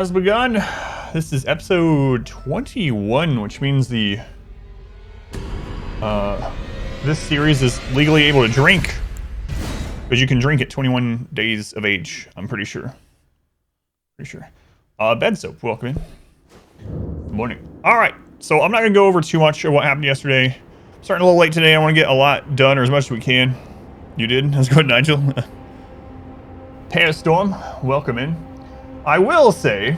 Has begun. This is episode 21, which means the this series is legally able to drink, because you can drink at 21 days of age. I'm pretty sure. Bed soap, welcome in. Good morning. All right, so I'm not gonna go over too much of what happened yesterday. Starting a little late today. I want to get a lot done, or as much as we can. You did. That's good, Nigel. Pear Storm, welcome in. I will say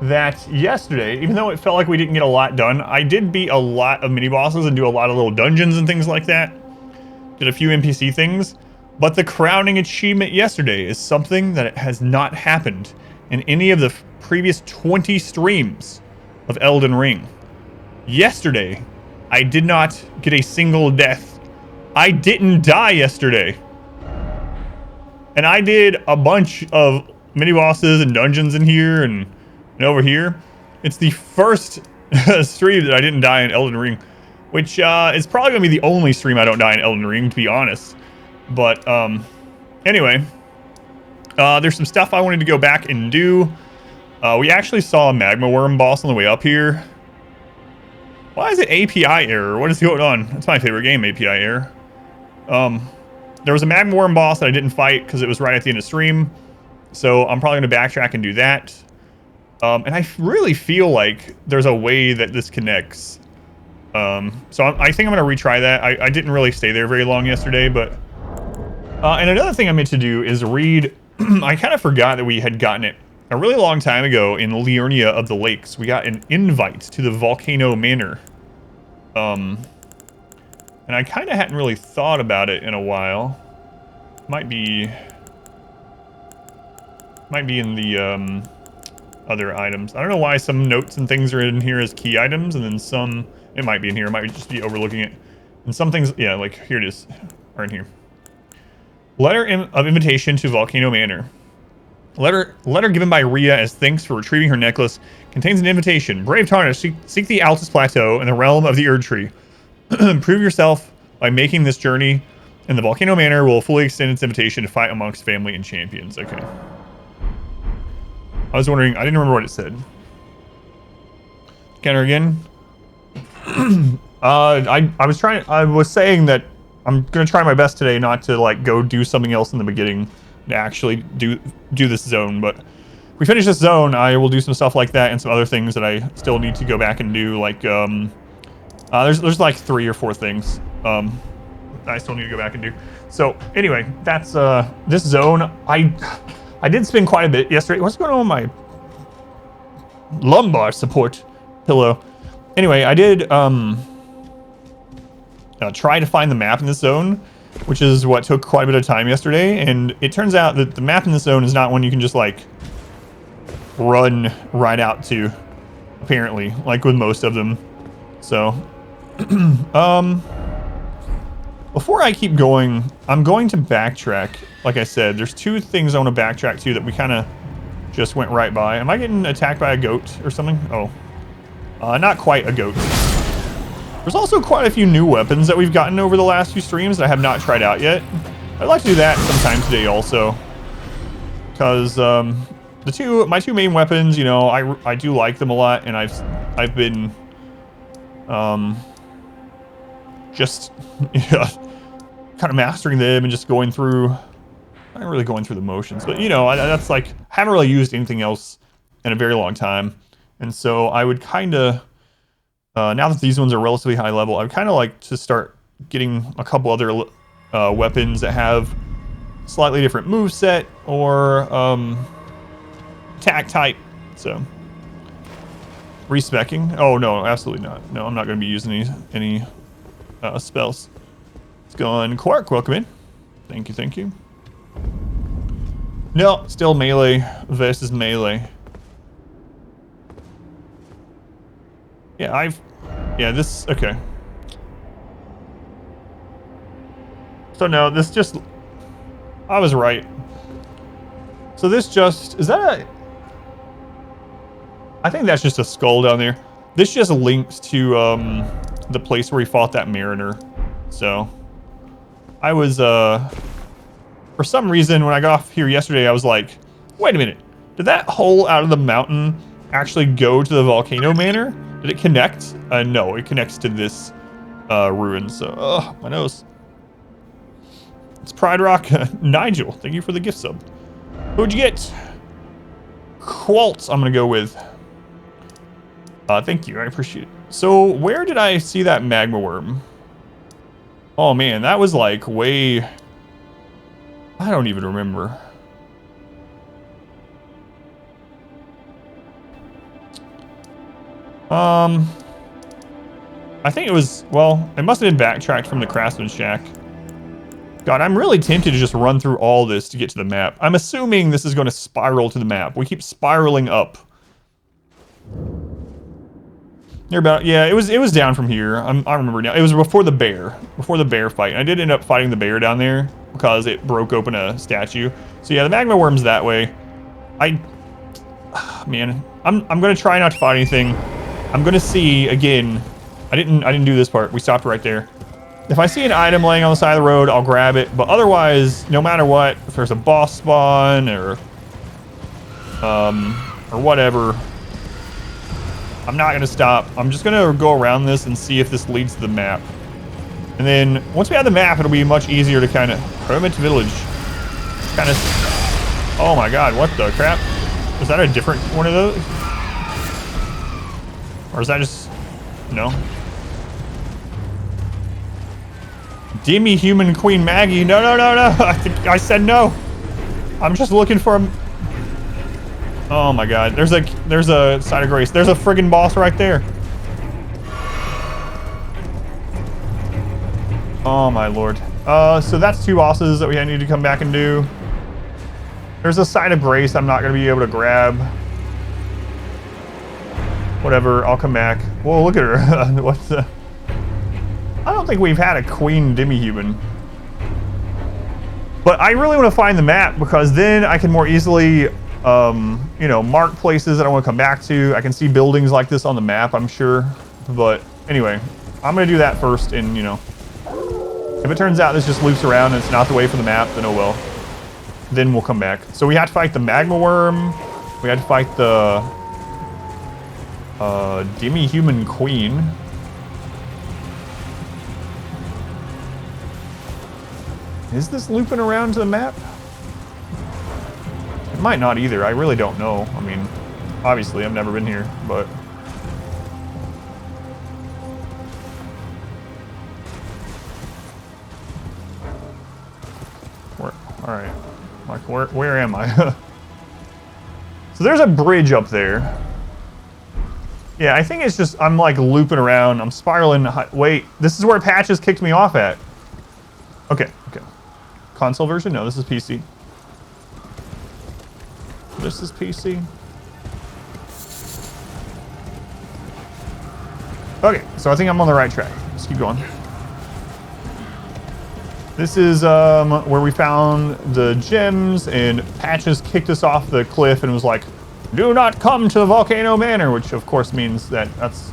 that yesterday, even though it felt like we didn't get a lot done, I did beat a lot of mini bosses and do a lot of little dungeons and things like that. Did a few NPC things, but the crowning achievement yesterday is something that has not happened in any of the previous 20 streams of Elden Ring. Yesterday, I did not get a single death. I didn't die yesterday. And I did a bunch of mini bosses and dungeons in here and over here. It's the first stream that I didn't die in Elden Ring, which is probably gonna be the only stream I don't die in Elden Ring, to be honest. But anyway, there's some stuff I wanted to go back and do. We actually saw a magma worm boss on the way up here. Why is it API error? What is going on? That's my favorite game, API error. There was a magma worm boss that I didn't fight because it was right at the end of stream. So I'm probably going to backtrack and do that. And I really feel like there's a way that this connects. So I think I'm going to retry that. I didn't really stay there very long yesterday, but... and another thing I meant to do is read... I kind of forgot that we had gotten it a really long time ago in Liurnia of the Lakes. We got an invite to the Volcano Manor. And I kind of hadn't really thought about it in a while. Might be in the other items. I don't know why some notes and things are in here as key items, and then some, it might be in here, it might just be overlooking it. And some things, yeah, like here it is, are in here. Letter of invitation to Volcano Manor. Letter given by Rhea as thanks for retrieving her necklace contains an invitation. Brave Tarnish, seek the Altus Plateau in the realm of the Erd Tree. Prove yourself by making this journey, and the Volcano Manor will fully extend its invitation to fight amongst family and champions. Okay. I was wondering, I didn't remember what it said. Counter again. I was saying that I'm gonna try my best today not to like go do something else in the beginning to actually do this zone, but if we finish this zone, I will do some stuff like that and some other things that I still need to go back and do, like there's like 3 or 4 things I still need to go back and do. So anyway, that's this zone. I did spend quite a bit yesterday. What's going on with my lumbar support pillow? Anyway, I did try to find the map in this zone, which is what took quite a bit of time yesterday. And it turns out that the map in this zone is not one you can just like run right out to, apparently, like with most of them. So, before I keep going, I'm going to backtrack. Like I said, there's 2 things I want to backtrack to that we kind of just went right by. Am I getting attacked by a goat or something? Oh, not quite a goat. There's also quite a few new weapons that we've gotten over the last few streams that I have not tried out yet. I'd like to do that sometime today also, because my 2 main weapons, you know, I do like them a lot, and I've been just kind of mastering them and just going through, not really going through the motions, but you know, that's like, I haven't really used anything else in a very long time. And so I would kind of, now that these ones are relatively high level, I would kind of like to start getting a couple other weapons that have slightly different moveset or attack type. So respecking. Oh no, absolutely not. No, I'm not going to be using any spells. It's going. Quark, welcome in. Thank you, thank you. No, still melee versus melee. Yeah, this, okay. So no, this just, I was right. So this just, is that a, I think that's just a skull down there. This just links to the place where he fought that mariner. So I was, for some reason, when I got off here yesterday, I was like, wait a minute. Did that hole out of the mountain actually go to the volcano manor? Did it connect? No, it connects to this ruin. So, oh, my nose. It's Pride Rock. Nigel, thank you for the gift sub. Who'd you get? Qualtz, I'm gonna go with. Thank you, I appreciate it. So, where did I see that magma worm? Oh man, that was like way... I don't even remember. I think it was, well, it must have been backtracked from the Craftsman Shack. God, I'm really tempted to just run through all this to get to the map. I'm assuming this is going to spiral to the map. We keep spiraling up. Near about, yeah, it was down from here. I remember now. It was before the bear fight. I did end up fighting the bear down there because it broke open a statue. So yeah, the magma worm's that way. Man, I'm gonna try not to fight anything. I'm gonna see again. I didn't do this part. We stopped right there. If I see an item laying on the side of the road, I'll grab it. But otherwise, no matter what, if there's a boss spawn or whatever, I'm not gonna stop. I'm just gonna go around this and see if this leads to the map. And then once we have the map, it'll be much easier to kind of Hermit Village. Kind of. Oh my God! What the crap? Is that a different one of those? Or is that just no? Demi-human Queen Maggie. No, no, no, no. I said no. I'm just looking for a... Oh my God. There's a side of grace. There's a friggin' boss right there. Oh my Lord. So that's 2 bosses that we need to come back and do. There's a side of grace I'm not going to be able to grab. Whatever. I'll come back. Whoa, look at her. What's the... I don't think we've had a queen demi-human. But I really want to find the map because then I can more easily, you know, mark places that I want to come back to. I can see buildings like this on the map, I'm sure. But anyway, I'm going to do that first and, you know, if it turns out this just loops around and it's not the way for the map, then oh well. Then we'll come back. So we had to fight the magma worm. We had to fight the demi-human queen. Is this looping around to the map? It might not either. I really don't know. I mean, obviously, I've never been here, but... Alright. Like, where am I? So there's a bridge up there. Yeah, I think it's just, I'm like looping around. I'm spiraling. Wait, this is where Patches kicked me off at. Okay, okay. Console version? No, this is PC. This is PC. Okay, so I think I'm on the right track. Let's keep going. This is where we found the gems, and Patches kicked us off the cliff and was like, "Do not come to the Volcano Manor," which of course means that that's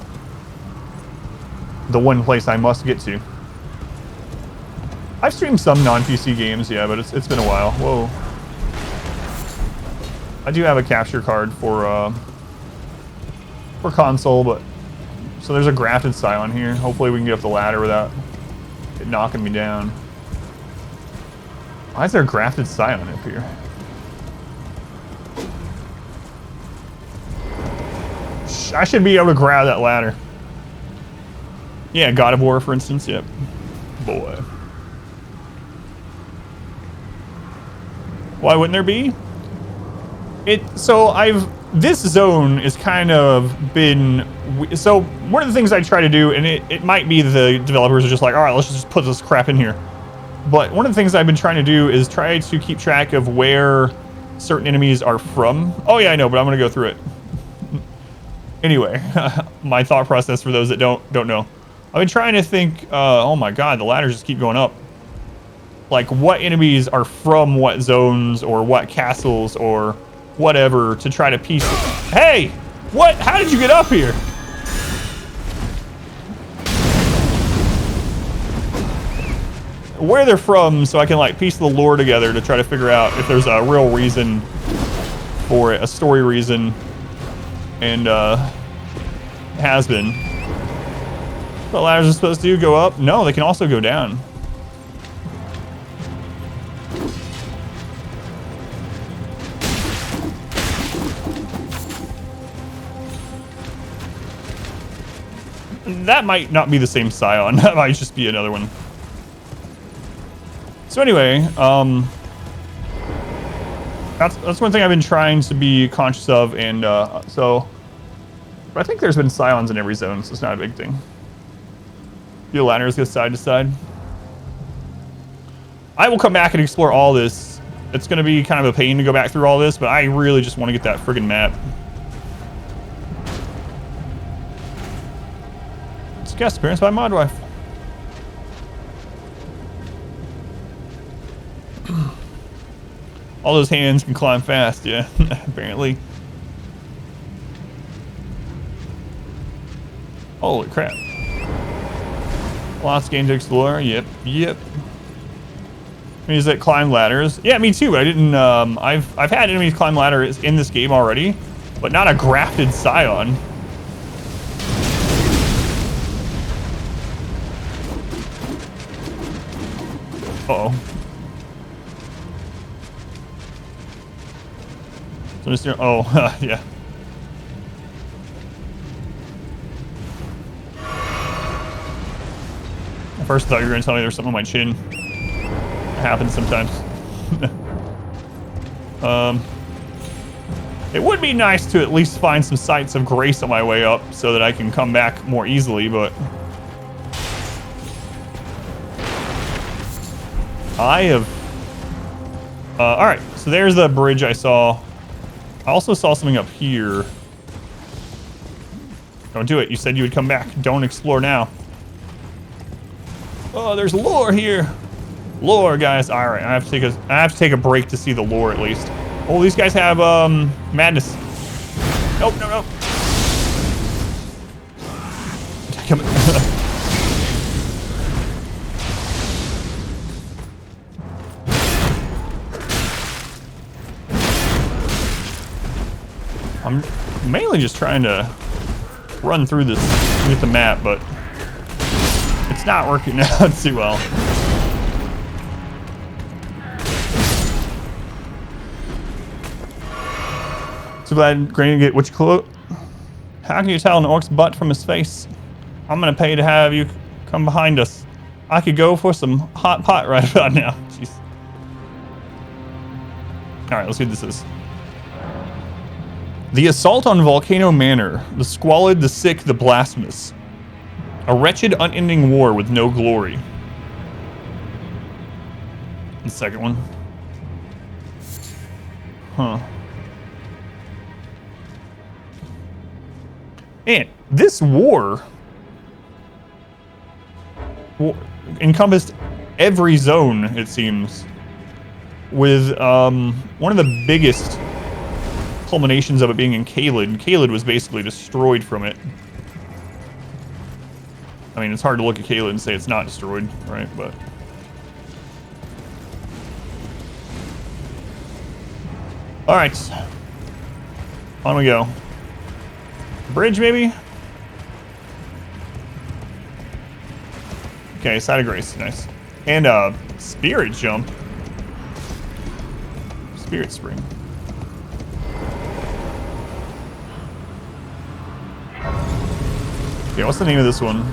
the one place I must get to. I've streamed some non-PC games, yeah, but it's been a while. Whoa. I do have a capture card for console, but... So there's a grafted scion here. Hopefully we can get up the ladder without it knocking me down. Why is there a grafted scion up here? I should be able to grab that ladder. Yeah, God of War, for instance, yep. Boy. Why wouldn't there be? This zone is kind of been, so one of the things I try to do, and it might be the developers are just like, all right, let's just put this crap in here. But one of the things I've been trying to do is try to keep track of where certain enemies are from. Oh yeah, I know, but I'm gonna go through it. Anyway, my thought process for those that don't know. I've been trying to think, oh my God, the ladders just keep going up. Like what enemies are from what zones or what castles or whatever to try to piece it. Hey, what? How did you get up here? Where they're from so I can like piece the lore together to try to figure out if there's a real reason for it, a story reason, and has been. The ladders are supposed to go up? No, they can also go down. That might not be the same Scion. That might just be another one. So anyway, that's one thing I've been trying to be conscious of, and but I think there's been Scions in every zone, so it's not a big thing. Your ladders go side to side. I will come back and explore all this. It's going to be kind of a pain to go back through all this, but I really just want to get that friggin' map. It's guest appearance by Modwife. All those hands can climb fast, yeah, apparently. Holy crap. Lots of games to explore, yep. Enemies that climb ladders. Yeah, me too, but I didn't, I've had enemies climb ladders in this game already, but not a grafted Scion. Uh-oh. So just, oh, yeah. At first I thought you were going to tell me there's something on my chin. It happens sometimes. It would be nice to at least find some sites of grace on my way up so that I can come back more easily, but... I have... alright, so there's the bridge I saw. I also saw something up here. Don't do it. You said you would come back. Don't explore now. Oh, there's lore here. Lore, guys. Alright, I have to take a break to see the lore at least. Oh, these guys have madness. Nope, no. Come I'm mainly just trying to run through this with the map, but it's not working out too well. Too glad Granny get what you call it. How can you tell an orc's butt from his face? I'm gonna pay to have you come behind us. I could go for some hot pot right about now. Jeez. All right, let's see what this is. The assault on Volcano Manor, the squalid, the sick, the blasphemous. A wretched, unending war with no glory. The second one. Huh. And this war encompassed every zone, it seems, with one of the biggest culminations of it being in Caelid. Caelid was basically destroyed from it. I mean, it's hard to look at Caelid and say it's not destroyed, right? But all right, on we go. Bridge, maybe. Okay, side of grace, nice. And spirit jump. Spirit spring. Okay, what's the name of this one?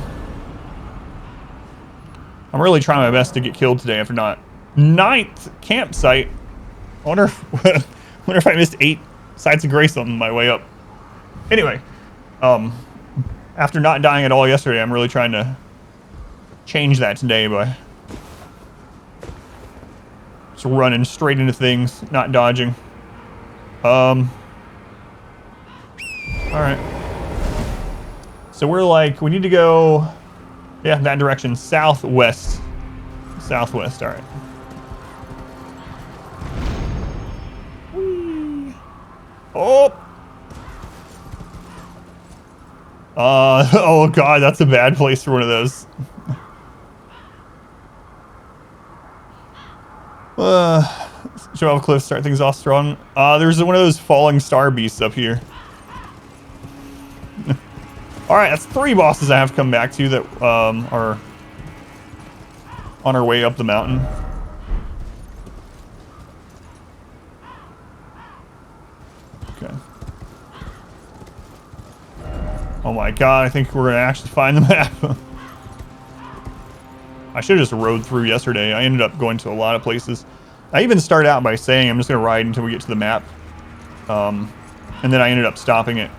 I'm really trying my best to get killed today after not. 9th campsite. I wonder if I missed 8 sites of grace on my way up. Anyway, after not dying at all yesterday, I'm really trying to change that today by just running straight into things, not dodging. All right. So we're like, we need to go, yeah, that direction, southwest. Southwest, all right. Whee. Oh! Oh god, that's a bad place for one of those. Show off cliff, start things off strong. There's one of those falling star beasts up here. Alright, that's 3 bosses I have to come back to that are on our way up the mountain. Okay. Oh my god, I think we're gonna actually find the map. I should have just rode through yesterday. I ended up going to a lot of places. I even started out by saying I'm just gonna ride until we get to the map. And then I ended up stopping it.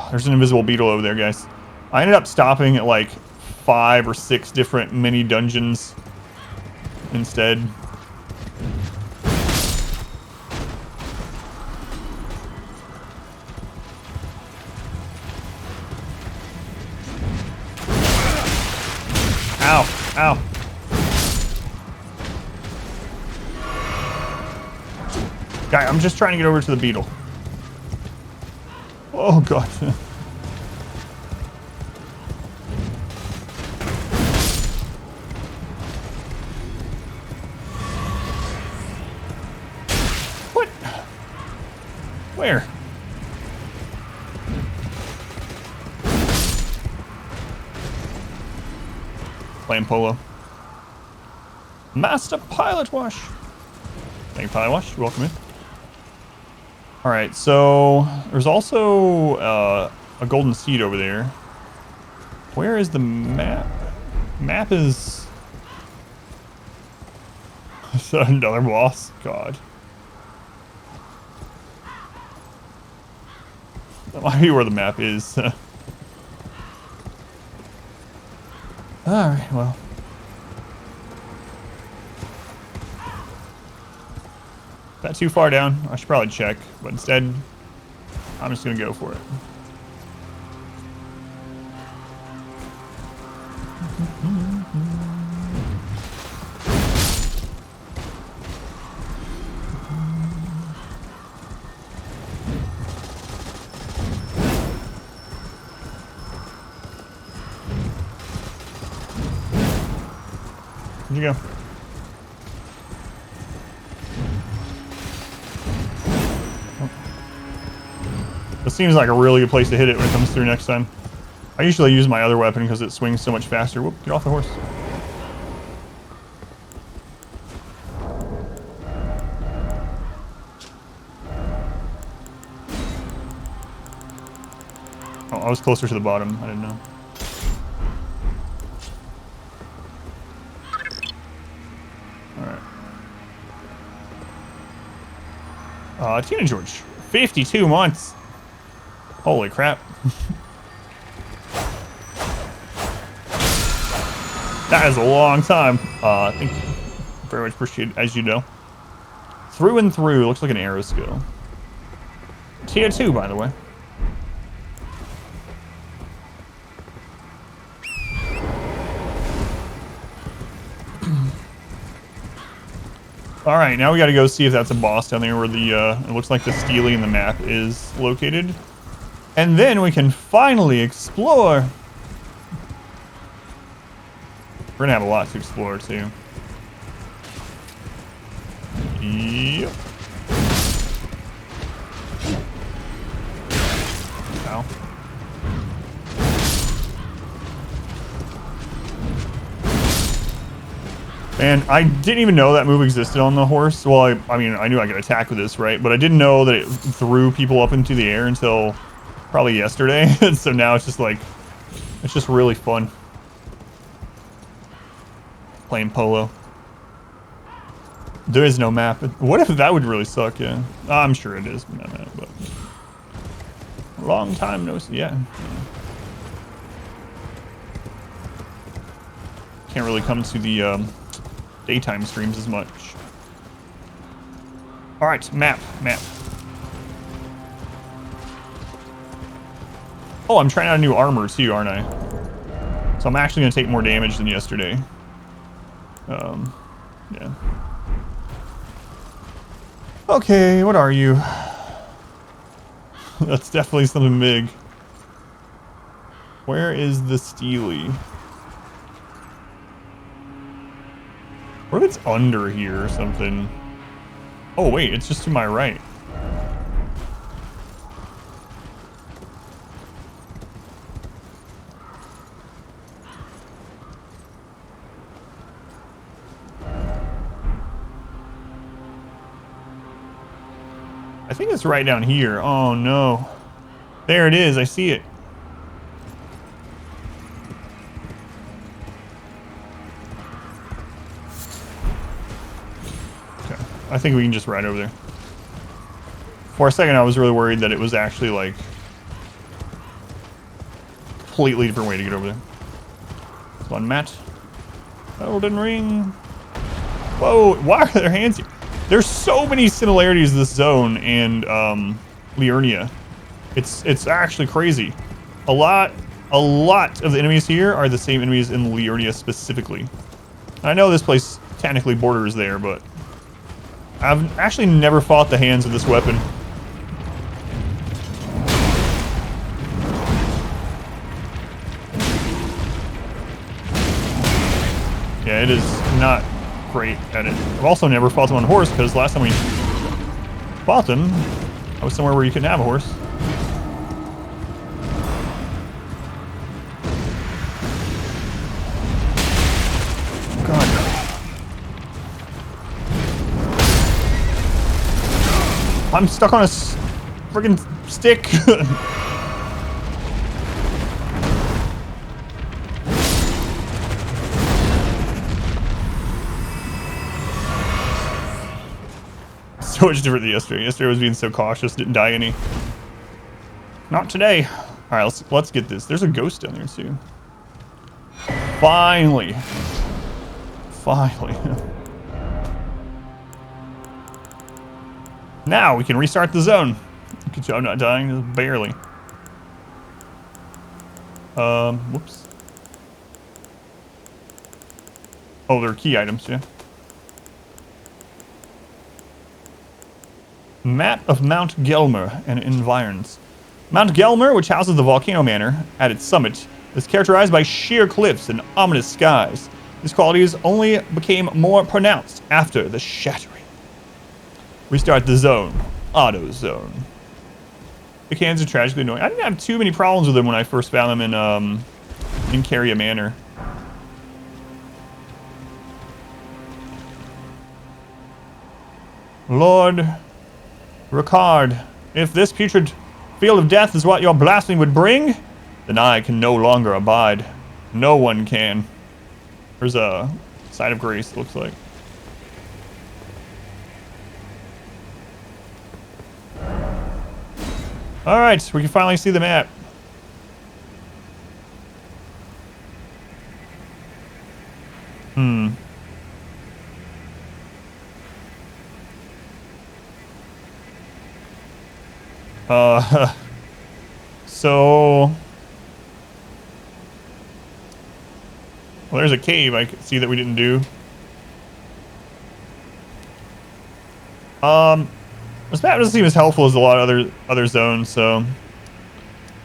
There's an invisible beetle over there, guys. I ended up stopping at like 5 or 6 different mini dungeons instead. Ow, ow. Guy, I'm just trying to get over to the beetle. Oh god. What? Where? Playing polo. Master Pilot Wash. Thank you, Pilot Wash. You're welcome in. Alright, so there's also a golden seed over there. Where is the map? Map is... Is that another boss? God. That might be where the map is. Alright, well. Is that too far down? I should probably check, but instead, I'm just gonna go for it. Where'd you go? This seems like a really good place to hit it when it comes through next time. I usually use my other weapon because it swings so much faster. Whoop, get off the horse. Oh, I was closer to the bottom. I didn't know. Alright. Tina George. 52 months. Holy crap. That is a long time. Thank you. Very much appreciated, as you know. Through and through. Looks like an arrow skill. Tier 2, by the way. Alright, now we gotta go see if that's a boss down there where the, it looks like the Steely in the map is located. And then we can finally explore. We're gonna have a lot to explore too. Yep. Ow. And I didn't even know that move existed on the horse. Well, I mean, I knew I could attack with this, right? But I didn't know that it threw people up into the air until probably yesterday. So now it's just like, it's just really fun. Playing polo. There is no map. What if that would really suck? Yeah. I'm sure it is. No, but long time no see. Yeah. Can't really come to the daytime streams as much. All right, map. Oh, I'm trying out a new armor too, aren't I? So I'm actually gonna take more damage than yesterday. Yeah. Okay, what are you? That's definitely something big. Where is the Steely? What if it's under here or something? Oh, wait, it's just to my right. I think it's right down here. Oh, no. There it is. I see it. Okay. I think we can just ride over there. For a second, I was really worried that it was actually, like, completely different way to get over there. Come on, Matt. Elden Ring. Whoa, why are there hands here? There's so many similarities to this zone and Liurnia. It's actually crazy. A lot of the enemies here are the same enemies in Liurnia specifically. I know this place technically borders there, but I've actually never fought the hands of this weapon. Yeah, it is not great at it. I've also never fought them on a horse because last time we fought them, I was somewhere where you couldn't have a horse. God. I'm stuck on a friggin' stick. So much different than yesterday. Yesterday I was being so cautious, didn't die any. Not today. All right, let's get this. There's a ghost down there too. Finally. Finally. Now we can restart the zone. Good job not dying, just barely. Whoops. Oh, they're key items, yeah. Map of Mount Gelmer and environs. Mount Gelmer, which houses the Volcano Manor at its summit, is characterized by sheer cliffs and ominous skies. These qualities only became more pronounced after the shattering. Restart the zone. Auto zone. The cans are tragically annoying. I didn't have too many problems with them when I first found them in Caria Manor. Lord Ricard, if this putrid field of death is what your blasphemy would bring, then I can no longer abide. No one can. There's a side of grace, it looks like. Alright, we can finally see the map. So... Well, there's a cave I can see that we didn't do. This map doesn't seem as helpful as a lot of other zones, so...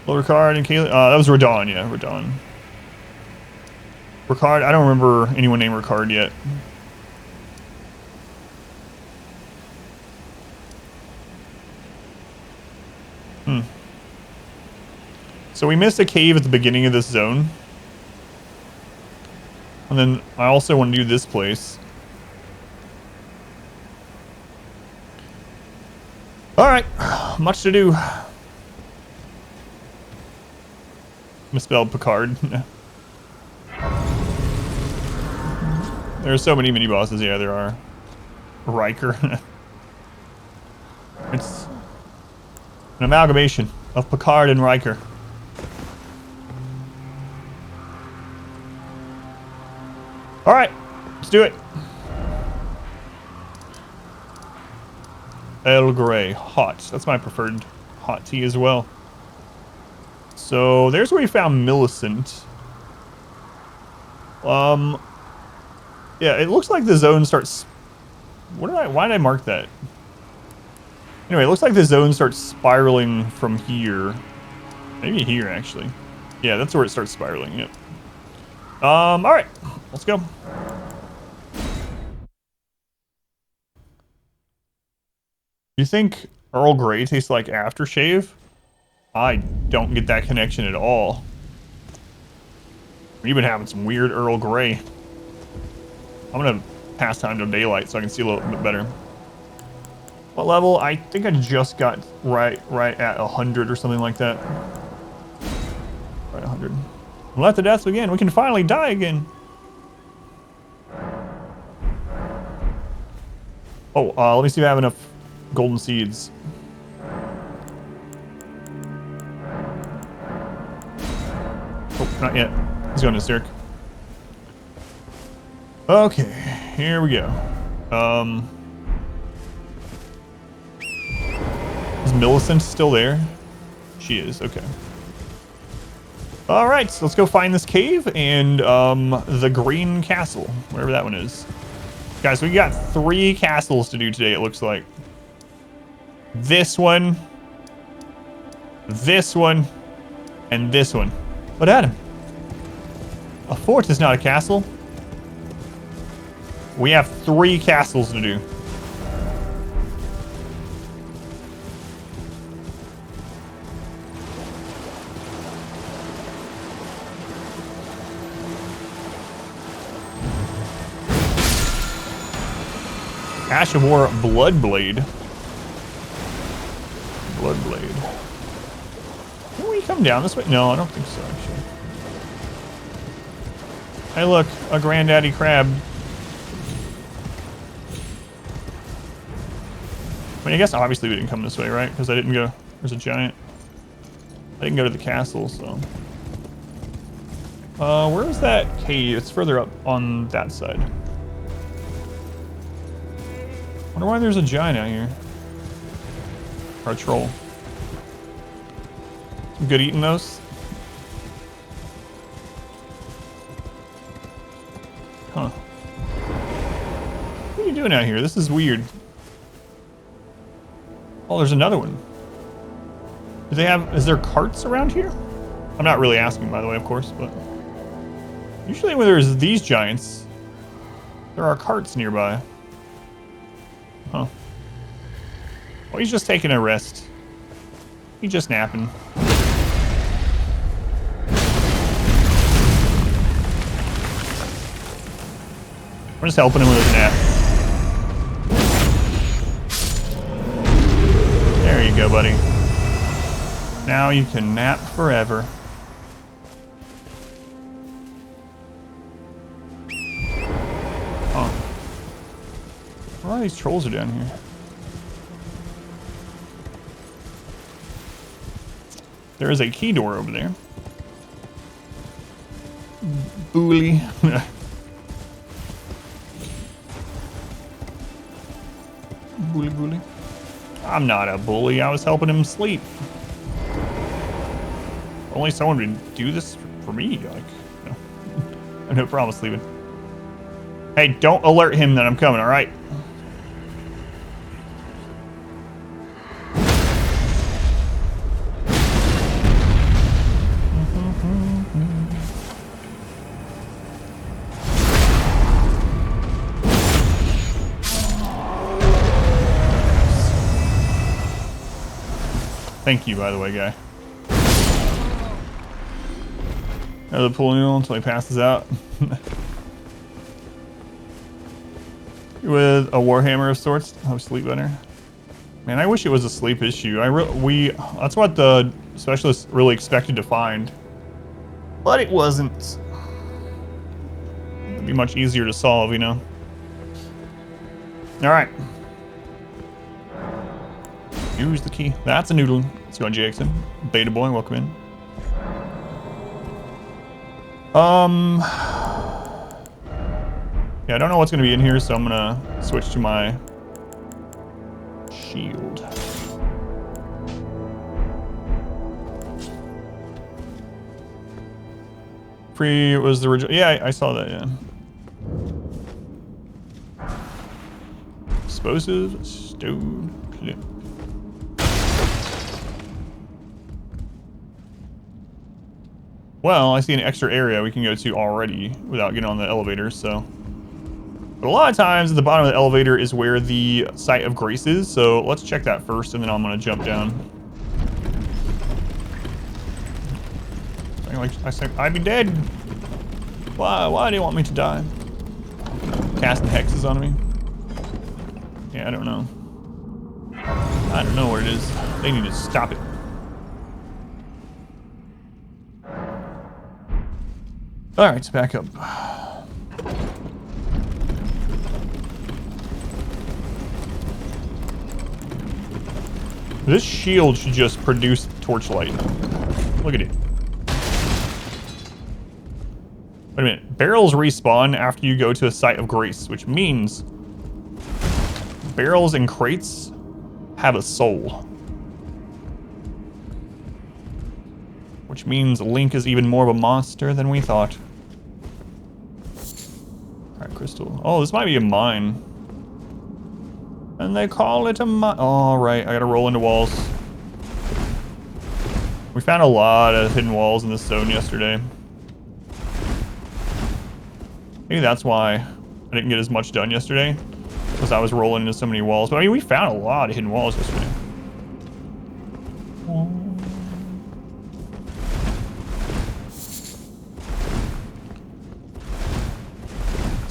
Ricard and Kaylee... that was Radon, yeah, Radon. Ricard, I don't remember anyone named Ricard yet. So we missed a cave at the beginning of this zone. And then I also want to do this place. Alright, much to do. Misspelled Picard. There are so many mini bosses, yeah, there are. Riker. It's an amalgamation of Picard and Riker. Alright, let's do it. Earl Grey, hot. That's my preferred hot tea as well. So there's where we found Millicent. Yeah, it looks like the zone starts... why did I mark that? Anyway, it looks like the zone starts spiraling from here. Maybe here, actually. Yeah, that's where it starts spiraling, yep. Alright, let's go. You think Earl Grey tastes like aftershave? I don't get that connection at all. We've been having some weird Earl Grey. I'm gonna pass time to daylight so I can see a little bit better. What level? I think I just got right at 100 or something like that. Right, 100. Let the deaths begin. We can finally die again. Oh, let me see if I have enough golden seeds. Oh, not yet. He's going to Stirk. Okay, here we go. Is Millicent still there? She is, okay. All right, so let's go find this cave and the Green Castle, wherever that one is. Guys, we got 3 castles to do today, it looks like. This one, and this one. But Adam, a fort is not a castle. We have 3 castles to do. Ash of War Bloodblade. Bloodblade. Can we come down this way? No, I don't think so, actually. Hey, look, a granddaddy crab. I mean, I guess obviously we didn't come this way, right? Because I didn't go. There's a giant. I didn't go to the castle, so. Where is that cave? It's further up on that side. Wonder why there's a giant out here. Or a troll. Some good eating those. Huh. What are you doing out here? This is weird. Oh, there's another one. Do they have, is there carts around here? I'm not really asking, by the way, of course, but usually when there's these giants, there are carts nearby. Huh. Well, he's just taking a rest. He's just napping. We're just helping him with his nap. There you go, buddy. Now you can nap forever. Huh. A lot of these trolls are down here. There is a key door over there. Bully. Bully, bully. I'm not a bully. I was helping him sleep. Only someone would do this for me. Like, no. I have no problem sleeping. Hey, don't alert him that I'm coming, all right? Thank you, by the way, guy. Another pulling until he passes out. With a warhammer of sorts, help sleep better. Man, I wish it was a sleep issue. That's what the specialists really expected to find, but it wasn't. It'd be much easier to solve, you know. All right. Use the key. That's a noodle. Let's go on Jackson. Beta boy, welcome in. Yeah, I don't know what's gonna be in here, so I'm gonna switch to my shield. Free was the original. Yeah, I saw that. Yeah. Explosive stone clip. Well, I see an extra area we can go to already without getting on the elevator, so But a lot of times at the bottom of the elevator is where the site of grace is. So let's check that first, and then I'm gonna jump down. I said, I'd be dead. Why do you want me to die? Casting hexes on me. Yeah, I don't know. I don't know what it is. They need to stop it. All right, let's back up. This shield should just produce torchlight. Look at it. Wait a minute. Barrels respawn after you go to a site of grace, which means barrels and crates have a soul. Which means Link is even more of a monster than we thought. Alright, crystal. Oh, this might be a mine. And they call it a mine. Oh, right. I gotta roll into walls. We found a lot of hidden walls in this zone yesterday. Maybe that's why I didn't get as much done yesterday. Because I was rolling into so many walls. But I mean, we found a lot of hidden walls yesterday.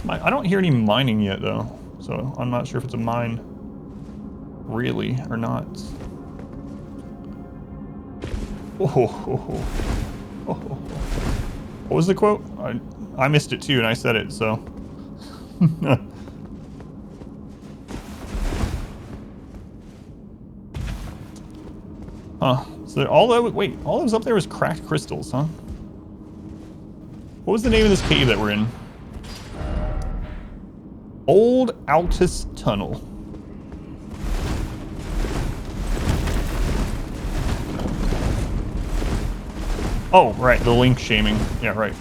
I don't hear any mining yet, though. So I'm not sure if it's a mine. Really, or not. Oh. What was the quote? I missed it too, and I said it, so. Huh. So all those up there was cracked crystals, huh? What was the name of this cave that we're in? Old Altus Tunnel. Oh, right, the Link shaming. Yeah, right.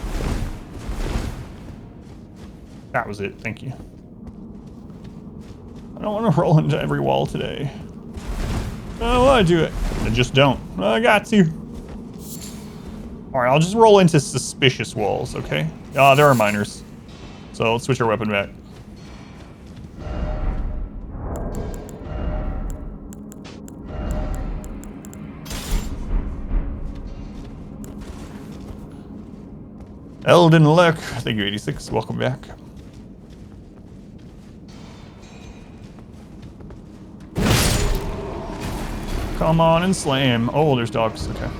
That was it, thank you. I don't want to roll into every wall today. I don't want to do it. I just don't. I got to. Alright, I'll just roll into suspicious walls, okay? There are miners. So let's switch our weapon back. Elden Lurk, thank you 86, welcome back. Come on and slam. Oh, there's dogs, okay.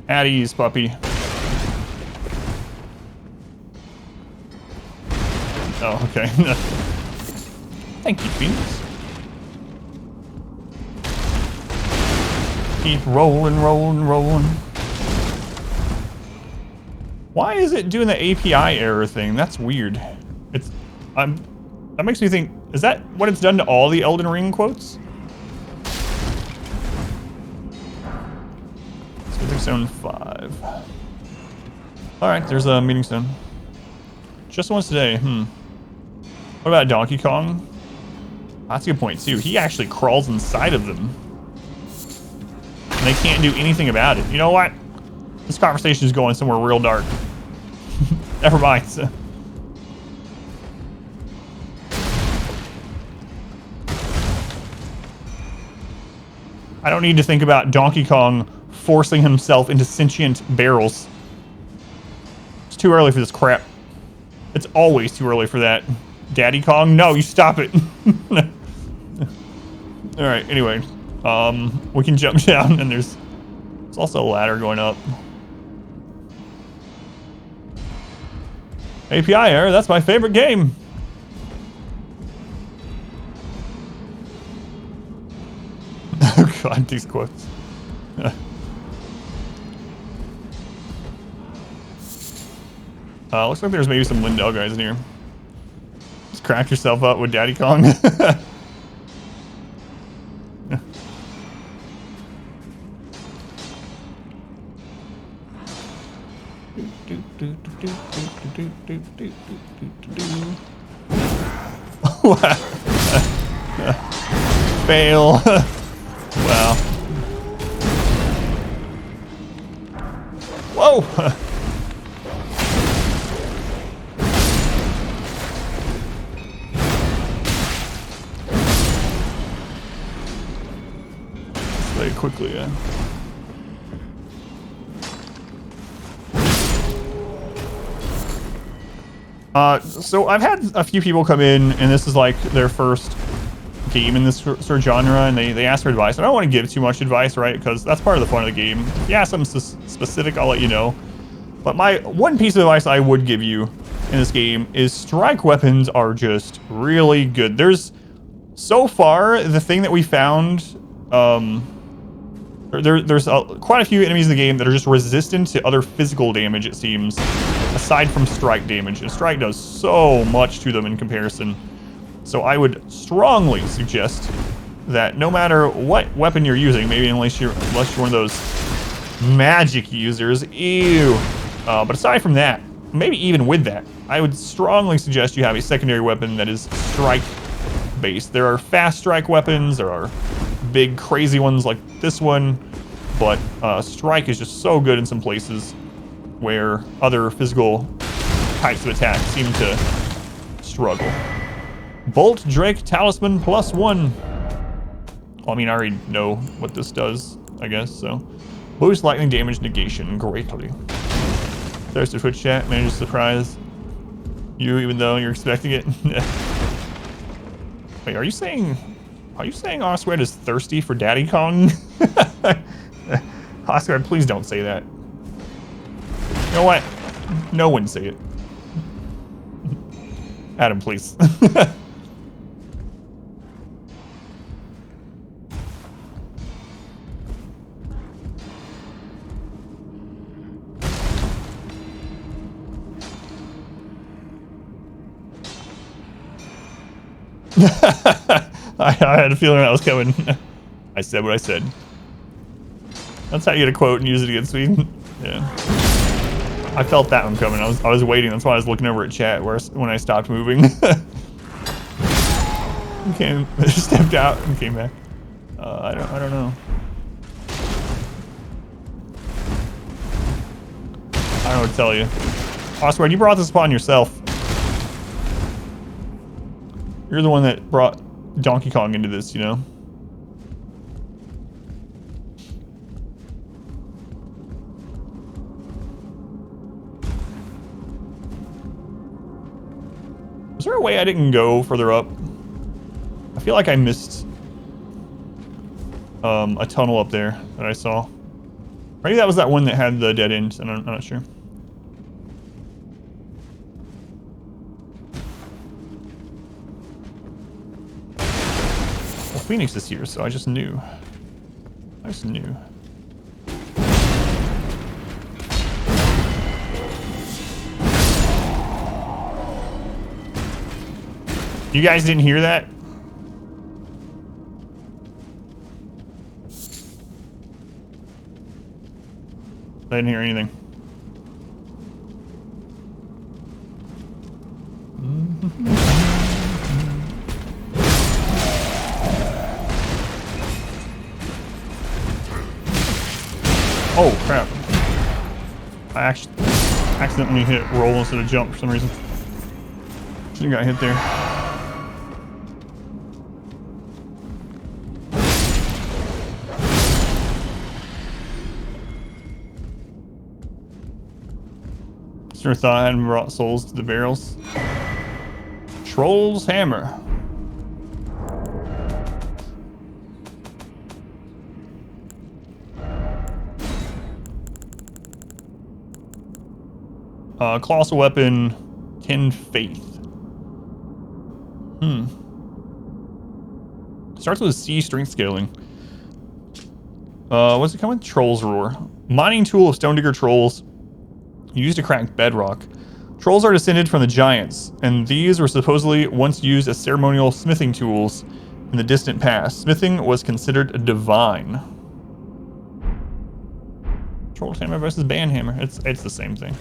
At ease, puppy. Oh, okay. Thank you, Phoenix. Keep rolling, rolling, rolling. Why is it doing the API error thing? That's weird. That makes me think, is that what it's done to all the Elden Ring quotes? Meeting Stone 5. Alright, there's a Meeting Stone. Just once today, What about Donkey Kong? That's a good point too. He actually crawls inside of them. And they can't do anything about it. You know what? This conversation is going somewhere real dark. Never mind. I don't need to think about Donkey Kong forcing himself into sentient barrels. It's too early for this crap. It's always too early for that. Daddy Kong? No, you stop it. Alright, anyway. We can jump down and there's also a ladder going up. API error, that's my favorite game. Oh god, these quotes. Looks like there's maybe some Lindell guys in here. Just crack yourself up with Daddy Kong. Fail. Wow. Whoa. Play it quickly, yeah. So I've had a few people come in, and this is like their first game in this sort of genre, and they ask for advice. I don't want to give too much advice, right? Because that's part of the fun of the game. If you ask something specific, I'll let you know. But my one piece of advice I would give you in this game is strike weapons are just really good. There's, so far, the thing that we found, there's quite a few enemies in the game that are just resistant to other physical damage, it seems, aside from strike damage. And strike does so much to them in comparison. So I would strongly suggest that no matter what weapon you're using, maybe unless you're one of those magic users, ew. But aside from that, maybe even with that, I would strongly suggest you have a secondary weapon that is strike based. There are fast strike weapons, there are big crazy ones like this one, but strike is just so good in some places where other physical types of attacks seem to struggle. Bolt Drake Talisman +1. Well, I mean, I already know what this does, I guess, so. Boost lightning damage negation greatly. There's the Twitch chat, managed to surprise you even though you're expecting it. Wait, are you saying Oswald is thirsty for Daddy Kong? Oswald, please don't say that. You know what? No one say it. Adam, please. I had a feeling that was coming. I said what I said. That's how you get a quote and use it against me. Yeah. I felt that one coming. I was waiting. That's why I was looking over at chat when I stopped moving. Okay, stepped out and came back. I don't know. I don't know what to tell you. Oswald, you brought this upon yourself. You're the one that brought Donkey Kong into this, you know? Is there a way I didn't go further up? I feel like I missed a tunnel up there that I saw. Maybe that was that one that had the dead end, and I'm not sure. Well, Phoenix is here, so I just knew. You guys didn't hear that? I didn't hear anything. Oh crap. I actually accidentally hit roll instead of jump for some reason. Should've got hit there. Sure thought I hadn't brought souls to the barrels. Troll's hammer. Colossal weapon, 10 faith. Starts with C, strength scaling. What's it come with? Troll's roar. Mining tool of Stone Digger trolls used to crack bedrock. Trolls are descended from the giants, and these were supposedly once used as ceremonial smithing tools in the distant past. Smithing was considered divine. Troll's hammer versus band hammer. It's the same thing.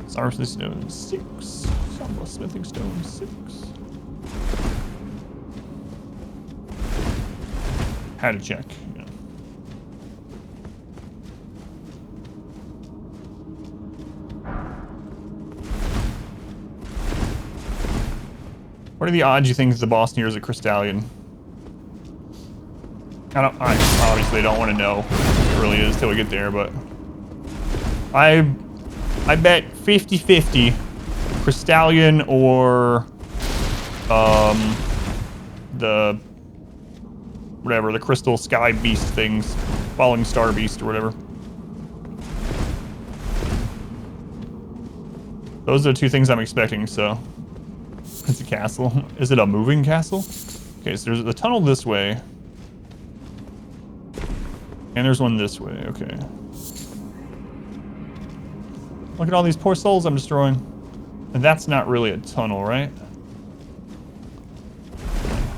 Sarvsmith stone 6. Samba smithing stone 6. Had to check. Yeah. What are the odds you think the boss near is a Crystallion? I obviously don't want to know if it really is till we get there, but I bet 50-50 Crystallion or the whatever, the crystal sky beast things, falling star beast or whatever. Those are the two things I'm expecting, so it's a castle. Is it a moving castle? Okay, so there's a tunnel this way. And there's one this way, okay. Look at all these poor souls I'm destroying. And that's not really a tunnel, right?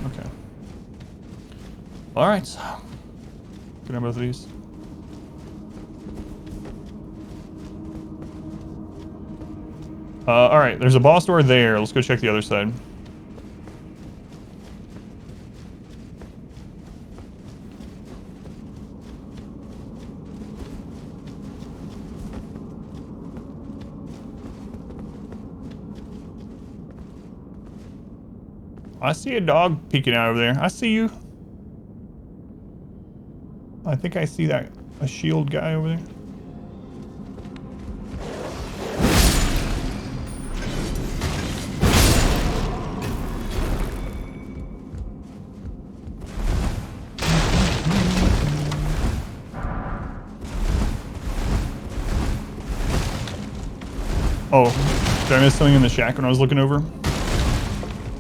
Okay. Alright. Can I have both of these? Alright, there's a boss door there. Let's go check the other side. I see a dog peeking out over there. I see you. I think I see a shield guy over there. Oh, did I miss something in the shack when I was looking over?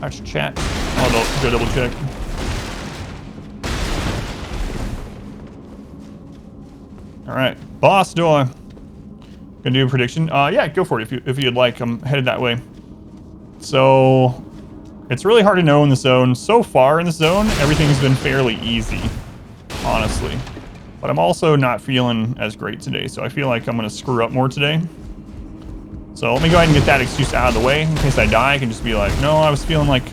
Actually, chat. I'll go double check. Alright, boss door. Gonna do a prediction? Yeah, go for it if you'd like. I'm headed that way. So, it's really hard to know in the zone. So far in the zone, everything's been fairly easy, honestly. But I'm also not feeling as great today, so I feel like I'm gonna screw up more today. So let me go ahead and get that excuse out of the way. In case I die, I can just be like, no, I was feeling like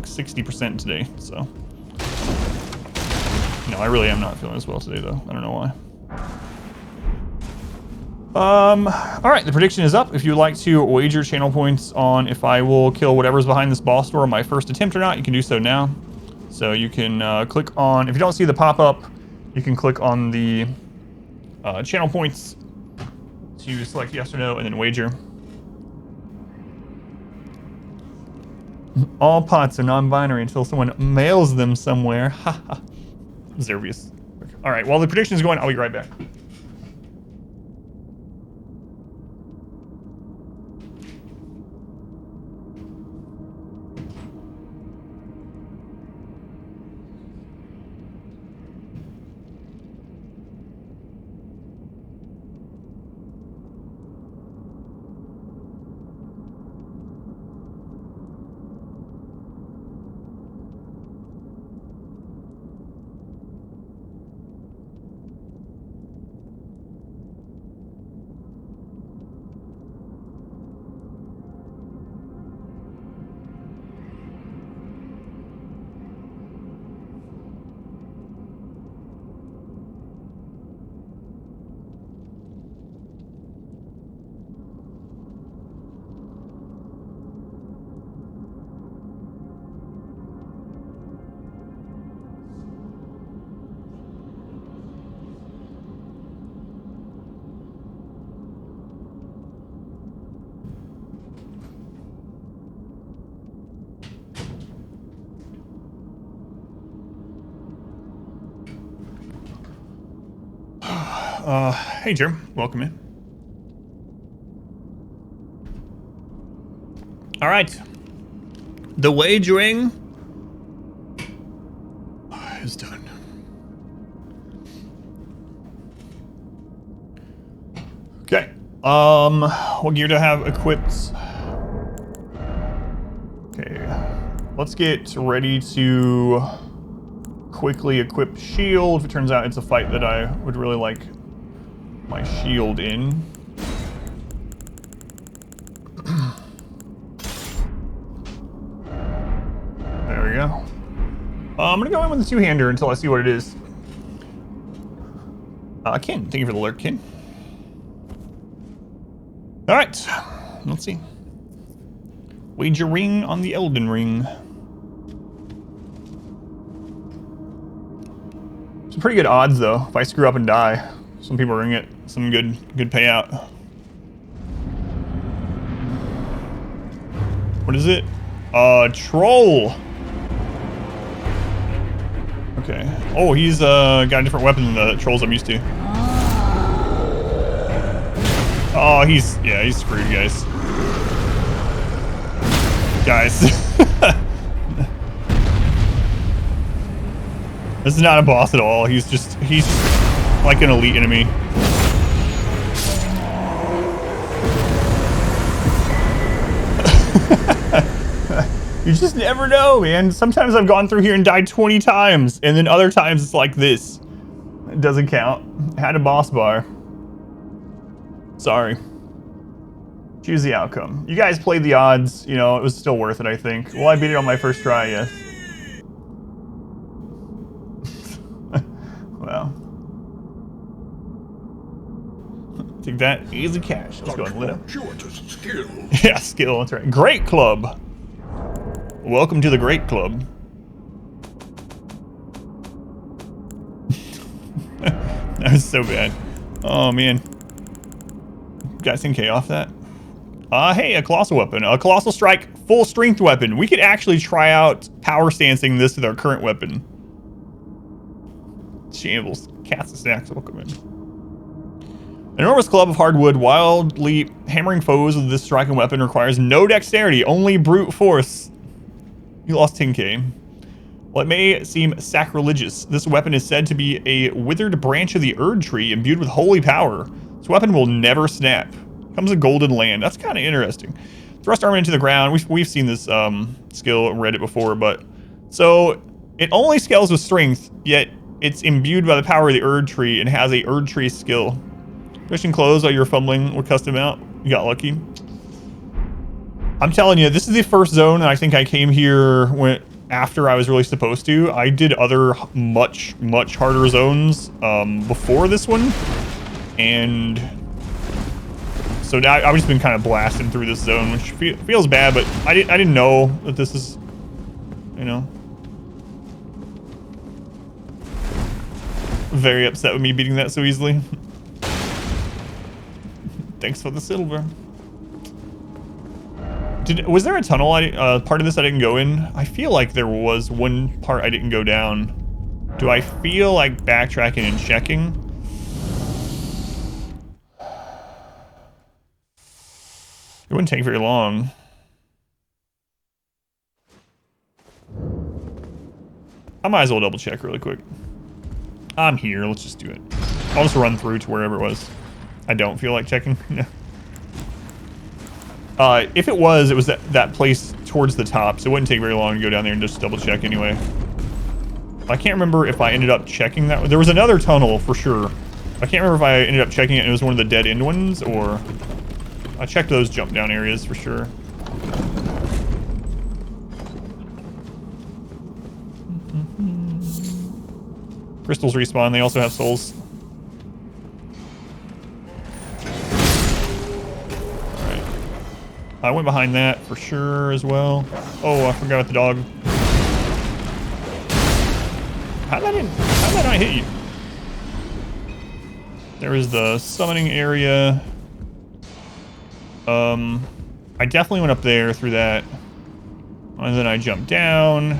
60% today, so. No, I really am not feeling as well today, though. I don't know why. All right, the prediction is up. If you'd like to wager channel points on if I will kill whatever's behind this boss door on my first attempt or not, you can do so now. So you can click on, if you don't see the pop-up, you can click on the channel points to select yes or no and then wager. All pots are non-binary until someone mails them somewhere. Haha. Zervius. All right, while the prediction is going, I'll be right back. Hey, Jim. Welcome in. All right. The wagering is done. Okay. What gear do I have equipped? Okay. Let's get ready to quickly equip shield. If it turns out it's a fight that I would really like my shield in. There we go. I'm gonna go in with the two-hander until I see what it is. Kin, thank you for the lurk, Kin. All right, let's see. Wagering on the Elden Ring. Some pretty good odds though. If I screw up and die, some people are gonna get some good payout. What is it? Troll. Okay. Oh, he's got a different weapon than the trolls I'm used to. Oh, he's screwed, guys. This is not a boss at all. He's just like an elite enemy. You just never know, man. Sometimes I've gone through here and died 20 times, and then other times it's like this. It doesn't count. Had a boss bar. Sorry. Choose the outcome. You guys played the odds, you know, it was still worth it, I think. Well, I beat it on my first try, yes. Well. Take that, easy cash. Let's go and lit up. Skill. Yeah, skill, that's right. Great Club. Welcome to the Great Club. That was so bad. Oh, man. Got 10k off that. Hey, a colossal weapon. A colossal strike, full strength weapon. We could actually try out power stancing this with our current weapon. Shambles. Cats and snacks, welcome in. An enormous club of hardwood, wildly hammering foes with this striking weapon requires no dexterity, only brute force. You lost 10k. While it may seem sacrilegious, this weapon is said to be a withered branch of the Erd tree imbued with holy power. This weapon will never snap. Comes a golden land. That's kind of interesting. Thrust armor into the ground. We've seen this skill and read it before, but so it only scales with strength, yet it's imbued by the power of the Erd tree and has a Erd tree skill. Pushing clothes while you're fumbling with custom out. You got lucky. I'm telling you, this is the first zone that I think I came here after I was really supposed to. I did other much harder zones before this one, and so now I've just been kind of blasting through this zone, which feels bad, but I didn't know that this is, you know, very upset with me beating that so easily. Thanks for the silver. Was there a tunnel part of this I didn't go in? I feel like there was one part I didn't go down. Do I feel like backtracking and checking? It wouldn't take very long. I might as well double check really quick. I'm here, let's just do it. I'll just run through to wherever it was. I don't feel like checking. No. If it was that place towards the top, so it wouldn't take very long to go down there and just double check anyway. I can't remember if I ended up checking that. There was another tunnel for sure. I can't remember if I ended up checking it and it was one of the dead end ones, or I checked those jump down areas for sure. Crystals respawn, they also have souls. I went behind that for sure as well. Oh, I forgot about the dog. How did that not hit you? There is the summoning area. I definitely went up there through that. And then I jumped down.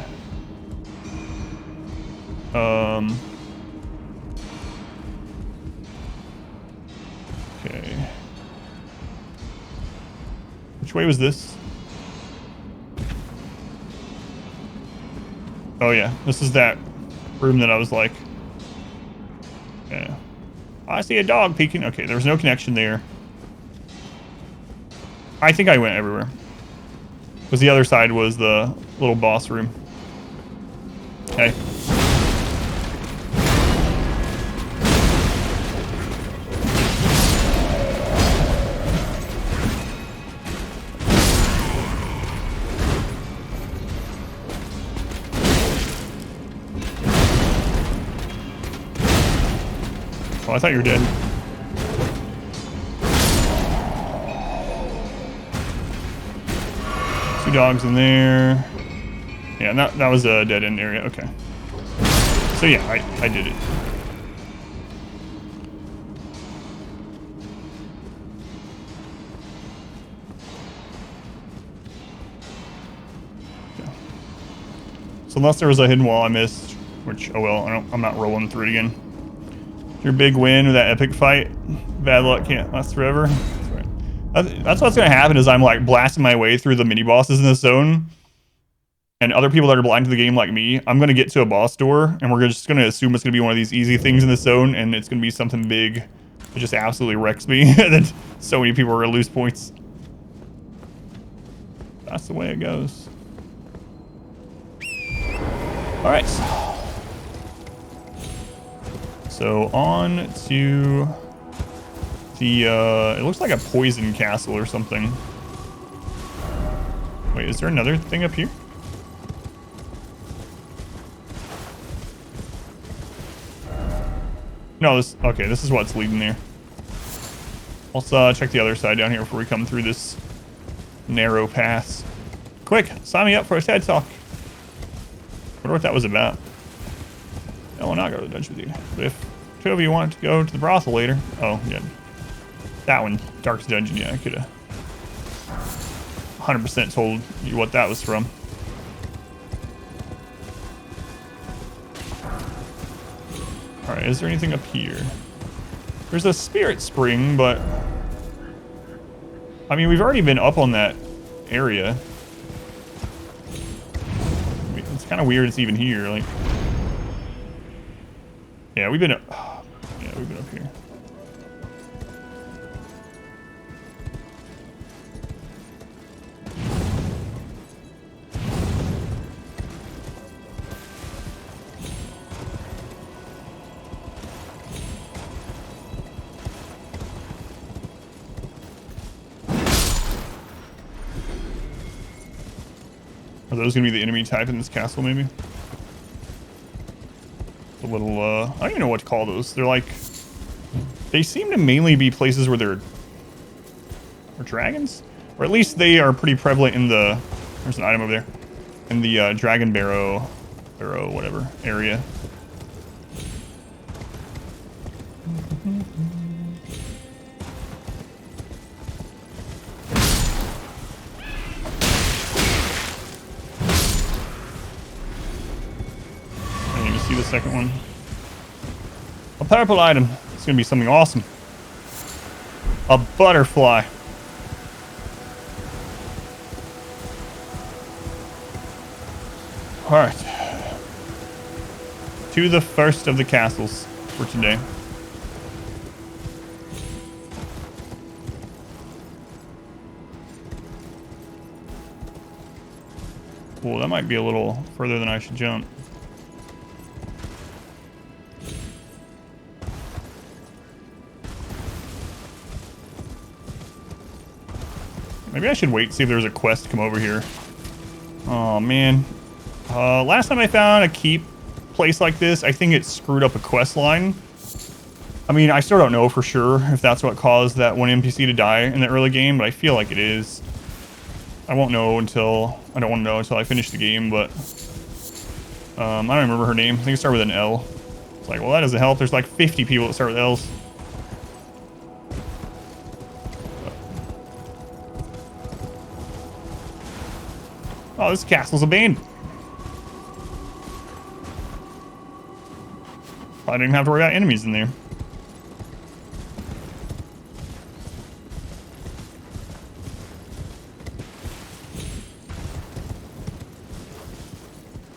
Okay. Which way was this? Oh yeah, this is that room that I was like, yeah. I see a dog peeking. Okay, there was no connection there. I think I went everywhere. Because the other side was the little boss room. Okay. Oh, I thought you were dead. 2 dogs in there. Yeah, that was a dead end area. Okay. So yeah, I did it. Yeah. So unless there was a hidden wall I missed, which, oh well, I'm not rolling through it again. Your big win with that epic fight. Bad luck can't last forever. That's right. That's what's gonna happen is I'm like blasting my way through the mini bosses in this zone. And other people that are blind to the game like me, I'm going to get to a boss door, and we're just going to assume it's going to be one of these easy things in the zone, and it's going to be something big that just absolutely wrecks me. And then so many people are going to lose points. That's the way it goes. Alright. So on to the, it looks like a poison castle or something. Wait, is there another thing up here? No, okay, this is what's leading there. Let's check the other side down here before we come through this narrow pass. Quick, sign me up for a TED Talk. Wonder what that was about. I will not go to the dungeon with you. But if 2 of you want to go to the brothel later. Oh, yeah. That one, Dark's Dungeon, yeah, I could have 100% told you what that was from. Alright, is there anything up here? There's a spirit spring, but... I mean, we've already been up on that area. It's kind of weird it's even here, like... Yeah, we've been up... Yeah, we've been up here. Are those gonna be the enemy type in this castle, maybe? A little, I don't even know what to call those. They're like... They seem to mainly be places where there are dragons? Or at least they are pretty prevalent in the... There's an item over there. In the dragon barrow, whatever, area. The second one. A purple item. It's gonna be something awesome. A butterfly. Alright. To the first of the castles for today. Well, that might be a little further than I should jump. Maybe I should wait and see if there's a quest to come over here. Oh, man. Last time I found a keep place like this, I think it screwed up a quest line. I mean, I still don't know for sure if that's what caused that one NPC to die in the early game, but I feel like it is. I won't know until... I don't want to know until I finish the game, but... I don't remember her name. I think it started with an L. It's like, well, that doesn't help. There's like 50 people that start with L's. Oh, this castle's abandoned. I didn't have to worry about enemies in there.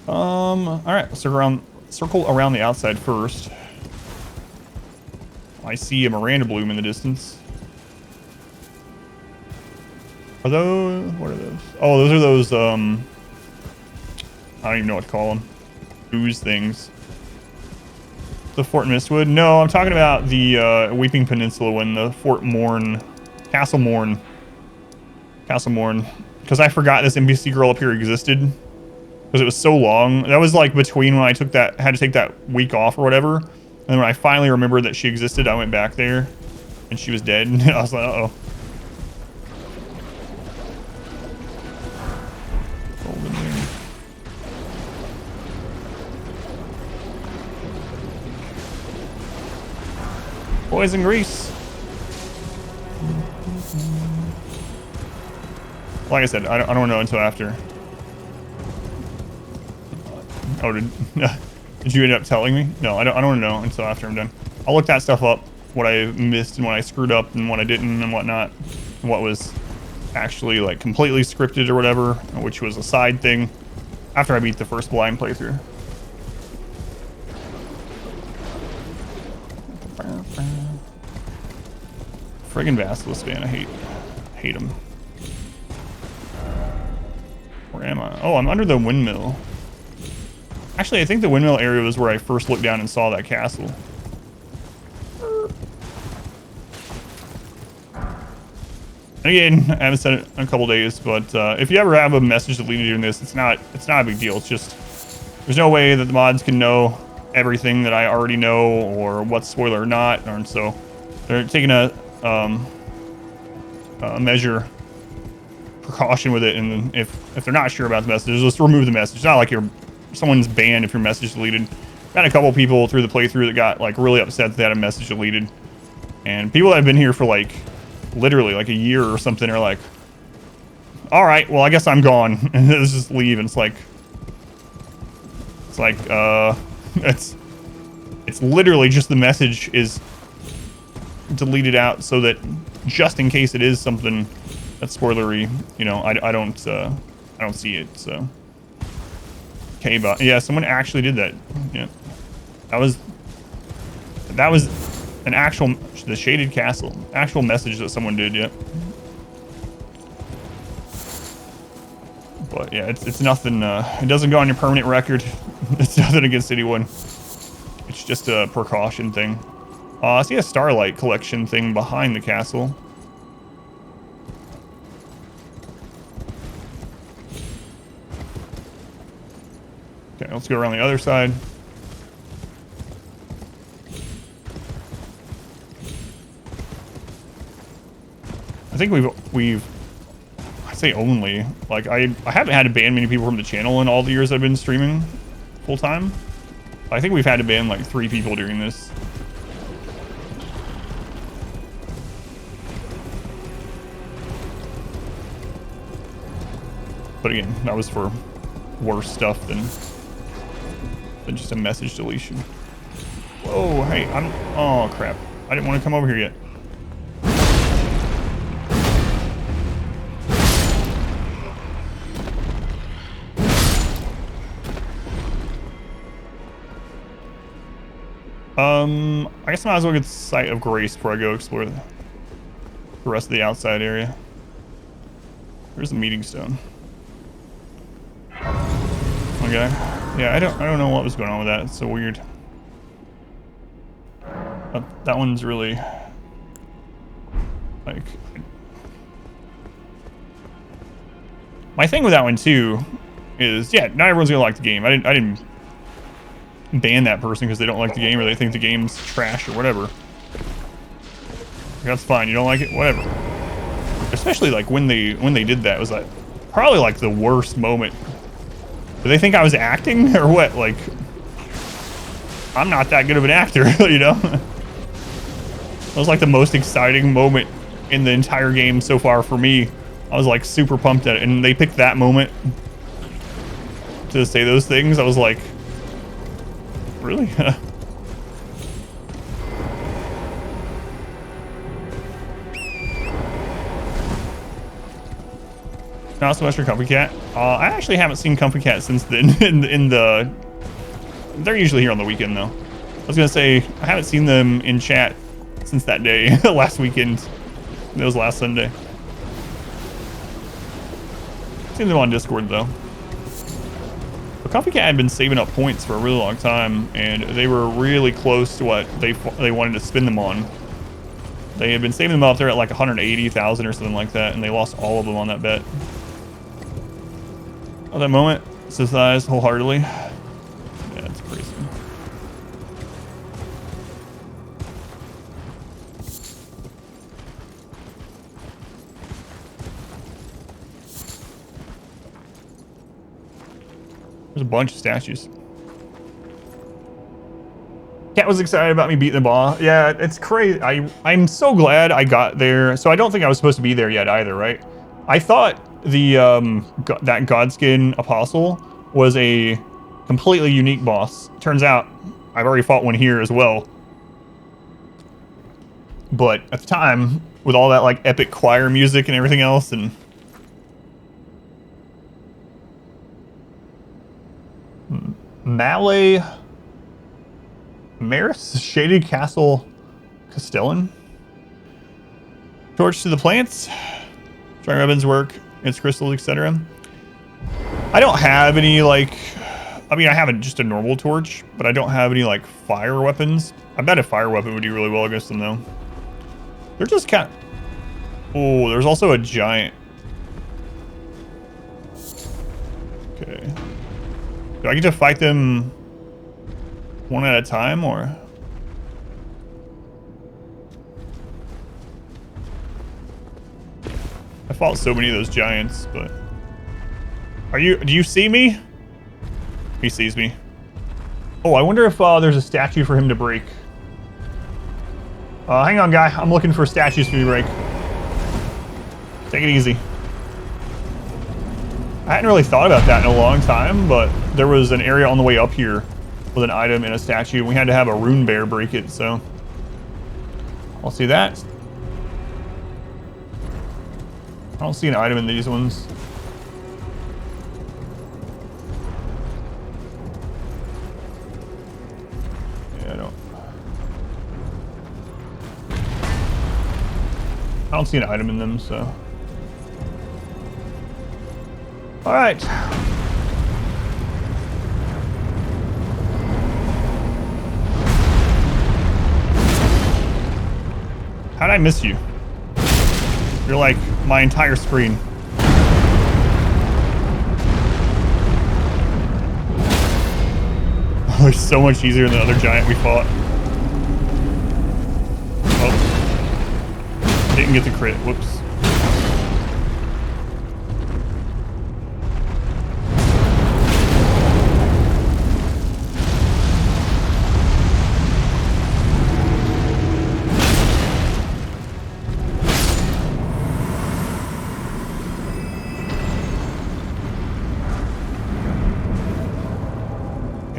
Alright, let's circle around the outside first. I see a Miranda bloom in the distance. Are those... What are those? Oh, those are those, I don't even know what to call them. Ooze things. The Fort Mistwood? No, I'm talking about the Weeping Peninsula one, the Fort Morn. Castle Morn. Castle Morn. Because I forgot this NPC girl up here existed. Because it was so long. That was like between when I took that... had to take that week off or whatever. And then when I finally remembered that she existed, I went back there. And she was dead. I was like, uh-oh. Poison grease. Like I said, I don't know until after. Oh, did you end up telling me? No, I don't want to know until after I'm done. I'll look that stuff up, what I missed and what I screwed up and what I didn't and whatnot, and what was actually like completely scripted or whatever, which was a side thing after I beat the first blind playthrough. Friggin' Basilisk, man, I hate him. Where am I? Oh, I'm under the windmill. Actually, I think the windmill area was where I first looked down and saw that castle. And again, I haven't said it in a couple days, but if you ever have a message deleted in this, it's not a big deal. It's just there's no way that the mods can know everything that I already know or what's spoiler or not, and so they're taking a measure precaution with it, and if they're not sure about the message, just remove the message. It's not like someone's banned if your message is deleted. Got a couple people through the playthrough that got like really upset that they had a message deleted, and people that have been here for like literally like a year or something are like, all right, well I guess I'm gone, and let's just leave. And it's like it's literally just the message is deleted out so that just in case it is something that's spoilery, you know, I don't see it. So okay, but yeah, someone actually did that. Yeah, that was an actual, the shaded castle, actual message that someone did. Yeah, but yeah, it's nothing. It doesn't go on your permanent record. It's nothing against anyone. It's just a precaution thing. I see a starlight collection thing behind the castle. Okay, let's go around the other side. I think I say only, like I haven't had to ban many people from the channel in all the years I've been streaming full time. I think we've had to ban like 3 people during this. But again, that was for worse stuff than just a message deletion. Whoa, hey, oh crap. I didn't want to come over here yet. I guess I might as well get the Site of Grace before I go explore the rest of the outside area. There's the meeting stone. Okay. Yeah, I don't know what was going on with that. It's so weird. But that one's really like my thing with that one too is, yeah, not everyone's gonna like the game. I didn't ban that person because they don't like the game or they think the game's trash or whatever. That's fine. You don't like it, whatever. Especially like when they did that, it was like probably like the worst moment. Do they think I was acting or what? Like, I'm not that good of an actor, you know? It was like the most exciting moment in the entire game so far for me. I was like super pumped at it, and they picked that moment to say those things. I was like, really? Not so much for Comfy Cat. I actually haven't seen Comfy Cat since then. They're usually here on the weekend though. I was gonna say I haven't seen them in chat since that day last weekend. It was last Sunday. Seen them on Discord though. But Comfy Cat had been saving up points for a really long time, and they were really close to what they wanted to spend them on. They had been saving them up there at like 180,000 or something like that, and they lost all of them on that bet. At that moment, sympathized wholeheartedly. Yeah, it's crazy. There's a bunch of statues. Cat was excited about me beating the boss. Yeah, it's crazy. I'm so glad I got there. So I don't think I was supposed to be there yet either, right? I thought the that Godskin Apostle was a completely unique boss. Turns out I've already fought one here as well. But at the time, with all that like epic choir music and everything else, and Malay Maris Shaded Castle Castellan. Torch to the plants. Try weapons work, its crystals, etc. I don't have any like, I mean I have just a normal torch, but I don't have any like fire weapons. I bet a fire weapon would do really well against them though. They're just kind of... Oh, there's also a giant. Okay. Do I get to fight them one at a time, or? I fought so many of those giants, but... do you see me? He sees me. Oh, I wonder if there's a statue for him to break. Hang on, guy. I'm looking for statues for you to break. Take it easy. I hadn't really thought about that in a long time, but there was an area on the way up here with an item and a statue. We had to have a rune bear break it, so I'll see that. I don't see an item in these ones. Yeah, I don't see an item in them, so. All right. How'd I miss you? You're like my entire screen. Oh, it's so much easier than the other giant we fought. Oh. Didn't get the crit. Whoops.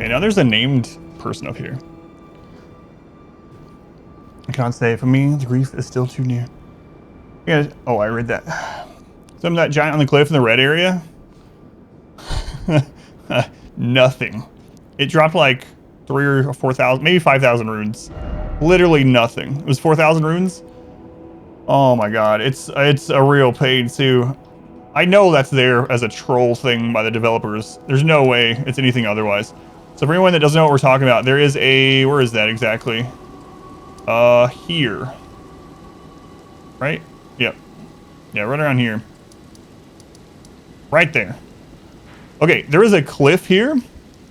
Now there's a named person up here. I can't say, for me, the grief is still too near. Yeah. Oh, I read that. Some of that giant on the cliff in the red area. Nothing. It dropped like 3,000 or 4,000, maybe 5,000 runes. Literally nothing. It was 4,000 runes. Oh my god, it's a real pain too. I know that's there as a troll thing by the developers. There's no way it's anything otherwise. So for anyone that doesn't know what we're talking about, there is a, where is that exactly? Here. Right? Yep. Yeah, right around here. Right there. Okay, there is a cliff here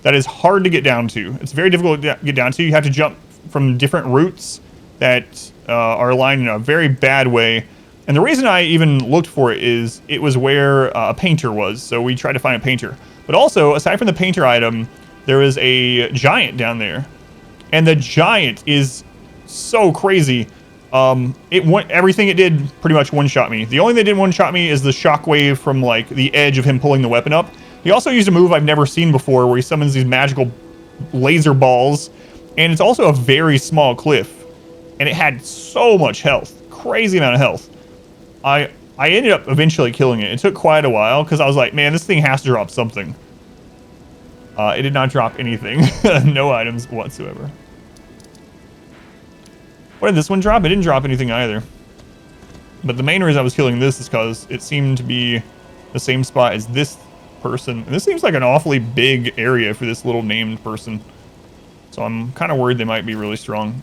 that is hard to get down to. It's very difficult to get down to. You have to jump from different routes that are aligned in a very bad way. And the reason I even looked for it is it was where a painter was. So we tried to find a painter. But also, aside from the painter item, there is a giant down there, and the giant is so crazy. Everything it did pretty much one-shot me. The only thing that didn't one-shot me is the shockwave from like the edge of him pulling the weapon up. He also used a move I've never seen before where he summons these magical laser balls, and it's also a very small cliff, and it had so much health, crazy amount of health. I ended up eventually killing it. It took quite a while because I was like, man, this thing has to drop something. It did not drop anything. No items whatsoever. What did this one drop? It didn't drop anything either. But the main reason I was killing this is because it seemed to be the same spot as this person. And this seems like an awfully big area for this little named person. So I'm kind of worried they might be really strong.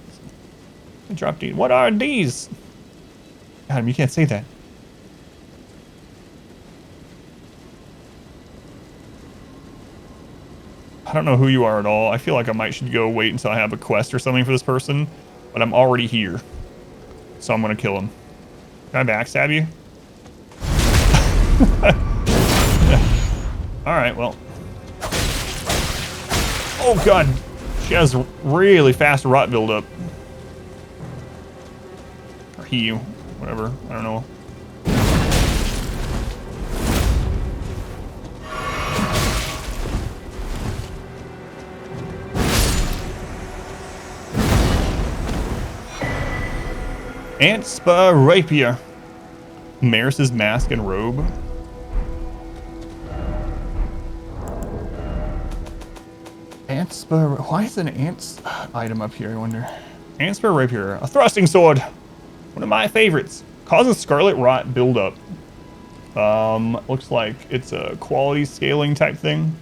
I dropped these. What are these? Adam, you can't say that. I don't know who you are at all. I feel like I should go wait until I have a quest or something for this person, but I'm already here. So I'm gonna kill him. Can I backstab you? Alright, well. Oh god. She has really fast rot buildup. Or he, whatever. I don't know. Antspa Rapier. Maris's mask and robe. Antspa. Why is an ants item up here, I wonder? Antspa Rapier. A thrusting sword. One of my favorites. Causes scarlet rot buildup. Looks like it's a quality scaling type thing.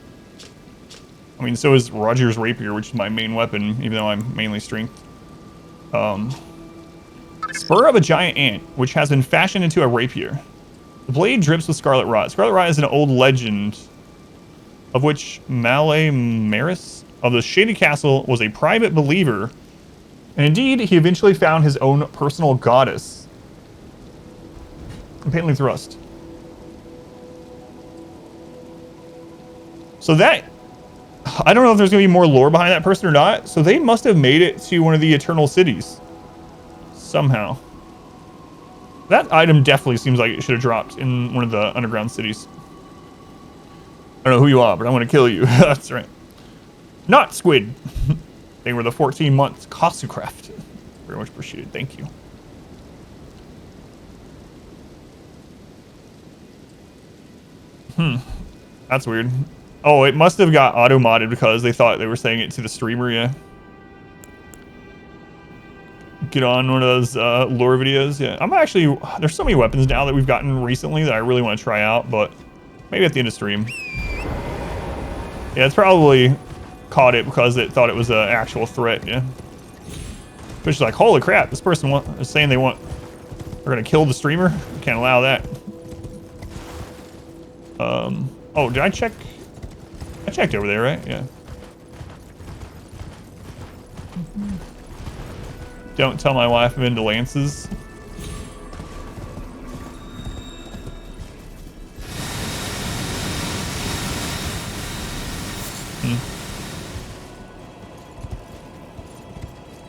I mean, so is Roger's Rapier, which is my main weapon, even though I'm mainly strength. Spur of a giant ant, which has been fashioned into a rapier. The blade drips with scarlet rot. Scarlet rot is an old legend of which Malay Maris of the Shady Castle was a private believer. And indeed, he eventually found his own personal goddess. Apparently thrust. So that... I don't know if there's going to be more lore behind that person or not. So they must have made it to one of the Eternal Cities. Somehow. That item definitely seems like it should have dropped in one of the underground cities. I don't know who you are, but I'm going to kill you. That's right. Not squid. They were the 14 months Kasucraft. Very much appreciated. Thank you. That's weird. Oh, it must have got auto-modded because they thought they were saying it to the streamer, yeah. Get on one of those lore videos, yeah. I'm actually, there's so many weapons now that we've gotten recently that I really want to try out, but maybe at the end of stream. Yeah, it's probably caught it because it thought it was an actual threat, yeah. But she's like, holy crap, this person is saying they're gonna kill the streamer? Can't allow that. Oh, did I check? I checked over there, right? Yeah. Don't tell my wife I'm into lances.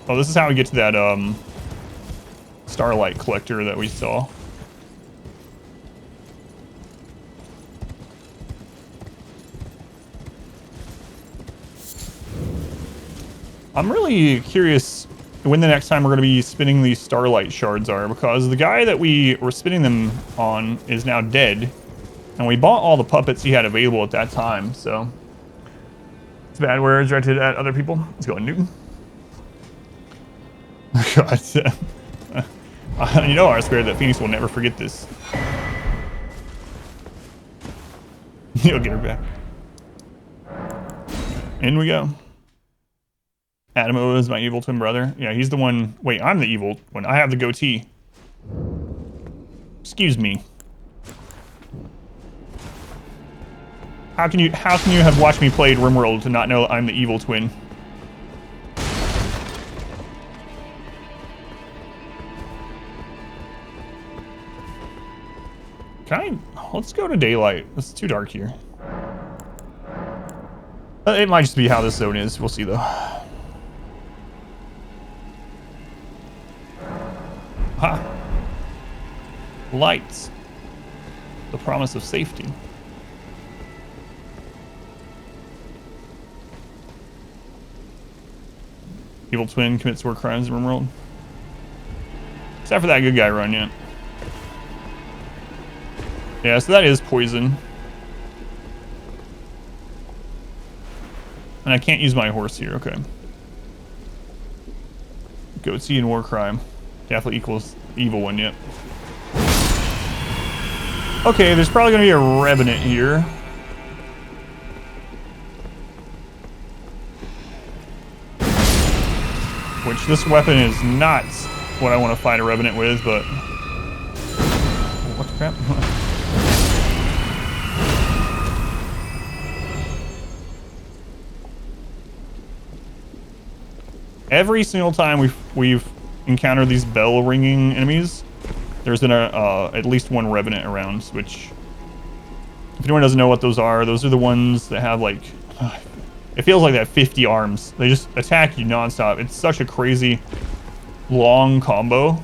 Oh, this is how we get to that starlight collector that we saw. I'm really curious when the next time we're going to be spinning these starlight shards are, because the guy that we were spinning them on is now dead, and we bought all the puppets he had available at that time, so it's bad words directed at other people. Let's go, Newton. God, you know, R-squared, that Phoenix will never forget this. You'll get her back. In we go. Adam is my evil twin brother. Yeah, he's the one. Wait, I'm the evil one. I have the goatee. Excuse me. How can you have watched me play RimWorld to not know I'm the evil twin? Let's go to daylight. It's too dark here. It might just be how this zone is. We'll see though. Ha! Lights. The promise of safety. Evil twin commits war crimes in RimWorld. Except for that good guy run, yeah. Yeah, so that is poison. And I can't use my horse here, okay. Goatee and war crime. Definitely equals evil one, yep. Okay, there's probably gonna be a revenant here. Which this weapon is not what I want to fight a revenant with, but... What the crap? Every single time we've encountered these bell ringing enemies, there's been at least one revenant around, which, if anyone doesn't know what those are the ones that have like It feels like that 50 arms. They just attack you nonstop. It's such a crazy long combo.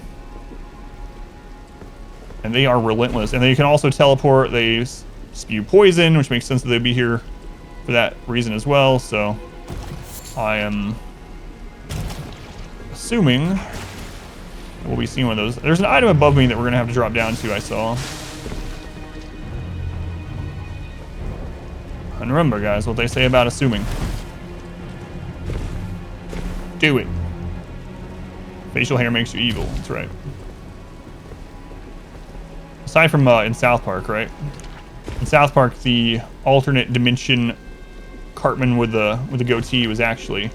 And they are relentless. And they can also teleport. They spew poison, which makes sense that they'd be here for that reason as well. So I am assuming we'll be seeing one of those. There's an item above me that we're going to have to drop down to, I saw. And remember, guys, what they say about assuming. Do it. Facial hair makes you evil. That's right. Aside from in South Park, right? In South Park, the alternate dimension Cartman with the goatee was actually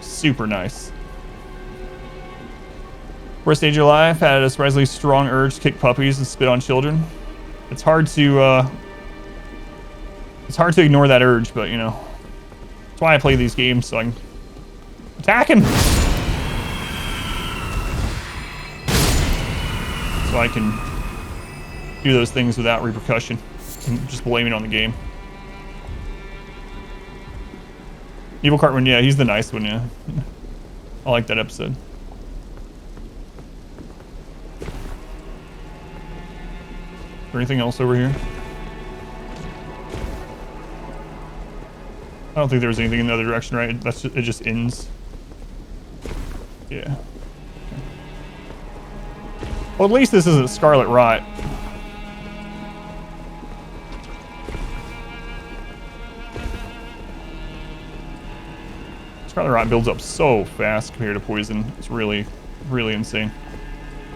super nice. Worst stage of your life, had a surprisingly strong urge to kick puppies and spit on children. It's hard to ignore that urge, but you know, that's why I play these games, so I can attack him. So I can do those things without repercussion. And just blame it on the game. Evil Cartman, yeah, he's the nice one, yeah. I like that episode. Is there anything else over here? I don't think there was anything in the other direction, right? That's just, it just ends. Yeah. Well, at least this isn't Scarlet Rot. Scarlet Rot builds up so fast compared to poison. It's really, really insane.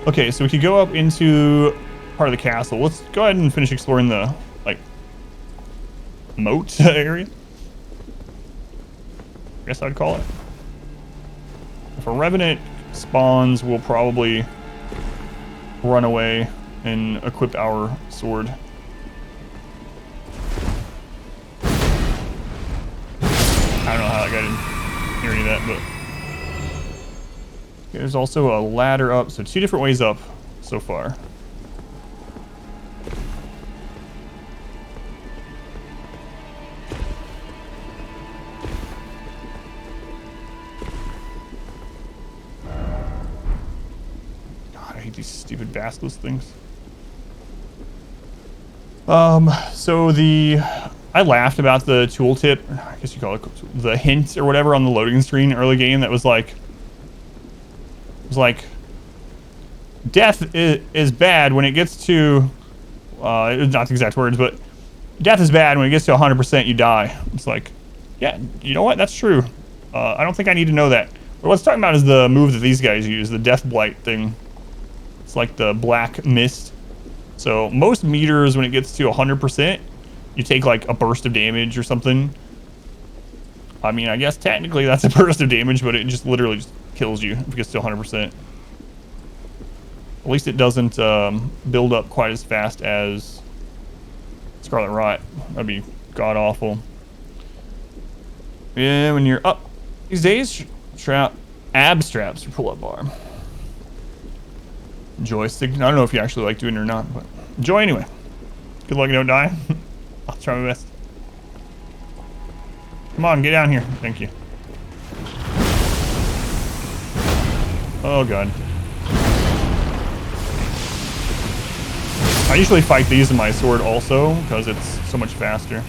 Okay, so we could go up into part of the castle. Let's go ahead and finish exploring the, like, moat area. I guess I'd call it. If a Revenant spawns, we'll probably run away and equip our sword. I don't know how that guy didn't hear any of that, but there's also a ladder up, so 2 different ways up so far. God, I hate these stupid basilisk things. So I laughed about the tooltip, I guess you call it the hint or whatever on the loading screen early game that was like, death is bad when it gets to, not the exact words, but death is bad when it gets to 100% you die. It's like, yeah, you know what? That's true. I don't think I need to know that. But what's talking about is the move that these guys use, the Death Blight thing. It's like the black mist. So most meters, when it gets to 100%, you take like a burst of damage or something. I mean, I guess technically that's a burst of damage, but it just literally just kills you if it gets to 100%. At least it doesn't build up quite as fast as Scarlet Rot. That'd be god-awful. Yeah, when you're up these days, ab straps for pull-up bar. Joystick. I don't know if you actually like doing it or not, but enjoy anyway. Good luck, don't die. I'll try my best. Come on, get down here. Thank you. Oh god. I usually fight these in my sword also because it's so much faster.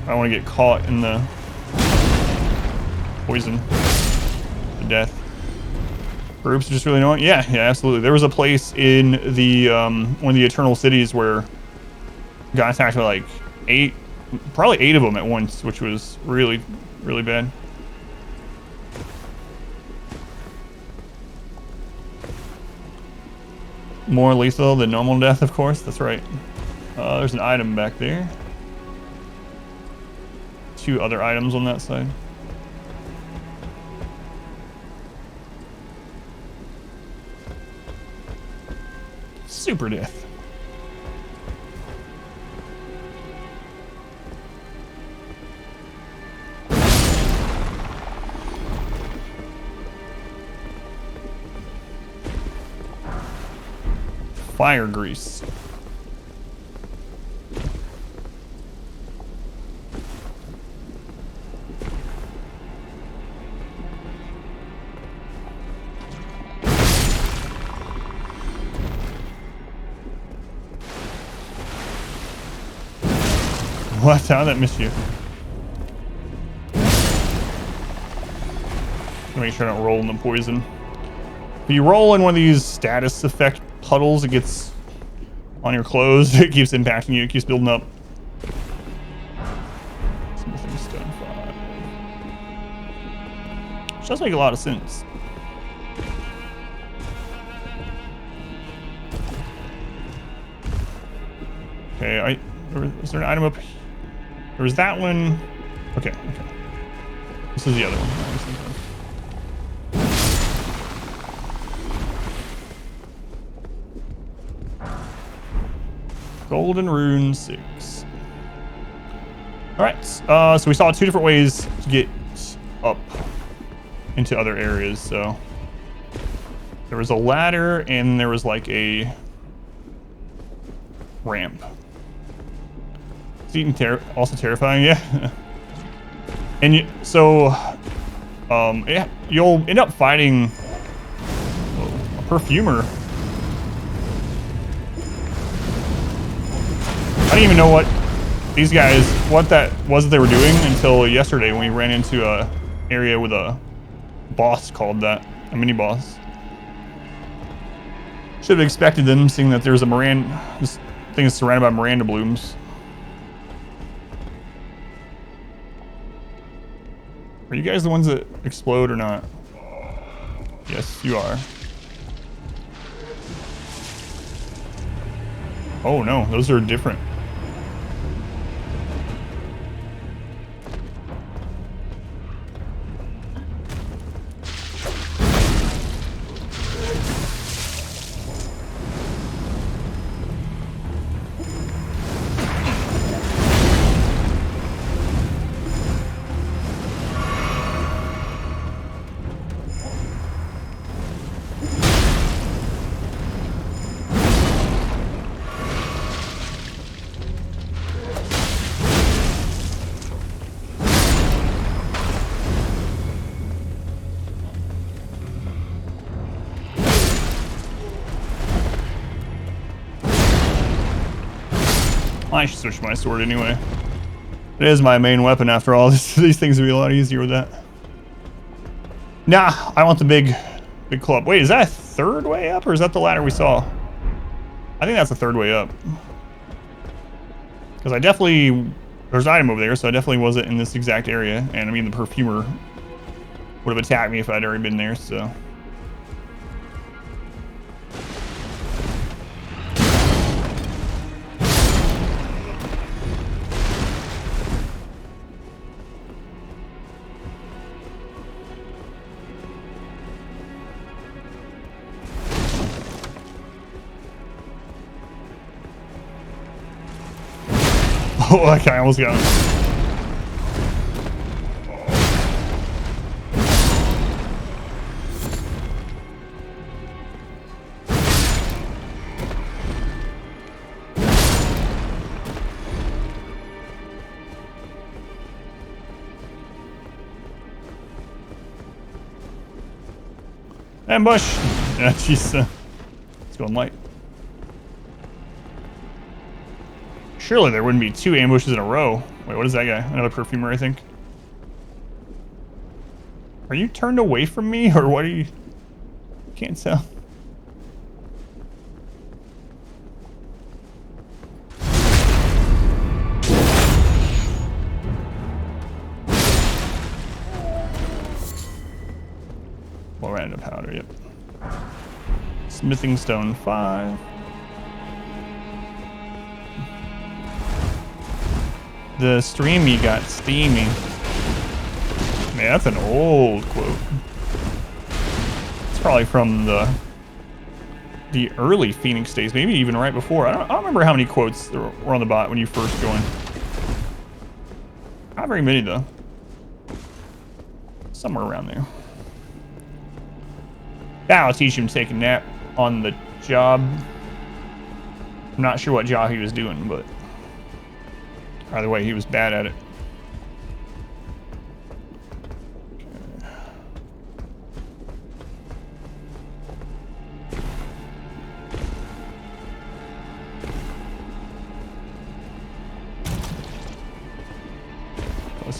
I don't want to get caught in the poison, the death. Groups are just really annoying. Yeah, absolutely. There was a place in the one of the Eternal Cities where got attacked by like probably 8 of them at once, which was really, really bad. More lethal than normal death, of course. That's right. There's an item back there. 2 other items on that side. Super death. Fire grease. What? How did that miss you? Make sure I don't roll in the poison. If you roll in one of these status effect puddles, it gets on your clothes. It keeps impacting you. It keeps building up. Smithing stone 5. Which does make a lot of sense. Okay, is there an item up here? There was that one. Okay, okay. This is the other one. Golden Rune 6. Alright, so we saw 2 different ways to get up into other areas. So there was a ladder and there was like a ramp. It's also terrifying, yeah. And yeah, you'll end up fighting a perfumer. I didn't even know what that was that they were doing until yesterday when we ran into a area with a boss called that, a mini boss. Should have expected them, seeing that there's this thing is surrounded by Miranda blooms. Are you guys the ones that explode or not? Yes, you are. Oh no, those are different. I should switch my sword anyway. It is my main weapon after all. These things would be a lot easier with that. Nah, I want the big club. Wait, is that a third way up or is that the ladder we saw? I think that's the third way up. Because there's an item over there, so I definitely wasn't in this exact area. And I mean, the perfumer would have attacked me if I'd already been there, so. Oh, that guy almost got him. Ambush! Yeah, jeez. It's going light. Surely there wouldn't be 2 ambushes in a row. Wait, what is that guy? Another perfumer, I think. Are you turned away from me, or what are you? Can't tell. Well, ran out of powder, yep. Smithing stone 5. The streamy got steamy. Man, that's an old quote. It's probably from the early Phoenix days, maybe even right before. I don't remember how many quotes there were on the bot when you first joined. Not very many though. Somewhere around there. I'll teach him to take a nap on the job. I'm not sure what job he was doing, but either way, he was bad at it.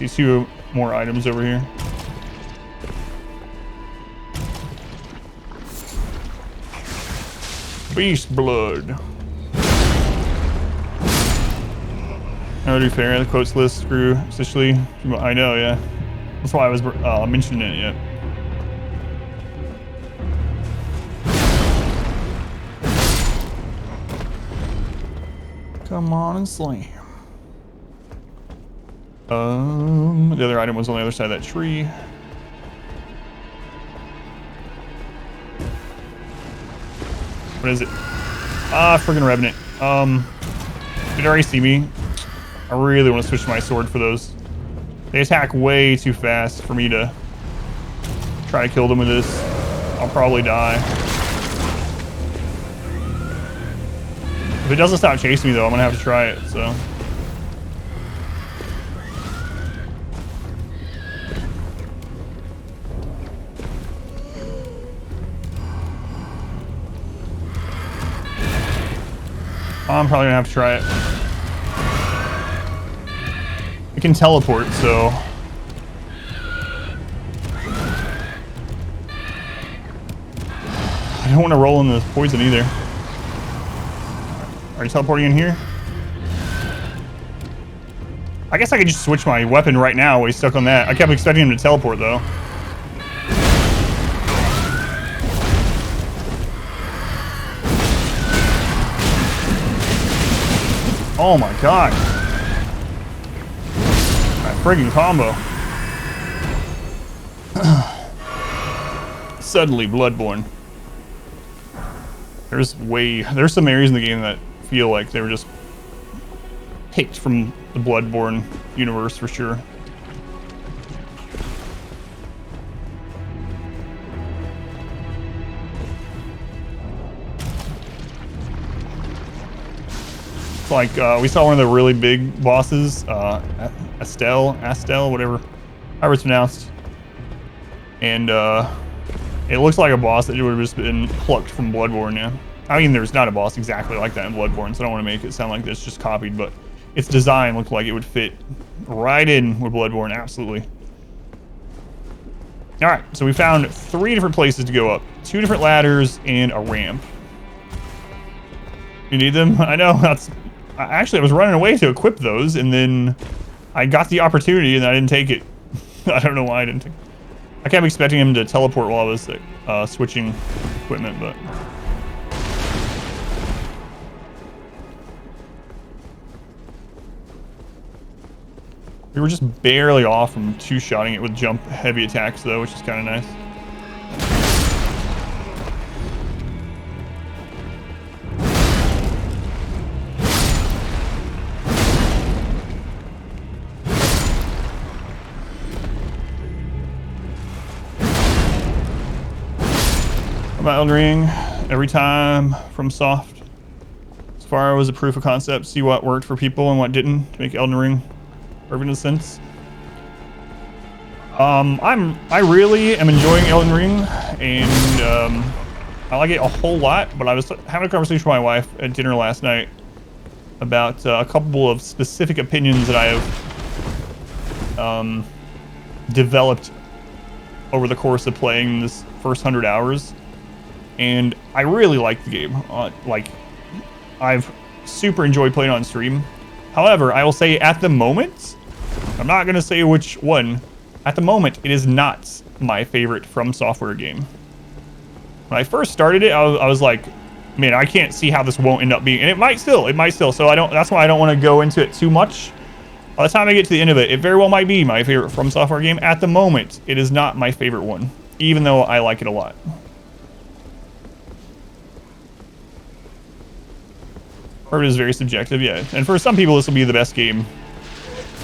see 2 more items over here. Beast blood. Oh, to be fair, the quotes list grew essentially. I know, yeah. That's why I was mentioning it yet. Come on and slam. The other item was on the other side of that tree. What is it? Ah, friggin' Revenant. Did it already see me? I really want to switch my sword for those. They attack way too fast for me to try to kill them with this. I'll probably die. If it doesn't stop chasing me though, I'm gonna have to try it, so. I'm probably gonna have to try it. It can teleport, so. I don't want to roll in the poison either. Are you teleporting in here? I guess I could just switch my weapon right now while he's stuck on that. I kept expecting him to teleport though. Oh my god. That friggin' combo. Suddenly Bloodborne. There's some areas in the game that feel like they were just picked from the Bloodborne universe for sure. It's like we saw one of the really big bosses, Astel, whatever, however it's pronounced, and it looks like a boss that would have just been plucked from Bloodborne. Yeah. I mean, there's not a boss exactly like that in Bloodborne, so I don't want to make it sound like it's just copied, but its design looked like it would fit right in with Bloodborne, absolutely. All right, so we found 3 different places to go up, 2 different ladders and a ramp. You need them? I know, actually I was running away to equip those, and then I got the opportunity and I didn't take it. I don't know why I didn't take it. I kept expecting him to teleport while I was switching equipment, but. We were just barely off from 2-shotting it with jump heavy attacks though, which is kind of nice. About Elden Ring, every time from soft. As far as a proof of concept, see what worked for people and what didn't to make Elden Ring perfect in a sense. I really am enjoying Elden Ring, and I like it a whole lot. But I was having a conversation with my wife at dinner last night about a couple of specific opinions that I have developed over the course of playing this first 100 hours. And I really like the game. I've super enjoyed playing on stream. However, I will say at the moment, I'm not going to say which one. At the moment, it is not my favorite From Software game. When I first started it, I was like, man, I can't see how this won't end up being, and it might still. So that's why I don't want to go into it too much. By the time I get to the end of it, it very well might be my favorite From Software game. At the moment, it is not my favorite one, even though I like it a lot. Or it is very subjective, yeah. And for some people, this will be the best game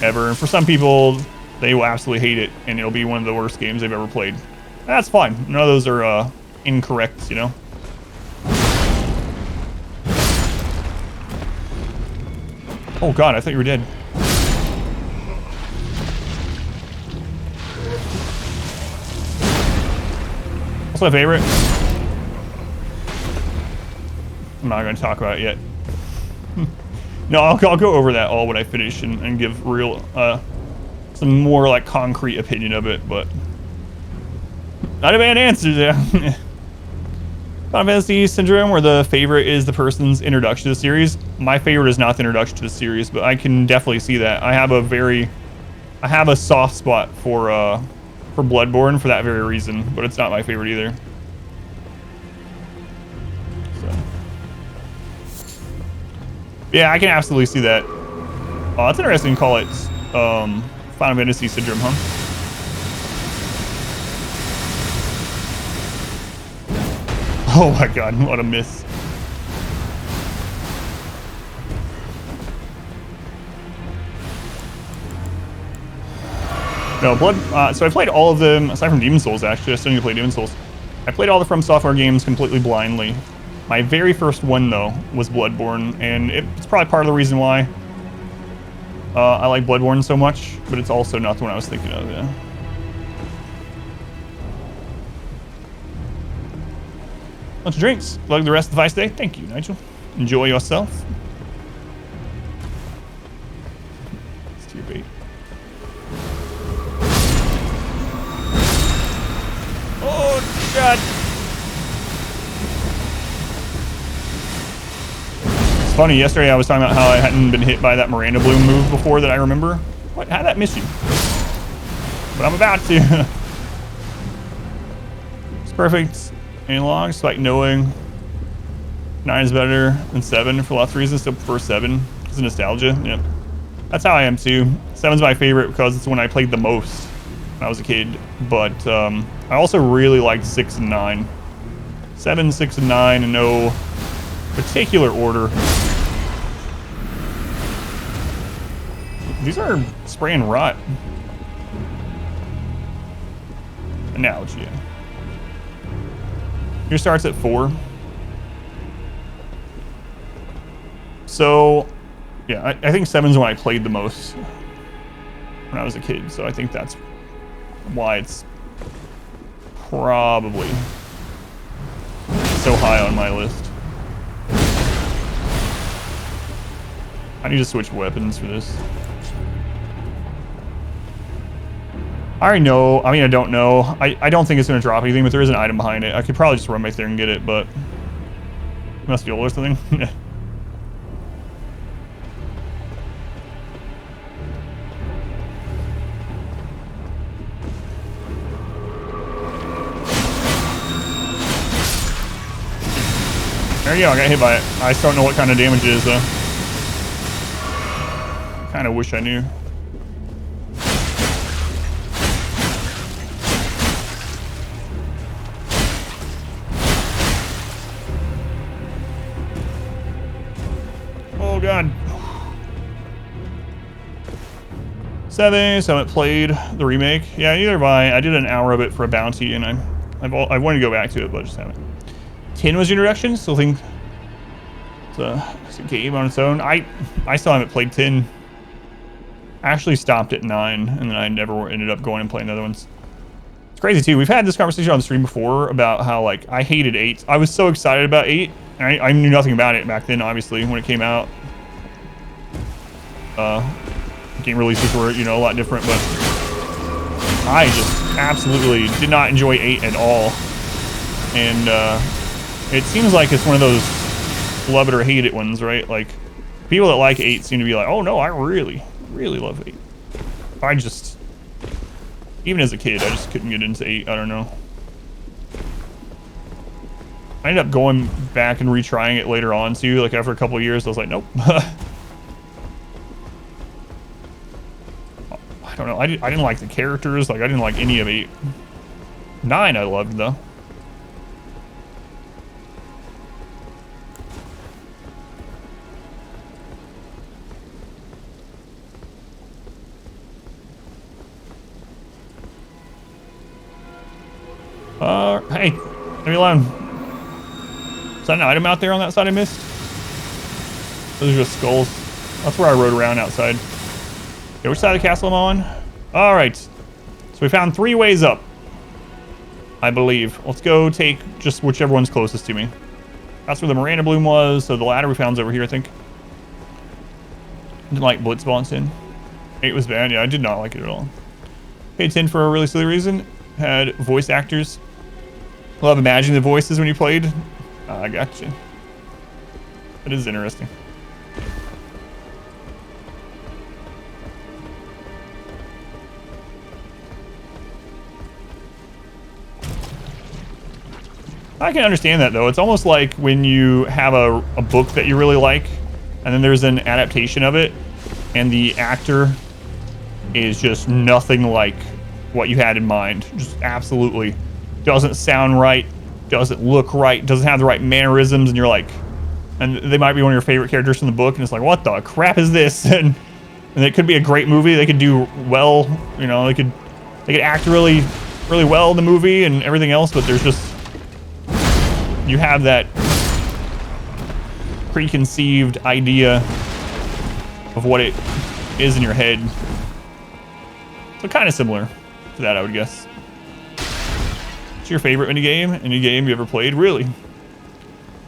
ever. And for some people, they will absolutely hate it, and it'll be one of the worst games they've ever played. That's fine. None of those are incorrect, you know? Oh god, I thought you were dead. What's my favorite? I'm not going to talk about it yet. No, I'll go over that all when I finish and give real some more like concrete opinion of it, but not a bad answer there. Final Fantasy syndrome, where the favorite is the person's introduction to the series. My favorite is not the introduction to the series, but I can definitely see that. I have a soft spot for Bloodborne for that very reason, but it's not my favorite either. So. Yeah, I can absolutely see that. Oh, that's interesting to call it Final Fantasy syndrome, huh? Oh my god, what a miss. No, so I played all of them, aside from Demon Souls actually, I still need to play Demon Souls. I played all the From Software games completely blindly. My very first one though was Bloodborne, and it's probably part of the reason why I like Bloodborne so much, but it's also not the one I was thinking of, yeah. Bunch of drinks. Like the rest of the Vice Day. Thank you, Nigel. Enjoy yourself. It's to your bait. Oh, God. It's funny, yesterday I was talking about how I hadn't been hit by that Miranda Bloom move before that I remember. What? How'd that miss you? But I'm about to. It's perfect. Any logs, so like knowing 9 is better than 7 for lots of reasons. Still prefer 7 because of nostalgia. Yep. That's how I am too. 7's my favorite because it's when I played the most when I was a kid. But I also really liked 6 and 9. 7, 6, and 9 in no particular order. These are spraying rot. Analogy. Your starts at 4. So, yeah, I think 7's when I played the most when I was a kid. So I think that's why it's probably so high on my list. I need to switch weapons for this. I already know. I mean, I don't know. I don't think it's going to drop anything, but there is an item behind it. I could probably just run right there and get it, but it must be old or something. There you go. I got hit by it. I just don't know what kind of damage it is, though. Kind of wish I knew. Oh god. 7, so I haven't played the remake. Yeah, neither have I. I did an hour of it for a bounty, and I wanted to go back to it, but I just haven't. 10 was your introduction. Still think it's a game on its own. I still haven't played 10. I actually stopped at 9, and then I never ended up going and playing the other ones. It's crazy too. We've had this conversation on the stream before about how like I hated 8. I was so excited about 8. I knew nothing about it back then, obviously, when it came out. Game releases were, you know, a lot different, but I just absolutely did not enjoy 8 at all. And it seems like it's one of those love it or hate it ones, right? Like people that like 8 seem to be like, oh no, I really love 8. I just, even as a kid, I just couldn't get into 8. I don't know. I ended up going back and retrying it later on too. Like after a couple of years, I was like, nope. I don't know. I didn't like the characters. Like I didn't like any of 8. 9 I loved though. Hey, leave me alone. Is that an item out there on that side I missed? Those are just skulls. That's where I rode around outside. Okay, which side of the castle am I on? All right. So we found 3 ways up, I believe. Let's go take just whichever one's closest to me. That's where the Miranda Bloom was. So the ladder we found is over here, I think. Didn't like Blitzbont's in. 8 was bad. Yeah, I did not like it at all. Paid 10 for a really silly reason. Had voice actors. Love imagining the voices when you played. I got you. It is interesting. I can understand that, though. It's almost like when you have a book that you really like, and then there's an adaptation of it, and the actor is just nothing like what you had in mind. Just absolutely doesn't sound right, doesn't look right, doesn't have the right mannerisms, and you're like, and they might be one of your favorite characters from the book, and it's like, what the crap is this? And it could be a great movie. They could do well, you know, they could act really, really well in the movie and everything else, but there's just, you have that preconceived idea of what it is in your head. So kind of similar to that, I would guess. What's your favorite minigame? Any game you ever played? Really?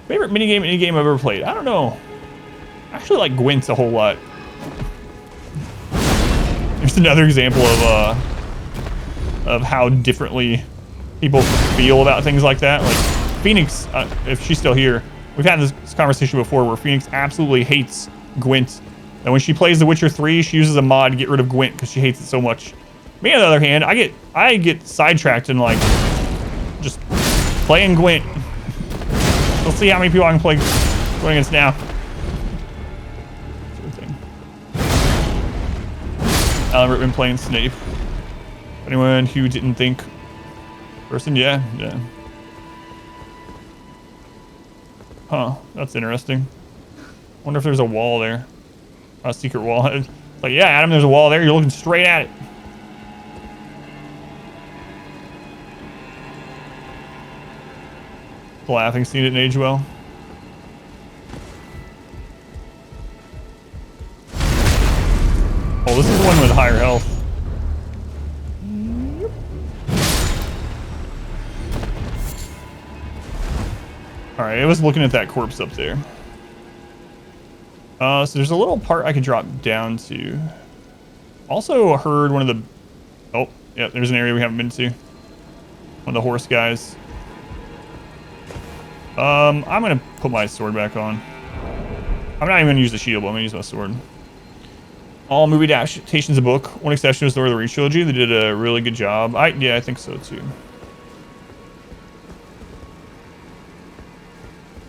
Favorite minigame, any game I've ever played? I don't know. I actually like Gwent a whole lot. There's another example of how differently people feel about things like that. Like Phoenix, if she's still here, we've had this conversation before where Phoenix absolutely hates Gwent. And when she plays The Witcher 3, she uses a mod to get rid of Gwent because she hates it so much. Me, on the other hand, I get sidetracked and like just playing Gwent. We'll see how many people I can play against now. Sort of thing. Alan Rickman playing Snape. Anyone who didn't think person? Yeah. Huh, that's interesting. Wonder if there's a wall there. A secret wall. Like, yeah, Adam, there's a wall there. You're looking straight at it. The laughing scene didn't age well. Oh, this is the one with higher health. Alright, I was looking at that corpse up there. So there's a little part I could drop down to. Also heard one of the... Oh, yeah, there's an area we haven't been to. One of the horse guys. I'm gonna put my sword back on. I'm not even gonna use the shield, but I'm gonna use my sword. All movie adaptations of book. One exception was the Lord of the Rings trilogy. They did a really good job. Yeah, I think so too.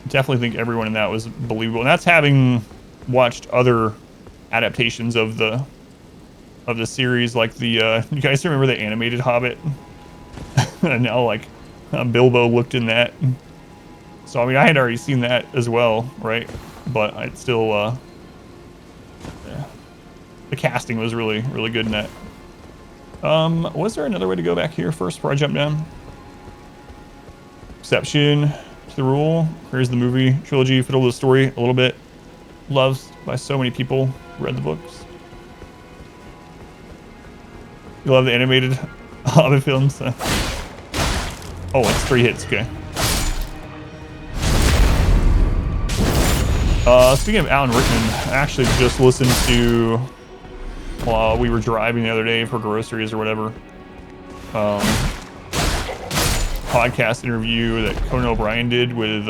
Definitely think everyone in that was believable, and that's having watched other adaptations of the series, like the you guys remember the animated Hobbit? And now like Bilbo looked in that. So I mean, I had already seen that as well, right? But I'd still yeah. The casting was really, really good in that. Was there another way to go back here first before I jump down? Exception to the rule. Here's the movie trilogy, fiddle with the story a little bit. Loved by so many people who read the books. You love the animated Hobbit films? Oh, it's 3 hits, okay. Speaking of Alan Rickman, I actually just listened to, while we were driving the other day for groceries or whatever, podcast interview that Conan O'Brien did with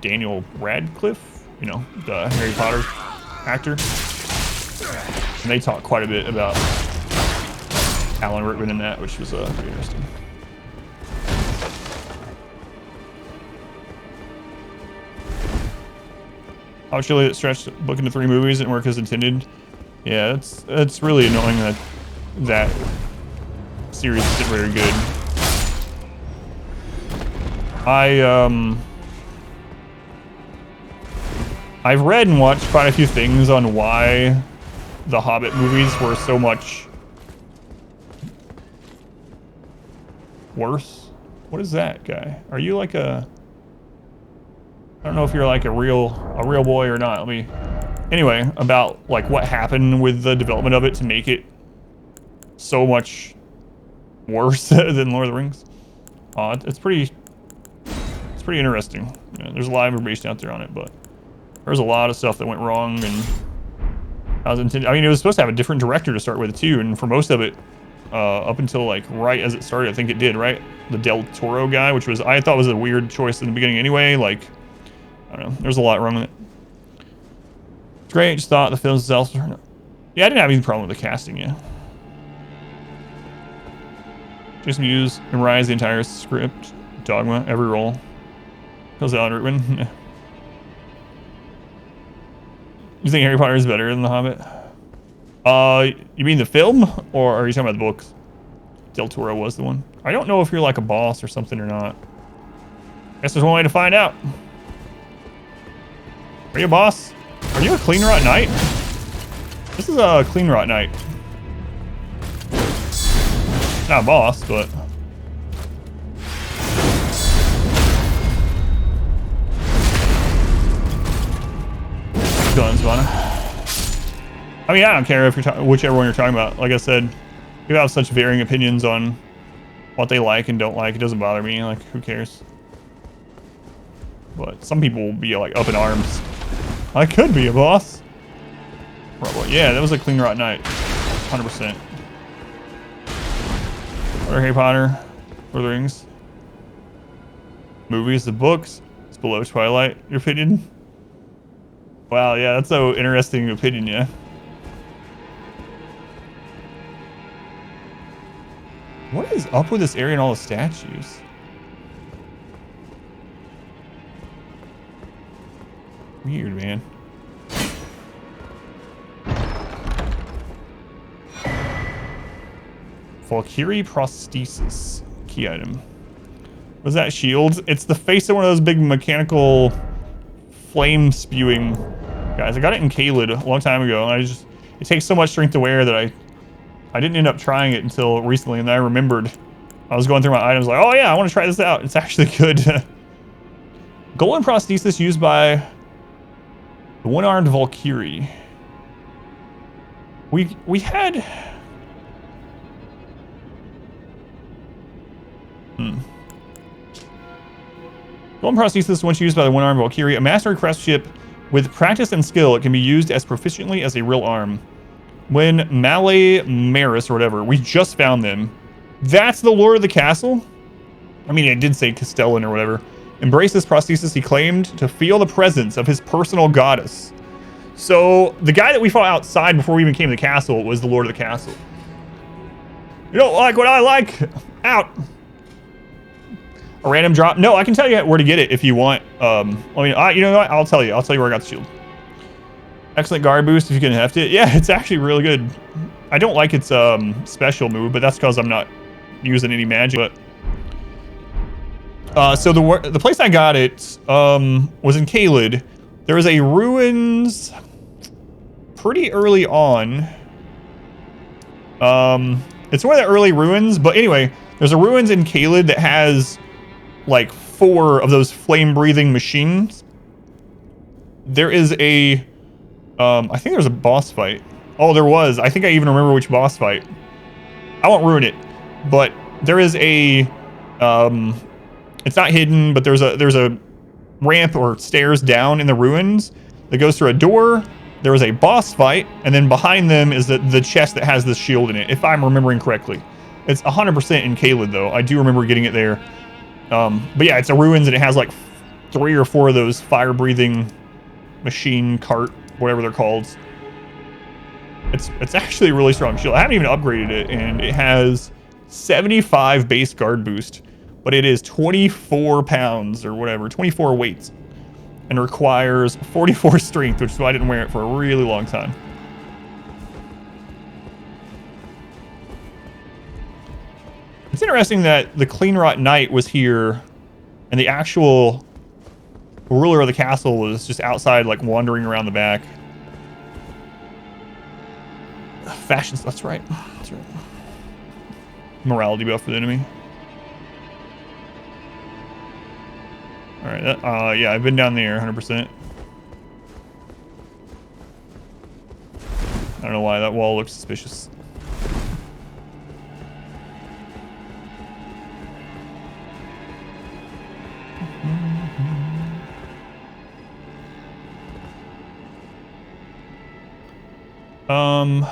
Daniel Radcliffe, you know, the Harry Potter actor. And they talked quite a bit about Alan Rickman in that, which was pretty interesting. How chilly that stretched the book into 3 movies didn't work as intended. Yeah, it's really annoying that that series isn't very good. I've read and watched quite a few things on why the Hobbit movies were so much worse. What is that guy? Are you like a... I don't know if you're like a real boy or not. Let me... Anyway, about like what happened with the development of it to make it so much worse than Lord of the Rings. It's pretty interesting. Yeah, there's a lot of information out there on it, but there's a lot of stuff that went wrong, and I mean, it was supposed to have a different director to start with too, and for most of it, up until like right as it started, I think it did, right? The Del Toro guy, which was I thought was a weird choice in the beginning anyway. Like, I don't know, there's a lot wrong with it. It's great. Just thought the film itself. Yeah, I didn't have any problem with the casting. Yeah. Jason Mewes memorized the entire script, Dogma, every role. How's Alan Rickman? You think Harry Potter is better than The Hobbit? You mean the film, or are you talking about the books? Del Toro was the one. I don't know if you're like a boss or something or not. Guess there's one way to find out. Are you a boss? Are you a clean rot knight? This is a clean rot knight. Not a boss, but guns, man. I mean, I don't care if you're whichever one you're talking about. Like I said, people have such varying opinions on what they like and don't like. It doesn't bother me. Like, who cares? But some people will be like up in arms. I could be a boss. Probably. Yeah, that was a clean rot knight. 100%. What are Harry Potter? Lord of the Rings? Movies, the books. It's below Twilight. Your opinion? Wow, yeah, that's so interesting opinion, yeah. What is up with this area and all the statues? Weird, man. Valkyrie prosthesis. Key item. What's that shield? It's the face of one of those big mechanical flame spewing guys. I got it in Caelid a long time ago, and it takes so much strength to wear that I didn't end up trying it until recently, and then I remembered. I was going through my items like, oh yeah, I want to try this out. It's actually good. Golden prosthesis used by the one-armed Valkyrie. We had... Golden prosthesis, once used by the one-armed Valkyrie, a master craftsmanship with practice and skill, it can be used as proficiently as a real arm. When Malay Maris or whatever, we just found them. That's the lord of the castle? I mean, it did say Castellan or whatever. Embrace this prosthesis, he claimed to feel the presence of his personal goddess. So, the guy that we fought outside before we even came to the castle was the lord of the castle. You don't like what I like? Out! A random drop? No, I can tell you where to get it if you want. I mean, you know what? I'll tell you where I got the shield. Excellent guard boost if you can heft it. Yeah, it's actually really good. I don't like its special move, but that's because I'm not using any magic. But so the place I got it was in Caelid. There was a ruins pretty early on. It's one of the early ruins, but anyway, there's a ruins in Caelid that has like 4 of those flame-breathing machines. There is a I think there's a boss fight. Oh, there was. I think I even remember which boss fight. I won't ruin it, but there is a it's not hidden, but there's a ramp or stairs down in the ruins that goes through a door. There is a boss fight, and then behind them is the chest that has the shield in it, if I'm remembering correctly. It's 100% in Caelid, though. I do remember getting it there. But yeah, it's a ruins, and it has like 3 or 4 of those fire-breathing machine cart, whatever they're called. It's actually a really strong shield. I haven't even upgraded it, and it has 75 base guard boost, but it is 24 pounds or whatever, 24 weights, and requires 44 strength, which is why I didn't wear it for a really long time. It's interesting that the Clean Rot Knight was here, and the actual ruler of the castle was just outside, like wandering around the back. Fashions, that's right. That's right. Morality buff for the enemy. All right, yeah, I've been down there 100%. I don't know why that wall looks suspicious. Okay,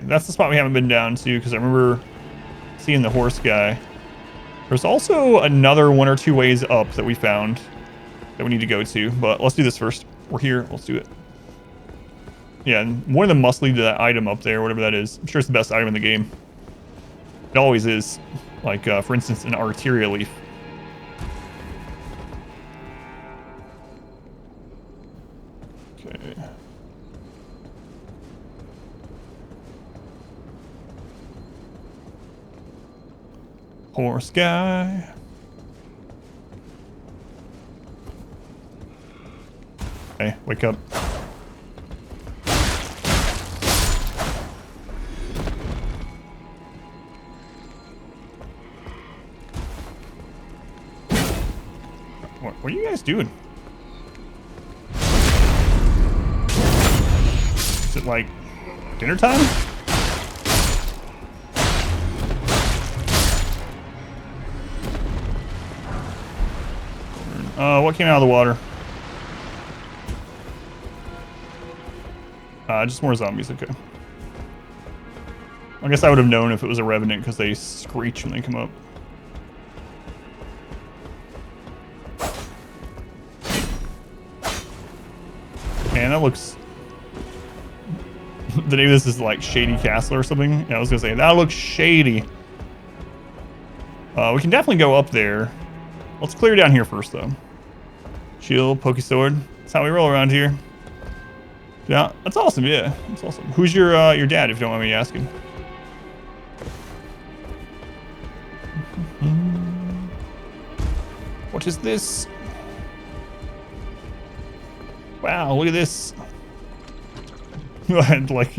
that's the spot we haven't been down to, because I remember seeing the horse guy. There's also another 1 or 2 ways up that we found that we need to go to, but let's do this first. We're here, let's do it. Yeah, and one of them must lead to that item up there, whatever that is. I'm sure it's the best item in the game. It always is. Like, for instance, an arteria leaf. Okay. Horse guy. Hey, wake up. What are you guys doing? Is it like dinner time? What came out of the water? Just more zombies, okay. I guess I would have known if it was a revenant because they screech when they come up. Man, that looks... The name of this is like Shady Castle or something. Yeah, I was gonna say, that looks shady. We can definitely go up there. Let's clear down here first, though. Shield, Poke Sword. That's how we roll around here. Yeah, that's awesome, yeah. That's awesome. Who's your dad, if you don't mind me asking? What is this? Wow, look at this. And like...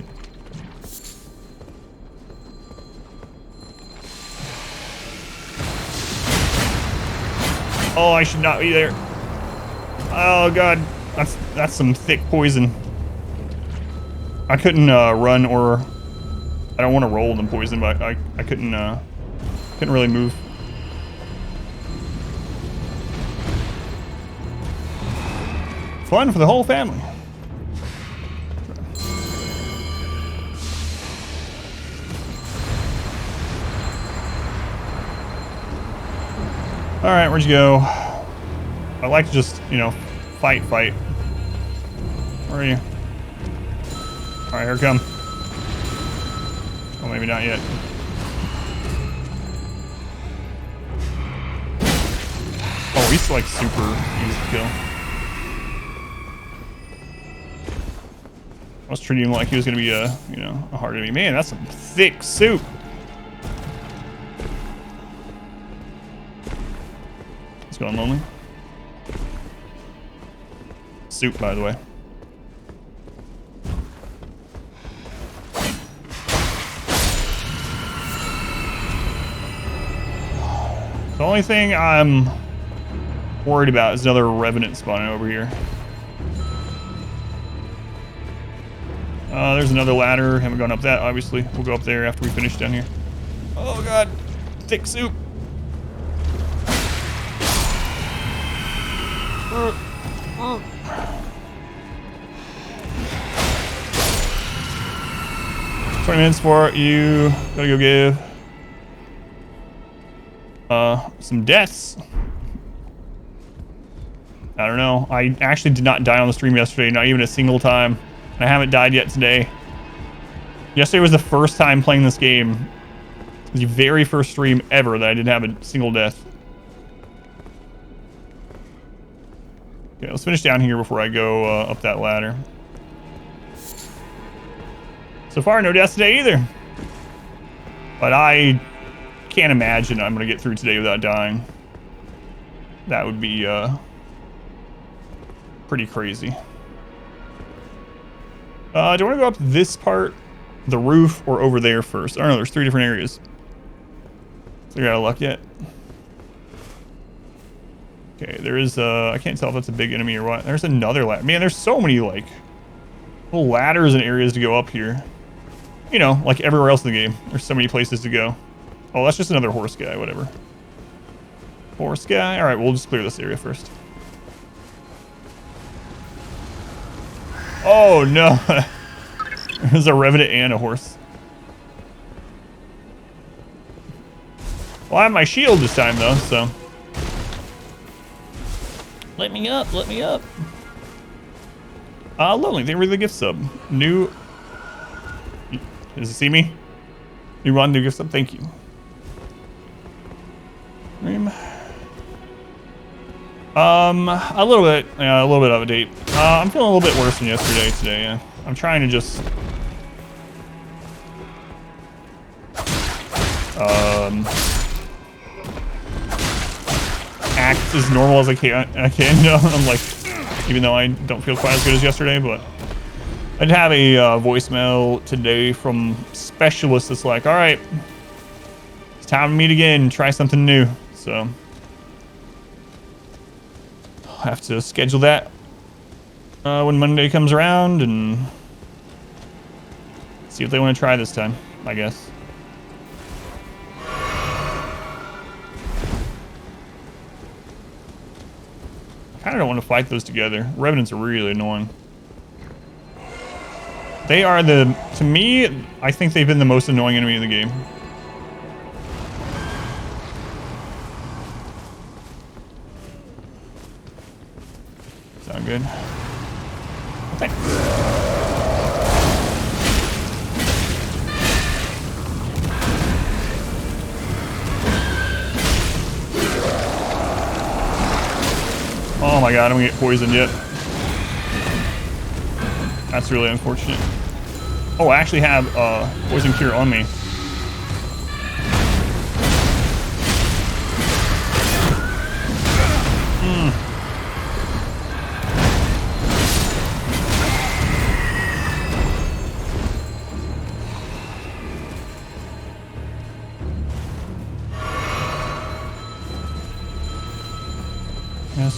Oh, I should not be there. Oh god, that's some thick poison. I couldn't run, or I don't want to roll in poison, but I couldn't really move. Fun for the whole family. All right, where'd you go? I like to just, you know, fight. Where are you? All right, here it come. Oh, maybe not yet. Oh, he's like super easy to kill. I was treating him like he was gonna be a, you know, a hard enemy. Man, that's some thick soup. Let's go on lonely. Soup, by the way. The only thing I'm worried about is another revenant spawning over here. There's another ladder. Haven't gone up that, obviously. We'll go up there after we finish down here. Oh god, thick soup. $20 for you. Gotta go give some deaths. I don't know. I actually did not die on the stream yesterday, not even a single time. I haven't died yet today. Yesterday was the first time playing this game. It was the very first stream ever that I didn't have a single death. Okay, let's finish down here before I go up that ladder. So far, no deaths today either. But I can't imagine I'm going to get through today without dying. That would be pretty crazy. Do I want to go up this part, the roof, or over there first? I don't know, there's 3 different areas. So you're out of luck yet? Okay, there is, I can't tell if that's a big enemy or what. There's another ladder. Man, there's so many, like, little ladders and areas to go up here. You know, like everywhere else in the game. There's so many places to go. Oh, that's just another horse guy, whatever. Horse guy? Alright, we'll just clear this area first. Oh no. There's a revenant and a horse. Well, I have my shield this time though, so. Let me up, let me up. Lonely, thank you for the gift sub. New. Does it see me? You want new gift sub? Thank you. Dream. A little bit, yeah, a little bit out of date. I'm feeling a little bit worse than yesterday today, yeah. I'm trying to just act as normal as I can. I'm like, even though I don't feel quite as good as yesterday, but I did have a voicemail today from specialist that's like, all right, it's time to meet again, try something new. So I'll have to schedule that when Monday comes around and see what they want to try this time, I guess. I kind of don't want to fight those together. Revenants are really annoying. They are to me, I think they've been the most annoying enemy in the game. Sound good? Thanks. Oh my god, I'm gonna get poisoned yet. That's really unfortunate. Oh, I actually have poison cure on me.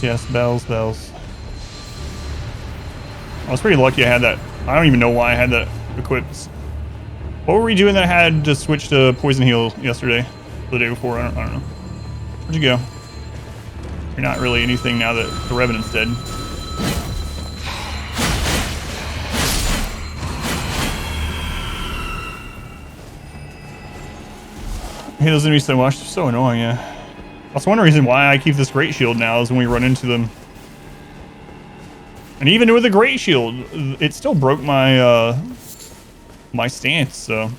Yes, bells. I was pretty lucky I had that. I don't even know why I had that equipped. What were we doing that I had to switch to poison heal yesterday? The day before? I don't know. Where'd you go? You're not really anything now that the Revenant's dead. He doesn't be so much. They're so annoying, yeah. That's one reason why I keep this great shield now is when we run into them. And even with the great shield, it still broke my my stance, so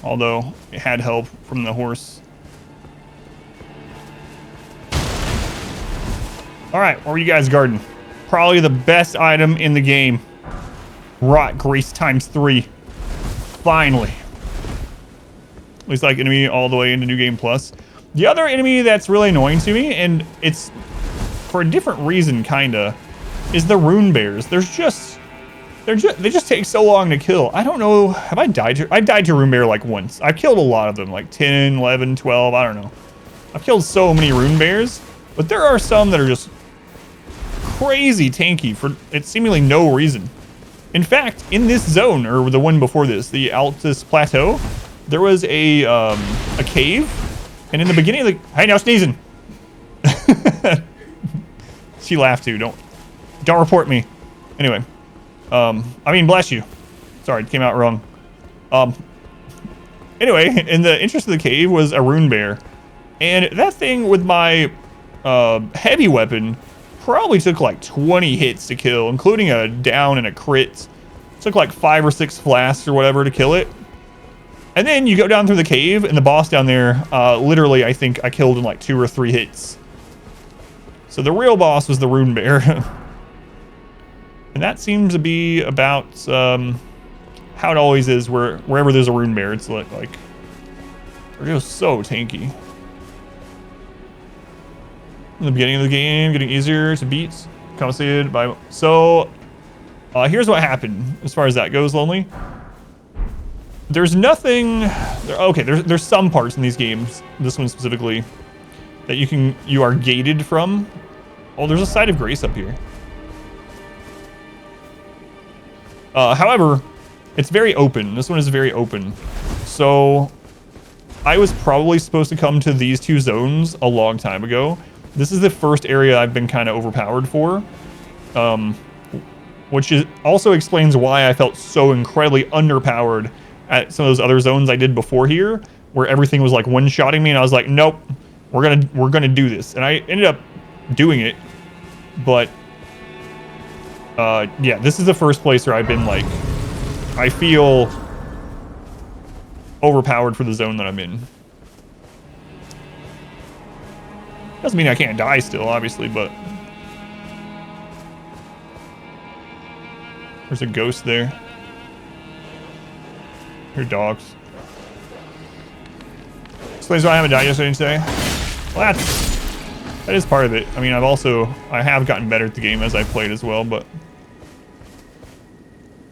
although it had help from the horse. Alright, what were you guys guarding? Probably the best item in the game. Rot Grease ×3. Finally. At least like enemy all the way into New Game Plus. The other enemy that's really annoying to me, and it's for a different reason, kinda, is the rune bears. They just take so long to kill. I don't know, have I died to, I've died to rune bear like once. I've killed a lot of them, like 10, 11, 12, I don't know. I've killed so many rune bears, but there are some that are just crazy tanky for it's seemingly no reason. In fact, in this zone, or the one before this, the Altus Plateau, there was a cave. And in the beginning of the... Hey, no sneezing. She laughed too. Don't report me. Anyway. I mean, bless you. Sorry, it came out wrong. Anyway, in the interest of the cave was a rune bear. And that thing with my heavy weapon probably took like 20 hits to kill, including a down and a crit. It took like 5 or 6 flasks or whatever to kill it. And then you go down through the cave, and the boss down there, literally, I think I killed in like 2 or 3 hits. So the real boss was the rune bear. And that seems to be about how it always is wherever there's a rune bear. It's like they're just so tanky. In the beginning of the game, getting easier to beat. Compensated by... So, here's what happened as far as that goes, Lonely. There's nothing... Okay, there's some parts in these games, this one specifically, that you are gated from. Oh, there's a site of grace up here. However, it's very open. This one is very open. So, I was probably supposed to come to these 2 zones a long time ago. This is the first area I've been kind of overpowered for. which also explains why I felt so incredibly underpowered at some of those other zones I did before here, where everything was like one-shotting me, and I was like, nope, we're gonna do this, and I ended up doing it, but yeah, this is the first place where I've been like, I feel overpowered for the zone that I'm in. Doesn't mean I can't die still, obviously, but there's a ghost there. Here, dogs. Explains why I haven't died yesterday and today. Well, that is part of it. I mean, I have gotten better at the game as I've played as well, but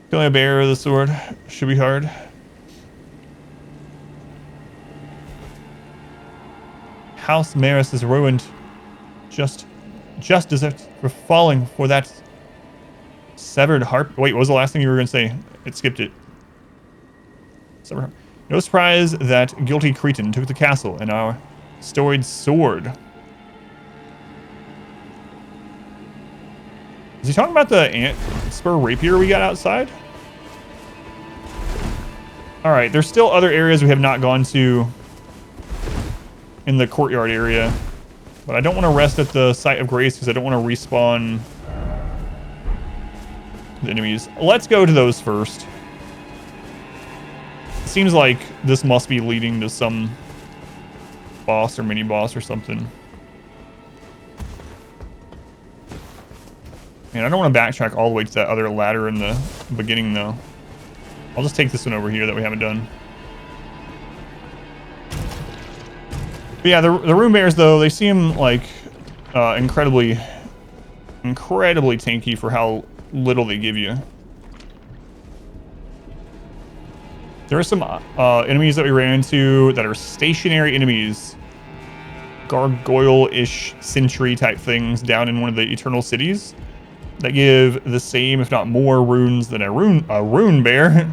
killing a bear with a sword should be hard. House Maris is ruined. Just as if we're falling for that severed harp. Wait, what was the last thing you were going to say? It skipped it. No surprise that guilty Cretan took the castle and our storied sword. Is he talking about the ant spur rapier we got outside? All right, there's still other areas we have not gone to in the courtyard area, but I don't want to rest at the site of grace because I don't want to respawn the enemies. Let's go to those first. It seems like this must be leading to some boss or mini boss or something. Man, I don't want to backtrack all the way to that other ladder in the beginning though. I'll just take this one over here that we haven't done. But yeah, the rune bears though, they seem like incredibly tanky for how little they give you. There are some enemies that we ran into that are stationary enemies, gargoyle-ish sentry type things down in one of the eternal cities that give the same, if not more, runes than a rune bear.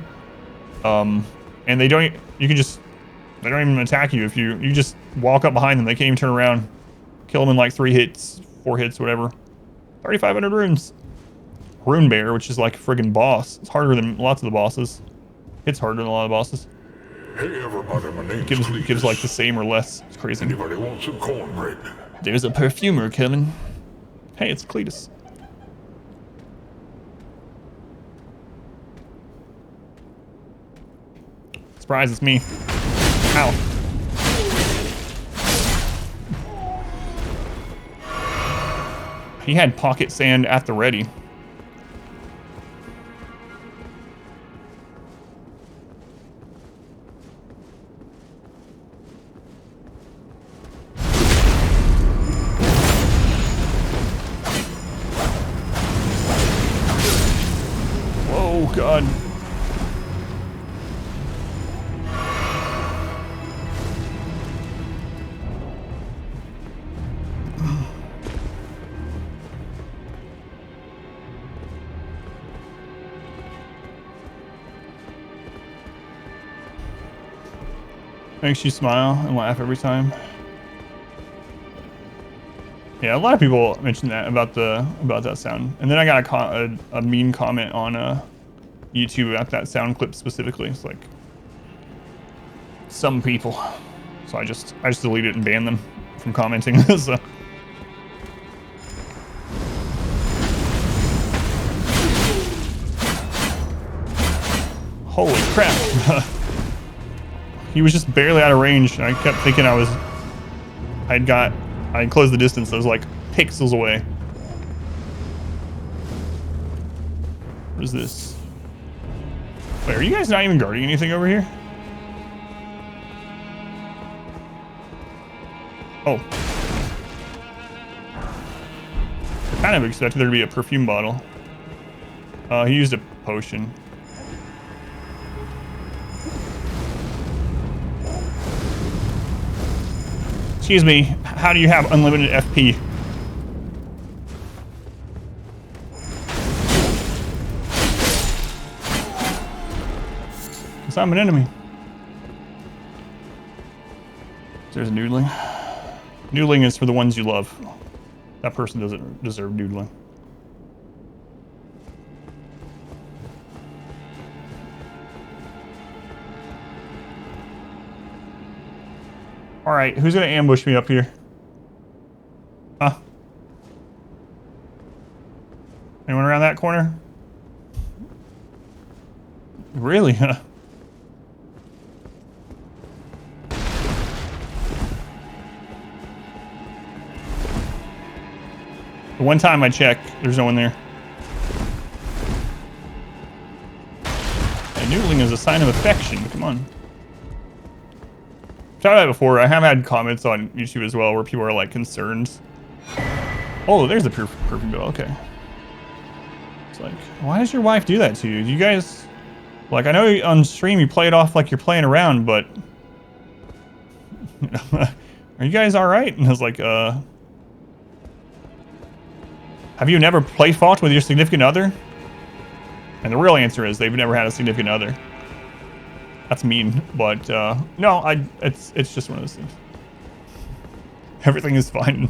And they don't even attack you if you just walk up behind them. They can't even turn around. Kill them in like 3 hits, 4 hits, whatever. 3,500 runes. Rune bear, which is like a friggin' boss. It's harder than lots of the bosses. It's harder than a lot of bosses. Hey everybody, my name's Gives like the same or less. It's crazy. Anybody want some cornbread? There's a perfumer coming. Hey, it's Cletus. Surprise, it's me. Ow. He had pocket sand at the ready. Oh, God. Makes you smile and laugh every time. Yeah, a lot of people mentioned that about that sound, and then I got a mean comment on YouTube about that sound clip specifically. It's like some people, so I just deleted it and banned them from commenting. So. Holy crap! He was just barely out of range, and I kept thinking I'd closed the distance. I was like pixels away. What is this? Wait, are you guys not even guarding anything over here? Oh. I kind of expected there to be a perfume bottle. He used a potion. Excuse me, how do you have unlimited FP? Because I'm an enemy. There's a noodling. Noodling is for the ones you love. That person doesn't deserve noodling. Alright, who's gonna ambush me up here? Huh? Anyone around that corner? Really, huh? The one time I check, there's no one there. And noodling is a sign of affection. Come on. I've tried that before. I have had comments on YouTube as well where people are like concerned. Oh, there's the perfume bill. Okay. It's like, why does your wife do that to you? You guys, like, I know on stream you play it off like you're playing around, but are you guys all right? And I was like, have you never play fought with your significant other? And the real answer is they've never had a significant other. That's mean, but no, it's just one of those things. Everything is fine.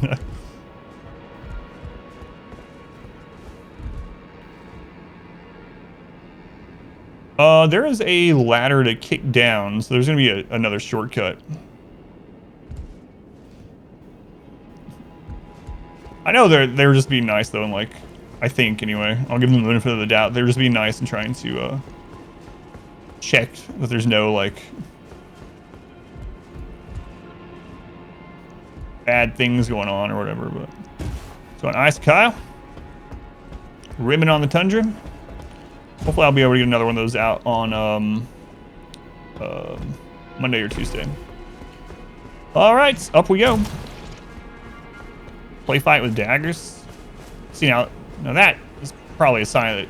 There is a ladder to kick down, so there's gonna be another shortcut. I know they're just being nice though, and like, I think anyway, I'll give them the benefit of the doubt. They're just being nice and trying to check that there's no like bad things going on or whatever. But so an ice Kyle, ribbon on the tundra. Hopefully I'll be able to get another one of those out on Monday or Tuesday. All right, up we go. Play fight with daggers. See now that is probably a sign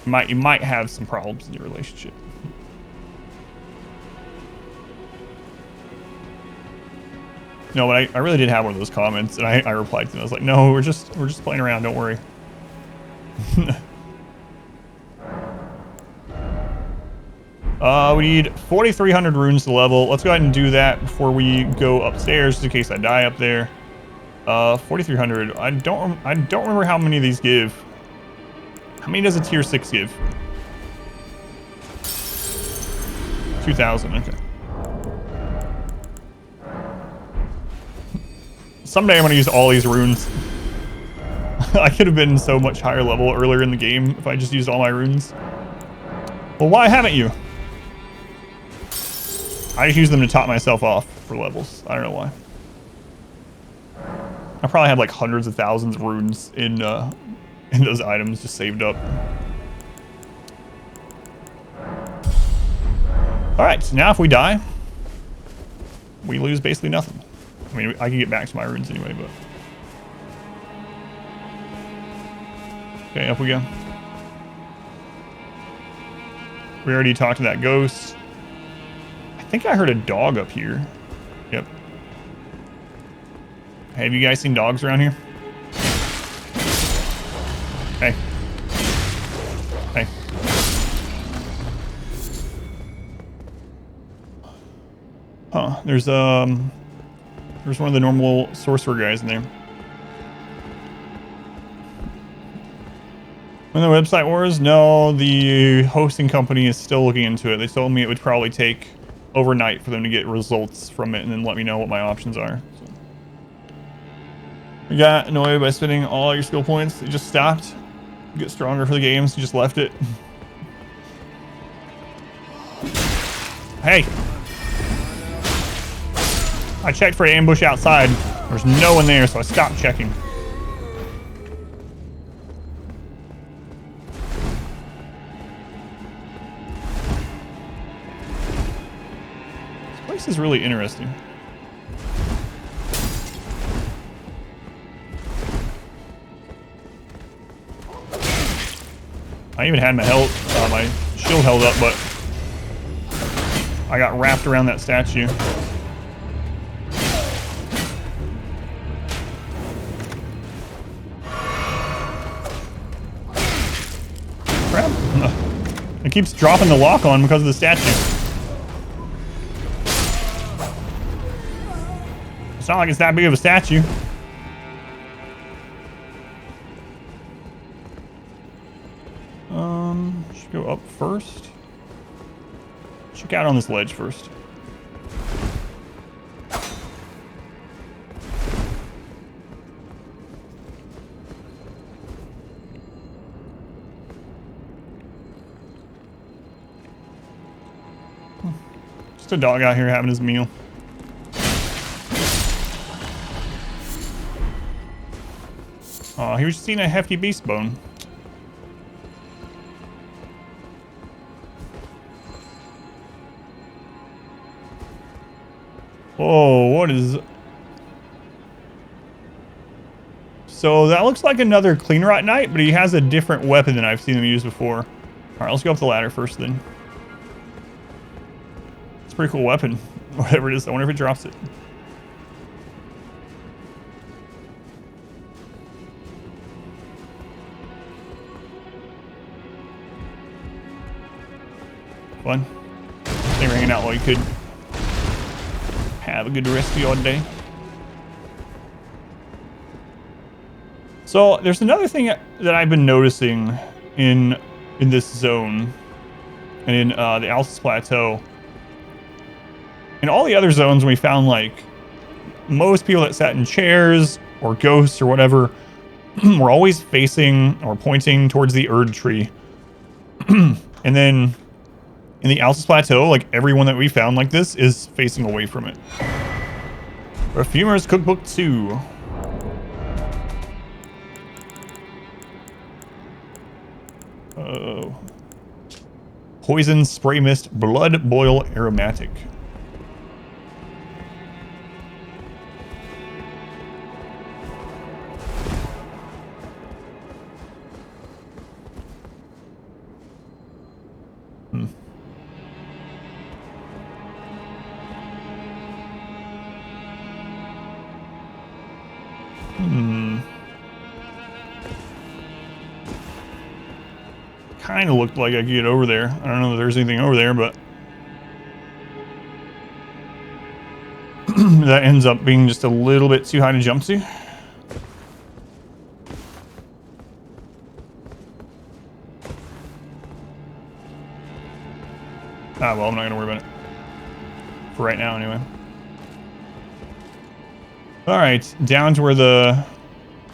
that you might have some problems in your relationship. No, but I really did have one of those comments, and I replied to them. I was like, no, we're just playing around. Don't worry. We need 4,300 runes to level. Let's go ahead and do that before we go upstairs, just in case I die up there. 4,300. I don't remember how many of these give. How many does a tier 6 give? 2,000. Okay. Someday I'm gonna use all these runes. I could have been so much higher level earlier in the game if I just used all my runes. Well, why haven't you? I just use them to top myself off for levels. I don't know why. I probably have like hundreds of thousands of runes in those items just saved up. All right, so now if we die, we lose basically nothing. I mean, I can get back to my runes anyway, but okay, up we go. We already talked to that ghost. I think I heard a dog up here. Yep. Hey, have you guys seen dogs around here? Hey. Hey. Huh, there's one of the normal sorcerer guys in there. When the website wars? No, the hosting company is still looking into it. They told me it would probably take overnight for them to get results from it and then let me know what my options are. So. You got annoyed by spending all your skill points. You just stopped. You get stronger for the games. You just left it. Hey. I checked for an ambush outside. There's no one there, so I stopped checking. This place is really interesting. I even had my my shield held up, but I got wrapped around that statue. Crap. It keeps dropping the lock on because of the statue. It's not like it's that big of a statue. Should go up first. Check out on this ledge first. Just a dog out here having his meal. Oh, he was just eating a hefty beast bone. Whoa, what is... So that looks like another Clean Rot Knight, but he has a different weapon than I've seen him use before. All right, let's go up the ladder first then. It's a pretty cool weapon. Whatever it is, I wonder if it drops it. Fun. They were hanging out while you could have a good rest of your day. So there's another thing that I've been noticing in this zone and in the Altus Plateau. In all the other zones, we found like most people that sat in chairs or ghosts or whatever were always facing or pointing towards the Erd tree. And then in the Altus Plateau, like everyone that we found like this is facing away from it. Perfumer's Cookbook 2. Poison Spray Mist Blood Boil Aromatic. Kind of looked like I could get over there. I don't know if there's anything over there, but that ends up being just a little bit too high to jump to. Ah, well, I'm not gonna worry about it for right now, anyway. All right, down to where the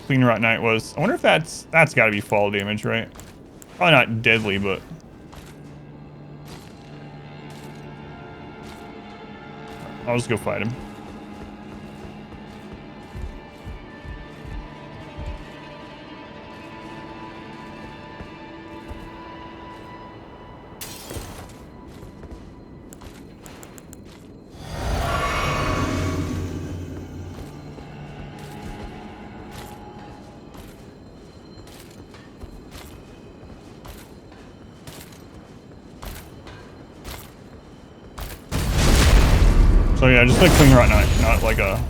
Clean Rot Knight was. I wonder if that's got to be fall damage, right? Probably not deadly, but I'll just go fight him. So yeah, just like Clean Rot Knight, not like a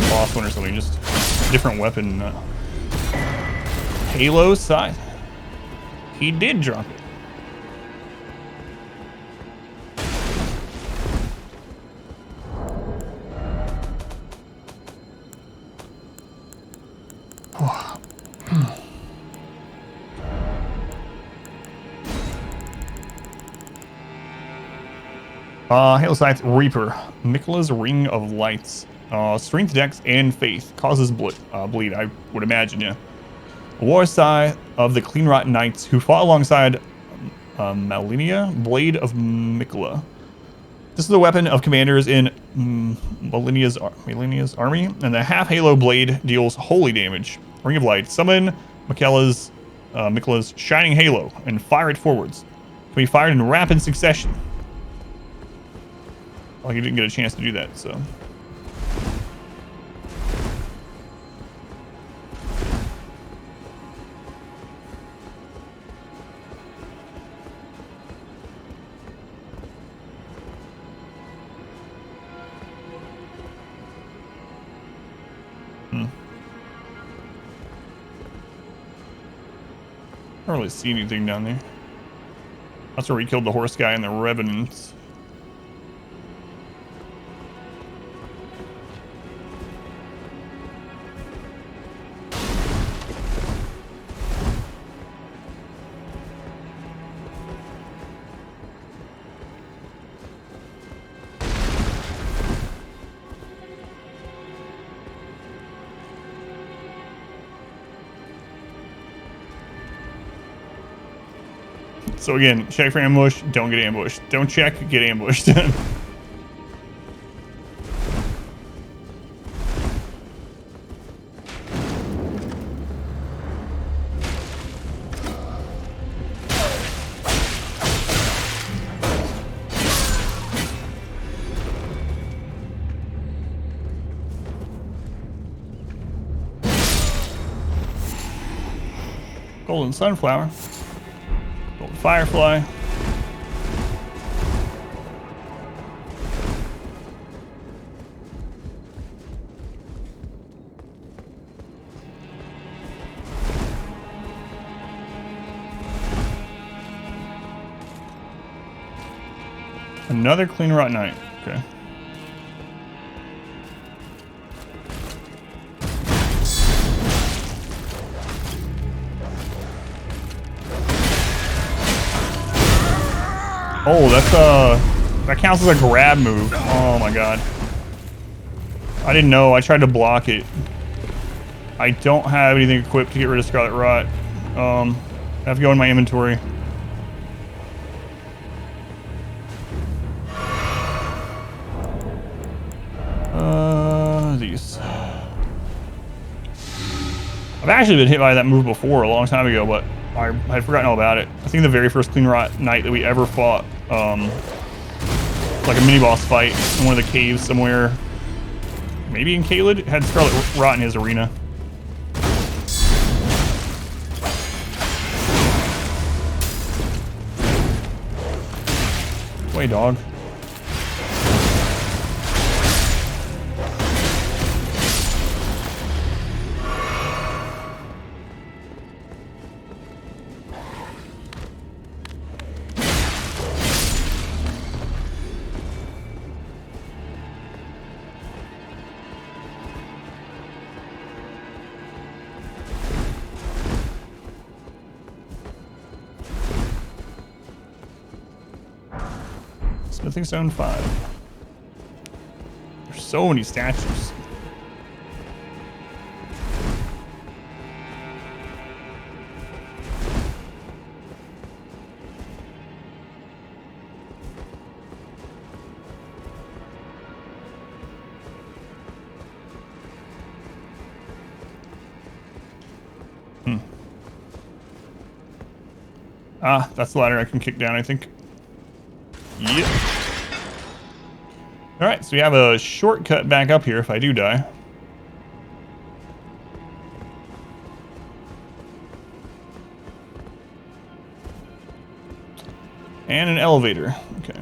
boss one or something, just a different weapon. Halo side. He did drop it. Halo Scythe Reaper. Mikla's Ring of Lights. Strength, Dex, and Faith. Causes bleed, I would imagine, yeah. War Scythe of the Clean Rot Knights who fought alongside Malenia, Blade of Mikla. This is the weapon of commanders in Malenia's army, and the half Halo blade deals holy damage. Ring of Light. Summon Mikla's Shining Halo and fire it forwards. Can be fired in rapid succession. Well, he didn't get a chance to do that, so. I don't really see anything down there. That's where we killed the horse guy and the revenants. So again, check for ambush, don't get ambushed. Don't check, get ambushed. Golden sunflower. Golden firefly. Another clean rot night. Okay. Oh, that counts as a grab move. Oh my god. I didn't know. I tried to block it. I don't have anything equipped to get rid of Scarlet Rot. I have to go in my inventory. These. I've actually been hit by that move before a long time ago, but I had forgotten all about it. I think the very first clean rot night that we ever fought, like a mini boss fight in one of the caves somewhere, maybe in Caelid, had Scarlet Rot in his arena. Way dog. Smithing Stone 5. There's so many statues. Ah, that's the ladder I can kick down, I think. Yep. Alright, so we have a shortcut back up here if I do die. And an elevator. Okay.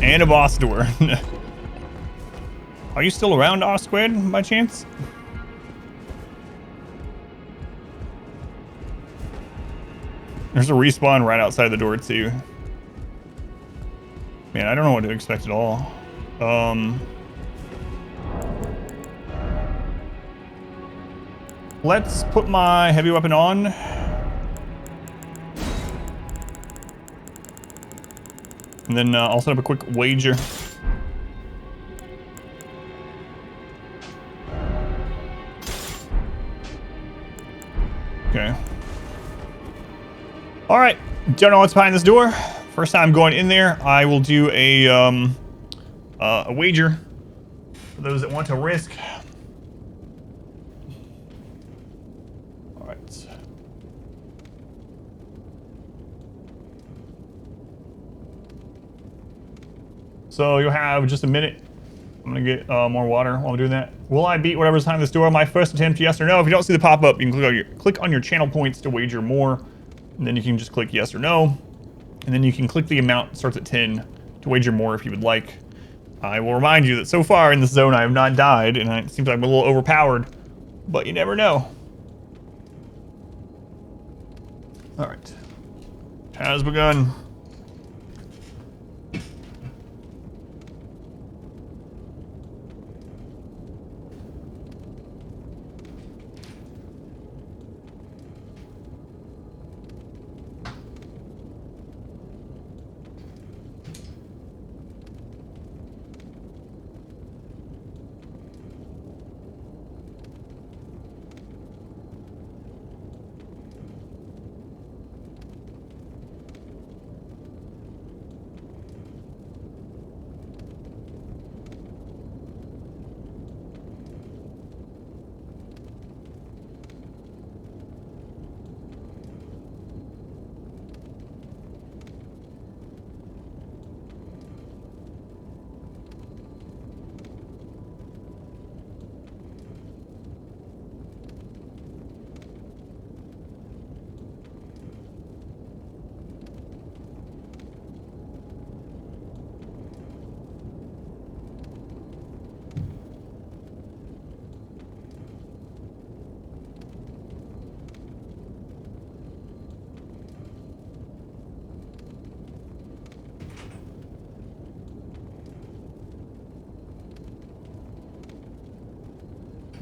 And a boss door. Are you still around, Osquid, by chance? There's a respawn right outside the door, too. Man, I don't know what to expect at all. Let's put my heavy weapon on. And then I'll set up a quick wager. Okay. All right. Don't know what's behind this door. First time going in there, I will do a wager for those that want to risk. All right. So you'll have just a minute. I'm gonna get more water while I'm doing that. Will I beat whatever's behind this door? My first attempt, yes or no. If you don't see the pop-up, you can click on your channel points to wager more. And then you can just click yes or no. And then you can click the amount that starts at 10 to wager more if you would like. I will remind you that so far in this zone I have not died, and it seems like I'm a little overpowered, but you never know. All right. Has begun.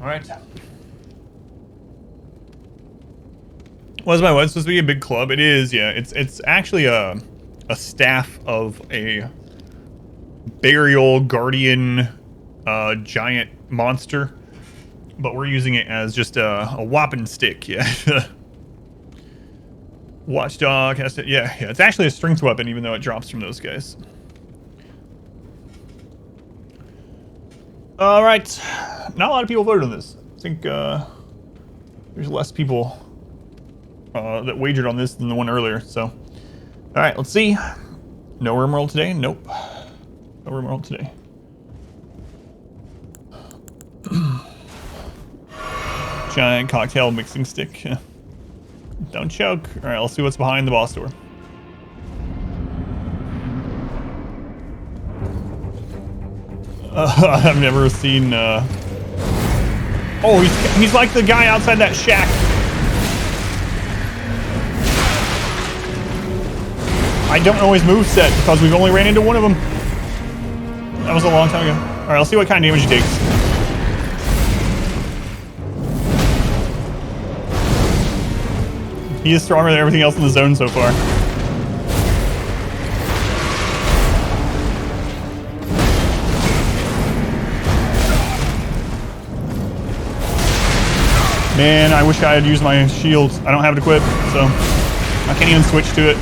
All right. Was my supposed to be a big club? It is, yeah. It's actually a staff of a burial guardian giant monster, but we're using it as just a whopping stick, yeah. Watchdog has to, yeah. It's actually a strength weapon, even though it drops from those guys. All right, not a lot of people voted on this. I think there's less people that wagered on this than the one earlier. So, all right, let's see. No rimroll today. Nope. No rimroll today. Giant cocktail mixing stick. Don't choke. All right, let's see what's behind the boss door. I've never seen. Oh, he's like the guy outside that shack. I don't know his moveset because we've only ran into one of them. That was a long time ago. All right, let's see what kind of damage he takes. He is stronger than everything else in the zone so far. Man, I wish I had used my shields. I don't have it equipped, so I can't even switch to it.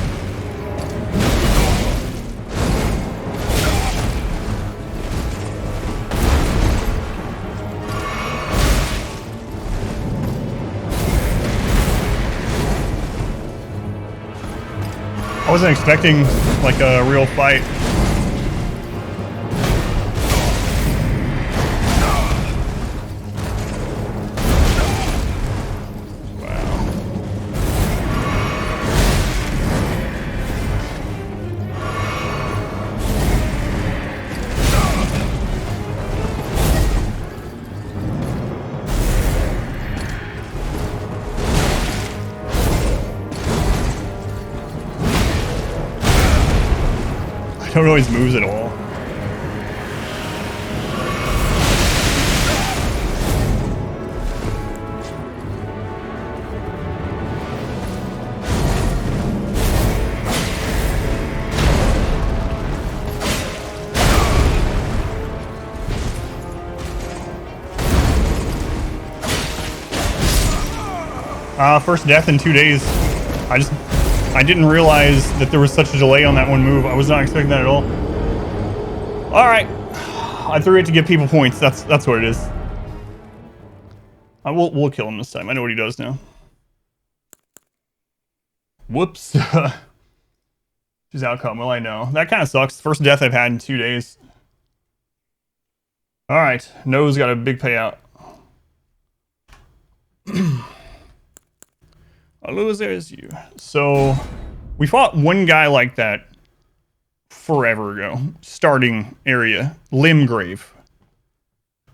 I wasn't expecting like a real fight. I don't know his moves at all. First death in 2 days. I didn't realize that there was such a delay on that one move. I was not expecting that at all. All right, I threw it to give people points. That's what it is. We'll kill him this time. I know what he does now. Whoops. His outcome. Well, I know that kind of sucks. First death I've had in 2 days. All right, No's got a big payout. I'll lose there as you. So we fought one guy like that forever ago. Starting area. Limgrave.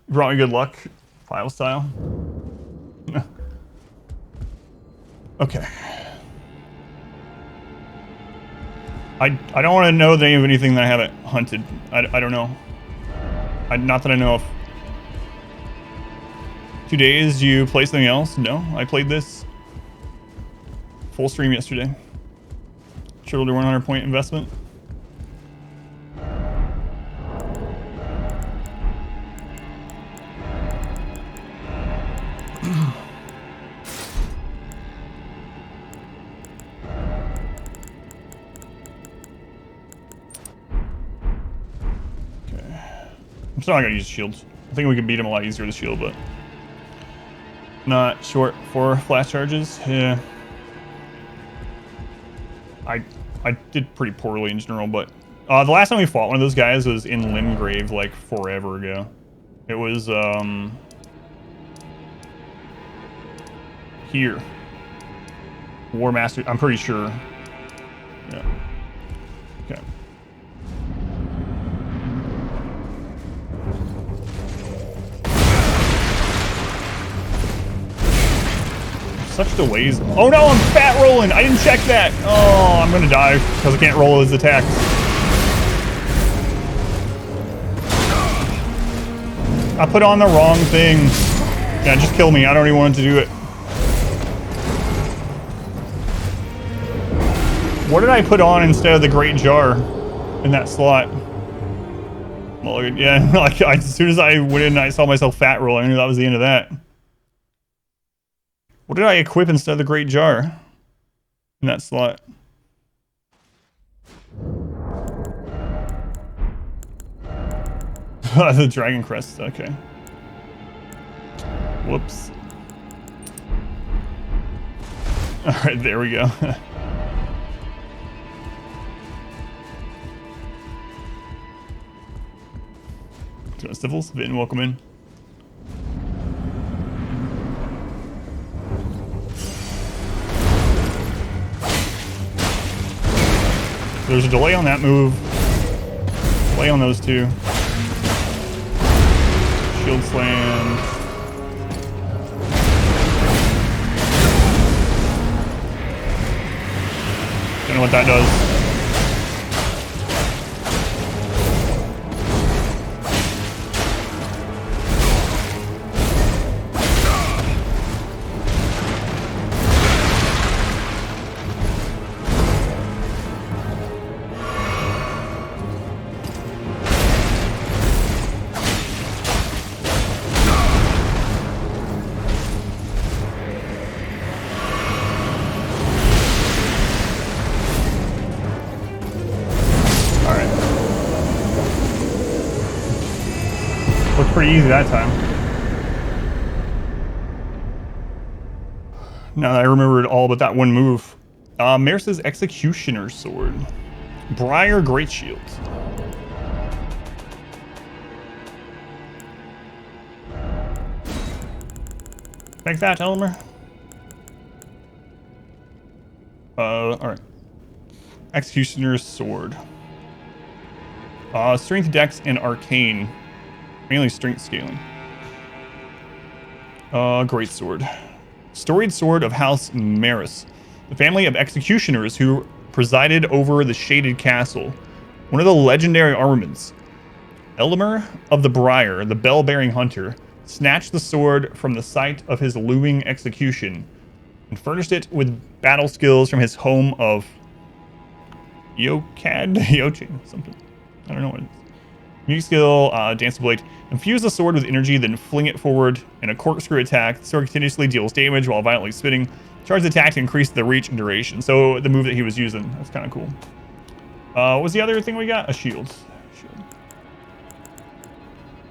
Brought me good luck. File style. Okay. I don't want to know the name of anything that I haven't hunted. I don't know. Not that I know of. 2 days, you play something else? No, I played this. Full stream yesterday. Shoulder 100-point investment. Okay. I'm still not gonna use shields. I think we can beat him a lot easier with shield, but not short for flash charges. Yeah. I did pretty poorly in general, but the last time we fought one of those guys was in Limgrave like forever ago. It was here. War Master, I'm pretty sure. Yeah. Okay. Such delays. Oh no, I'm fat rolling. I didn't check that. Oh, I'm gonna die because I can't roll his attacks. I put on the wrong thing. Yeah, just kill me. I don't even want to do it. What did I put on instead of the Great Jar in that slot? Well, yeah, like as soon as I went in, I saw myself fat rolling. I knew that was the end of that. What did I equip instead of the Great Jar in that slot? The Dragon Crest, okay. Whoops. Alright, there we go. Civils, Vin, welcome in. There's a delay on that move. Delay on those two. Shield slam. Don't know what that does. Pretty easy that time. Now that I remembered all but that one move. Maerce's Executioner's Sword. Briar Great Shield. Take that, Elmer. Alright. Executioner's Sword. Strength, Dex, and Arcane. Mainly strength scaling. Great Sword. Storied Sword of House Maris. The family of executioners who presided over the Shaded Castle. One of the legendary armaments. Elmer of the Briar, the bell-bearing hunter, snatched the sword from the site of his looming execution and furnished it with battle skills from his home of Yokad? Yochin? Something. I don't know what it is. Unique skill, Dance Blade. Infuse the sword with energy, then fling it forward in a corkscrew attack. The sword continuously deals damage while violently spinning. Charge the attack to increase the reach and duration. So the move that he was using. That's kind of cool. What was the other thing we got? A shield.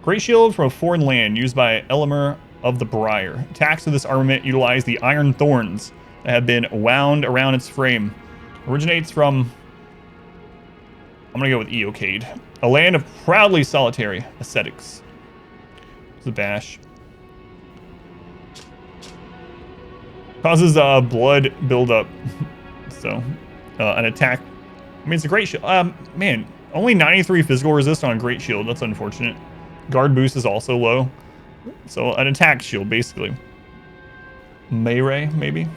Great shield from a foreign land used by Elmer of the Briar. Attacks with this armament utilize the iron thorns that have been wound around its frame. Originates from... I'm going to go with Eocade. A land of proudly solitary ascetics. It's a bash. Causes blood buildup. So, an attack. I mean, it's a great shield. Man, only 93 physical resist on a great shield. That's unfortunate. Guard boost is also low. So, an attack shield, basically. Melee, maybe?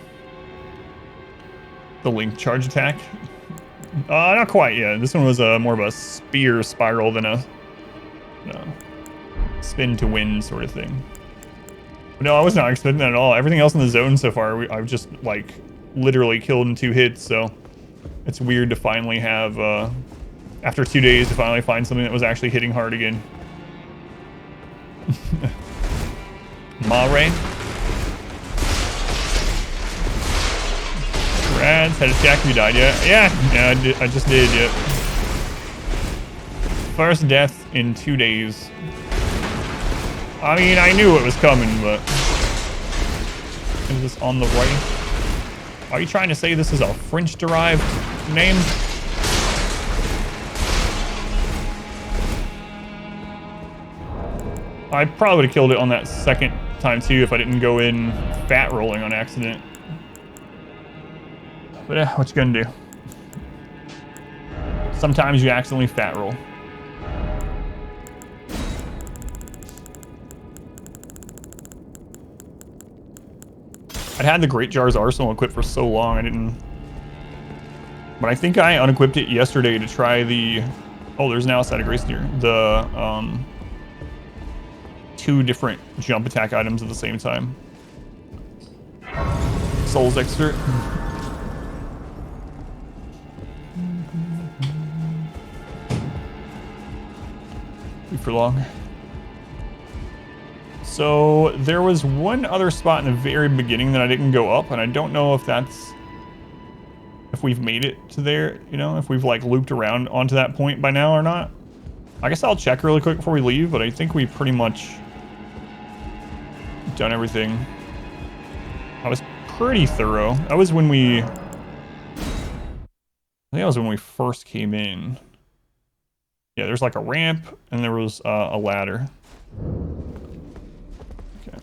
The link charge attack. Not quite, yeah. This one was more of a spear spiral than a spin to win sort of thing. But no, I was not expecting that at all. Everything else in the zone so far, I've just, like, literally killed in 2 hits, so it's weird to finally have, after 2 days, to finally find something that was actually hitting hard again. Mare. Rads had attacked me, died, yeah. Yeah, I just did, yeah. First death in 2 days. I mean, I knew it was coming, but... Is this on the right? Are you trying to say this is a French-derived name? I probably would have killed it on that second time, too, if I didn't go in fat rolling on accident. But what you gonna do? Sometimes you accidentally fat roll. I'd had the Great Jar's Arsenal equipped for so long, I didn't... But I think I unequipped it yesterday to try the... Oh, there's now a side of grace here. The, 2 different jump attack items at the same time. Souls extra. Be for long. So there was one other spot in the very beginning that I didn't go up, and I don't know if that's if we've made it to there, you know, if we've like looped around onto that point by now or not. I guess I'll check really quick before we leave, but I think we pretty much done everything. I was pretty thorough. That was when we, I think that was when we first came in. Yeah, there's like a ramp and there was a ladder. Okay.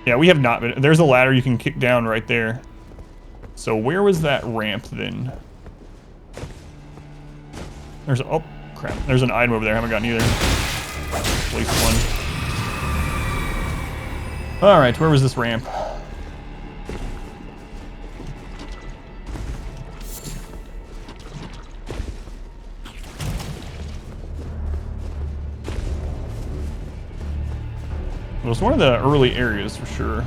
Yeah, we have not been. There's a ladder you can kick down right there. So where was that ramp then? There's, oh crap. There's an item over there. I haven't gotten either. At least one. All right, where was this ramp? It was one of the early areas for sure.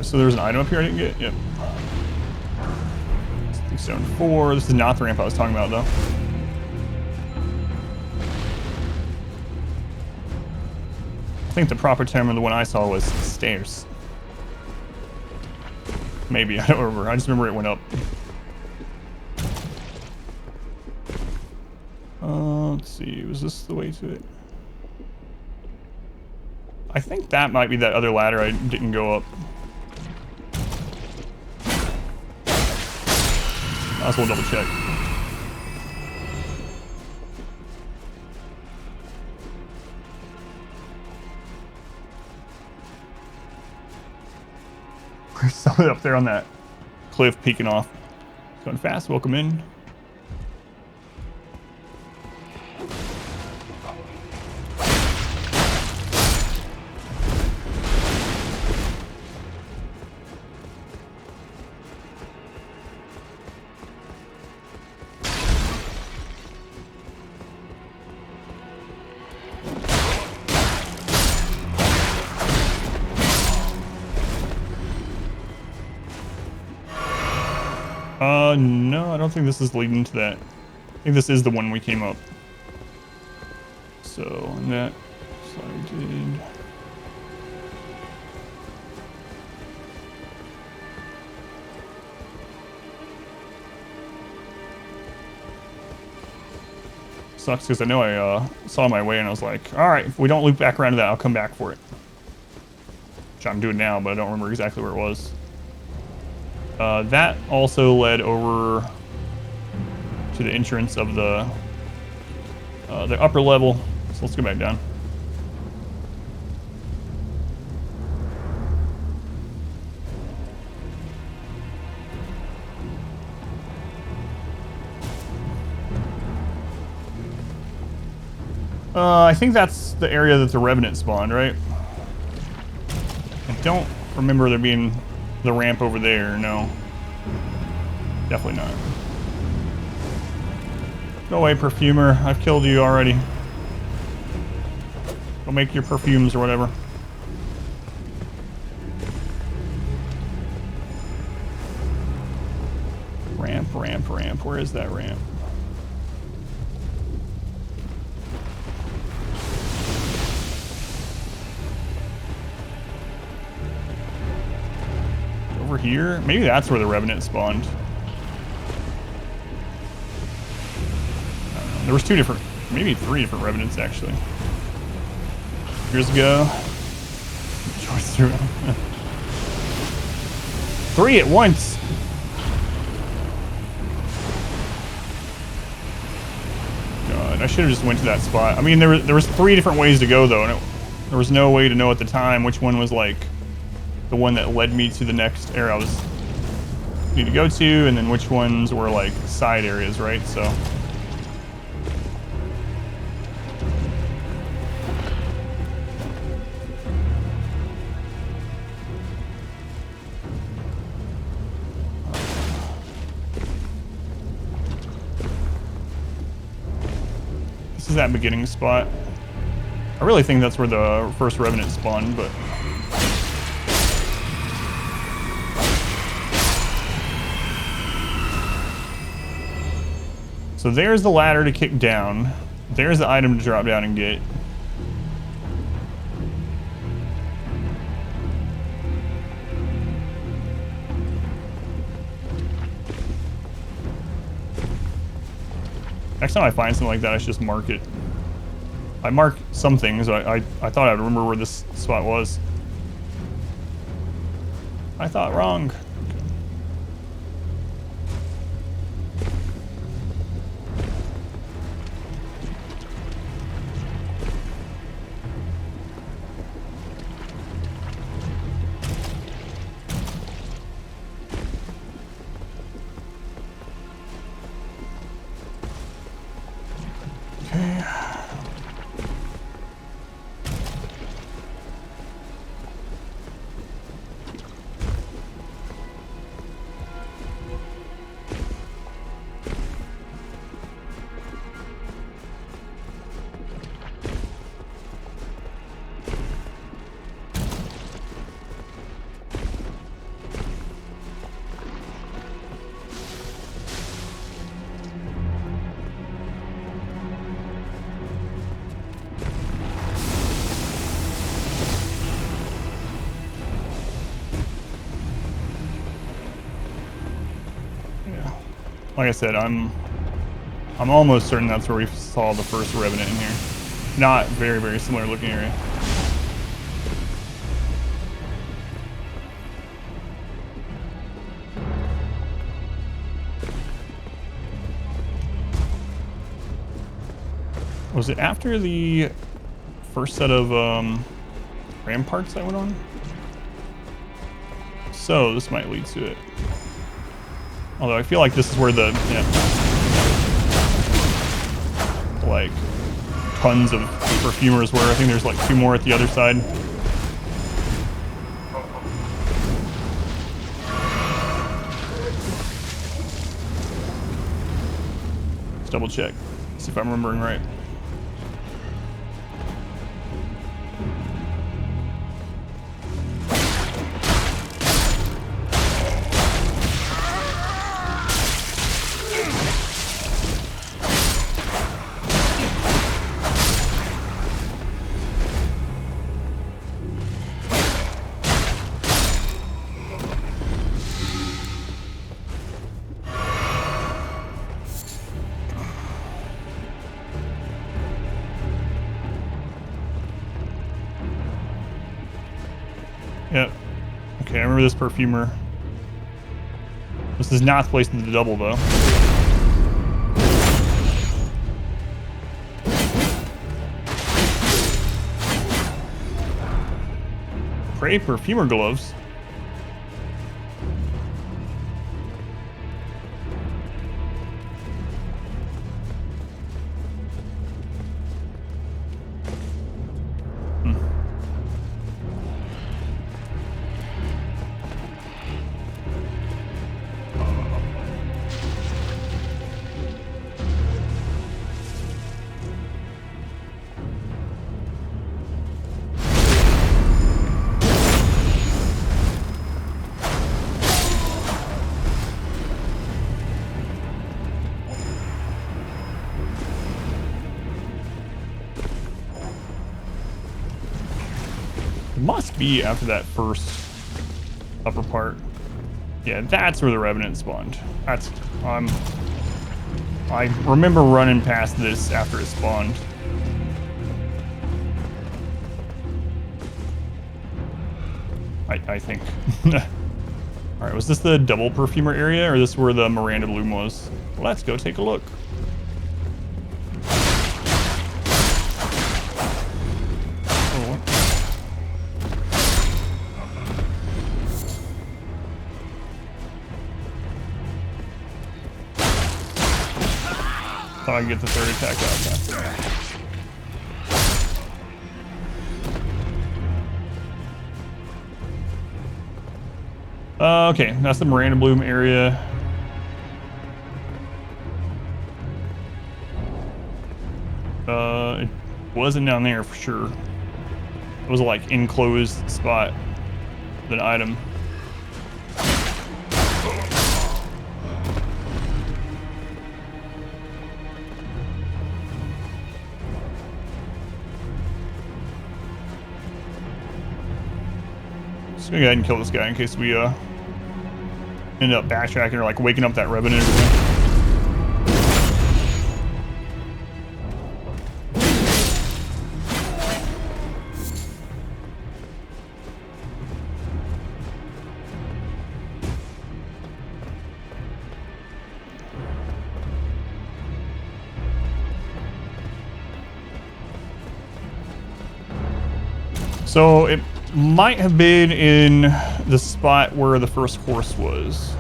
So there's an item up here I didn't get? Yep. 674. This is not the ramp I was talking about though. I think the proper term of the one I saw was stairs. Maybe, I don't remember. I just remember it went up. Let's see, was this the way to it? I think that might be that other ladder I didn't go up. Might as well double check. There's something up there on that cliff peeking off. It's going fast, welcome in. No, I don't think this is leading to that. I think this is the one we came up. So, on that slided. Sucks because I know I saw my way and I was like, alright, if we don't loop back around to that, I'll come back for it. Which I'm doing now, but I don't remember exactly where it was. That also led over to the entrance of the upper level. So let's go back down. I think that's the area that the Revenant spawned, right? I don't remember there being the ramp over there, no. Definitely not. Go away, perfumer. I've killed you already. Go make your perfumes or whatever. Ramp, ramp, ramp. Where is that ramp? Over here? Maybe that's where the Revenant spawned. There was 2 different, maybe 3 different Revenants actually. Years ago. Choice through. 3 at once. God, I should have just went to that spot. I mean, there was 3 different ways to go though, and there was no way to know at the time which one was like the one that led me to the next area I was need to go to, and then which ones were like side areas, right? So this is that beginning spot. I really think that's where the first Revenant spawned, but so there's the ladder to kick down. There's the item to drop down and get. Next time I find something like that, I should just mark it. I mark some things. I thought I'd remember where this spot was. I thought wrong. Okay. Like I said, I'm almost certain that's where we saw the first Revenant in here. Not very, very similar looking area. Was it after the first set of ramparts I went on? So this might lead to it. Although I feel like this is where the, like, tons of perfumers were. I think there's like 2 more at the other side. Let's double check, see if I'm remembering right. Yep. Okay, I remember this perfumer. This is not placed in the double, though. Prey perfumer gloves. Must be after that first upper part. Yeah, that's where the Revenant spawned. That's I remember running past this after it spawned. I think. Alright, was this the double perfumer area, or this where the Miranda Bloom was? Let's go take a look. I can get the third attack out. Okay, that's the Miranda Bloom area. It wasn't down there for sure. It was a, like, enclosed spot with an item. Just gonna go ahead and kill this guy in case we end up backtracking or like waking up that revenant again. So it might have been in the spot where the first horse was.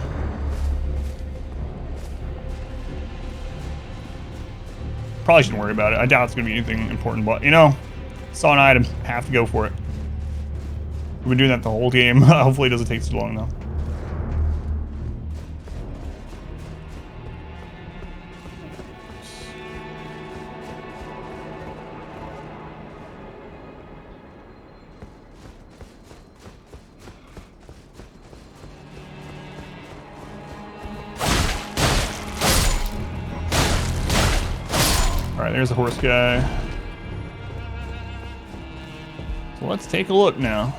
Probably shouldn't worry about it. I doubt it's going to be anything important, but, you know, saw an item, have to go for it. We've been doing that the whole game. Hopefully it doesn't take too long, though. Alright, there's a horse guy. So let's take a look now.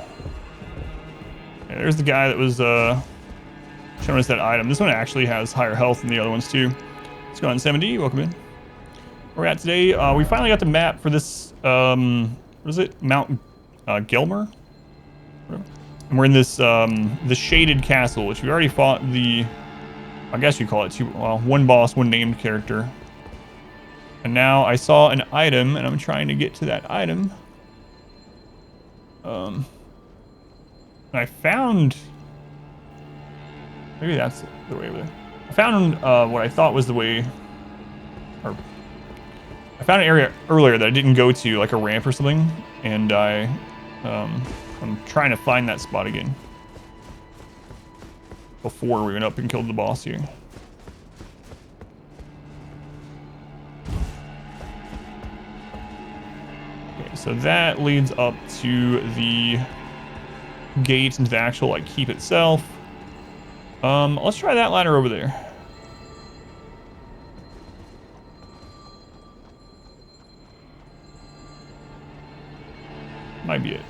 Yeah, there's the guy that was showing us that item. This one actually has higher health than the other ones too. Let's go on 7D, welcome in. Where we're at today, we finally got the map for this, what is it? Mount Gelmer? And we're in this the shaded castle, which we already fought the, I guess you call it one boss, one named character. And now I saw an item, and I'm trying to get to that item. And I found... Maybe that's the way over there. I found what I thought was the way... Or... I found an area earlier that I didn't go to, like a ramp or something. And I'm trying to find that spot again. Before we went up and killed the boss here. So that leads up to the gate into the actual like keep itself. Let's try that ladder over there. Might be it.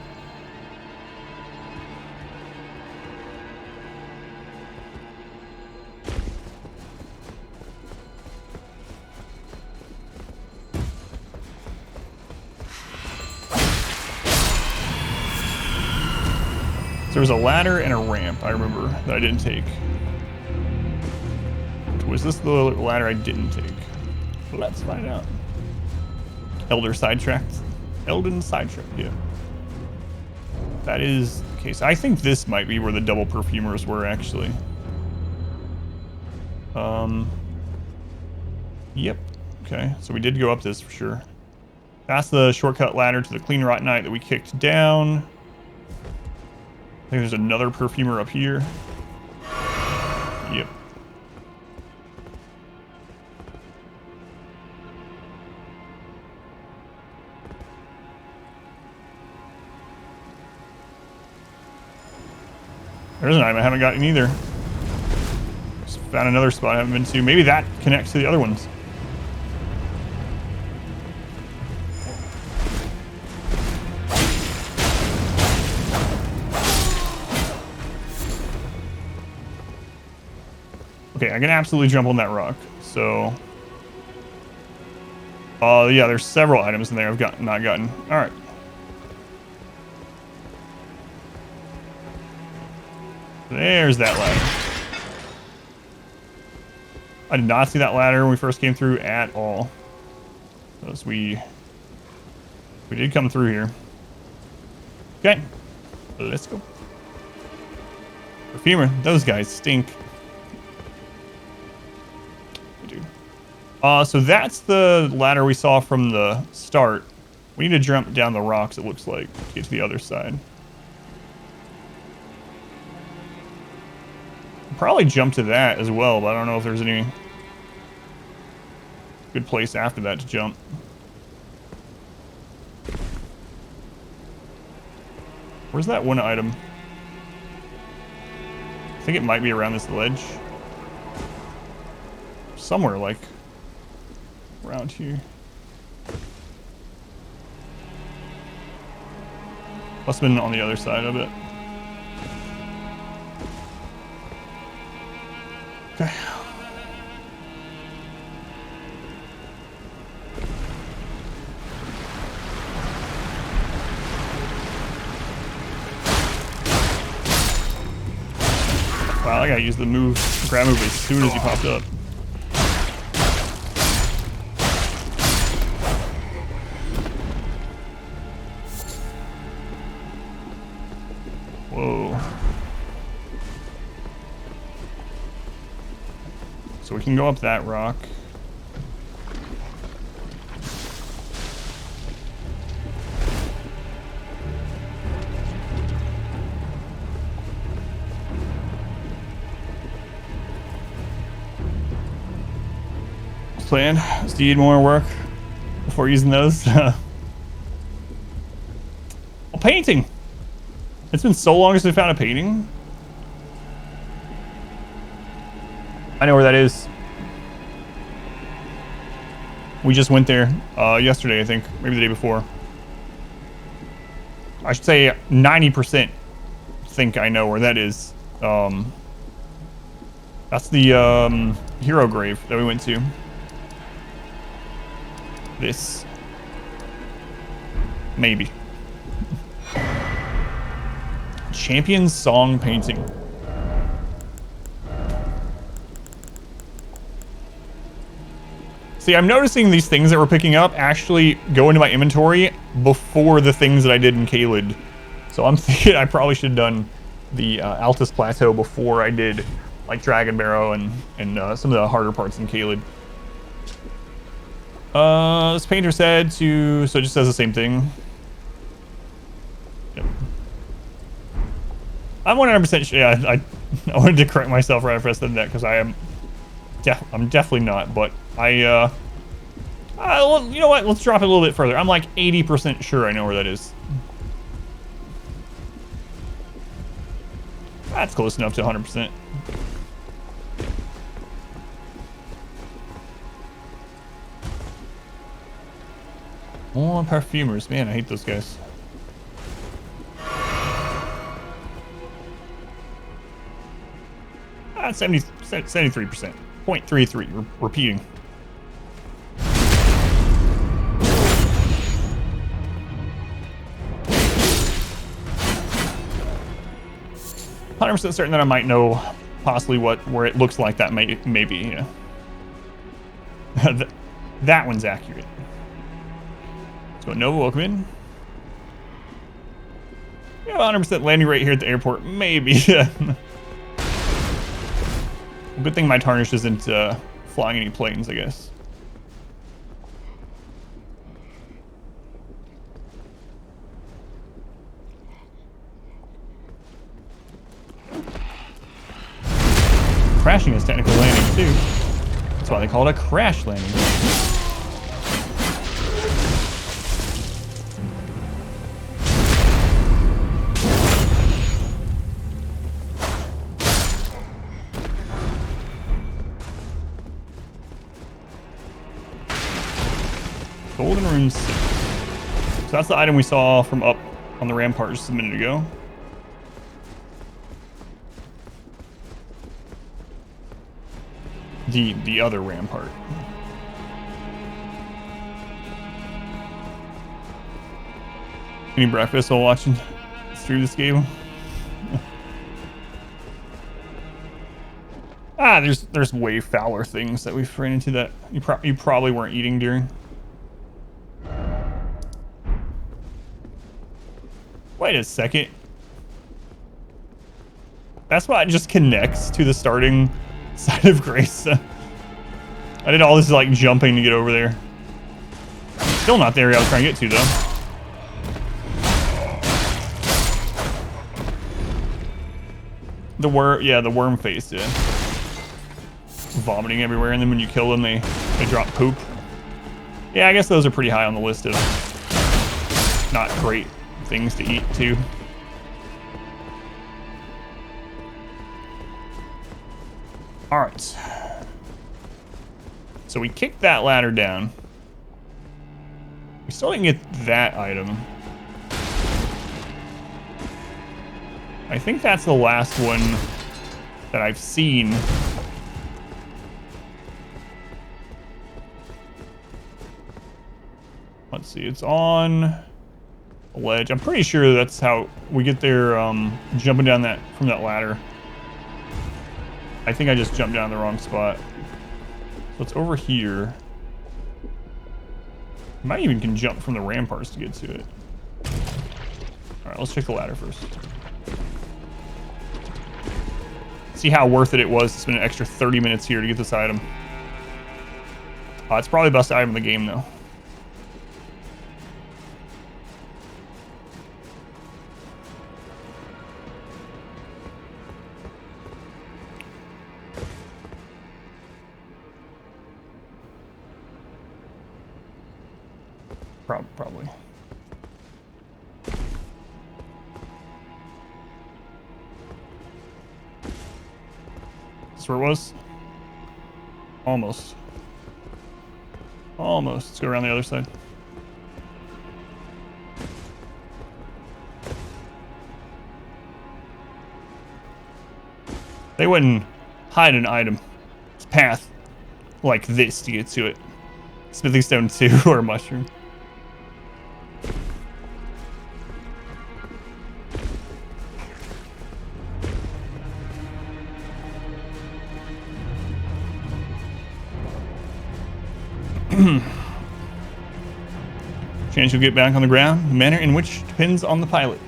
So there was a ladder and a ramp, I remember, that I didn't take. Was this the ladder I didn't take? Let's find out. Elder sidetracked. Elden sidetracked, yeah. That is the case. I think this might be where the double perfumers were, actually. Yep. Okay, so we did go up this for sure. That's the shortcut ladder to the Clean Rot Knight that we kicked down. I think there's another perfumer up here. Yep. There's an item I haven't gotten either. Just found another spot I haven't been to. Maybe that connects to the other ones. Okay, I can absolutely jump on that rock. So, yeah, there's several items in there I've not gotten. All right. There's that ladder. I did not see that ladder when we first came through at all. Because we did come through here. Okay, let's go. Perfumer, those guys stink. So that's the ladder we saw from the start. We need to jump down the rocks, it looks like, to get to the other side. Probably jump to that as well, but I don't know if there's any good place after that to jump. Where's that one item? I think it might be around this ledge. Somewhere, like, around here. Must have been on the other side of it. Okay. Wow, I gotta use the grab move as soon as he popped up. Whoa. So we can go up that rock. Plan is to need more work before using those. Well, painting. It's been so long since we found a painting. I know where that is. We just went there yesterday, I think, maybe the day before. I should say 90% think I know where that is. That's the hero grave that we went to. This. Maybe. Champion song painting. See, I'm noticing these things that we're picking up actually go into my inventory before the things that I did in Caelid. So I'm thinking I probably should have done the Altus Plateau before I did like Dragon Barrow and some of the harder parts in Caelid. This painter said to, so it just says the same thing. Yep. I'm 100% sure. Yeah, I wanted to correct myself right after I said that because I'm definitely not. But you know what? Let's drop it a little bit further. I'm like 80% sure I know where that is. That's close enough to 100%. Oh, perfumers. Man, I hate those guys. Ah, 73%. 0.33. Repeating. %, certain that I might know possibly where it looks like that may be. Yeah. That one's accurate. So Nova, welcome in. Yeah, 100% landing right here at the airport. Maybe. Good thing my tarnish isn't flying any planes, I guess. Crashing is technical landing too. That's why they call it a crash landing. Golden Rune 6. So that's the item we saw from up on the rampart just a minute ago. The other rampart. Any breakfast while watching through this game? There's way fouler things that we've ran into that you probably weren't eating during. Wait a second. That's why it just connects to the starting side of Grace. I did all this like jumping to get over there. Still not there. I was trying to get to though. The worm face, yeah. Vomiting everywhere, and then when you kill them, they drop poop. Yeah, I guess those are pretty high on the list of not great things to eat too. All right. So we kicked that ladder down. We still didn't get that item. I think that's the last one that I've seen. Let's see, it's on a ledge. I'm pretty sure that's how we get there, jumping down that from that ladder. I think I just jumped down the wrong spot. So it's over here. Might even can jump from the ramparts to get to it. All right, let's check the ladder first. See how worth it was to spend an extra 30 minutes here to get this item. It's probably the best item in the game, though. Probably. That's where it was? Almost. Almost. Let's go around the other side. They wouldn't hide an item path like this to get to it. Smithing stone 2 or a mushroom. Chance you'll get back on the ground, the manner in which depends on the pilot.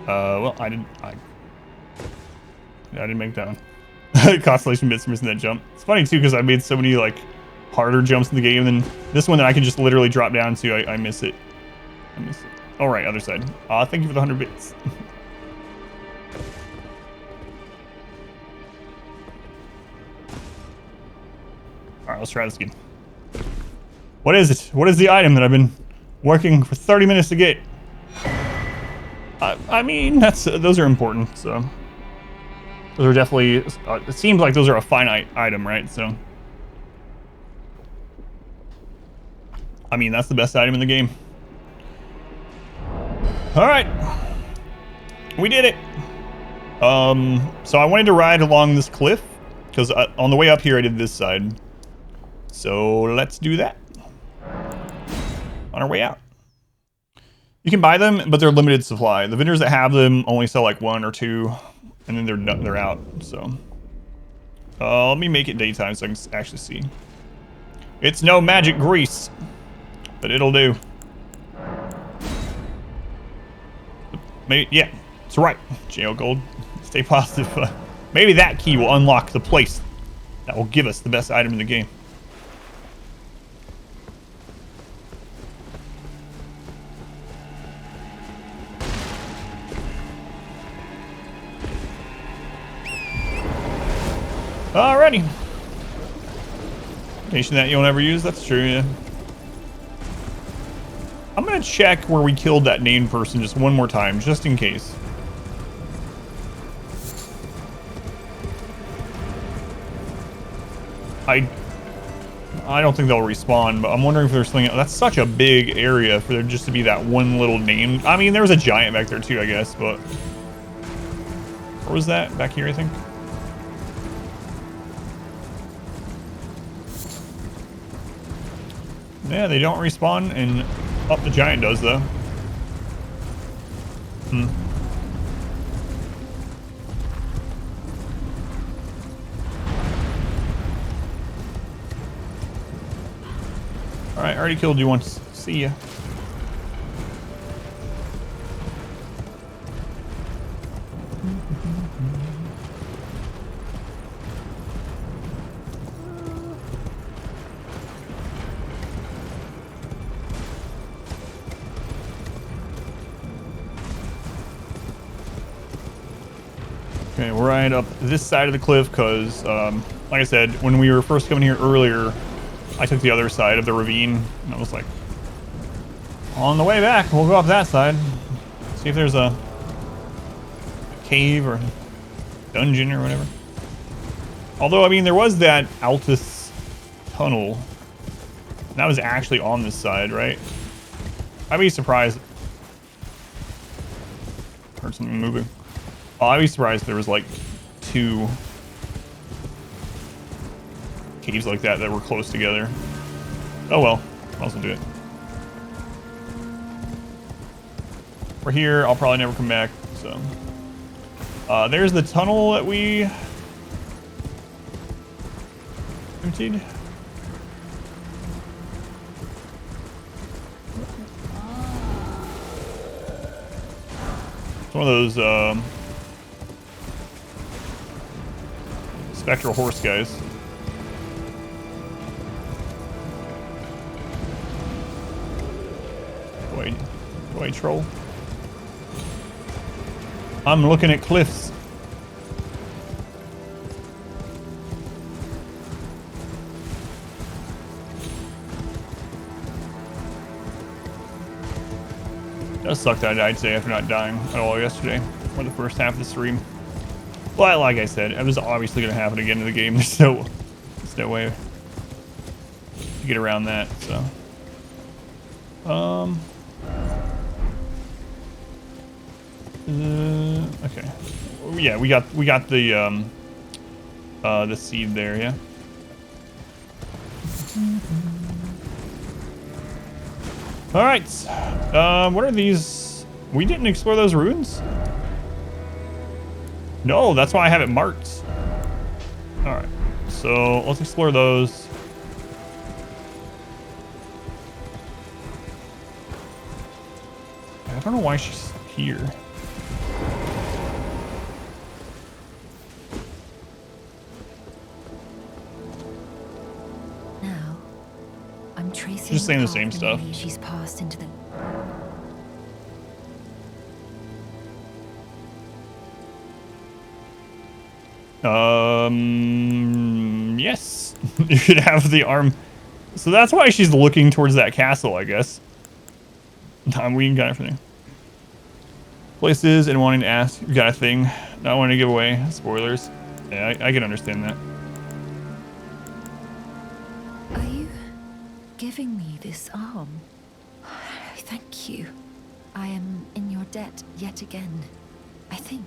Well, I didn't make that one. Constellation bits missing that jump. It's funny too because I made so many like harder jumps in the game than this one that I can just literally drop down to. I miss it. I miss it. All right, other side. Thank you for the 100 bits. All right, let's try this again. What is it? What is the item that I've been working for 30 minutes to get? I mean, those are important, so. Those are definitely, it seems like those are a finite item, right? So. I mean, that's the best item in the game. All right. We did it. So I wanted to ride along this cliff because on the way up here, I did this side. So let's do that on our way out. You can buy them, but they're limited supply. The vendors that have them only sell like 1 or 2, and then they're out. So let me make it daytime so I can actually see. It's no magic grease, but it'll do. Maybe, yeah, it's right. Jail gold. Stay positive. Maybe that key will unlock the place that will give us the best item in the game. Alrighty. Nation that you won't ever use, that's true, yeah. I'm gonna check where we killed that named person just one more time, just in case. I don't think they'll respawn, but I'm wondering if there's something. That's such a big area for there just to be that one little name. I mean, there was a giant back there too, I guess, but where was that? Back here, I think. Yeah, they don't respawn, and the giant does though. Alright, I already killed you once. See ya. Okay, we're right up this side of the cliff because, like I said, when we were first coming here earlier, I took the other side of the ravine, and I was like, on the way back, we'll go up that side, see if there's a cave or dungeon or whatever. Although, I mean, there was that Altus tunnel. That was actually on this side, right? I'd be surprised. Heard something moving. Oh, I'd be surprised if there was like 2 caves like that that were close together. Oh well, I'll also do it. We're here. I'll probably never come back. So, there's the tunnel that we emptied. It's one of those spectral horse guys. Wait, troll. I'm looking at cliffs. Does suck that I died today after not dying at all yesterday, or the first half of the stream. Well, like I said, it was obviously going to happen again in the game. There's no way to get around that. So, okay, yeah, we got the seed there, yeah. All right, what are these? We didn't explore those ruins? No, that's why I have it marked. All right, so let's explore those. I don't know why she's here. Now, I'm tracing Just saying the same stuff. She's passed into the... Yes. You should have the arm. So that's why she's looking towards that castle, I guess. We got everything. Places and wanting to ask, you got a thing. Not wanting to give away spoilers. Yeah, I can understand that. Are you giving me this arm? Thank you. I am in your debt yet again, I think.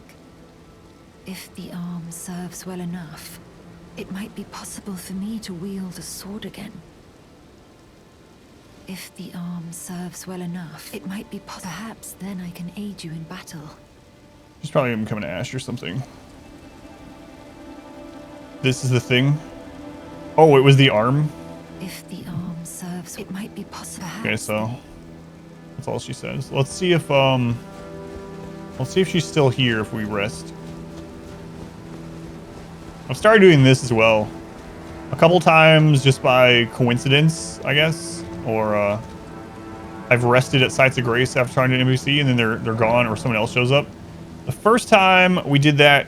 If the arm serves well enough, it might be possible for me to wield a sword again. If the arm serves well enough, it might be possible. Perhaps then I can aid you in battle. She's probably even coming to Ash or something. This is the thing. Oh, it was the arm? If the arm serves, it might be possible. Okay, so that's all she says. Let's see if she's still here if we rest. I've started doing this as well. A couple times just by coincidence, I guess. Or I've rested at Sites of Grace after trying to NPC and then they're gone or someone else shows up. The first time we did that,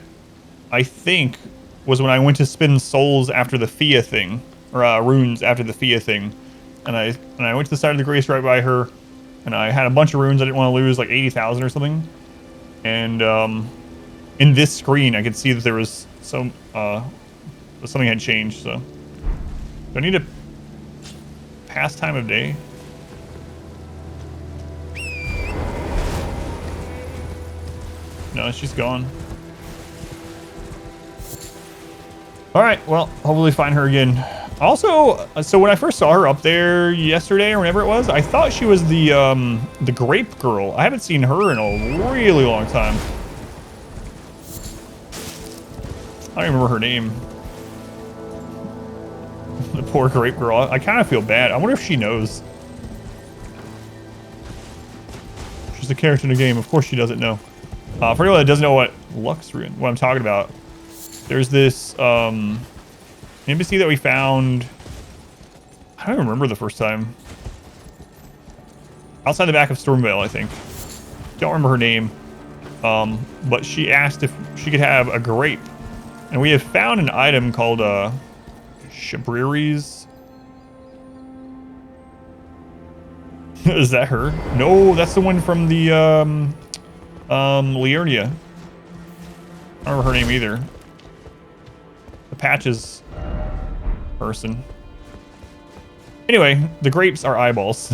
I think, was when I went to spin souls after the Fia thing. Or runes after the Fia thing. And I went to the Site of the Grace right by her. And I had a bunch of runes I didn't want to lose, like 80,000 or something. And in this screen, I could see that there was something had changed. So, do I need to pass time of day? No, she's gone. All right, well, hopefully find her again. Also, so when I first saw her up there yesterday or whenever it was, I thought she was the grape girl. I haven't seen her in a really long time. I don't remember her name. The poor grape girl. I kind of feel bad. I wonder if she knows. She's a character in the game. Of course she doesn't know. For anyone that doesn't know what I'm talking about, there's this NPC that we found. I don't remember the first time. Outside the back of Stormvale, I think. Don't remember her name. But she asked if she could have a grape. And we have found an item called Shabriri's. Is that her? No, that's the one from the Liurnia. I don't remember her name either. The Patches person. Anyway, the grapes are eyeballs.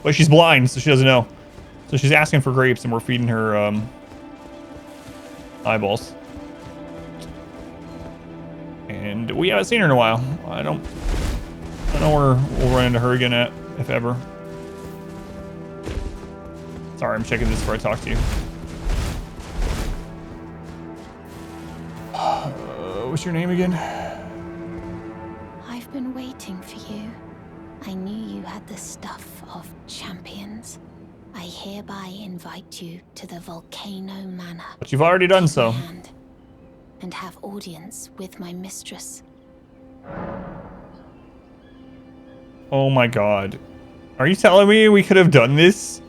But she's blind, so she doesn't know. So she's asking for grapes, and we're feeding her eyeballs. And we haven't seen her in a while. I don't know where we'll run into her again at, if ever. Sorry, I'm checking this before I talk to you. What's your name again? I've been waiting for you. I knew you had the stuff of champions. I hereby invite you to the Volcano Manor. But you've already done so. And have audience with my mistress. Oh my god. Are you telling me we could have done this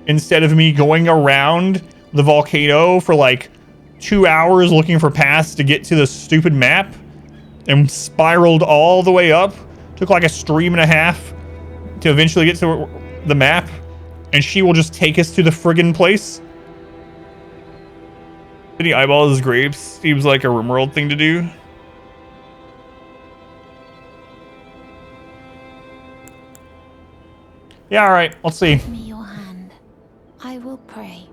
instead of me going around the volcano for like 2 hours looking for paths to get to the stupid map and spiraled all the way up? Took like a stream and a half to eventually get to the map, and she will just take us to the friggin' place? Any eyeballs as grapes seems like a RimWorld thing to do. Yeah, alright, let's see. Give me your hand. I will pray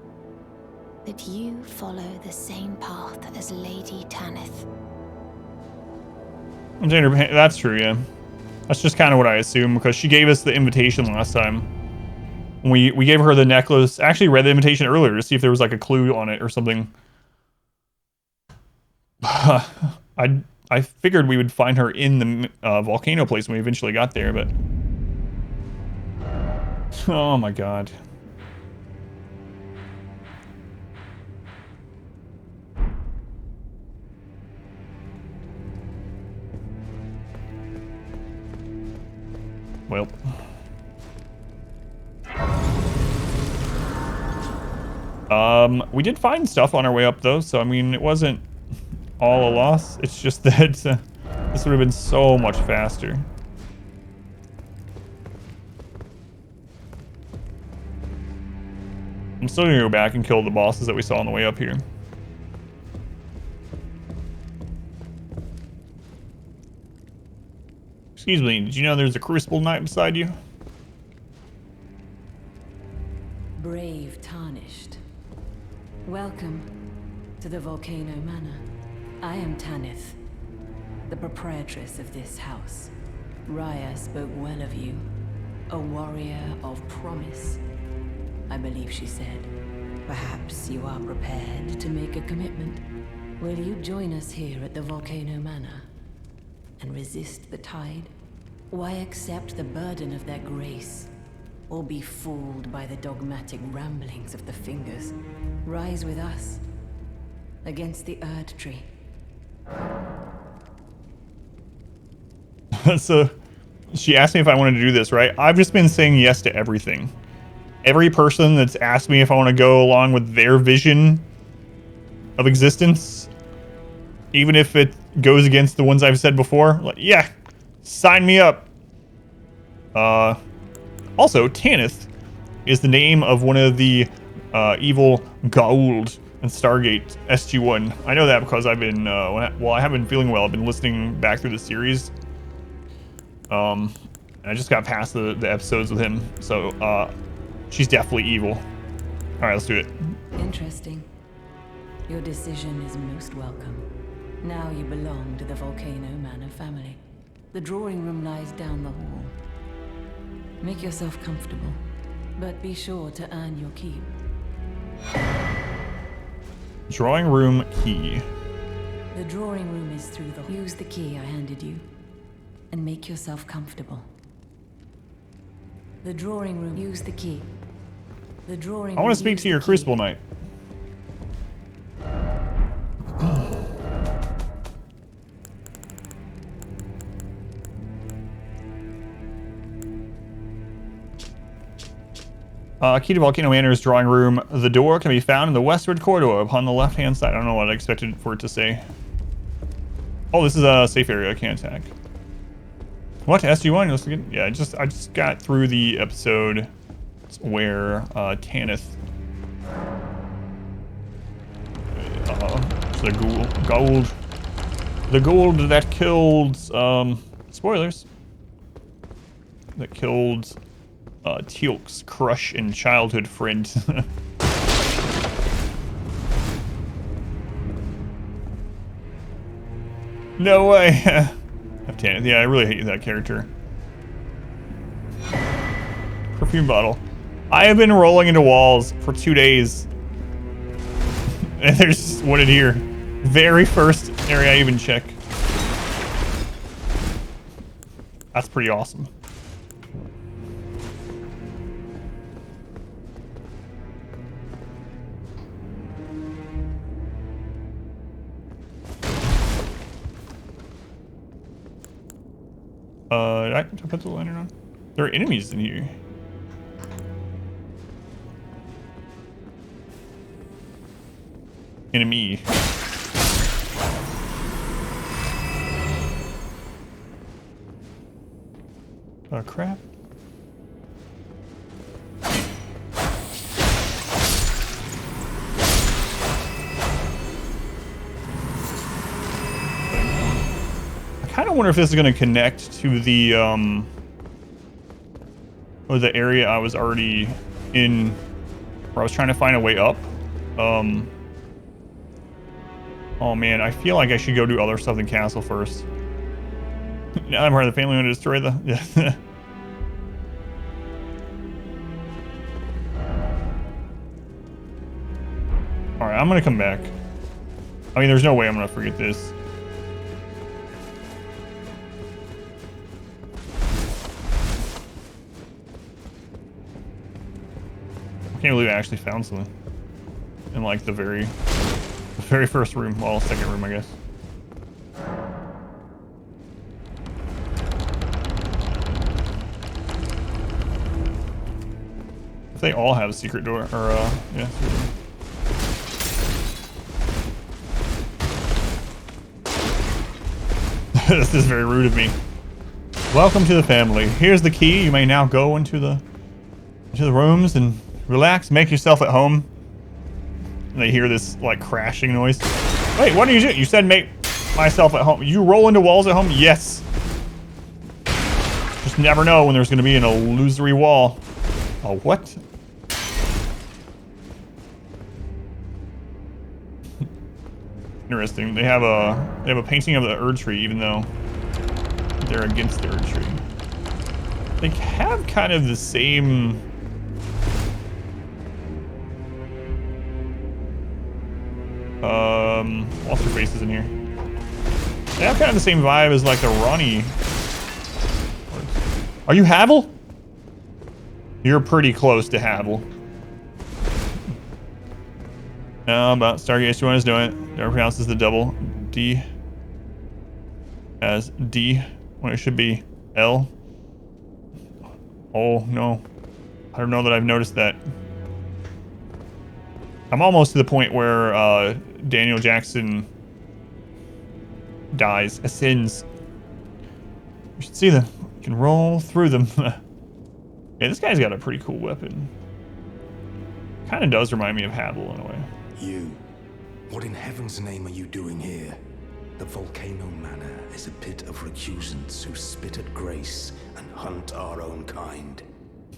that you follow the same path as Lady Tanith. That's true, yeah. That's just kind of what I assume, because she gave us the invitation last time. We gave her the necklace. I actually read the invitation earlier to see if there was like a clue on it or something. I figured we would find her in the volcano place when we eventually got there, but... Oh my god. Well. We did find stuff on our way up though, so I mean, it wasn't all a loss. It's just that this would have been so much faster. I'm still gonna go back and kill the bosses that we saw on the way up here. Excuse me, did you know there's a Crucible Knight beside you? Brave Tarnished. Welcome to the Volcano Manor. I am Tanith, the proprietress of this house. Raya spoke well of you, a warrior of promise. I believe she said, perhaps you are prepared to make a commitment. Will you join us here at the Volcano Manor and resist the tide? Why accept the burden of their grace, or be fooled by the dogmatic ramblings of the Fingers? Rise with us against the Erd Tree. So, she asked me if I wanted to do this, right? I've just been saying yes to everything. Every person that's asked me if I want to go along with their vision of existence, even if it goes against the ones I've said before, like, yeah, sign me up. Also, Tanith is the name of one of the evil Goa'uld in Stargate SG-1. I know that because I've been, well, I haven't been feeling well. I've been listening back through the series. And I just got past the episodes with him, so, she's definitely evil. Alright, let's do it. Interesting. Your decision is most welcome. Now you belong to the Volcano Manor family. The drawing room lies down the hall. Make yourself comfortable, but be sure to earn your keep. Drawing room key. The drawing room is through the... Use the key I handed you, and make yourself comfortable. The drawing room... Use the key. The drawing room... I want to speak to your Crucible Knight. Key to Volcano Manor's drawing room. The door can be found in the westward corridor upon the left-hand side. I don't know what I expected for it to say. Oh, this is a safe area. I can't attack. What? SG1? Let's get, yeah, I just got through the episode where Tanith, the gold that killed spoilers, that killed Teal'c's crush and childhood friend. No way. Tanith. Yeah, I really hate that character. Perfume bottle. I have been rolling into walls for 2 days. And there's one in here. Very first area I even check. That's pretty awesome. Did I put the lantern on? There are enemies in here. Enemy. Oh crap. I kind of wonder if this is going to connect to the or the area I was already in, where I was trying to find a way up. Oh man, I feel like I should go do other stuff than castle first. Now I'm part of the family. I'm going to destroy the... Yeah. Alright, I'm going to come back. I mean, there's no way I'm going to forget this. I can't believe I actually found something in like the very first room. Well, second room, I guess. If they all have a secret door, or yeah. Secret door. This is very rude of me. Welcome to the family. Here's the key. You may now go into the rooms and relax, make yourself at home. And they hear this like crashing noise. Wait, what are you doing? You said make myself at home. You roll into walls at home? Yes. Just never know when there's going to be an illusory wall. Oh, what? Interesting. They have a painting of the Erd tree, even though they're against the Erd tree. They have kind of the same. What's her faces in here? They have kind of the same vibe as like the Ronnie. Are you Havel? You're pretty close to Havel. But Stargate S1 is doing it. Never pronounces the double D as D when it should be L. Oh no. I don't know that I've noticed that. I'm almost to the point where Daniel Jackson dies, ascends. You should see them. You can roll through them. Yeah, this guy's got a pretty cool weapon. Kind of does remind me of Havel in a way. You. What in heaven's name are you doing here? The Volcano Manor is a pit of recusants who spit at grace and hunt our own kind.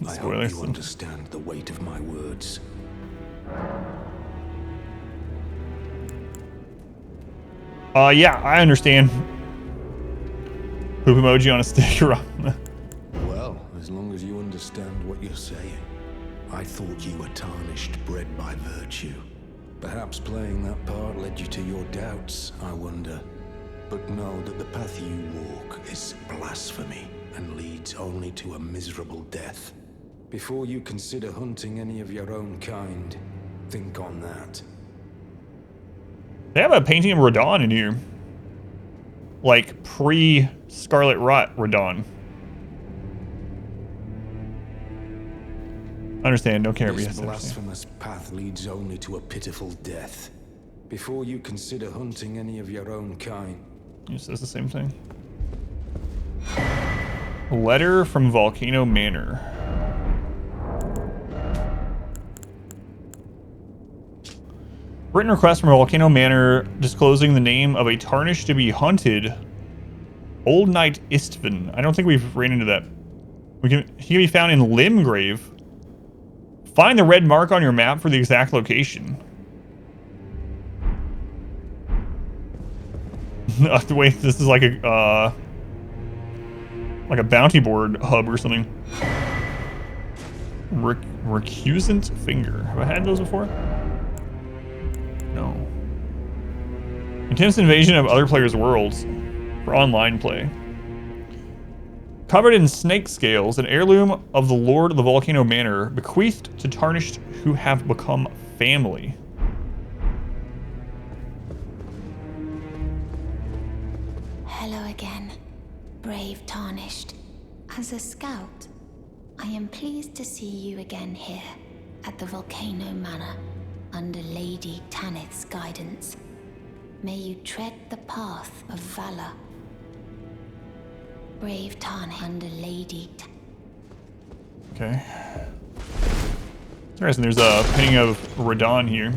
I hope you understand the weight of my words. Yeah, I understand. Poop emoji on a sticker. Well, as long as you understand what you're saying. I thought you were tarnished, bred by virtue. Perhaps playing that part led you to your doubts, I wonder. But know that the path you walk is blasphemy and leads only to a miserable death. Before you consider hunting any of your own kind, think on that. They have a painting of Radon in here. Like pre-Scarlet Rot Radon. Understand, don't care, but This yes, I understand. blasphemous path leads only to a pitiful death. Before you consider hunting any of your own kind. It says the same thing. Letter from Volcano Manor. Written request from Volcano Manor disclosing the name of a tarnished to be hunted Old Knight Istvan. I don't think we've ran into that. He can be found in Limgrave. Find the red mark on your map for the exact location. Wait, this is like a bounty board hub or something. Recusant Finger. Have I had those before? No. Intense invasion of other players' worlds for online play. Covered in snake scales, an heirloom of the Lord of the Volcano Manor, bequeathed to tarnished who have become family. Hello again, brave Tarnished. As a scout, I am pleased to see you again here at the Volcano Manor under Lady Tanith's guidance. May you tread the path of valor. Brave Tarnished under Lady Okay. Interesting, there's a painting of Radon here.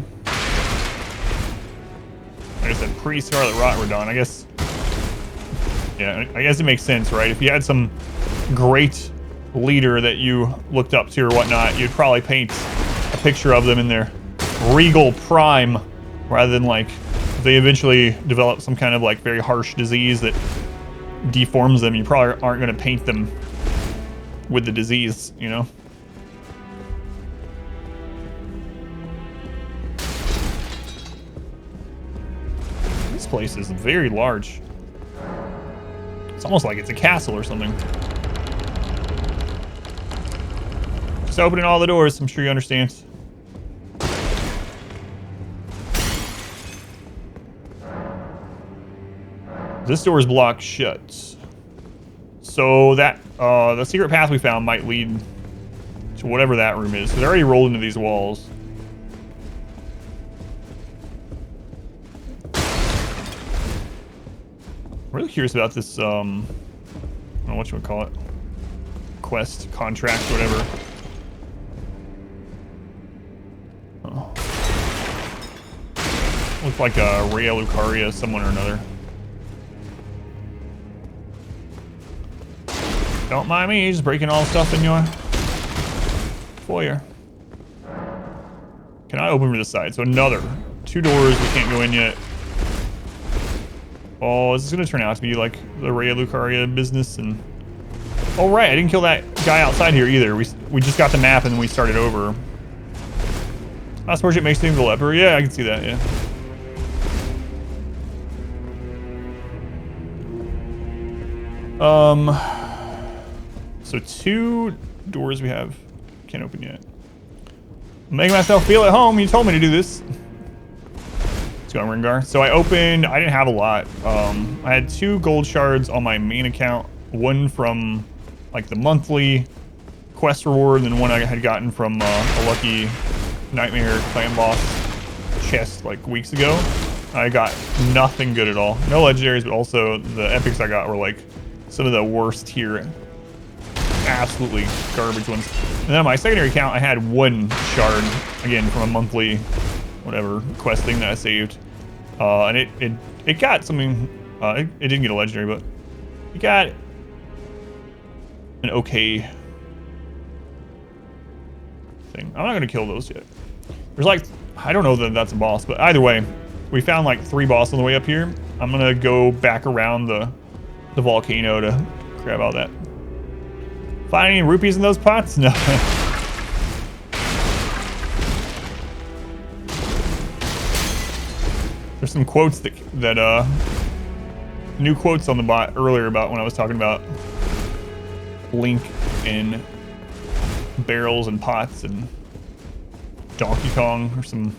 I guess a pre-Scarlet Rot Radon, I guess. Yeah, I guess it makes sense, right? If you had some great leader that you looked up to or whatnot, you'd probably paint a picture of them in their regal prime, rather than like if they eventually develop some kind of like very harsh disease that deforms them, you probably aren't going to paint them with the disease, you know? This place is very large. It's almost like it's a castle or something. Just opening all the doors, I'm sure you understand. This door is blocked shut. So that, the secret path we found might lead to whatever that room is. Because I already rolled into these walls. I'm really curious about this, I don't know what you would call it. Quest, contract, whatever. Oh. Looks like a Rhea Lucaria, someone or another. Don't mind me, just breaking all the stuff in your foyer. Can I open from this side? So another. 2 doors, we can't go in yet. Oh, is this gonna turn out to be like the Rhea Lucaria business? And oh right, I didn't kill that guy outside here either. We just got the map and then we started over. Last worship makes things the leper. Yeah, I can see that, yeah. So 2 doors we have. Can't open yet. I'm making myself feel at home. You told me to do this. Let's go on Ringar. So I didn't have a lot. I had 2 gold shards on my main account. One from like the monthly quest reward, and then one I had gotten from a lucky Nightmare clan boss chest like weeks ago. I got nothing good at all. No legendaries, but also the epics I got were like some of the worst tier, absolutely garbage ones. And then on my secondary account, I had 1 shard, again, from a monthly, whatever, quest thing that I saved. And it got something, it didn't get a legendary, but it got an okay thing. I'm not going to kill those yet. There's like, I don't know that that's a boss, but either way, we found like 3 bosses on the way up here. I'm going to go back around the volcano to grab all that. Find any rupees in those pots? No. There's some quotes that new quotes on the bot earlier about when I was talking about Link in barrels and pots and Donkey Kong, or some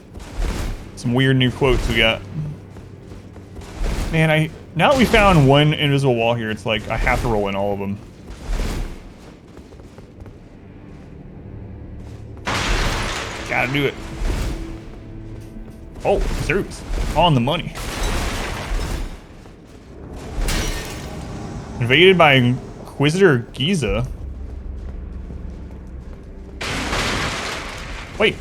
weird new quotes we got. Man, now that we found 1 invisible wall here, it's like I have to roll in all of them. Gotta do it. Oh, Zeus. On the money. Invaded by Inquisitor Giza. Wait.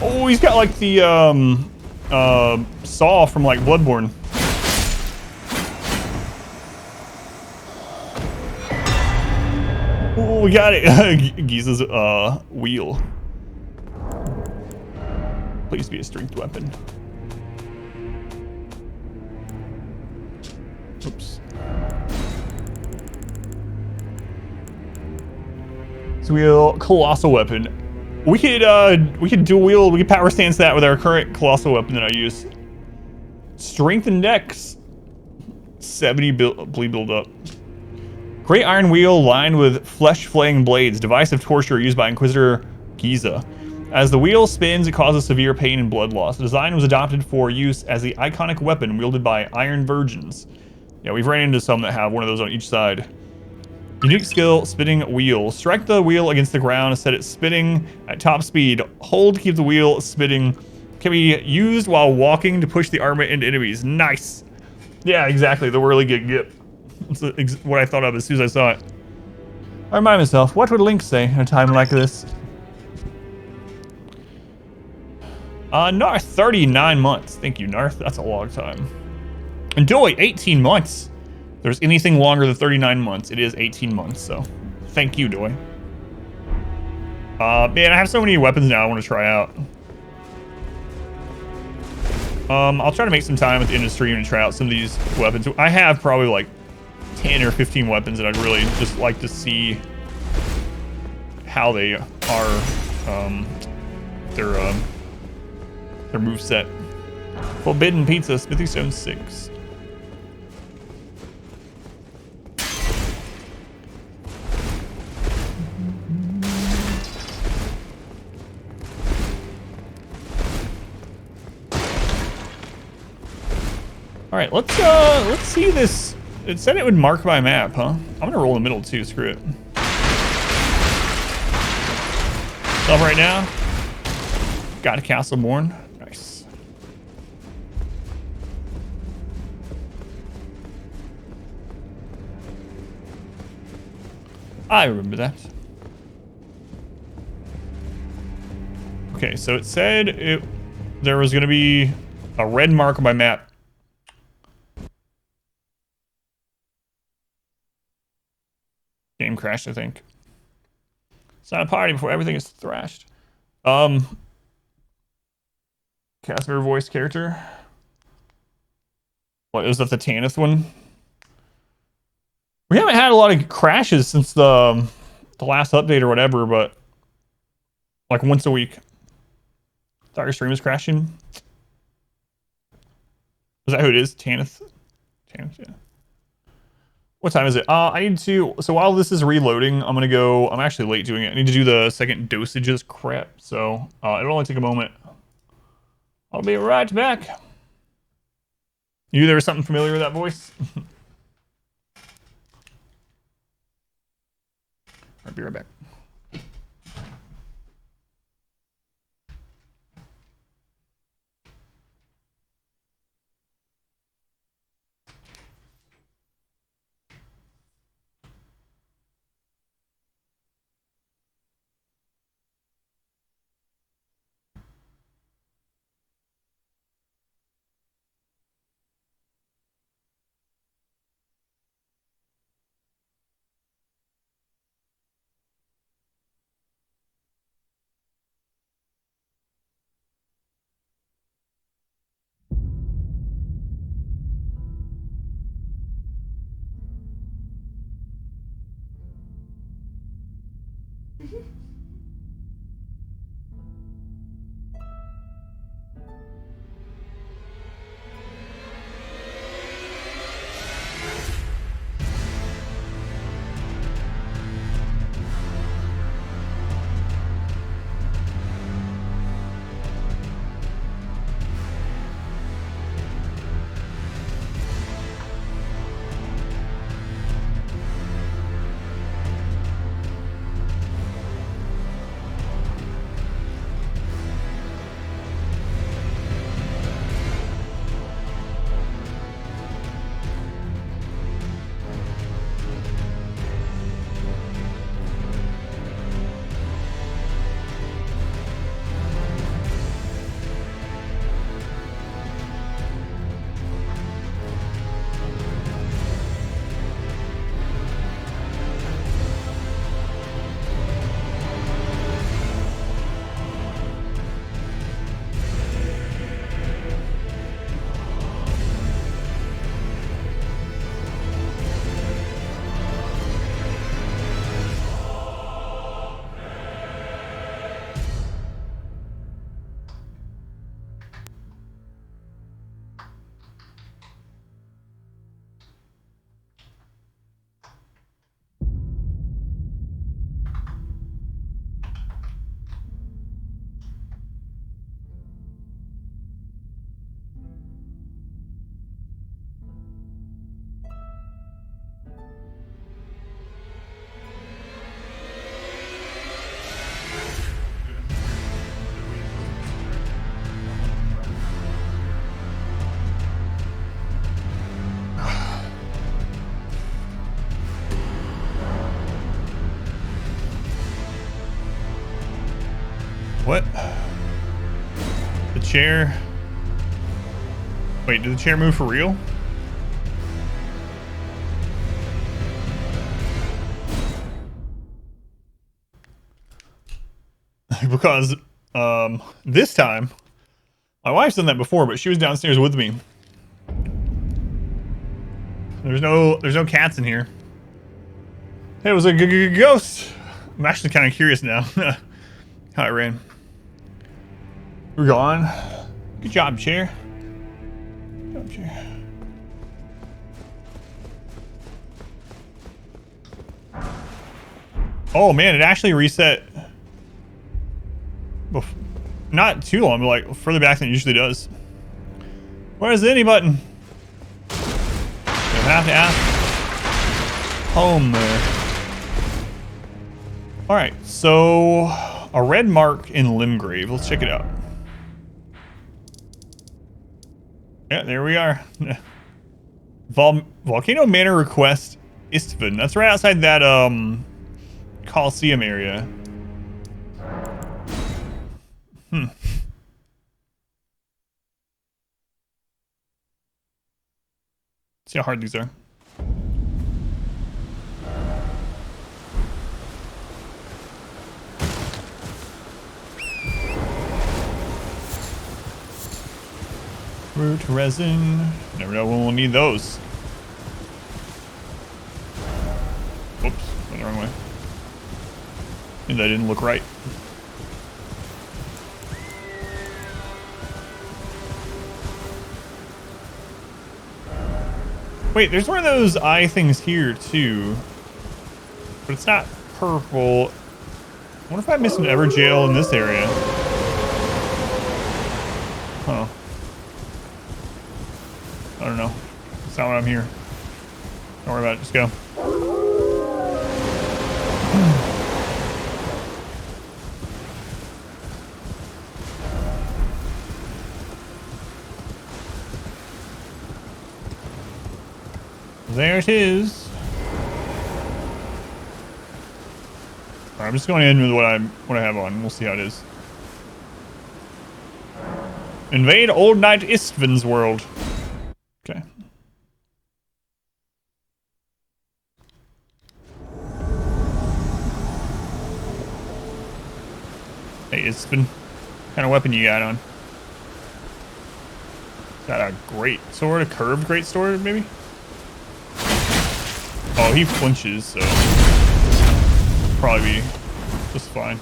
Oh, he's got like the saw from like Bloodborne. Oh, we got it. Giza's wheel. Please be a strength weapon. Oops. So wheel, colossal weapon. We could dual wield. We could power stance that with our current colossal weapon that I use. Strength and dex. 70 bleed build up. Great iron wheel lined with flesh-flaying blades. Device of torture used by Inquisitor Giza. As the wheel spins, it causes severe pain and blood loss. The design was adopted for use as the iconic weapon wielded by Iron Virgins. Yeah, we've ran into some that have one of those on each side. Unique skill, spinning wheel. Strike the wheel against the ground, set it spinning at top speed. Hold to keep the wheel spinning. Can be used while walking to push the armament into enemies. Nice. Yeah, exactly. The whirly git. That's what I thought of as soon as I saw it. I remind myself, what would Link say in a time like this? Narth, 39 months. Thank you, Narth. That's a long time. And Doy, 18 months. If there's anything longer than 39 months, it is 18 months, so thank you, Doy. Man, I have so many weapons now I want to try out. I'll try to make some time at the end of the stream and try out some of these weapons. I have probably like 10 or 15 weapons that I'd really just like to see how they are, their moveset. Forbidden Pizza, Smithy Stone 6. All right, let's see this. It said it would mark my map, huh? I'm gonna roll in the middle too, screw it. Up right now. Got a Castleborn. Nice. I remember that. Okay, so it said there was gonna be a red mark on my map. Game crashed, I think. It's not a party before everything is thrashed. Casper voice character. What, was that the Tanith one? We haven't had a lot of crashes since the last update or whatever, but like once a week. Thought your stream was crashing. Is that who it is? Tanith? Tanith, yeah. What time is it? I need to, so while this is reloading, I'm actually late doing it. I need to do the second dosages crap, so it'll only take a moment. I'll be right back. You knew there was something familiar with that voice? I'll be right back. What? The chair. Wait, did the chair move for real? Because this time, my wife's done that before, but she was downstairs with me. There's no cats in here. It was a ghost. I'm actually kind of curious now how it ran. We're gone. Good job, chair. Good job, chair. Oh man, it actually reset. Not too long, but like further back than it usually does. Where's the any button? You have to ask home there. Alright, so a red mark in Limgrave. Let's check it out. Yeah, there we are. Volcano Manor Request Istvan. That's right outside that Coliseum area. See how hard these are. Root resin. Never know when we'll need those. Whoops, went the wrong way. Maybe that didn't look right. Wait, there's one of those eye things here too, but it's not purple. I wonder if I missed an Everjail in this area. Huh. I don't know. That's not what I'm here. Don't worry about it. Just go. There it is. All right, I'm just going in with what I have on. We'll see how it is. Invade Old Knight Istvan's world. Okay. Hey, Istvan. What kind of weapon you got on? Got a great sword, a curved great sword, maybe? Oh, he flinches, so probably be just fine.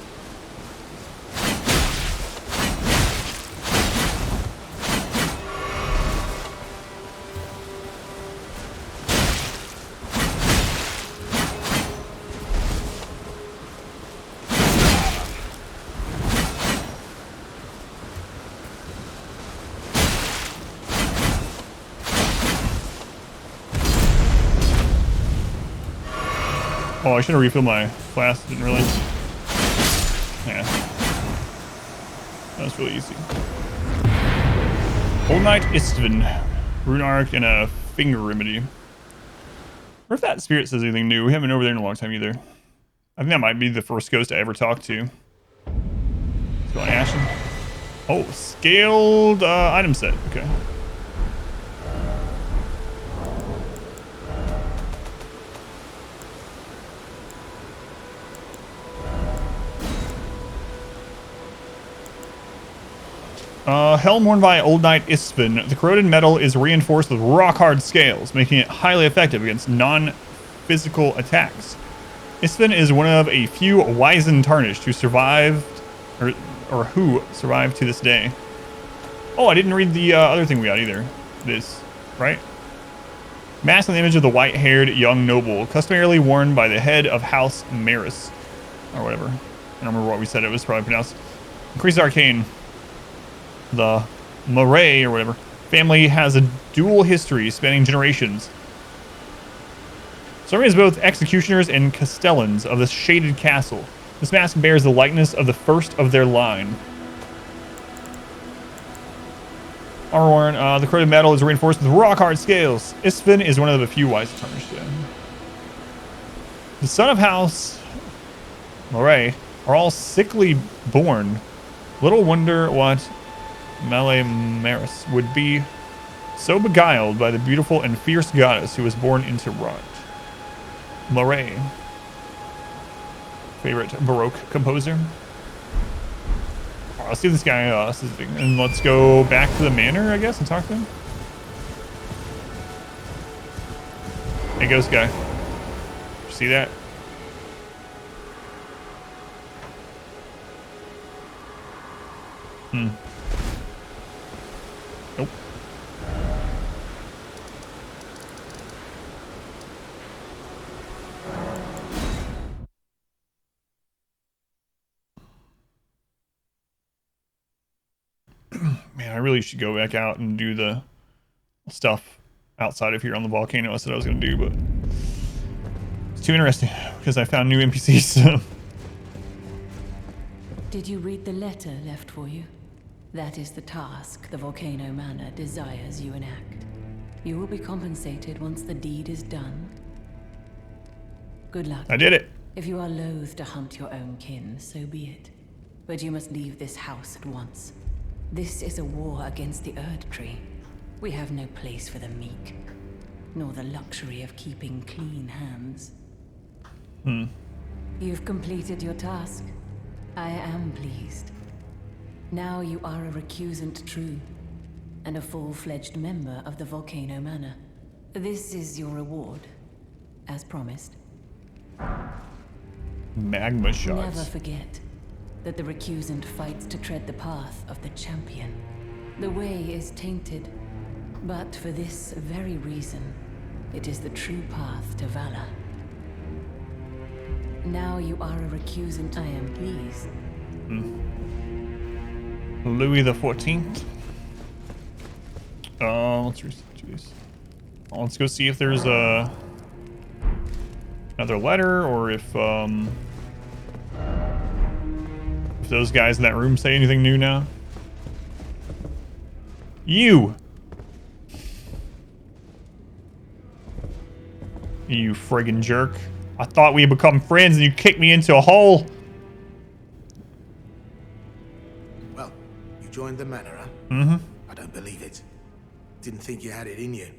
Oh, I should have refilled my flask, didn't realize. Yeah. That was really easy. Old Knight Istvan. Rune Arc and a finger remedy. Or if that spirit says anything new. We haven't been over there in a long time either. I think that might be the first ghost I ever talked to. Let's go on Ashen. Oh, scaled item set. Okay. Helm worn by Old Knight Istvan. The corroded metal is reinforced with rock-hard scales, making it highly effective against non-physical attacks. Istvan is one of a few wizened tarnished who survived, or who survived to this day. Oh, I didn't read the other thing we got either. This, right? Mask on the image of the white-haired young noble, customarily worn by the head of House Maris, or whatever. I don't remember what we said it was probably pronounced. Increased arcane. The Murray, or whatever, family has a dual history spanning generations. Serving as both executioners and castellans of the shaded castle. This mask bears the likeness of the first of their line. Armor worn, the corroded metal is reinforced with rock-hard scales. Istvan is one of the few wise tarnished. The son of House Murray are all sickly born. Little wonder what Maris would be so beguiled by the beautiful and fierce goddess who was born into Rot. Moray. Favorite Baroque composer. Right, let's see this guy, and let's go back to the manor, I guess, and talk to him. Hey, ghost guy. You see that? Nope. Man, I really should go back out and do the stuff outside of here on the volcano. I said I was going to do, but it's too interesting because I found new NPCs. Did you read the letter left for you? That is the task the Volcano Manor desires you enact. You will be compensated once the deed is done. Good luck. I did it. If you are loath to hunt your own kin, so be it. But you must leave this house at once. This is a war against the Erd Tree. We have no place for the meek, nor the luxury of keeping clean hands. You've completed your task. I am pleased. Now you are a recusant true, and a full-fledged member of the Volcano Manor. This is your reward, as promised. Magma shots. Never forget that the recusant fights to tread the path of the champion. The way is tainted, but for this very reason, it is the true path to valor. Now you are a recusant, I am pleased. Louis the 14th. Let's research these. Let's go see if there's another letter, or if those guys in that room say anything new now. You friggin' jerk. I thought we had become friends and you kicked me into a hole. Well, you joined the manor, huh? Mm-hmm. I don't believe it. Didn't think you had it in you.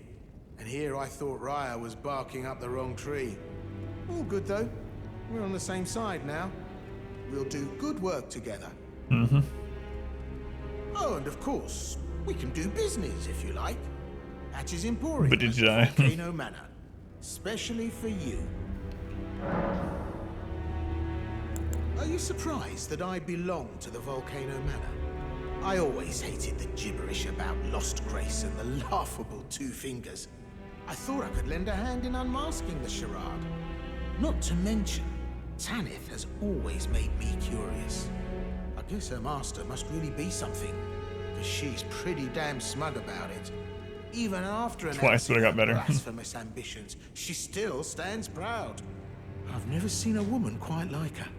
And here I thought Raya was barking up the wrong tree. All good though. We're on the same side now. We'll do good work together. Mm-hmm. Oh, and of course, we can do business if you like. Hatch's Emporium. But did you die? Volcano Manor. Especially for you. Are you surprised that I belong to the Volcano Manor? I always hated the gibberish about Lost Grace and the laughable Two Fingers. I thought I could lend a hand in unmasking the charade. Not to mention, Tanith has always made me curious. I guess her master must really be something, because she's pretty damn smug about it. Even after Twice, but I got better. blasphemous ambitions, she still stands proud. I've never seen a woman quite like her.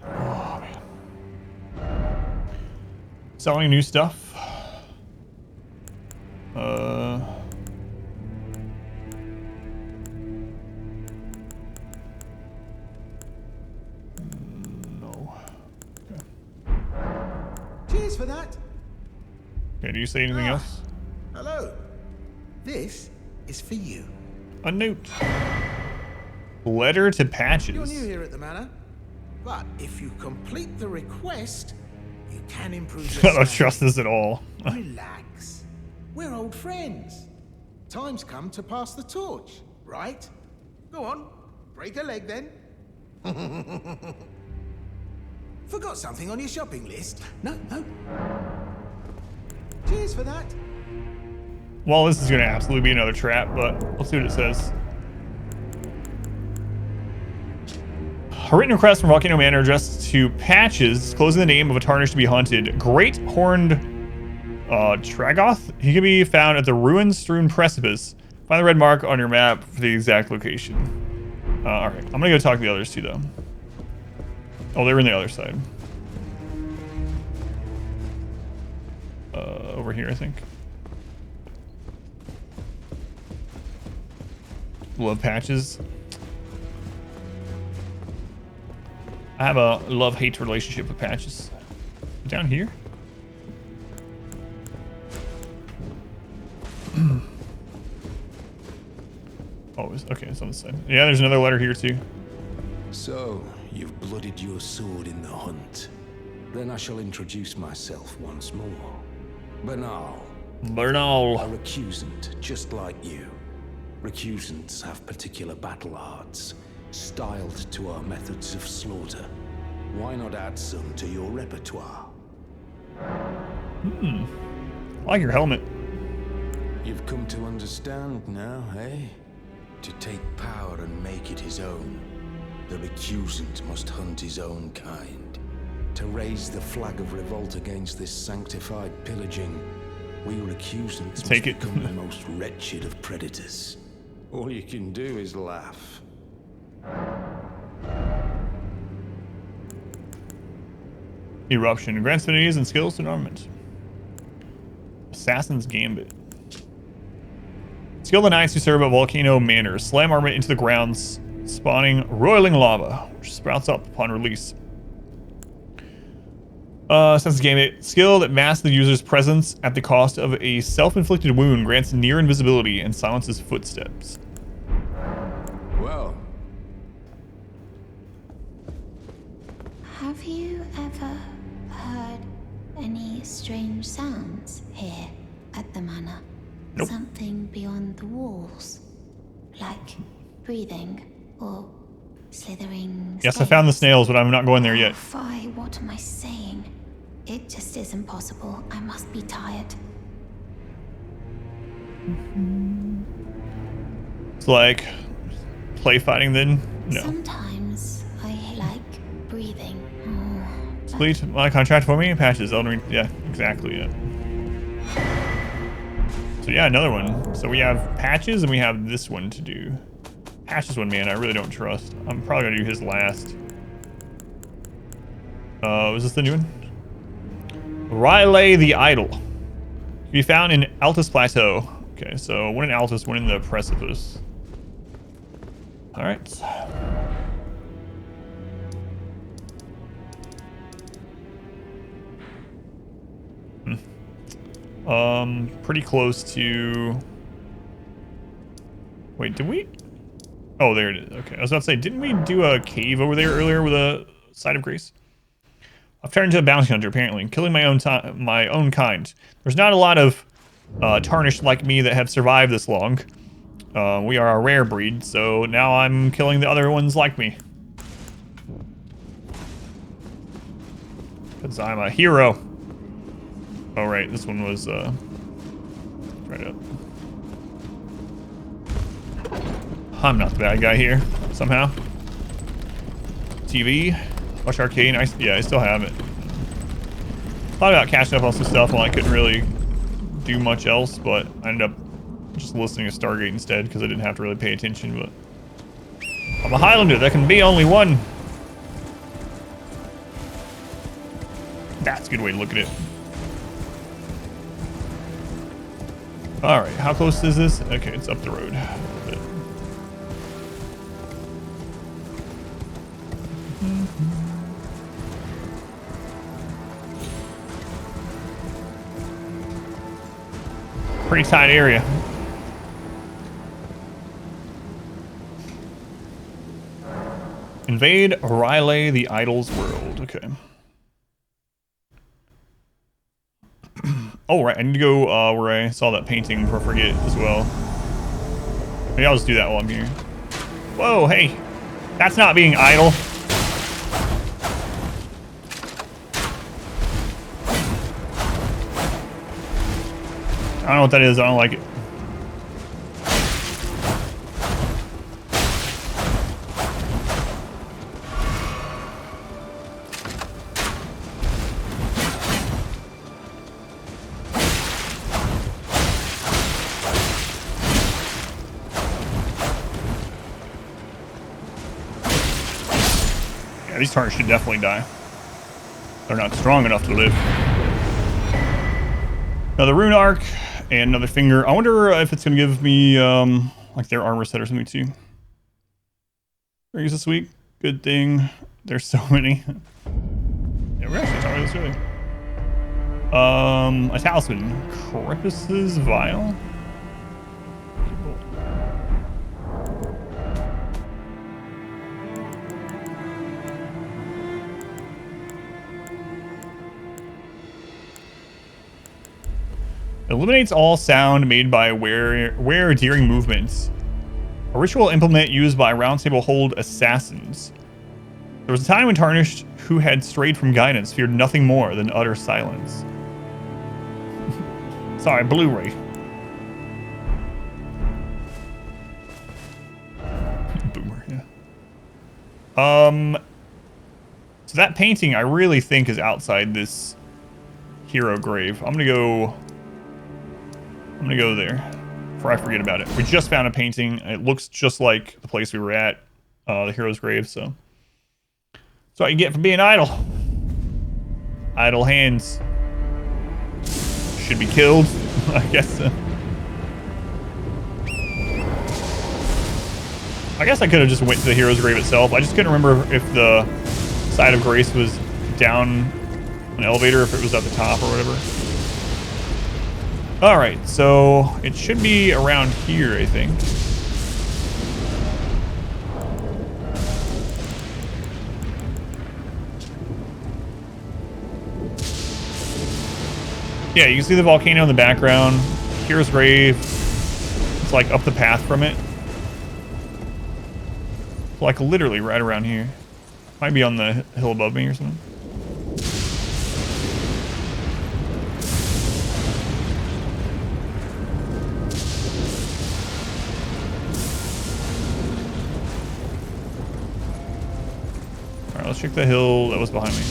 Oh, man. Selling new stuff. No. Okay. Cheers for that. Okay, do you say anything else? Hello. This is for you. A note. Letter to Patches. You're new here at the manor, but if you complete the request, you can improve your I don't standing. trust this at all. Relax. We're old friends. Time's come to pass the torch, right? Go on, break a leg then. Forgot something on your shopping list? No. Cheers for that. Well, this is going to absolutely be another trap, but let's see what it says. A written request from Volcano Manor addressed to Patches, closing the name of a tarnished to be hunted. Great horned Tragoth. He can be found at the ruin-strewn precipice. Find the red mark on your map for the exact location. All right, I'm going to go talk to the others too, though. Oh, they were on the other side. Over here, I think. Love Patches. I have a love-hate relationship with Patches. Down here? Oh, okay, it's on this side. Yeah, there's another letter here too. So, you've blooded your sword in the hunt. Then I shall introduce myself once more. Bernal. Bernal. A recusant, just like you. Recusants have particular battle arts, styled to our methods of slaughter. Why not add some to your repertoire? I like your helmet. You've come to understand now, eh? To take power and make it his own, the recusant must hunt his own kind. To raise the flag of revolt against this sanctified pillaging, we recusants must become the most wretched of predators. All you can do is laugh. Eruption. Grants affinities and skills to an armament. Assassin's Gambit. Skill the knights who serve at Volcano Manor. Slam armament into the ground, spawning roiling lava, which sprouts up upon release. Assassin's Gambit. Skill that masks the user's presence at the cost of a self-inflicted wound. Grants near invisibility and silences footsteps. Well. Have you ever heard any strange sounds here at the manor? Nope. Something beyond the walls, like breathing or slithering. Yes, I found the snails, but I'm not going there yet. Fie, what am I saying? It just isn't possible. I must be tired. It's like play fighting then? No. Sometimes I like breathing. Complete my contract for me and patches. Elden Ring. Yeah, exactly. Yeah. So yeah, another one. So we have patches and we have this one to do. Patches one, man, I really don't trust. I'm probably gonna do his last. Was this the new one? Riley the Idol. Can be found in Altus Plateau. Okay, so one in Altus, one in the Precipice. Alright. Pretty close to... Wait, did we... Oh, there it is. Okay, I was about to say, didn't we do a cave over there earlier with a Site of Grace? I've turned into a bounty hunter, apparently, killing my own kind. There's not a lot of tarnished like me that have survived this long. We are a rare breed, so now I'm killing the other ones like me. Because I'm a hero. Oh, right, this one was right up. I'm not the bad guy here, somehow. TV, watch arcade. Yeah, I still have it. Thought about catching up on some stuff while I couldn't really do much else, but I ended up just listening to Stargate instead because I didn't have to really pay attention. But I'm a Highlander. There can be only one. That's a good way to look at it. All right, how close is this? Okay, it's up the road. Pretty tight area. Invade Riley the Idol's world. Okay. Oh, right. I need to go where I saw that painting before I forget as well. Maybe I'll just do that while I'm here. Whoa, hey. That's not being idle. I don't know what that is. I don't like it. Yeah, these targets should definitely die. They're not strong enough to live. Another rune arc. And another finger. I wonder if it's going to give me, like, their armor set or something, too. Rings this week. Good thing. There's so many. Yeah, we're actually talking about this early. A talisman. Crepus's vial. Eliminates all sound made by wearer during movements. A ritual implement used by Round Table Hold assassins. There was a time when Tarnished, who had strayed from guidance, feared nothing more than utter silence. Sorry, Blu-ray. Boomer, yeah. So that painting I really think is outside this hero grave. I'm gonna go there before I forget about it. We just found a painting. It looks just like the place we were at, the hero's grave, so. That's what you get for being idle. Idle hands. Should be killed, I guess so. I guess I could have just went to the hero's grave itself. I just couldn't remember if the side of grace was down an elevator, if it was at the top or whatever. All right, so it should be around here, I think. Yeah, you can see the volcano in the background. Here's grave. It's like up the path from it. Like literally right around here. Might be on the hill above me or something. All right, let's check the hill that was behind me.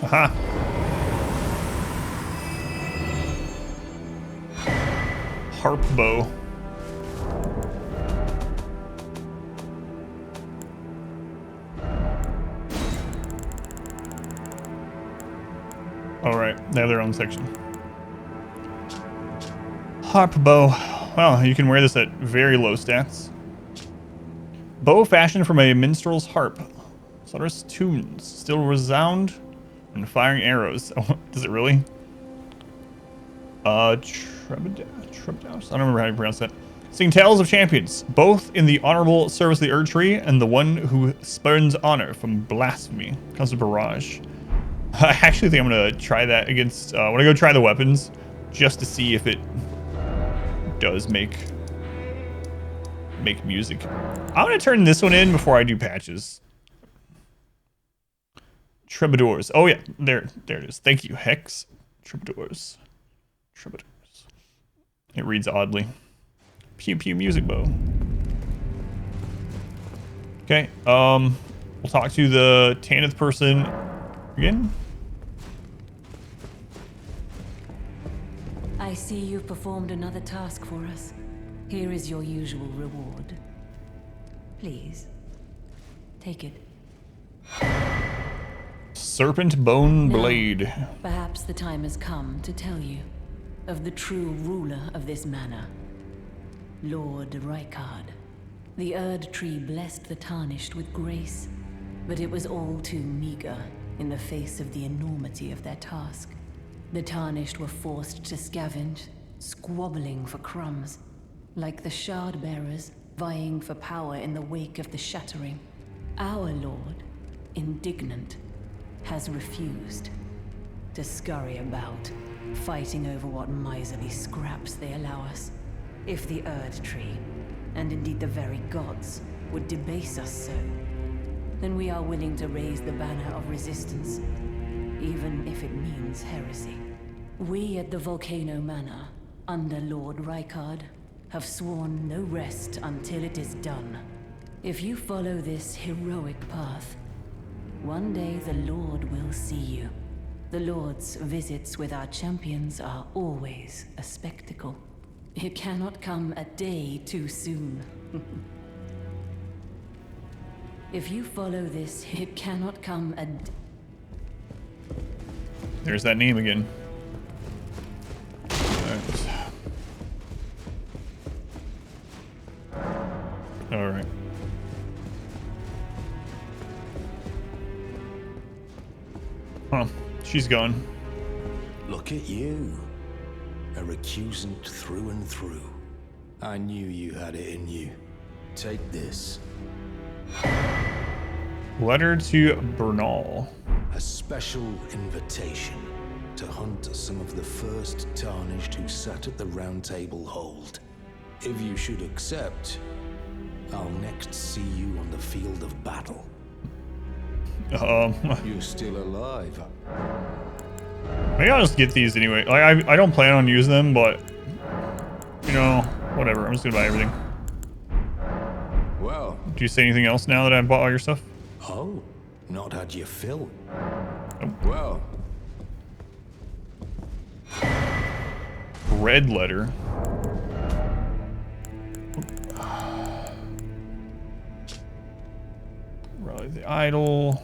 Aha. Harp bow. All right, they have their own section. Harp bow. Well, you can wear this at very low stats. Bow fashioned from a minstrel's harp. Sonorous tunes still resound when firing arrows. Does it really? Trebidaus. I don't remember how you pronounce that. Sing tales of champions, both in the honorable service of the Erd Tree and the one who spurns honor from blasphemy. Comes to barrage. I actually think I'm gonna try that against. I want to go try the weapons just to see if it does make music. I'm gonna turn this one in before I do patches. Troubadours. Oh yeah, there it is. Thank you, Hex. Troubadours. It reads oddly. Pew pew music bow. Okay. We'll talk to the Tanith person again. I see you've performed another task for us. Here is your usual reward. Please, take it. Serpent bone Now, blade. Perhaps the time has come to tell you of the true ruler of this manor, Lord Rykard. The Erd Tree blessed the Tarnished with grace, but it was all too meager in the face of the enormity of their task. The Tarnished were forced to scavenge, squabbling for crumbs, like the Shard Bearers vying for power in the wake of the Shattering. Our Lord, indignant, has refused to scurry about, fighting over what miserly scraps they allow us. If the Erd Tree, and indeed the very gods, would debase us so, then we are willing to raise the banner of resistance, even if it means heresy. We at the Volcano Manor, under Lord Rykard, have sworn no rest until it is done. If you follow this heroic path, one day the Lord will see you. The Lord's visits with our champions are always a spectacle. It cannot come a day too soon. If you follow this, it cannot come a... There's that name again. Alright. Alright. Huh. She's gone. Look at you. A recusant through and through. I knew you had it in you. Take this. Letter to Bernal. A special invitation to hunt some of the first tarnished who sat at the round table hold. If you should accept, I'll next see you on the field of battle. You're still alive. Maybe I'll just get these anyway. Like, I don't plan on using them, but you know, whatever. I'm just gonna buy everything. Well. Do you say anything else now that I bought all your stuff? Oh, not had your fill. Nope. Well. Red letter. Rally the idol.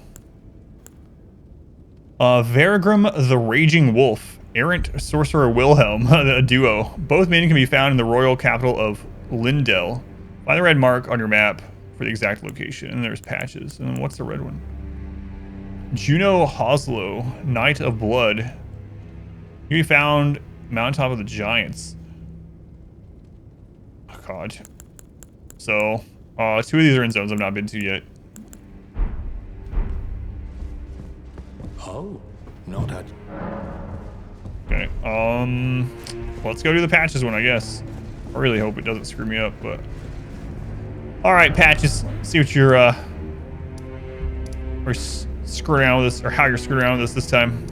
Vergrim the Raging Wolf, Errant Sorcerer Wilhelm, a duo. Both men can be found in the royal capital of Lindell. Find the red mark on your map for the exact location. And there's patches. And then what's the red one? Juno Hoslow, Knight of Blood. You can be found mountaintop of the Giants. Oh, God. So, 2 of these are in zones I've not been to yet. Oh, not had. Okay, let's go do the patches one, I guess. I really hope it doesn't screw me up, but... Alright, patches. Let's see what you're, or screwing around with this, or how you're screwing around with this time.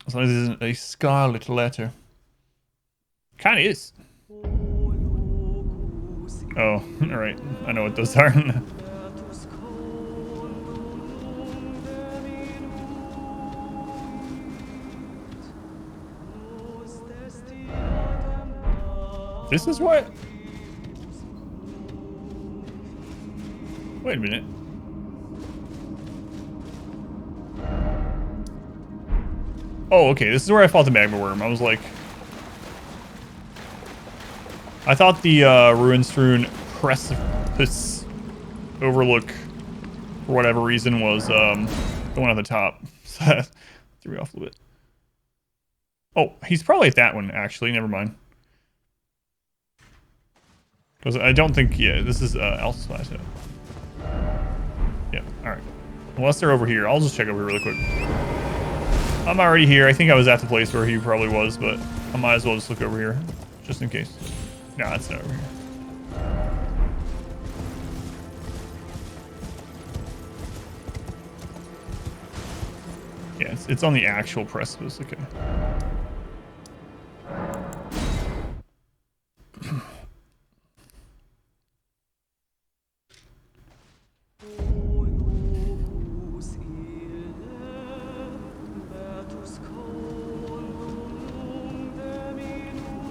As long as it isn't a scarlet letter. Kinda is. Oh, alright. I know what those are. This is what? Wait a minute. Oh, okay. This is where I fought the magma worm. I was like... I thought the Ruinstrewn Precipice Overlook, for whatever reason, was the one at the top. So that threw me off a little bit. Oh, he's probably at that one, actually. Never mind. Because I don't think... Yeah, this is Alpha Plateau. Yeah, alright. Unless they're over here. I'll just check over here really quick. I'm already here. I think I was at the place where he probably was, but I might as well just look over here. Just in case. No, it's not over here. Yeah, it's on the actual precipice. Okay.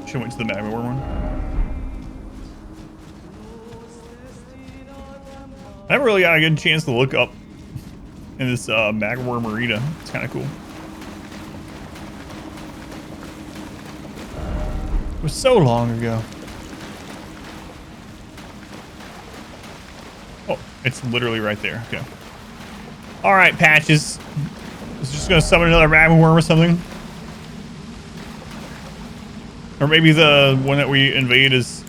Should have went to the magma worm one. I haven't really got a good chance to look up in this magma worm arena. It's kind of cool. It was so long ago. Oh, it's literally right there. Okay. All right, patches. It's just gonna summon another magma worm or something. Or maybe the one that we invade is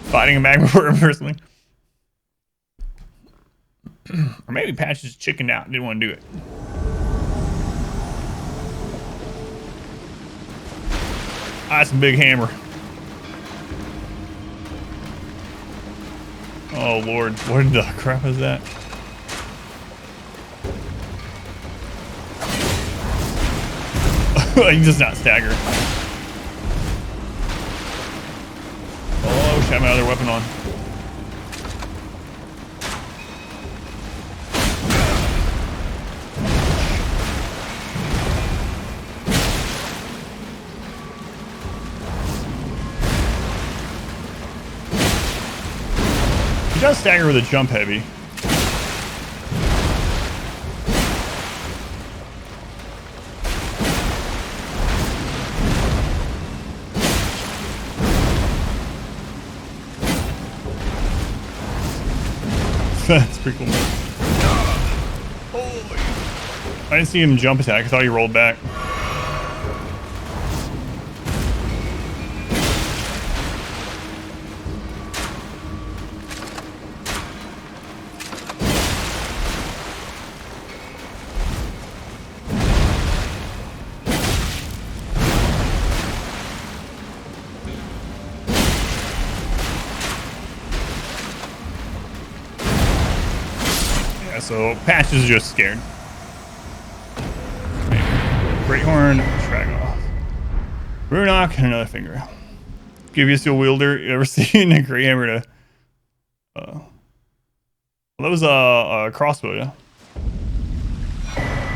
fighting a magma worm or something. Or maybe Patches chickened out and didn't want to do it. Ah, that's a big hammer. Oh Lord, what the crap is that? He does not stagger. Oh, I wish I had my other weapon on. does stagger with a jump heavy. That's pretty cool. Holy. I didn't see him jump attack. I thought he rolled back. So Patch is just scared. Great Horn, Tragoth, Runok, and another finger. Give you a steel wielder. You ever seen a Great Hammer to? Well, that was a crossbow, yeah.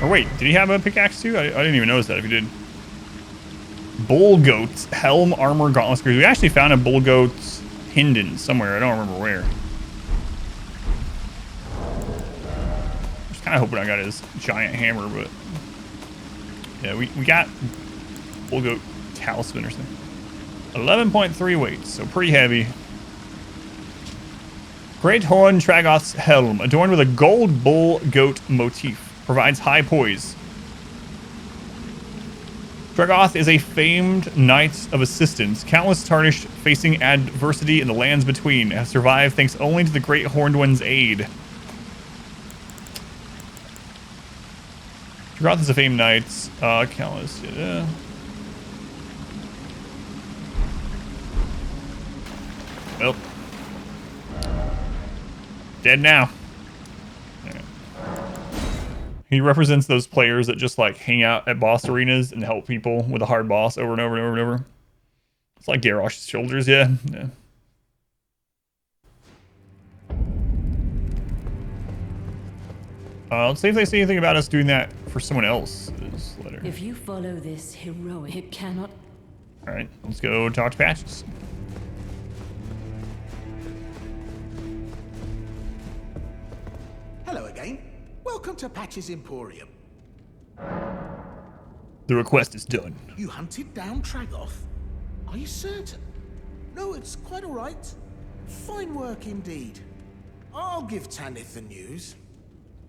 Or wait, did he have a pickaxe too? I didn't even notice that if he did. Bull Goat's Helm, Armor, Gauntlet Screws. We actually found a Bull Goat's Hinden somewhere. I don't remember where. I hoping I got his giant hammer, but yeah, we got Bull Goat Talisman or something. 11.3 weight, so pretty heavy. Great Horn Tragoth's Helm, adorned with a gold bull goat motif, provides high poise. Tragoth is a famed knight of assistance. Countless tarnished facing adversity in the lands between have survived thanks only to the Great Horned One's aid. Tragoth is a famed knight. Countless. Yeah. Well. Dead now. Yeah. He represents those players that just like hang out at boss arenas and help people with a hard boss over and over and over and over. It's like Garrosh's shoulders, yeah. Yeah. Let's see if they say anything about us doing that for someone else's letter. If you follow this heroic, it cannot. All right, let's go talk to Patches. Hello again. Welcome to Patch's Emporium. The request is done. You hunted down Tragoth? Are you certain? No, it's quite all right. Fine work indeed. I'll give Tanith the news.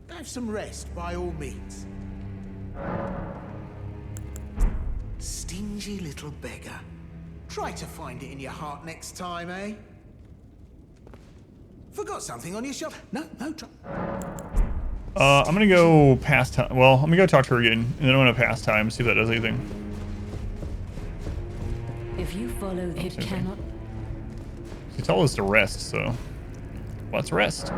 Have some rest, by all means. Stingy little beggar. Try to find it in your heart next time, eh? Forgot something on your shelf? No, try. I'm gonna go past time. Well, I'm gonna go talk to her again, and then I'm gonna pass time, see if that does anything. If you follow, it cannot. She told us to rest, so let's rest.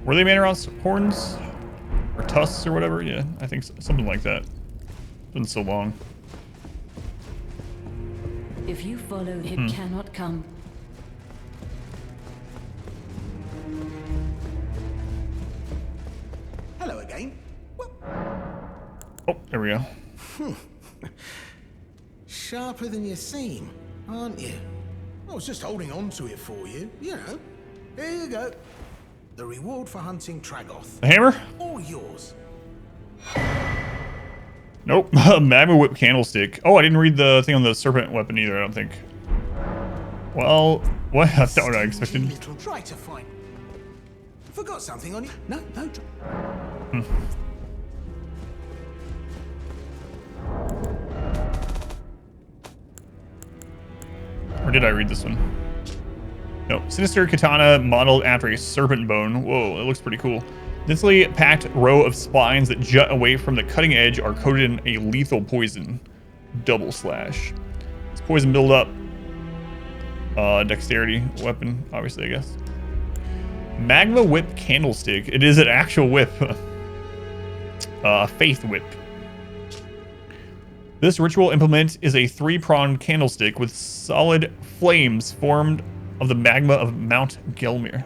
Were they Manoros horns? Or tusks or whatever? Yeah, I think so. Something like that. Been so long. If you follow, it cannot come. Hello again. Well... Oh, there we go. Sharper than you seem, aren't you? I was just holding on to it for you, you know. Here you go. The reward for hunting Tragoth. The hammer? All yours. Nope. Magma Whip Candlestick. Oh, I didn't read the thing on the serpent weapon either, I don't think. Well, what? That's not what I expected. Little try to find. Forgot something on you. No. Or did I read this one? No. Sinister katana modeled after a serpent bone. Whoa, it looks pretty cool. Densely packed row of spines that jut away from the cutting edge are coated in a lethal poison. Double slash. This poison build up. Dexterity weapon, obviously, I guess. Magma Whip Candlestick. It is an actual whip. Faith Whip. This ritual implement is a 3-pronged candlestick with solid flames formed of the magma of Mount Gelmir.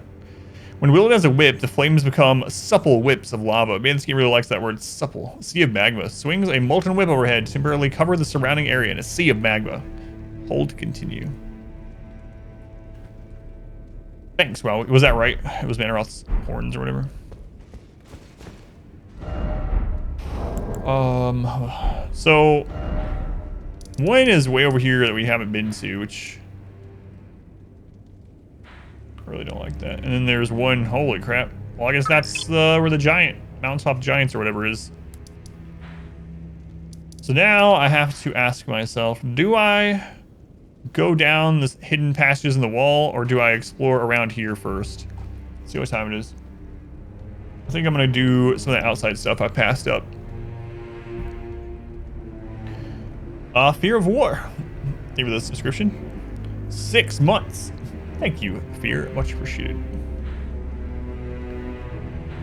When wielded as a whip, the flames become supple whips of lava. Bansky really likes that word, supple. Sea of magma. Swings a molten whip overhead to temporarily cover the surrounding area in a sea of magma. Hold to continue. Thanks. Well, was that right? It was Manoroth's horns or whatever. So one is way over here that we haven't been to, which I really don't like that. And then there's one, holy crap. Well, I guess that's where the giant, mountaintop giants or whatever is. So now I have to ask myself, do I go down this hidden passages in the wall, or do I explore around here first? Let's see what time it is. I think I'm gonna do some of the outside stuff I passed up. Fear of War. Thank you for the subscription. 6 months. Thank you, Fear. Much appreciated.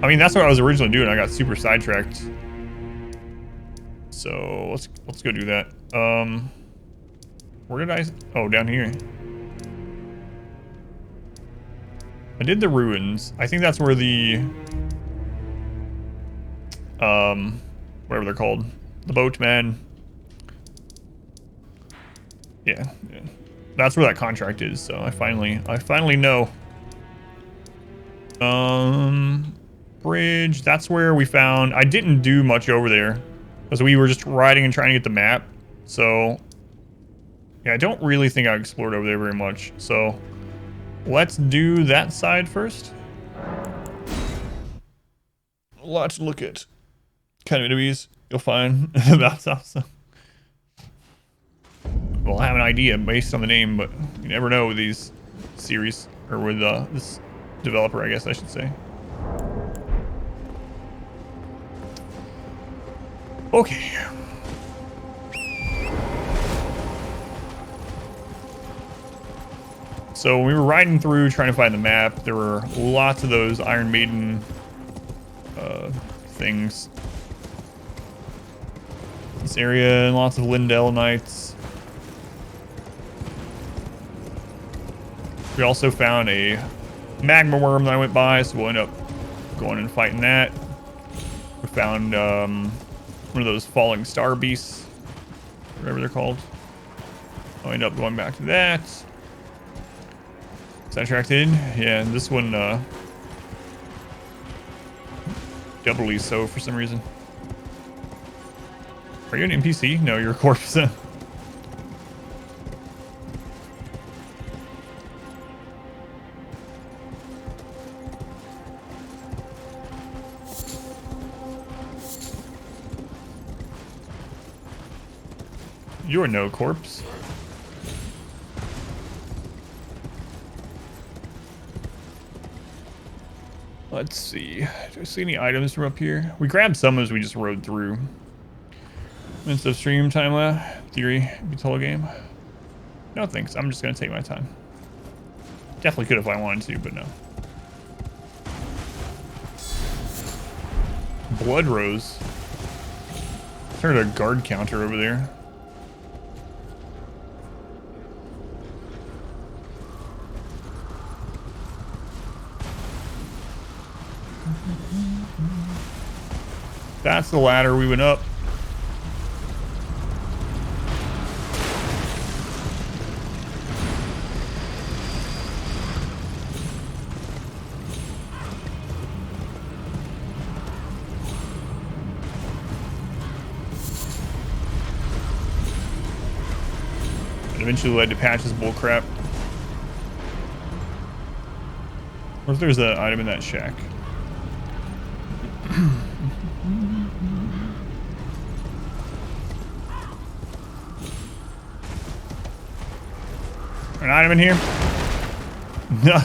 I mean, that's what I was originally doing. I got super sidetracked. So let's go do that. Where did I? Oh, down here. I did the ruins. I think that's where the whatever they're called, the boatman. Yeah, that's where that contract is. So I finally know. Bridge. That's where we found. I didn't do much over there because we were just riding and trying to get the map. So yeah, I don't really think I explored over there very much. So let's do that side first. Let's look at kind of enemies. You'll find that's awesome. Well, I have an idea based on the name, but you never know with these series, or with this developer, I guess I should say. Okay. So when we were riding through trying to find the map, there were lots of those Iron Maiden things. This area, and lots of Lindell Knights. We also found a magma worm that I went by, so we'll end up going and fighting that. We found one of those falling star beasts, whatever they're called. I'll end up going back to that. Sidetracked in. Yeah, and this one doubly so for some reason. Are you an NPC? No, you're a corpse. You're no corpse. Let's see. Do I see any items from up here? We grabbed some as we just rode through. Minutes of stream time left. Theory. Total game. No thanks. I'm just gonna take my time. Definitely could if I wanted to, but no. Blood Rose. Heard a guard counter over there. That's the ladder we went up. It eventually led to Patch's bullcrap. What if there's an item in that shack? An item in here? No.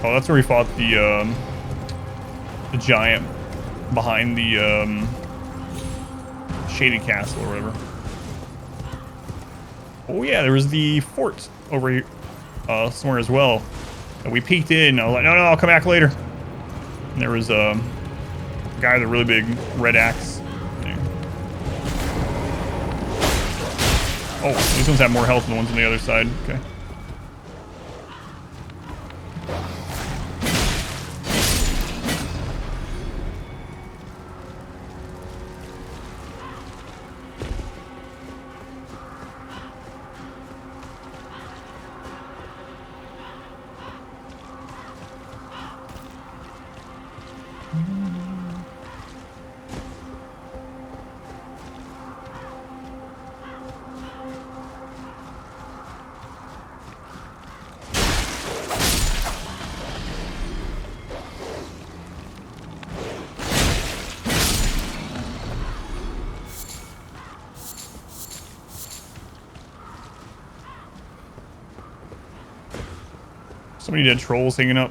Oh, that's where we fought the giant behind the shady castle or whatever. Oh yeah, there was the fort over here somewhere as well. And we peeked in. I was like, no, I'll come back later. And there was a guy with a really big red axe. Oh, these ones have more health than the ones on the other side. Okay. So many dead trolls hanging up.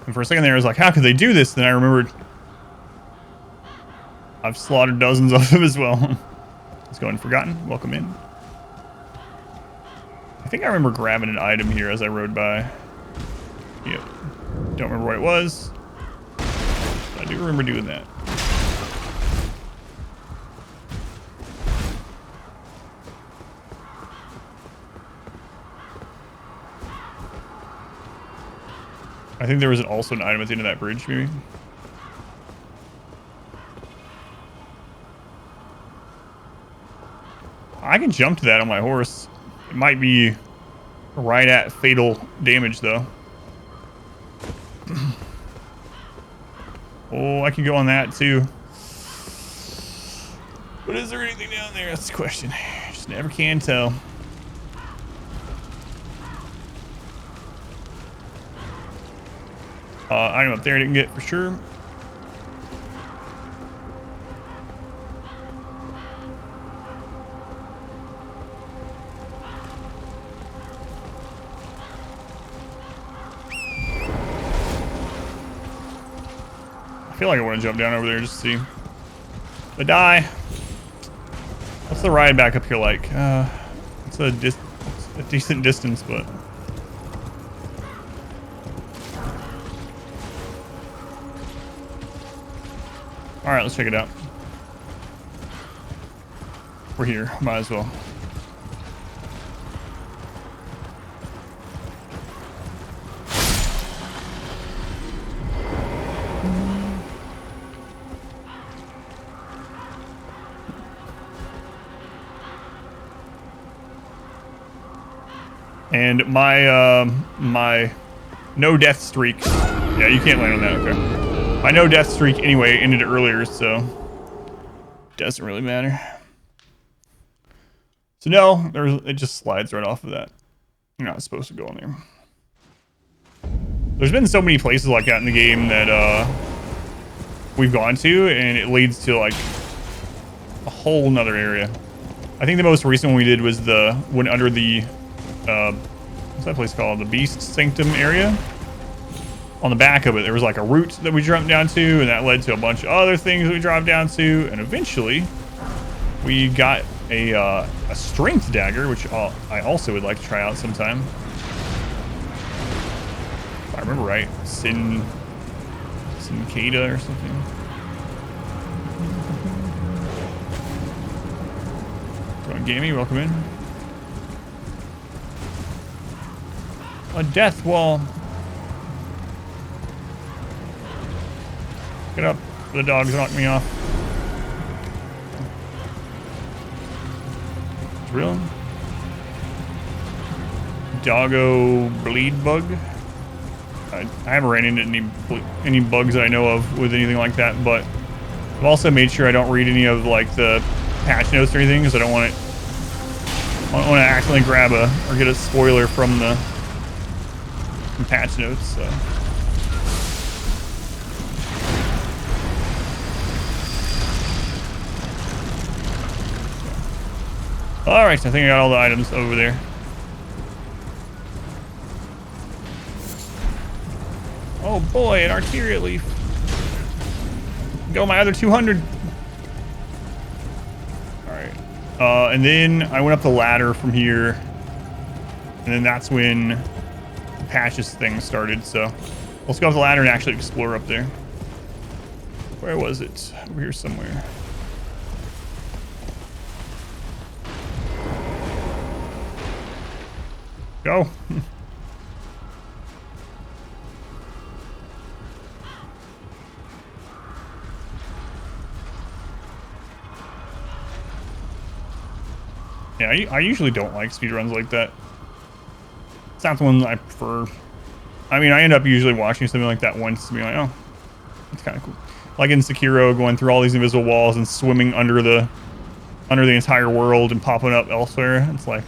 And for a second there, I was like, how could they do this? Then I remembered I've slaughtered dozens of them as well. Let's go Unforgotten. Welcome in. I think I remember grabbing an item here as I rode by. Yep. Don't remember what it was. I do remember doing that. I think there was also an item at the end of that bridge, maybe. I can jump to that on my horse. It might be right at fatal damage, though. Oh, I can go on that, too. But is there anything down there? That's the question. Just never can tell. Item up there I didn't get for sure. I feel like I want to jump down over there just to see. But die. What's the ride back up here like? It's a decent distance, but. All right, let's check it out. We're here, might as well. And my no death streak. Yeah, you can't land on that. Okay. My no death streak anyway ended earlier, so doesn't really matter. So no, it just slides right off of that. You're not supposed to go in there. There's been so many places like that in the game that we've gone to, and it leads to like a whole nother area. I think the most recent one we did was the one under the what's that place called? The Beast Sanctum area. On the back of it, there was like a route that we jumped down to, and that led to a bunch of other things that we dropped down to, and eventually we got a strength dagger, which I also would like to try out sometime. If I remember right, Cicada or something. Going Gammy, welcome in. A death wall. Get up. The dogs knocked me off. Drill. Doggo bleed bug. I haven't ran into any bugs that I know of with anything like that, but I've also made sure I don't read any of like the patch notes or anything because I don't want to accidentally grab or get a spoiler from patch notes. So. Alright, I think I got all the items over there. Oh boy, an arterial leaf. Go my other 200. Alright. And then I went up the ladder from here. And then that's when the patches thing started, so let's go up the ladder and actually explore up there. Where was it? Over here somewhere. Go. Yeah, I usually don't like speedruns like that. It's not the one I prefer. I mean, I end up usually watching something like that once to be like, oh, that's kind of cool. Like in Sekiro, going through all these invisible walls and swimming under the entire world and popping up elsewhere. It's like,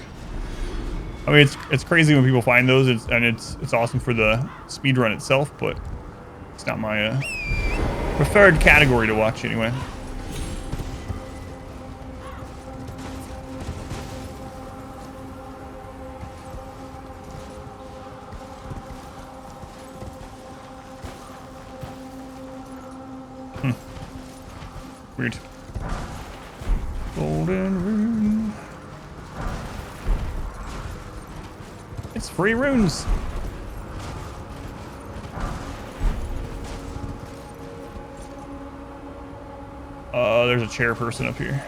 I mean, it's crazy when people find those, and it's awesome for the speedrun itself, but it's not my preferred category to watch anyway. Weird. Golden rune. It's free runes. There's a chairperson up here.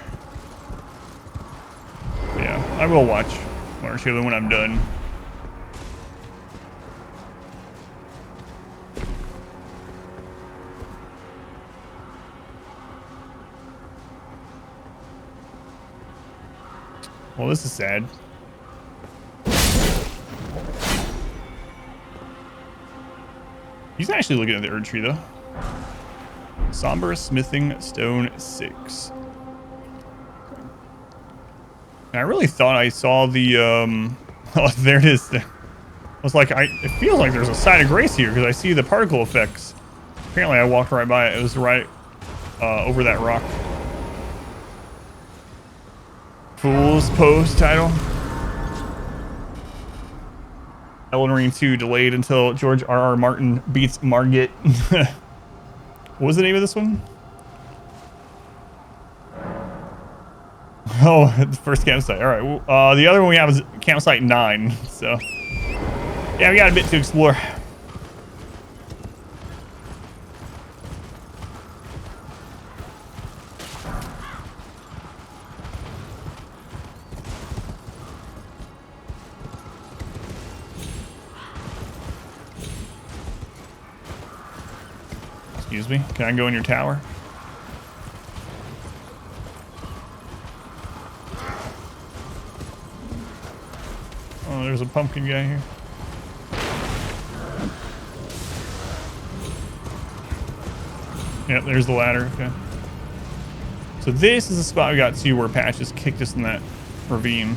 Yeah, I will watch one or two of them when I'm done. Well, this is sad. He's actually looking at the Erd tree, though. Somber Smithing Stone 6. And I really thought I saw the, oh, there it is. I was like, it feels like there's a side of grace here, because I see the particle effects. Apparently, I walked right by it. It was right over that rock. Fool's Post title. Elden Ring 2 delayed until George R.R. Martin beats Margit. What was the name of this one? Oh, the first campsite. All right. Well, the other one we have is campsite 9. So, yeah, we got a bit to explore. Excuse me, can I go in your tower? Oh, there's a pumpkin guy here. Yep, there's the ladder, okay. So this is the spot we got to where Patches kicked us in that ravine.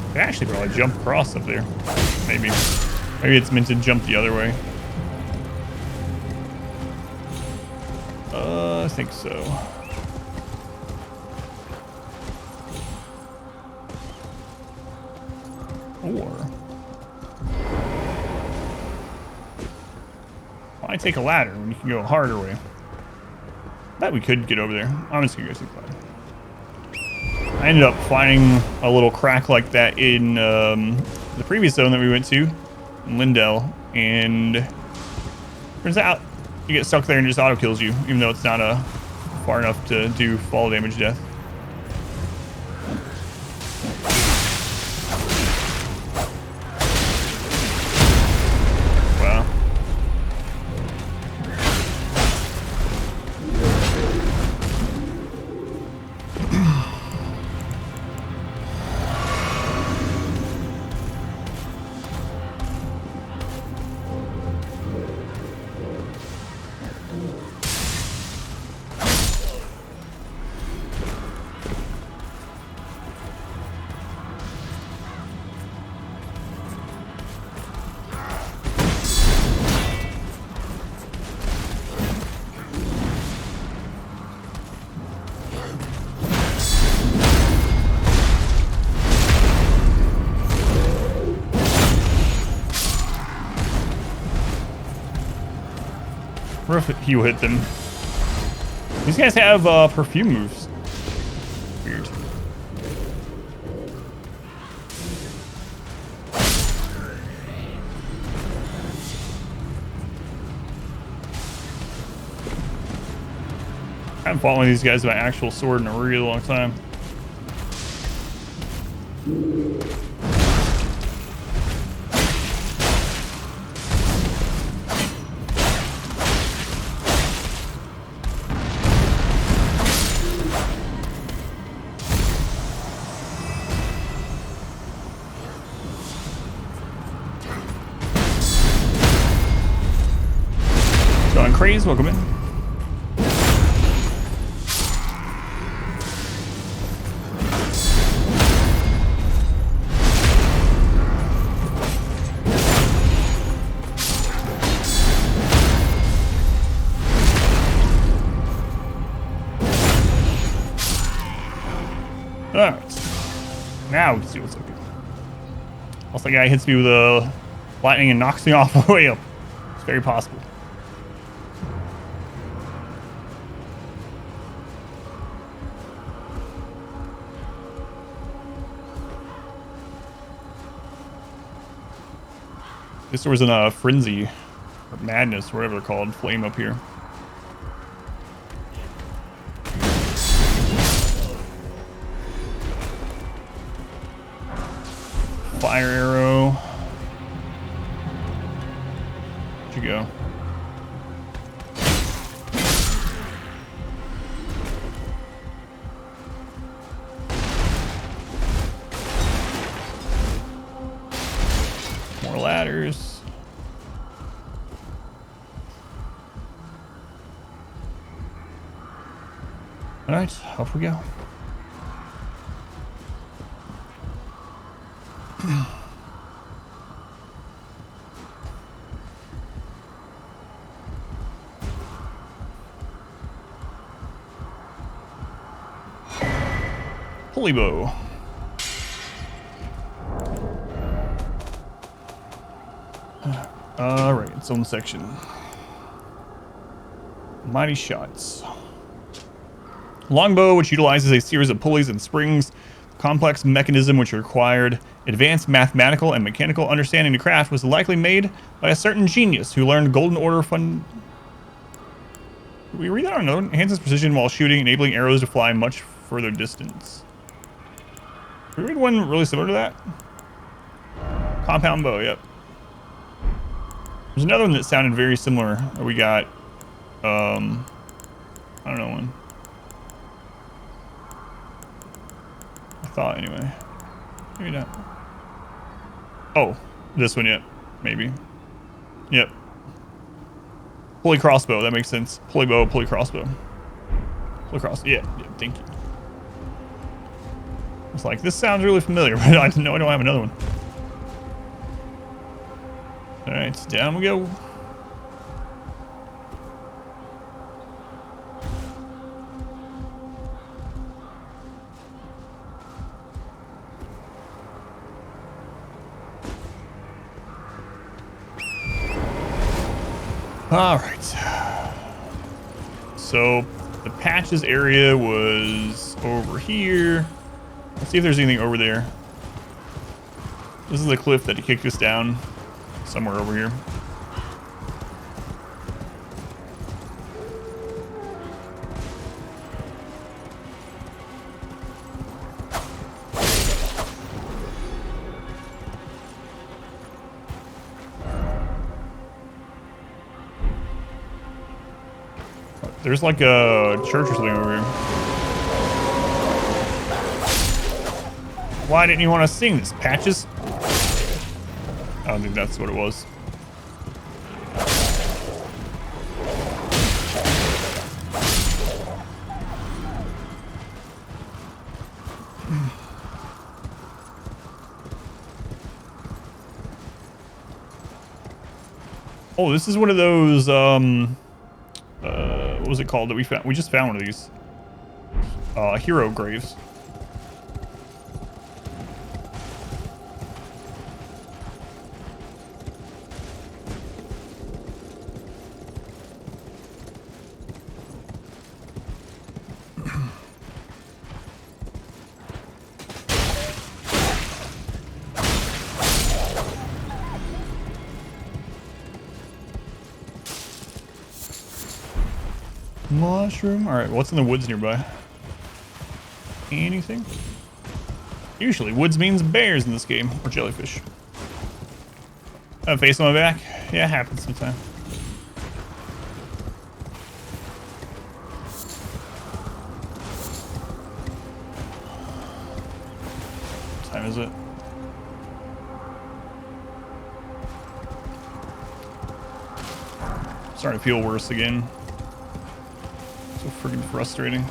I could actually probably jump across up there, maybe. Maybe it's meant to jump the other way. I think so. Or why take a ladder when you can go a harder way? Bet we could get over there. I'm just gonna go see the ladder. I ended up finding a little crack like that in the previous zone that we went to. Lindell, and turns out you get stuck there and it just auto kills you, even though it's not far enough to do fall damage death. Wow. He will hit them. These guys have perfume moves. Weird. I haven't fought one of these guys with my actual sword in a really long time. Going crazy, welcome in. Alright. Now we can see what's up here. Also, the guy hits me with a lightning and knocks me off the way up. It's very possible. This was in a frenzy or madness, whatever they're called, flame up here. Fire arrow. Where'd you go? More ladders. All right, off we go. Holy bow. All right, its own section. Mighty shots. Longbow, which utilizes a series of pulleys and springs, complex mechanism which required advanced mathematical and mechanical understanding to craft, was likely made by a certain genius who learned Golden Order fun. Did we read that on note? Enhances precision while shooting, enabling arrows to fly much further distance. Did we read one really similar to that? Compound bow, yep. There's another one that sounded very similar. We got, I don't know one. I thought anyway. Maybe not. Oh, this one, yep. Maybe. Yep. Pulley crossbow, that makes sense. Pulley bow, pulley crossbow. Pulley cross, yeah, thank you. It's like, this sounds really familiar, but I didn't know I don't have another one. Alright, down we go. Alright. So, the patches area was over here. Let's see if there's anything over there. This is the cliff that kicked us down. Somewhere over here. There's like a church or something over here. Why didn't you want to sing this, Patches? I don't think that's what it was. Oh, this is one of those, what was it called that we found? We just found one of these. Hero graves. Mushroom. All right, what's in the woods nearby? Anything? Usually woods means bears in this game, or jellyfish. I have a face on my back. Yeah, it happens sometimes. What time is it? Starting to feel worse again. So friggin' frustrating.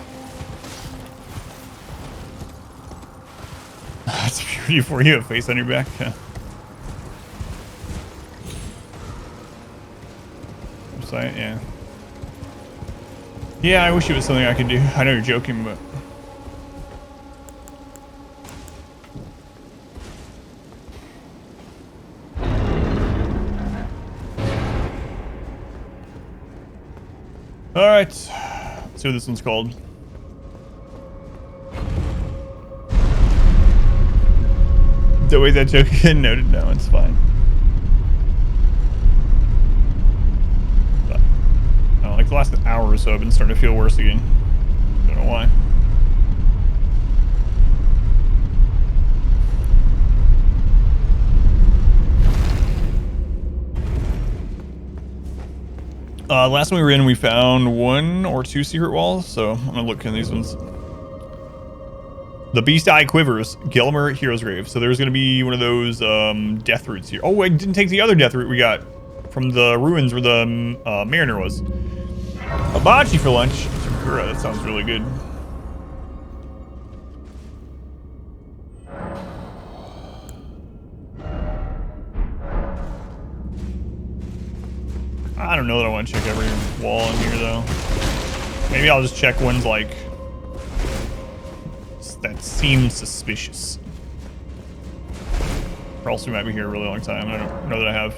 That's purity for you, a face on your back. Yeah. Website, yeah. Yeah, I wish it was something I could do. I know you're joking, but... Alright. Let's see what this one's called. The way that joke again noted, no, it's fine. But, I don't know, like the last hour or so I've been starting to feel worse again. Don't know why. Last one we were in, we found 1 or 2 secret walls, so I'm gonna look in these ones. The Beast Eye Quivers, Gelmer Hero's Grave. So there's gonna be one of those death roots here. Oh, I didn't take the other death root we got from the ruins where the Mariner was. Hibachi for lunch. Sakura, that sounds really good. I don't know that I want to check every wall in here though. Maybe I'll just check ones like that seem suspicious. Or else we might be here a really long time. I don't know that I have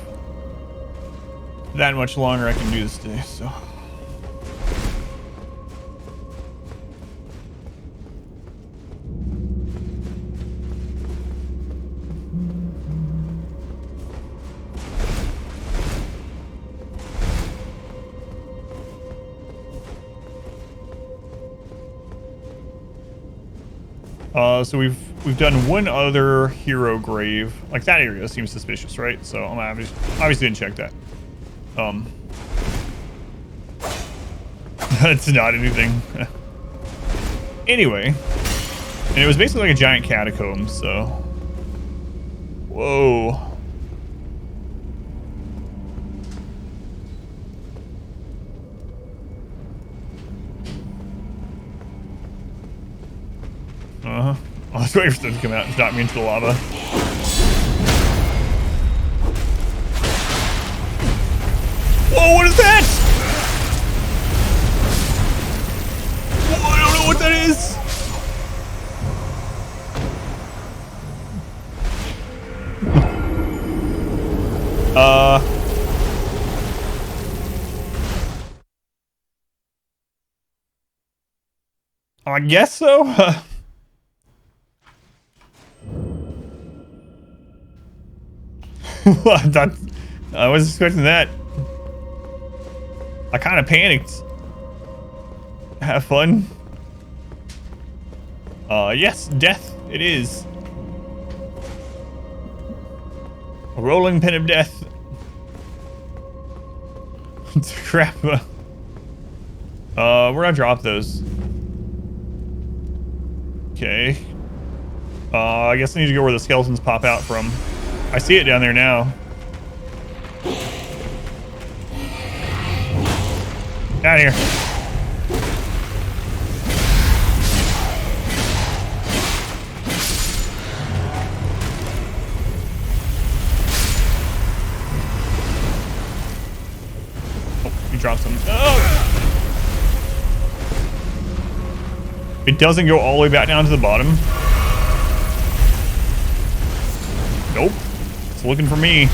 that much longer I can do this today, so. So we've done one other hero grave. Like that area seems suspicious, right? So I'm obviously didn't check that. It's not anything. Anyway, and it was basically like a giant catacomb. So, whoa. I was waiting for them to come out and knock me into the lava. Whoa, what is that? Whoa, I don't know what that is. I guess so. I wasn't expecting that. I kind of panicked. Have fun. Yes, death it is. A rolling pin of death. Crap. We're gonna drop those. Okay. I guess I need to go where the skeletons pop out from. I see it down there now. Down here. Oh, you dropped some. Oh! It doesn't go all the way back down to the bottom. Nope. It's looking for me.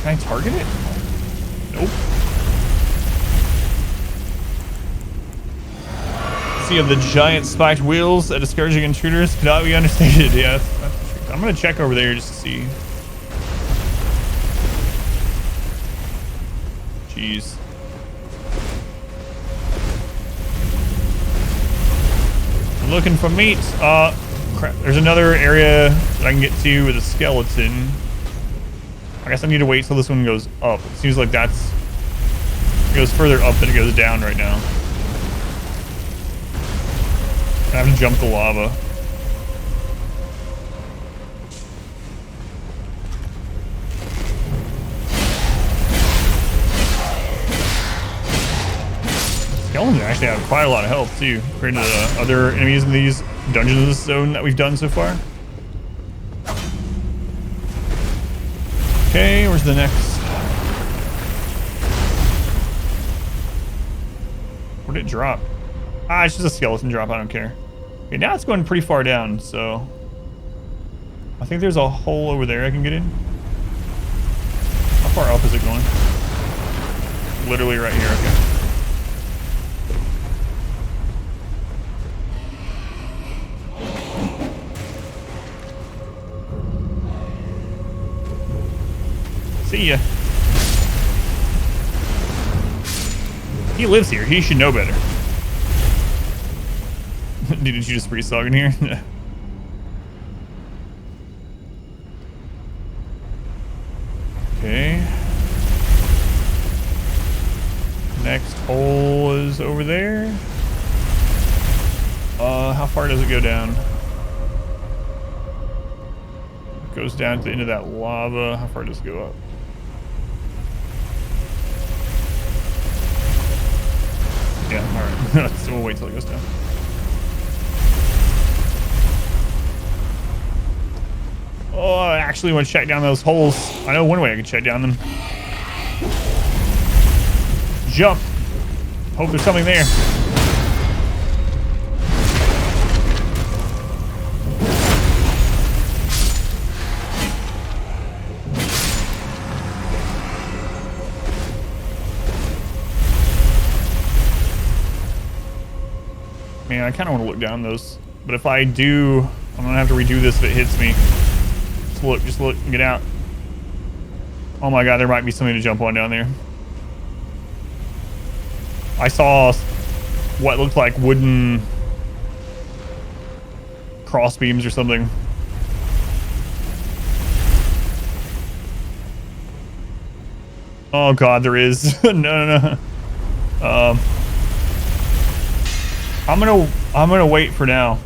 Can I target it? Nope. See, of the giant spiked wheels that discouraging intruders cannot be understated. Yeah, that's I'm gonna check over there just to see. Jeez. I'm looking for meat. Crap. There's another area that I can get to with a skeleton. I guess I need to wait till this one goes up. It seems like it goes further up than it goes down right now. I have to jump the lava. Skeletons actually have quite a lot of health too, compared to the other enemies in these dungeons of this zone that we've done so far. Okay, where's the next? Where'd it drop? Ah, it's just a skeleton drop, I don't care. Okay, now it's going pretty far down, so I think there's a hole over there I can get in. How far up is it going? Literally right here, okay. See ya. He lives here. He should know better. Didn't you just freeze in here? Okay. Next hole is over there. How far does it go down? It goes down to the end of that lava. How far does it go up? Yeah, alright. So we'll wait till it goes down. Oh, I actually want to check down those holes. I know one way I can check down them. Jump. Hope there's something there. Man, I kind of want to look down those, but if I do, I'm gonna have to redo this if it hits me. Just look, and get out. Oh my god, there might be something to jump on down there. I saw what looked like wooden cross beams or something. Oh god, there is. No. I'm gonna wait for now.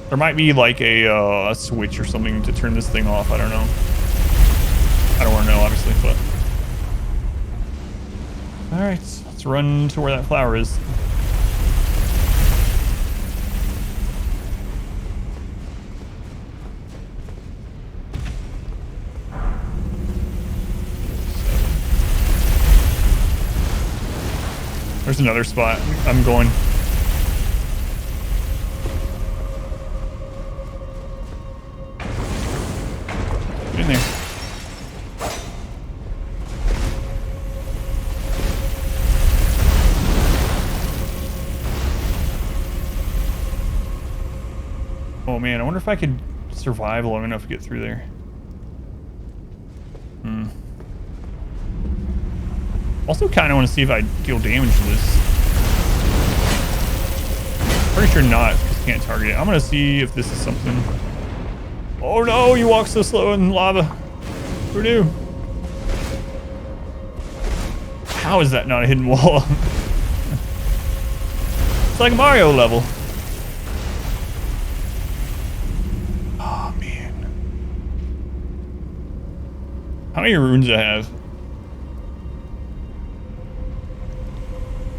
There might be like a switch or something to turn this thing off. I don't know. I don't want to know, obviously, but. All right, let's run to where that flower is. There's another spot. I'm going. Get in there. Oh man, I wonder if I could survive long enough to get through there. Also kind of want to see if I deal damage to this. Pretty sure not, because you can't target it. I'm going to see if this is something. Oh no, you walk so slow in lava. Who knew? How is that not a hidden wall? It's like a Mario level. Oh man. How many runes do I have?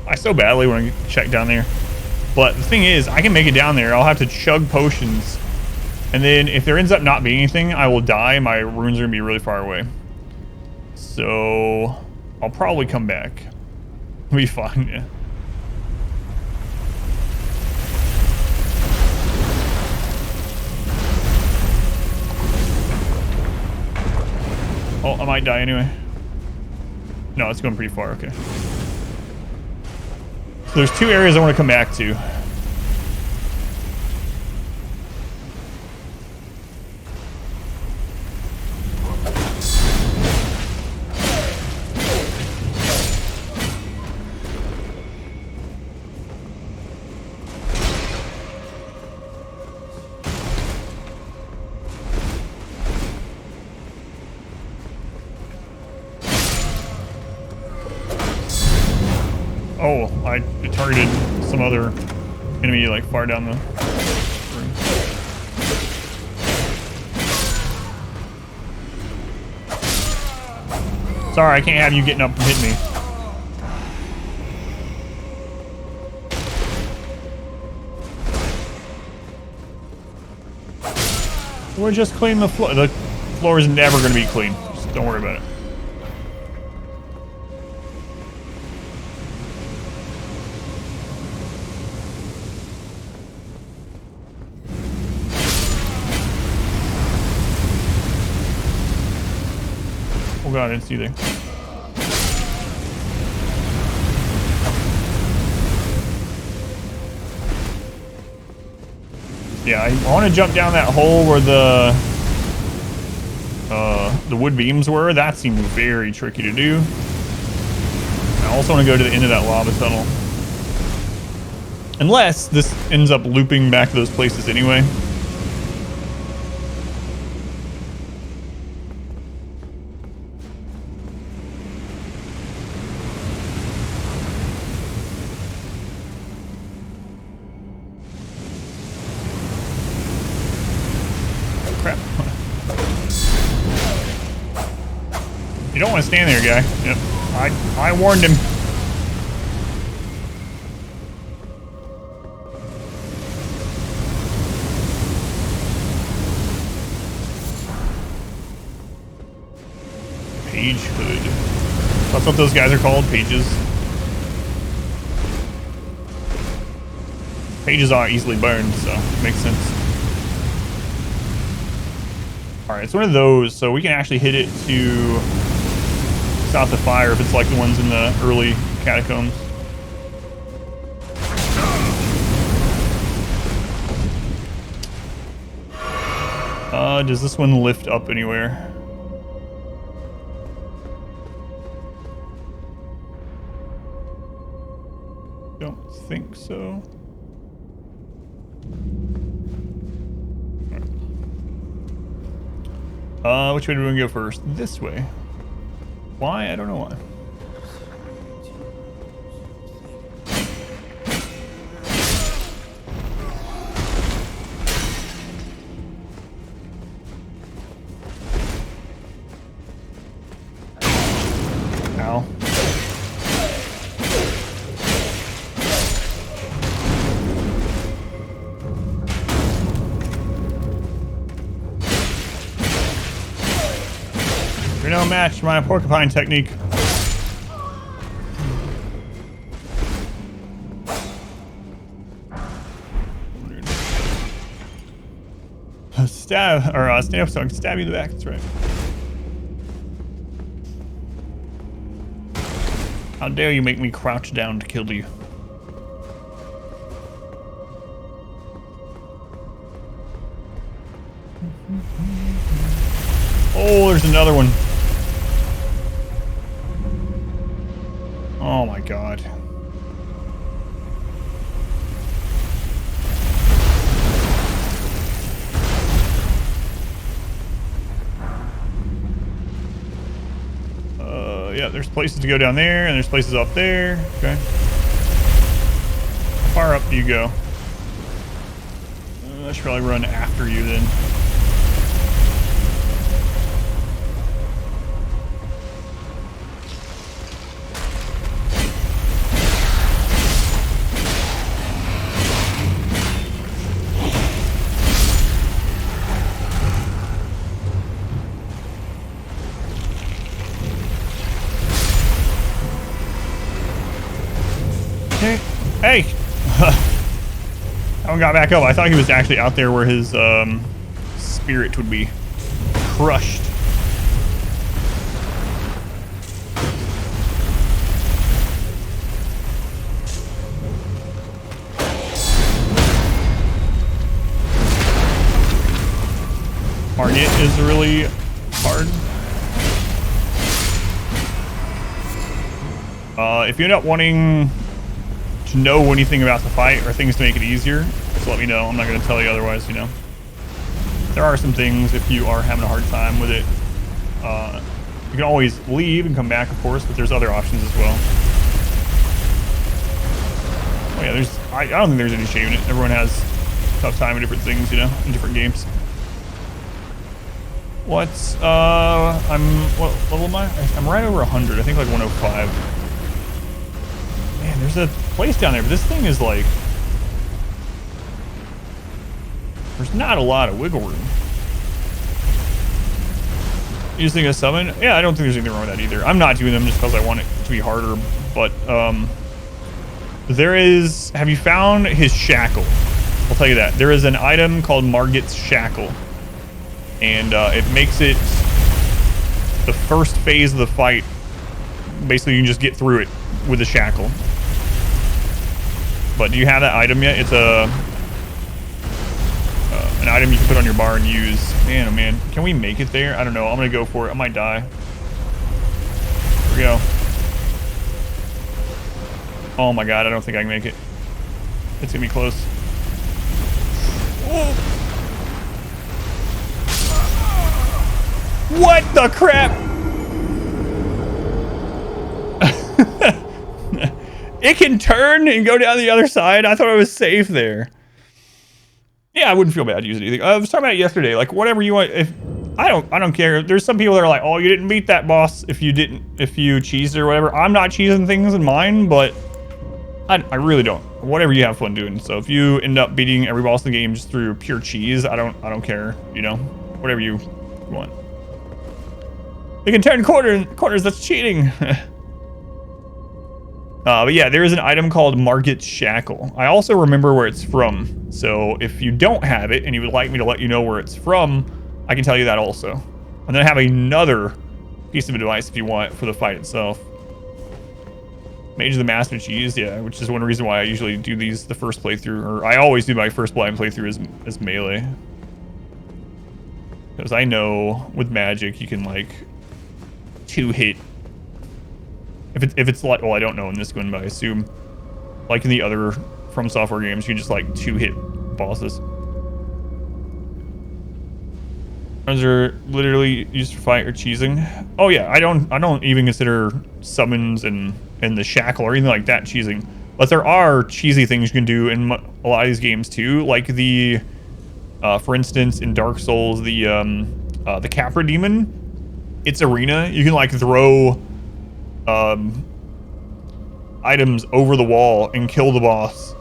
I so badly want to check down there. But the thing is, I can make it down there. I'll have to chug potions. And then if there ends up not being anything, I will die. My runes are going to be really far away. So I'll probably come back. It'll be fine, yeah. Oh, I might die anyway. No, it's going pretty far, okay. So there's two areas I want to come back to. it targeted some other enemy like far down the room. Sorry, I can't have you getting up and hitting me. We're just cleaning the floor. The floor is never going to be clean. Just don't worry about it. Oh god, I didn't see there. Yeah, I want to jump down that hole where the wood beams were. That seemed very tricky to do. I also want to go to the end of that lava tunnel. Unless this ends up looping back to those places anyway. Crap. You don't want to stand there, guy. Yep. I warned him. Page hood. That's what those guys are called, pages. Pages are easily burned, so it makes sense. Alright, it's one of those, so we can actually hit it to stop the fire if it's like the ones in the early catacombs. Does this one lift up anywhere? Don't think so. Which way do we want to go first? This way. Why? I don't know why. Ow. You're no match for my porcupine technique. Stab, or stand up so I can stab you in the back, that's right. How dare you make me crouch down to kill you. Oh, there's another one. Oh my god. Yeah, there's places to go down there, and there's places up there. Okay. How far up do you go? I should probably run after you then. Hey! That one got back up. I thought he was actually out there where his spirit would be crushed. Margit is really hard. If you end up wanting to know anything about the fight or things to make it easier, just let me know. I'm not going to tell you otherwise, you know. There are some things if you are having a hard time with it. You can always leave and come back, of course, but there's other options as well. Oh yeah, I don't think there's any shame in it. Everyone has a tough time in different things, you know, in different games. What level am I? I'm right over 100. I think like 105. Man, there's a place down there, but this thing is like, there's not a lot of wiggle room. Using a summon? Yeah, I don't think there's anything wrong with that either. I'm not doing them just because I want it to be harder, but there is, have you found his shackle? I'll tell you that. There is an item called Margit's Shackle, and it makes it the first phase of the fight. Basically, you can just get through it with the shackle. But do you have that item yet? It's an item you can put on your bar and use. Man, oh man. Can we make it there? I don't know. I'm going to go for it. I might die. Here we go. Oh my god, I don't think I can make it. It's going to be close. Oh. What the crap? It can turn and go down the other side. I thought I was safe there. Yeah, I wouldn't feel bad using anything. I was talking about it yesterday. Like whatever you want. If I don't care. There's some people that are like, oh, you didn't beat that boss if you cheesed or whatever. I'm not cheesing things in mine, but I really don't. Whatever you have fun doing. So if you end up beating every boss in the game just through pure cheese, I don't care. You know, whatever you want. They can turn corners. That's cheating. But yeah, there is an item called Margit's Shackle. I also remember where it's from. So if you don't have it and you would like me to let you know where it's from, I can tell you that also. And then I have another piece of advice if you want for the fight itself. Mage of the Master Cheese, yeah, which is one reason why I usually do these the first playthrough, or I always do my first blind playthrough as melee. Because I know with magic you can like two-hit. If it's like, well, I don't know in this one, but I assume like in the other From Software games, you can just like two-hit bosses. Those are literally used for fight or cheesing. Oh yeah, I don't even consider summons and the shackle or anything like that cheesing. But there are cheesy things you can do in a lot of these games too, like the for instance in Dark Souls, the Capra Demon, its arena, you can like throw items over the wall and kill the boss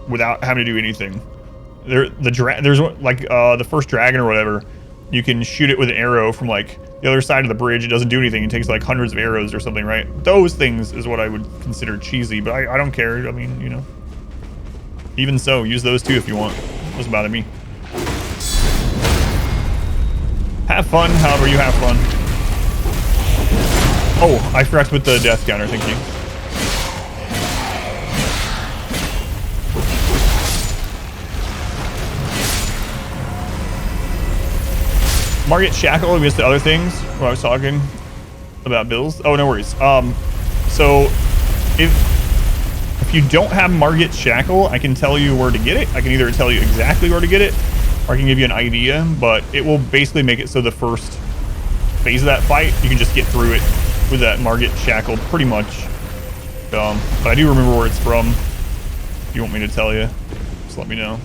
without having to do anything. There's like the first dragon or whatever, you can shoot it with an arrow from like the other side of the bridge. It doesn't do anything. It takes like hundreds of arrows or something, right? Those things is what I would consider cheesy, but I don't care. I mean, you know, even so, use those too if you want. It doesn't bother me. Have fun however you have fun. Oh, I forgot to put the death counter, thank you. Margit's Shackle, we missed the other things when I was talking about bills. Oh, no worries. So if you don't have Margit's Shackle, I can tell you where to get it. I can either tell you exactly where to get it, or I can give you an idea, but it will basically make it so the first phase of that fight, you can just get through it with that Margit's Shackle, pretty much. But I do remember where it's from. If you want me to tell you, just let me know.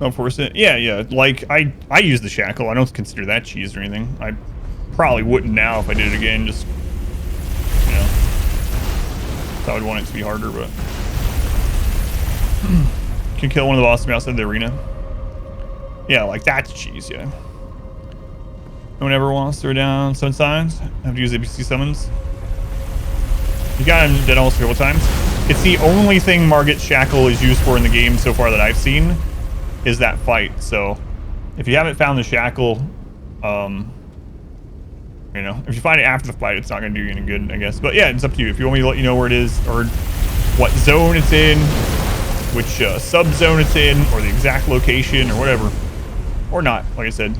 Unfortunate. Yeah. Like I use the shackle. I don't consider that cheese or anything. I probably wouldn't now if I did it again. Just, you know, I would want it to be harder, but can kill one of the bosses from outside the arena. Yeah, like that's cheese. Yeah. No one ever wants to throw down summon signs. I have to use ABC summons. You got him dead almost a couple times. It's the only thing Margit's Shackle is used for in the game so far that I've seen. Is that fight. So if you haven't found the shackle, you know, if you find it after the fight, it's not going to do you any good, I guess. But yeah, it's up to you. If you want me to let you know where it is, or what zone it's in, which sub-zone it's in, or the exact location, or whatever, Or not, like I said.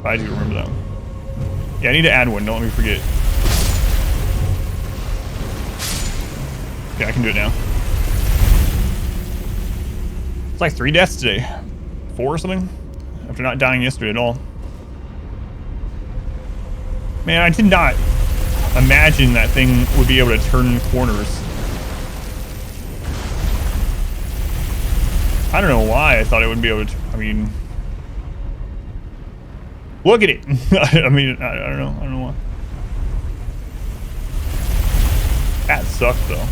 I do remember that one. Yeah, I need to add one. Don't let me forget. Okay, I can do it now. It's like 3 deaths today. 4 or something? After not dying yesterday at all. Man, I did not imagine that thing would be able to turn corners. I don't know why I thought it would be able to. I mean, look at it. I mean, I don't know. I don't know why. That sucked though.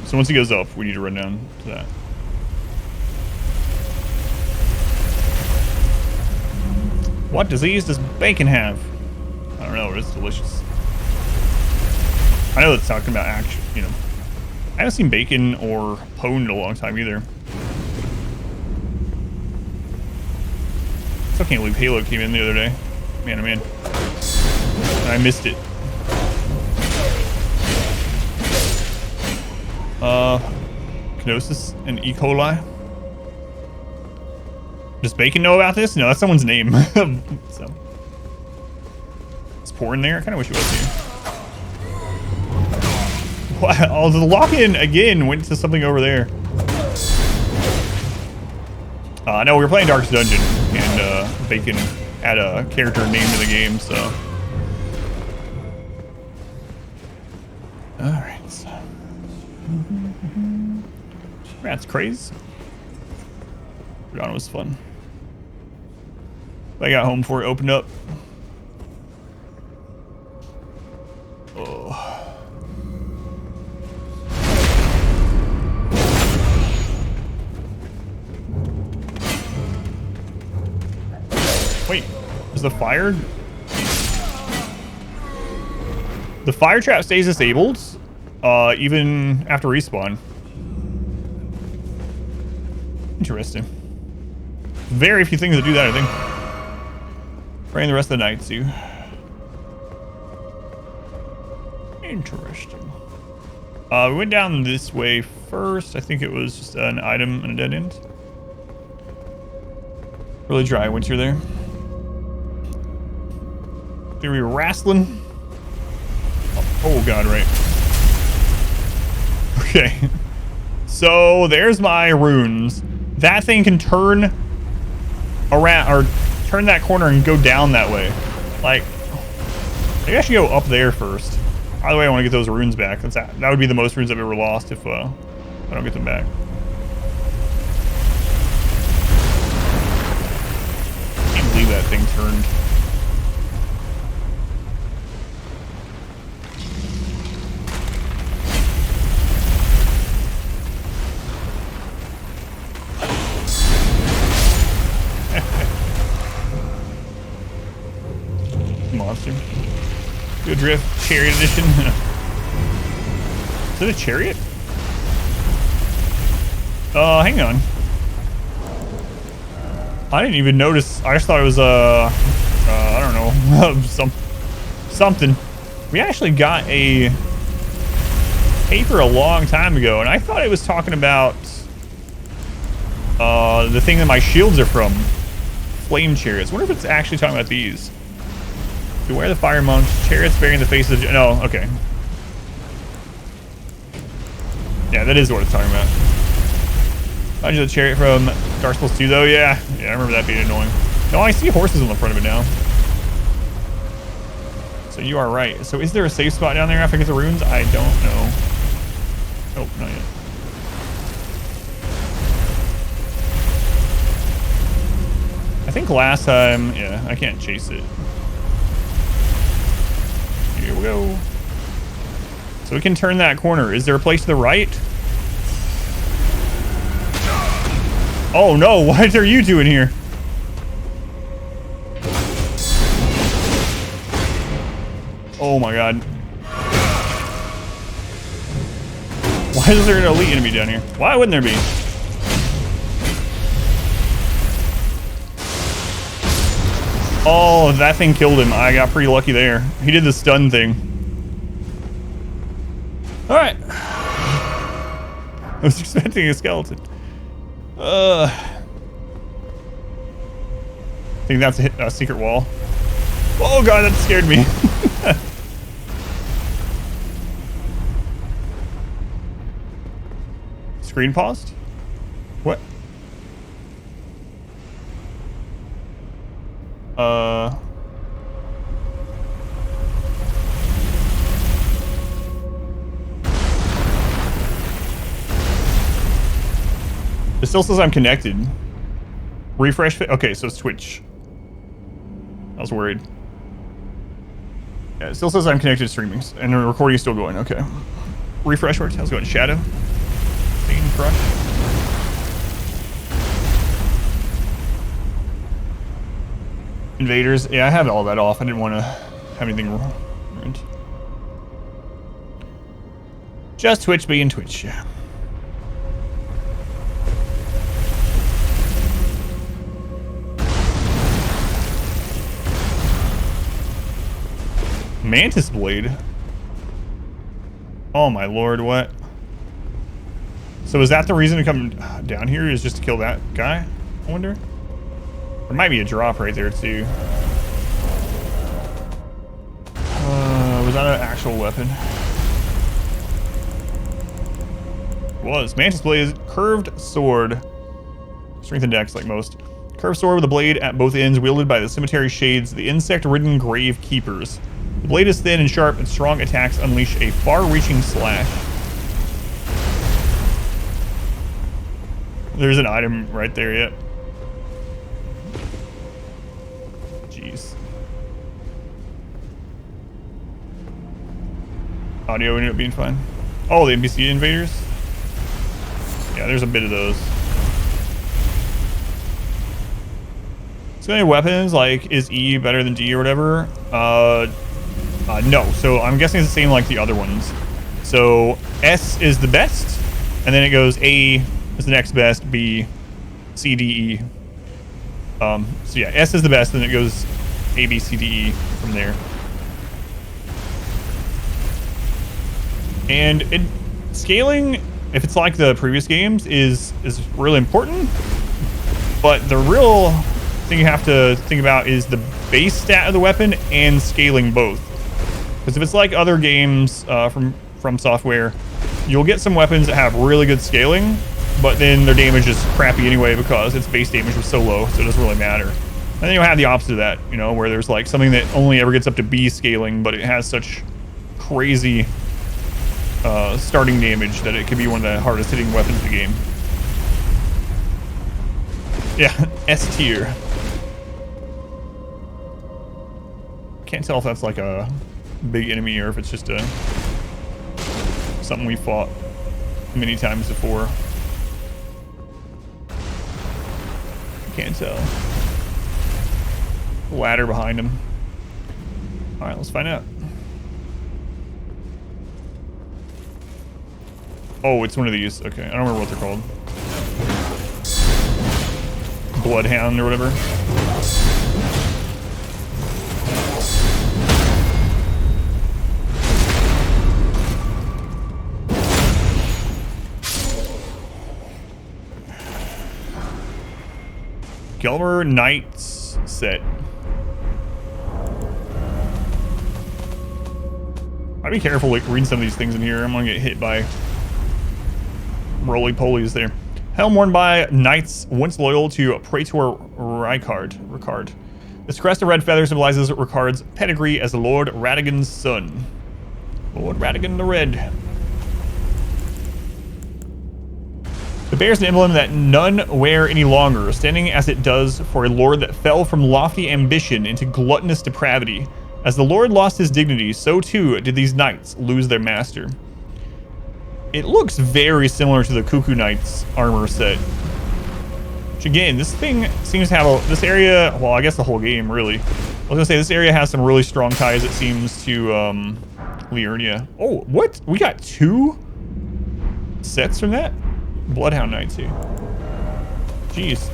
So once he goes up, we need to run down to that. What disease does bacon have? I don't know, but it's delicious. I know it's talking about action, you know. I haven't seen bacon or pone in a long time either. Still can't believe Halo came in the other day. Man, oh man. I missed it. Kenosis and E. coli. Does Bacon know about this? No, that's someone's name. So. It's pouring there. I kind of wish it was here. Wow, oh, the lock-in again went to something over there. No, we were playing Darkest Dungeon, and Bacon had a character named in the game, so. Alright. Rat's craze. It was fun. I got home before it opened up. Oh. Wait, is the fire? The fire trap stays disabled, even after respawn. Interesting. Very few things that do that, I think. Praying the rest of the night, too. Interesting. We went down this way first. I think it was just an item and a dead end. Really dry once you're there. There we were wrestling. Oh god, right. Okay. So there's my runes. That thing can turn around, or turn that corner and go down that way. Like, maybe I should go up there first. Either way, I want to get those runes back. That would be the most runes I've ever lost if I don't get them back. I can't believe that thing turned. Monster. Good drift. Chariot edition. Is it a chariot? Hang on. I didn't even notice. I just thought it was I don't know, something. We actually got a paper a long time ago, and I thought it was talking about the thing that my shields are from. Flame chariots. I wonder if it's actually talking about these. Beware the fire monks, chariots bearing the faces of... No, okay. Yeah, that is what it's talking about. Mind you, the chariot from Dark Souls 2, though? Yeah, I remember that being annoying. No, I see horses on the front of it now. So you are right. So is there a safe spot down there after I get the runes? I don't know. Oh, not yet. I think last time... Yeah, I can't chase it. Here we go. So we can turn that corner. Is there a place to the right? Oh no, what are you doing here? Oh my god. Why is there an elite enemy down here? Why wouldn't there be? Oh, that thing killed him. I got pretty lucky there. He did the stun thing. Alright. I was expecting a skeleton. I think that's a secret wall. Oh god, that scared me. Screen paused? What? It still says I'm connected. Refresh. Okay, so it's Twitch. I was worried. Yeah, it still says I'm connected to streaming, and the recording is still going. Okay. Refresh works. How's it going? Shadow. Scene crush. Invaders. Yeah, I have all that off. I didn't want to have anything ruined. Just Twitch being Twitch. Yeah. Mantis blade. Oh my lord, what? So is that the reason to come down here, is just to kill that guy? I wonder. There might be a drop right there too. Was that an actual weapon? It was. Mantis blade is curved sword. Strength and dex like most. Curved sword with a blade at both ends, wielded by the cemetery shades, the insect-ridden grave keepers. The blade is thin and sharp, and strong attacks unleash a far-reaching slash. There's an item right there yet. Jeez. Audio ended up being fine. Oh, the NPC invaders? Yeah, there's a bit of those. So any weapons, like, is E better than D or whatever? No. So I'm guessing it's the same like the other ones. So S is the best, and then it goes A is the next best, B, C, D, E. So yeah, S is the best, then it goes A, B, C, D, E from there. And scaling, if it's like the previous games, is really important. But the real thing you have to think about is the base stat of the weapon and scaling both. Because if it's like other games from Software, you'll get some weapons that have really good scaling, but then their damage is crappy anyway because its base damage was so low, so it doesn't really matter. And then you'll have the opposite of that, you know, where there's like something that only ever gets up to B scaling, but it has such crazy starting damage that it could be one of the hardest hitting weapons in the game. Yeah, S tier. Can't tell if that's like a big enemy or if it's just something we fought many times before. Can't tell. Ladder behind him. All right, let's find out. Oh, it's one of these. Okay, I don't remember what they're called. Bloodhound or whatever. Gelmer Knights set. I'd be careful like reading some of these things in here. I'm gonna get hit by roly-polies there. Helm worn by knights once loyal to Praetor Ricard. This crest of red feathers symbolizes Ricard's pedigree as Lord Radigan's son. Lord Radigan the Red. It bears an emblem that none wear any longer, standing as it does for a lord that fell from lofty ambition into gluttonous depravity. As the Lord lost his dignity, so too did these knights lose their master. It looks very similar to the Cuckoo Knight's armor set. Which again, this thing seems to have this area, well, I guess the whole game, really. I was gonna say, this area has some really strong ties, it seems, to Liurnia. Oh, what? We got 2 sets from that? Bloodhound Knights here. Jeez.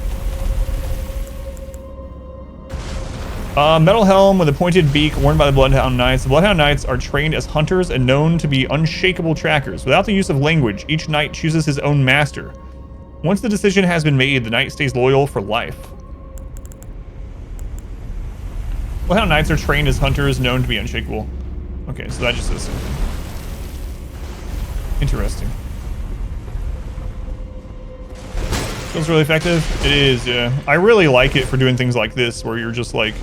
Metal helm with a pointed beak worn by the Bloodhound Knights. The Bloodhound Knights are trained as hunters and known to be unshakable trackers. Without the use of language, each knight chooses his own master. Once the decision has been made, the knight stays loyal for life. Bloodhound Knights are trained as hunters known to be unshakable. Okay, so that just says something. Interesting. Feels really effective. It is, yeah. I really like it for doing things like this, where you're just like,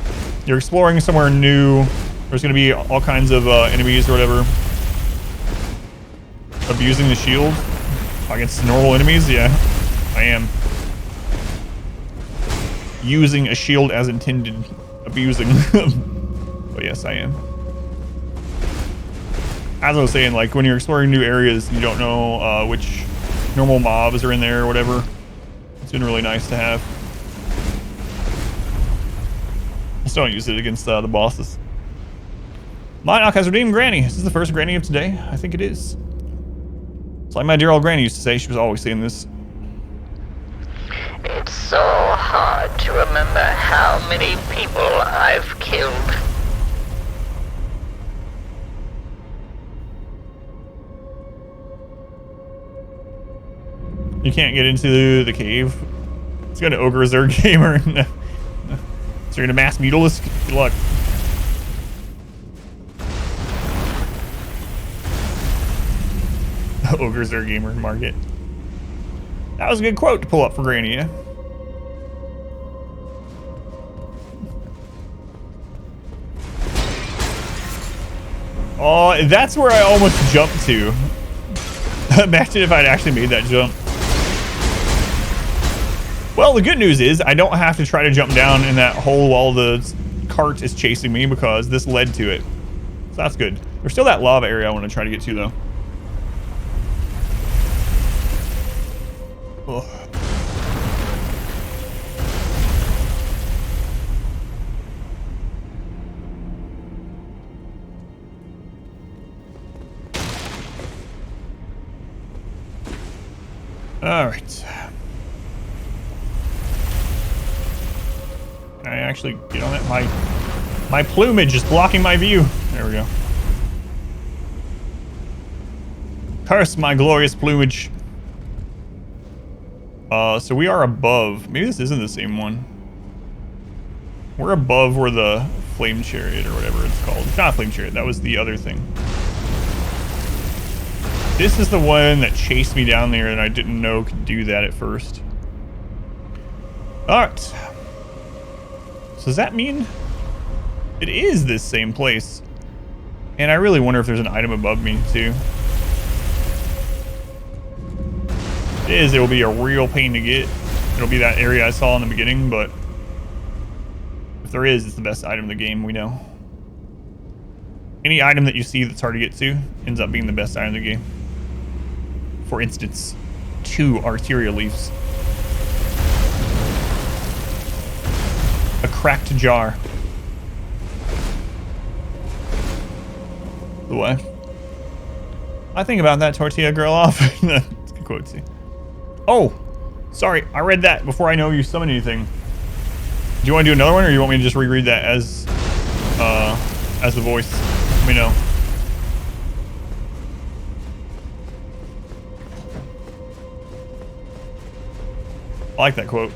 you're exploring somewhere new. There's gonna be all kinds of enemies or whatever. Abusing the shield against normal enemies, yeah, I am. Using a shield as intended, abusing. But yes, I am. As I was saying, like when you're exploring new areas, you don't know which normal mobs are in there or whatever. It's been really nice to have. I still don't use it against the bosses. Monarch has redeemed Granny. Is this the first Granny of today? I think it is. It's like my dear old Granny used to say. She was always saying this. It's so hard to remember how many people I've killed. You can't get into the cave. It's got an Ogre Zerg gamer. So you're gonna mass mutalisk? Good luck. Ogre Zerg gamer market. That was a good quote to pull up for Granny, yeah? Oh, that's where I almost jumped to. Imagine if I'd actually made that jump. Well, the good news is I don't have to try to jump down in that hole while the cart is chasing me because this led to it. So that's good. There's still that lava area I want to try to get to, though. Ugh. All right. Can I actually get on that? My plumage is blocking my view. There we go. Curse my glorious plumage. So we are above. Maybe this isn't the same one. We're above where the flame chariot or whatever it's called. It's not flame chariot. That was the other thing. This is the one that chased me down there and I didn't know could do that at first. Alright. So does that mean it is this same place? And I really wonder if there's an item above me too. If it is, it will be a real pain to get. It'll be that area I saw in the beginning, but if there is, it's the best item in the game, we know. Any item that you see that's hard to get to ends up being the best item in the game. For instance, 2 arterial leaves. A cracked jar. What? I think about that tortilla girl off. That's a good quote too. Oh, sorry, I read that before I know you summoned anything. Do you want to do another one, or you want me to just reread that as the voice? Let me know. I like that quote.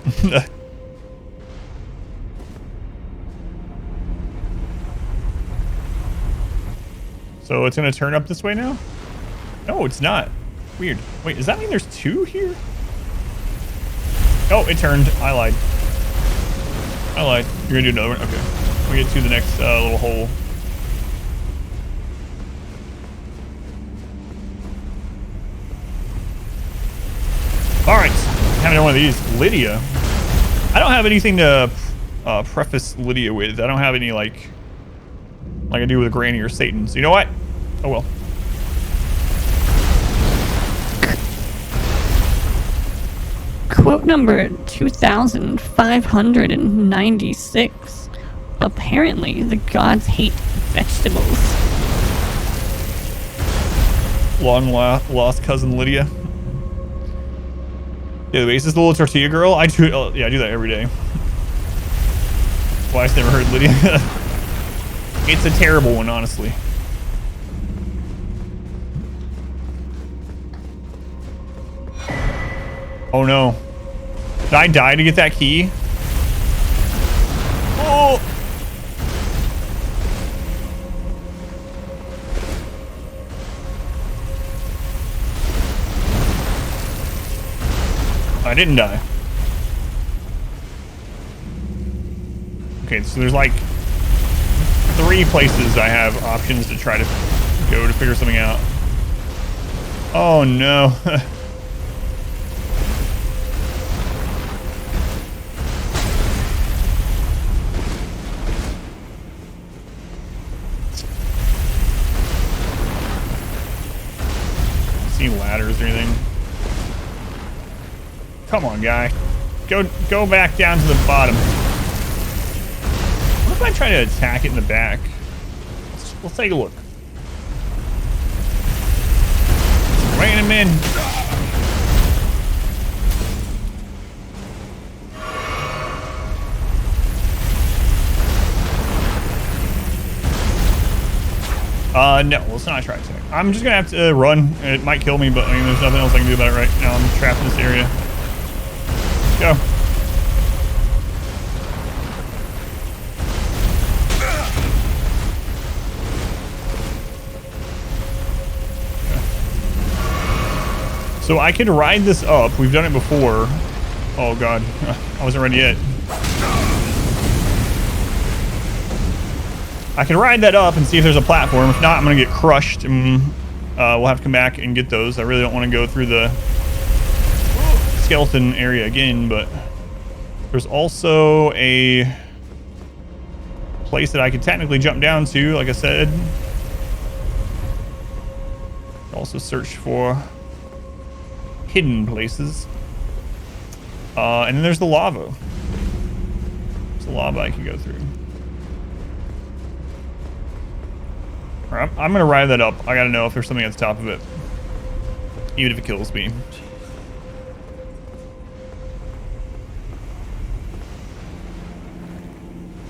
So it's gonna turn up this way now? No, it's not. Weird. Wait, does that mean there's 2 here? Oh, it turned. I lied. I lied. You're gonna do another one? Okay. We get to the next little hole. Alright. Having one of these. Lydia. I don't have anything to preface Lydia with. I don't have any, like, like I do with Granny or Satan. So you know what? Oh well. Quote number 2596. Apparently, the gods hate vegetables. Long lost cousin Lydia. Yeah, the bassist, the little tortilla girl. I do. Yeah, I do that every day. Well, I just never heard Lydia. It's a terrible one, honestly. Oh no. Did I die to get that key? Oh! I didn't die. Okay, so there's like 3 places I have options to try to go to figure something out. Oh no. See ladders or anything? Come on, guy. Go back down to the bottom. What if I try to attack it in the back? Let's take a look. Rein him in. No, let's not try to. I'm just gonna have to run. It might kill me, but I mean, there's nothing else I can do about it right now. I'm trapped in this area. Go. So I could ride this up. We've done it before. Oh god, I wasn't ready yet. I can ride that up and see if there's a platform. If not, I'm gonna get crushed, and we'll have to come back and get those. I really don't want to go through the skeleton area again, but there's also a place that I could technically jump down to, like I said. Also search for hidden places. And then there's the lava. There's the lava I can go through. Alright, I'm gonna ride that up. I gotta know if there's something at the top of it. Even if it kills me.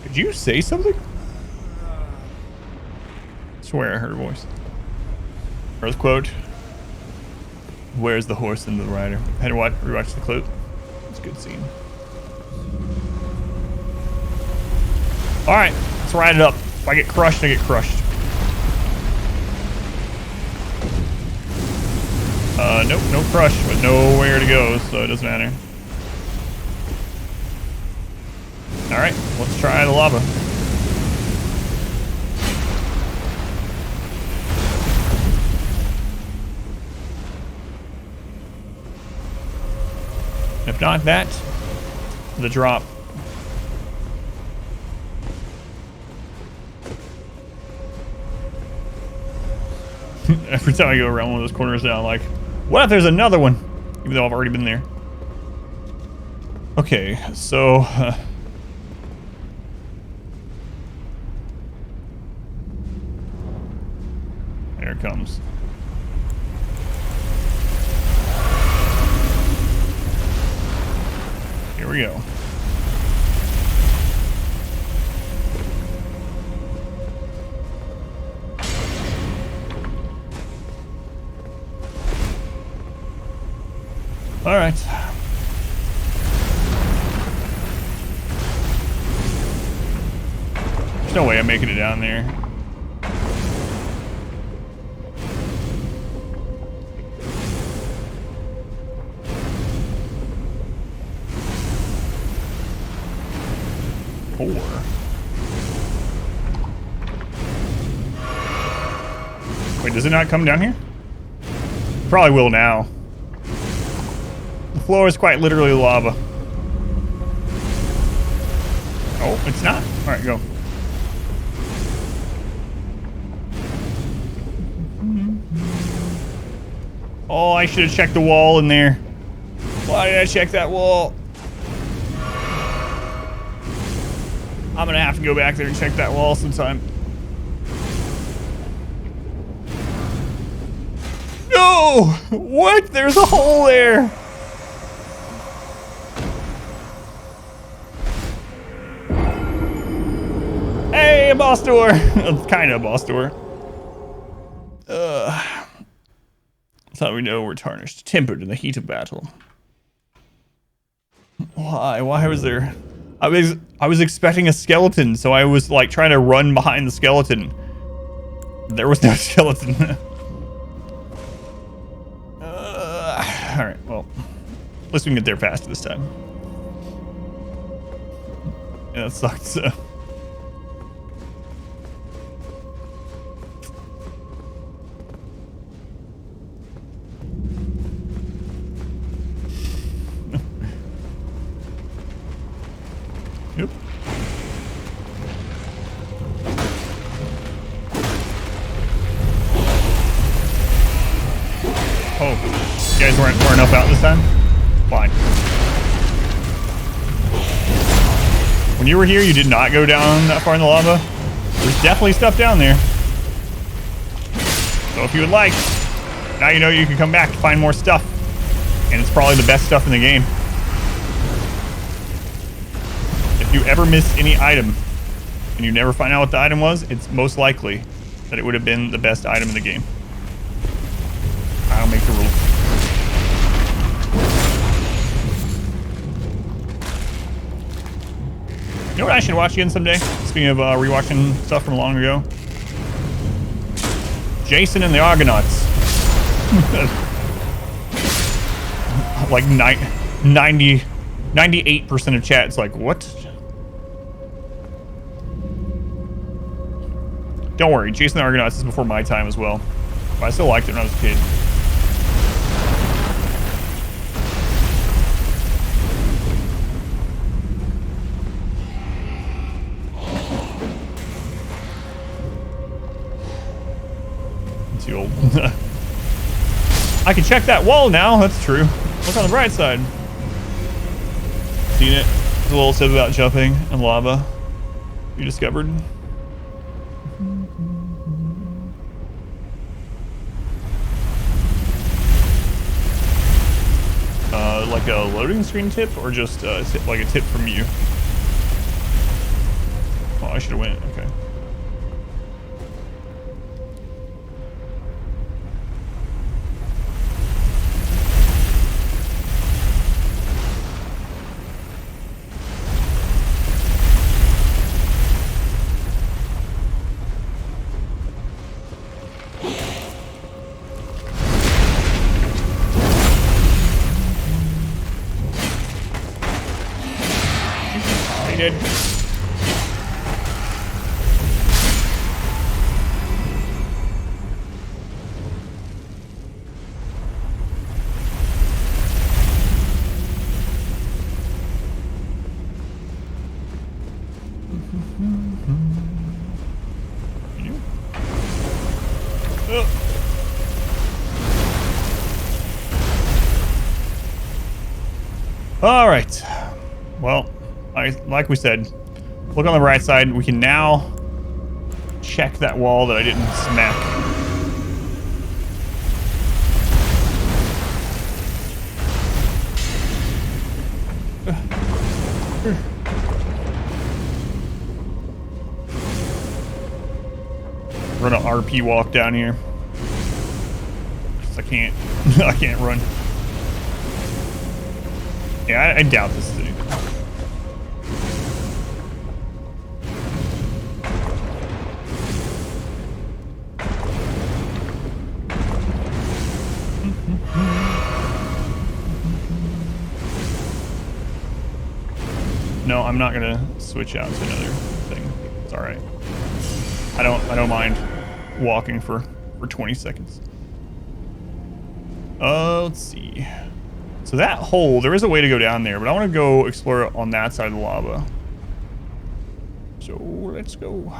Did you say something? I swear I heard a voice. Earth quote. Where's the horse and the rider? I had to rewatch the clip. It's a good scene. Alright, let's ride it up. If I get crushed, I get crushed. Nope, no crush, but nowhere to go, so it doesn't matter. Alright, let's try the lava. If not that, the drop. Every time I go around one of those corners now, I'm like, what if there's another one? Even though I've already been there. Okay, so... there it comes. Here we go. All right. There's no way I'm making it down there. Wait, does it not come down here? Probably will now. The floor is quite literally lava. Oh, it's not? Alright, go. Oh, I should have checked the wall in there. Why did I check that wall? I'm gonna have to go back there and check that wall sometime. No! What? There's a hole there. Hey, a boss door. It's kind of a boss door. That's how we know we're tarnished. Tempered in the heat of battle. Why? Why was there? I was expecting a skeleton, so I was like trying to run behind the skeleton. There was no skeleton. All right. Well, at least we can get there faster this time. Yeah, that sucked. Yep. Oh, you guys weren't enough out this time? Fine. When you were here, you did not go down that far in the lava. There's definitely stuff down there. So if you would like, now you know you can come back to find more stuff. And it's probably the best stuff in the game. If you ever miss any item and you never find out what the item was, it's most likely that it would have been the best item in the game. I don't make the rules. You know what I should watch again someday? Speaking of rewatching stuff from long ago. Jason and the Argonauts. Like 98% of chat is like, what? Don't worry, Jason and the Argonauts is before my time as well. But I still liked it when I was a kid. Too old. I can check that wall now. That's true. Look on the bright side. Seen it. There's a little tip about jumping and lava. You discovered. Like a loading screen tip, or just like a tip from you? Oh, I should have went. Okay. Did. All right. Well, like we said, look on the right side. We can now check that wall that I didn't smack. Run an RP walk down here. I can't. I can't run. Yeah, I doubt this is anything. No, I'm not gonna switch out to another thing. It's all right. I don't mind walking for 20 seconds. Let's see. So that hole, there is a way to go down there, but I want to go explore it on that side of the lava. So let's go.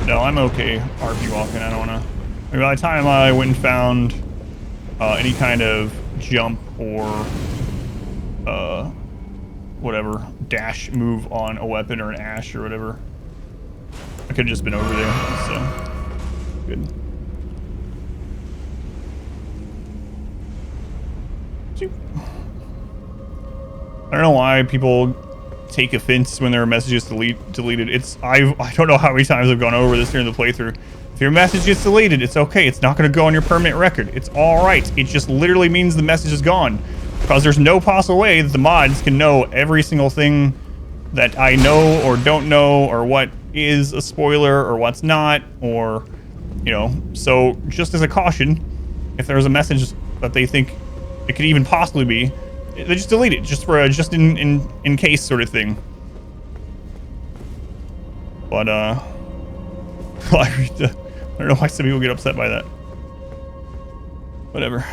No, I'm okay RP walking. I don't wanna. I mean, by the time I went and found any kind of jump or whatever dash move on a weapon or an ash or whatever, I could have just been over there. So good. I don't know why people take offense when their message is deleted. I don't know how many times I've gone over this during the playthrough. If your message gets deleted, it's okay. It's not going to go on your permanent record. It's all right. It just literally means the message is gone, because there's no possible way that the mods can know every single thing that I know or don't know, or what is a spoiler or what's not, or, you know. So just as a caution, if there's a message that they think it could even possibly be, they just delete it, just for a just in case sort of thing. But I don't know why some people get upset by that. Whatever.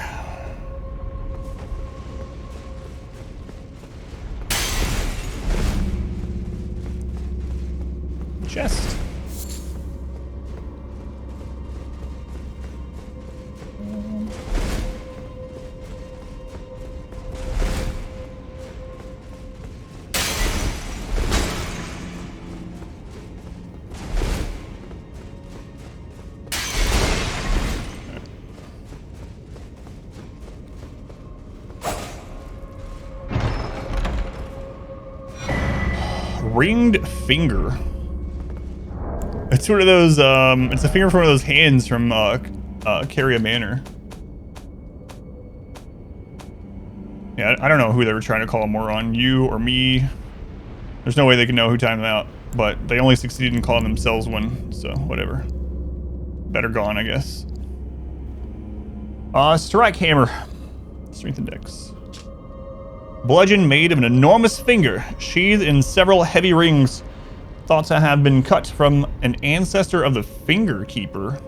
Chest. Ringed finger. It's one of those, it's a finger from one of those hands from, Carria Manor. Yeah, I don't know who they were trying to call a moron, you or me. There's no way they can know who timed them out, but they only succeeded in calling themselves one, so whatever. Better gone, I guess. Strike hammer. Strength index. Bludgeon made of an enormous finger, sheathed in several heavy rings, thought to have been cut from an ancestor of the Finger Keeper.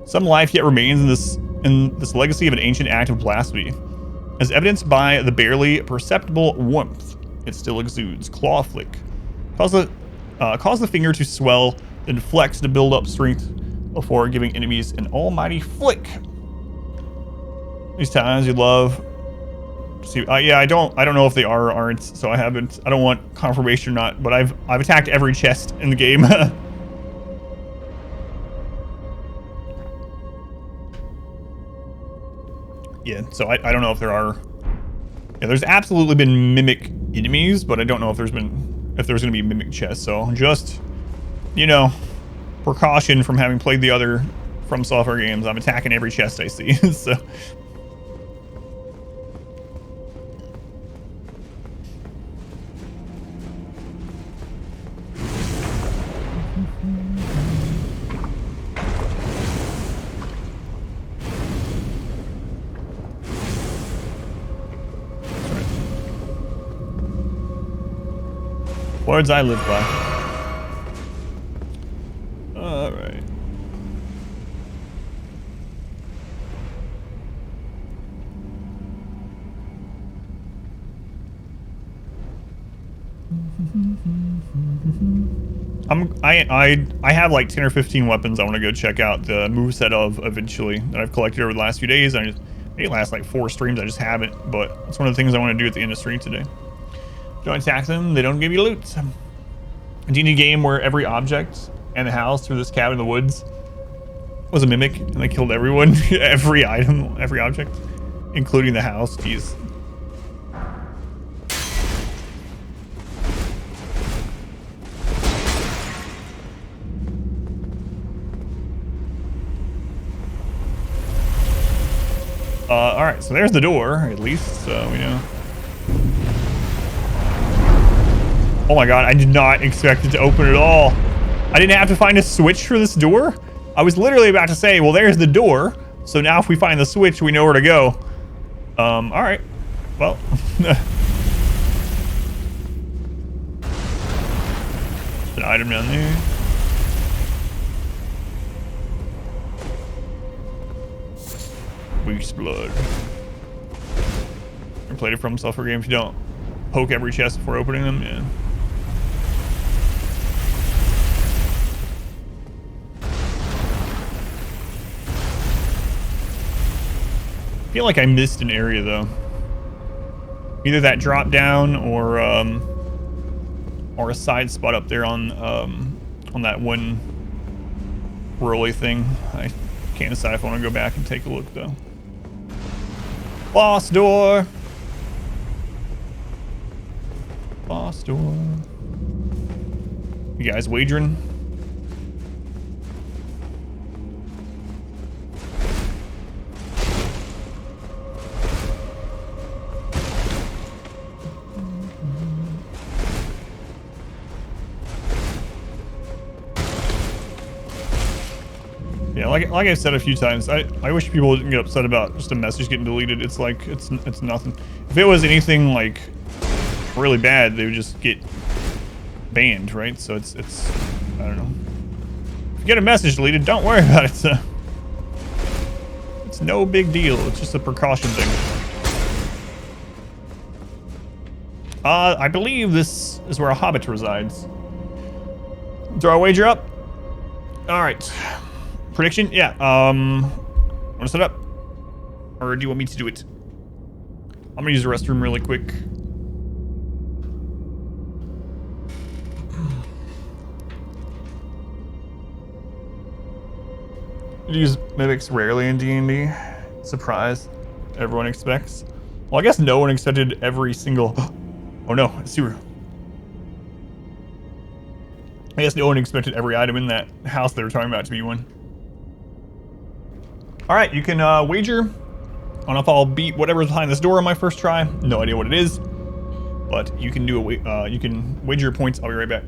Some life yet remains in this legacy of an ancient act of blasphemy, as evidenced by the barely perceptible warmth it still exudes. Claw flick. Cause the finger to swell, then flex to build up strength before giving enemies an almighty flick. These times you love. See, yeah, I don't know if they are or aren't, so I don't want confirmation or not, but I've attacked every chest in the game. Yeah, so I don't know if there are. Yeah, there's absolutely been mimic enemies, but I don't know if there's gonna be mimic chests. So just, you know, precaution from having played the other From Software games. I'm attacking every chest I see. So. Words I live by. All right. I have like 10 or 15 weapons I want to go check out the moveset of eventually that I've collected over the last few days. It lasts like 4 streams. I just haven't, but it's one of the things I want to do at the end of stream today. Don't attack them, they don't give you loot. A D&D game where every object and the house through this cabin in the woods was a mimic, and they killed everyone, every item, every object, including the house. Jeez. Alright, so there's the door, at least, so we know. Oh my god, I did not expect it to open at all. I didn't have to find a switch for this door? I was literally about to say, well, there's the door. So now if we find the switch, we know where to go. Alright. Well. An item down there. Beast blood. Ever played it From Software games? You don't poke every chest before opening them? Yeah. I feel like I missed an area though. Either that drop down or a side spot up there on that one rolly thing. I can't decide if I want to go back and take a look though. Boss door. Boss door. You guys wagering? Yeah, like I've said a few times, I wish people didn't get upset about just a message getting deleted. It's like it's nothing. If it was anything like really bad, they would just get banned, right? So it's I don't know. If you get a message deleted, don't worry about it. It's no big deal. It's just a precaution thing. I believe this is where a hobbit resides. Throw a wager up. All right. Prediction? Yeah. Want to set up? Or do you want me to do it? I'm gonna use the restroom really quick. Use mimics rarely in D&D. Surprise. Everyone expects. Well, I guess no one expected every single... Oh no, a sewer. I guess no one expected every item in that house they were talking about to be one. Alright, you can wager. I don't know if I'll beat whatever's behind this door on my first try. No idea what it is. But you can do you can wager your points. I'll be right back.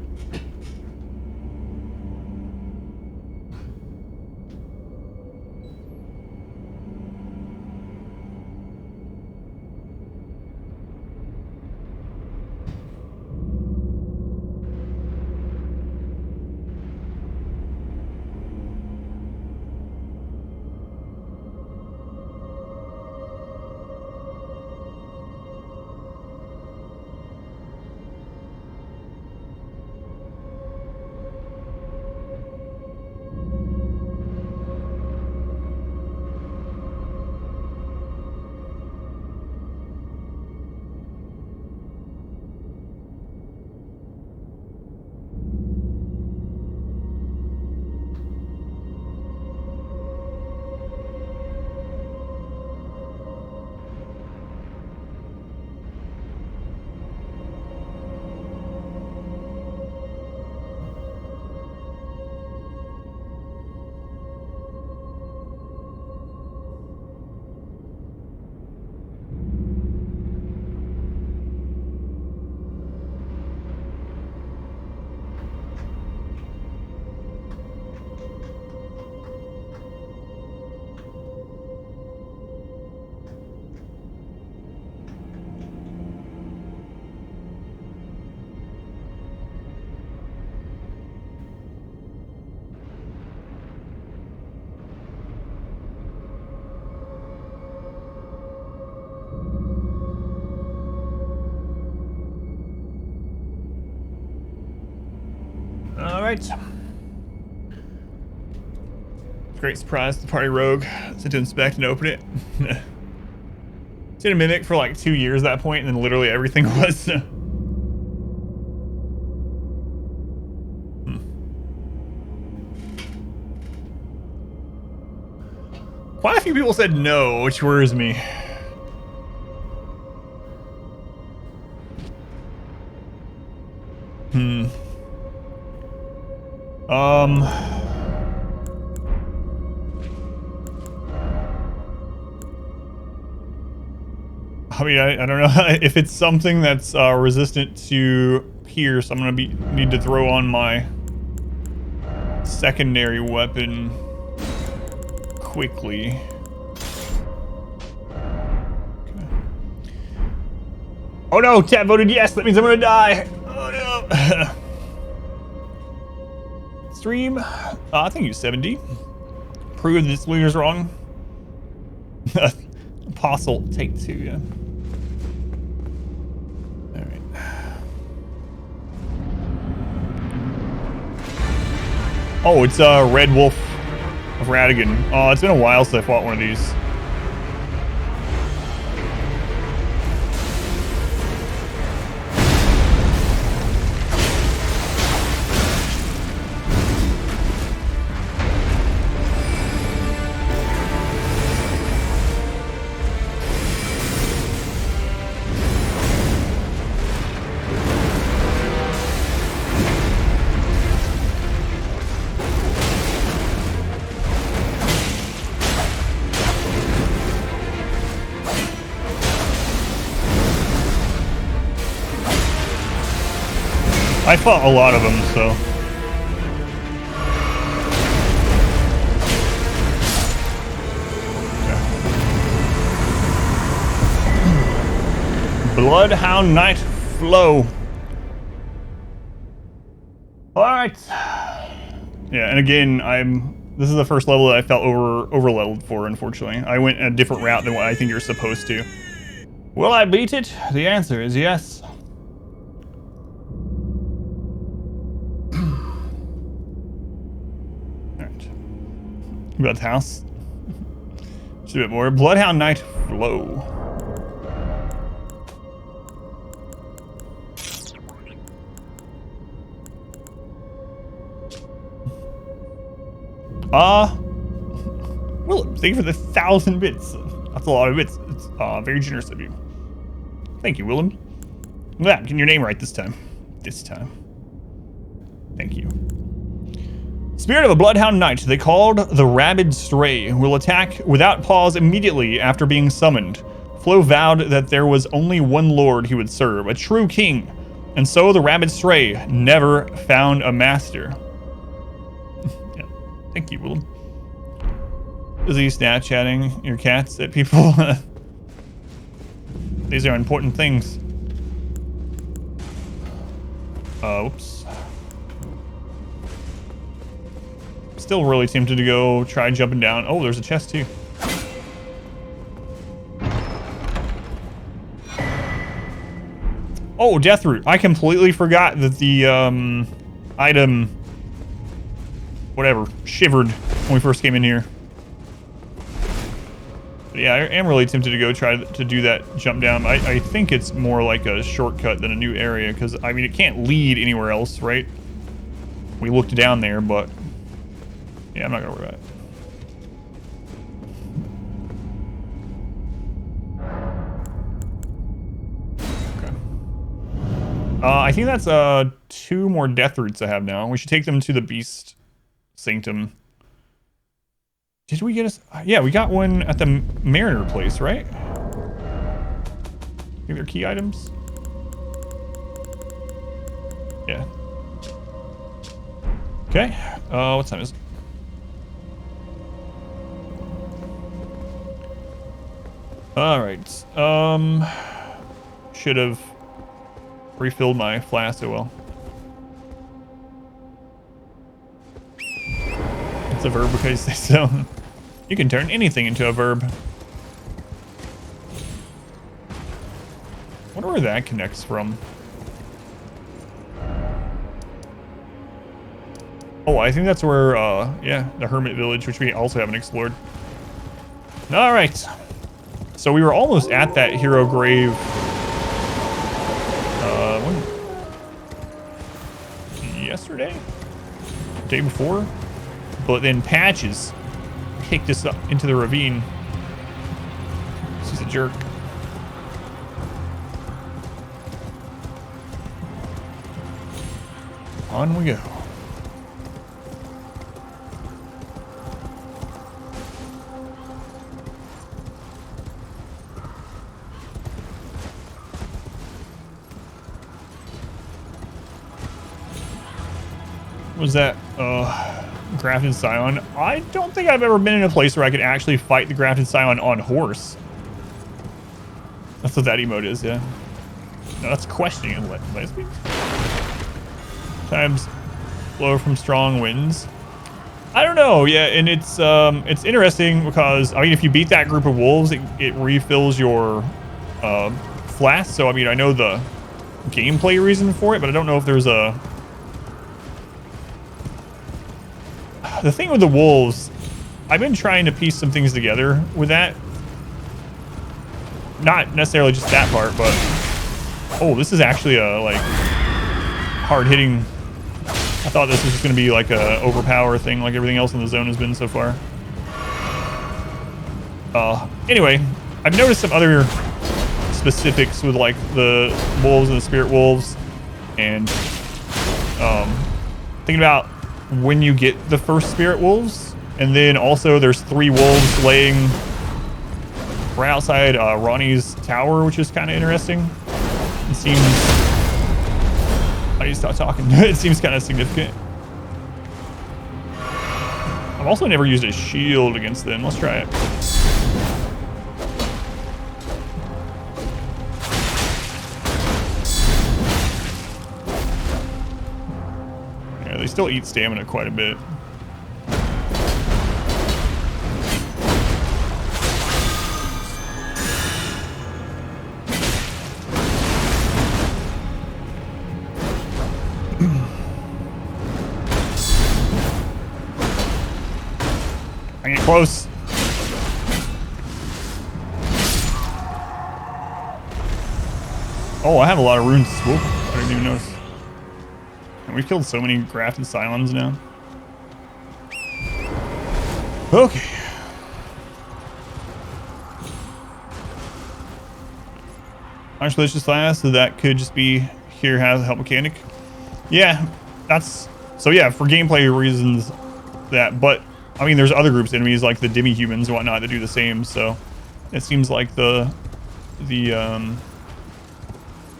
Alright. Great surprise, the party rogue. Sent to inspect and open it. It's in a mimic for like 2 years at that point, and then literally everything was. Quite a few people said no, which worries me. I mean, I don't know if it's something that's resistant to pierce. I'm gonna need to throw on my secondary weapon quickly. Okay. Oh no, chat voted yes. That means I'm gonna die. Oh no. Stream. I think you 70. Prove this leader's wrong. Apostle, take 2, yeah. Alright. Oh, it's Red Wolf of Radigan. Oh, it's been a while since I fought one of these. I fought a lot of them, so. Okay. Bloodhound Knight Flow. All right. Yeah, and again, this is the first level that I felt over leveled for, unfortunately. I went a different route than what I think you're supposed to. Will I beat it? The answer is yes. Alright. About the house. Just a bit more. Bloodhound Knight Flow. Well, thank you for the 1,000 bits. That's a lot of bits. It's very generous of you. Thank you, Willem. Yeah, getting your name right this time. Thank you. Spirit of a Bloodhound Knight, they called the Rabid Stray, will attack without pause immediately after being summoned. Flo vowed that there was only one lord he would serve, a true king, and so the Rabid Stray never found a master. Yeah, thank you, Willem. Is he Snapchatting your cats at people? These are important things. Oops. Still really tempted to go try jumping down. Oh, there's a chest too. Oh, Deathroot. I completely forgot that the item, whatever, shivered when we first came in here. But yeah, I am really tempted to go try to do that jump down. I think it's more like a shortcut than a new area, because, I mean, it can't lead anywhere else, right? We looked down there, but yeah, I'm not gonna worry about it. Okay. I think that's 2 more Deathroots I have now. We should take them to the Beast Sanctum. Did we get us? Yeah, we got one at the Mariner place, right? Maybe they're key items? Yeah. Okay. What time is it? Alright. Should have refilled my flask. Oh well. It's a verb because you say so. You can turn anything into a verb. Wonder where that connects from. Oh, I think that's where, yeah, the Hermit Village, which we also haven't explored. All right. So we were almost at that hero grave. Yesterday? Day before? But then Patches kicked us up into the ravine. She's a jerk. On we go. Was that Grafted Scion? I don't think I've ever been in a place where I could actually fight the Grafted Scion on horse. That's what that emote is, yeah. No, that's questioning and lesbian. Times blow from strong winds. I don't know, yeah, and it's interesting because I mean if you beat that group of wolves, it refills your flask. So I mean I know the gameplay reason for it, but I don't know if there's a. The thing with the wolves, I've been trying to piece some things together with that. Not necessarily just that part, but oh, this is actually a like hard-hitting. I thought this was just going to be like a overpower thing, like everything else in the zone has been so far. Anyway, I've noticed some other specifics with like the wolves and the spirit wolves, and thinking about when you get the first spirit wolves, and then also there's 3 wolves laying right outside Ronnie's tower, which is kind of interesting. It seems I need to stop talking. It seems kind of significant. I've also never used a shield against them. Let's try it. Yeah, they still eat stamina quite a bit. I get close. Oh, I have a lot of runes. Whoop. I didn't even notice. And we've killed so many grafted Cylons now. Okay. Unrelated class, so that could just be here has a help mechanic. Yeah, that's so yeah, for gameplay reasons that, but I mean there's other groups of enemies like the demi-humans and whatnot that do the same, so it seems like the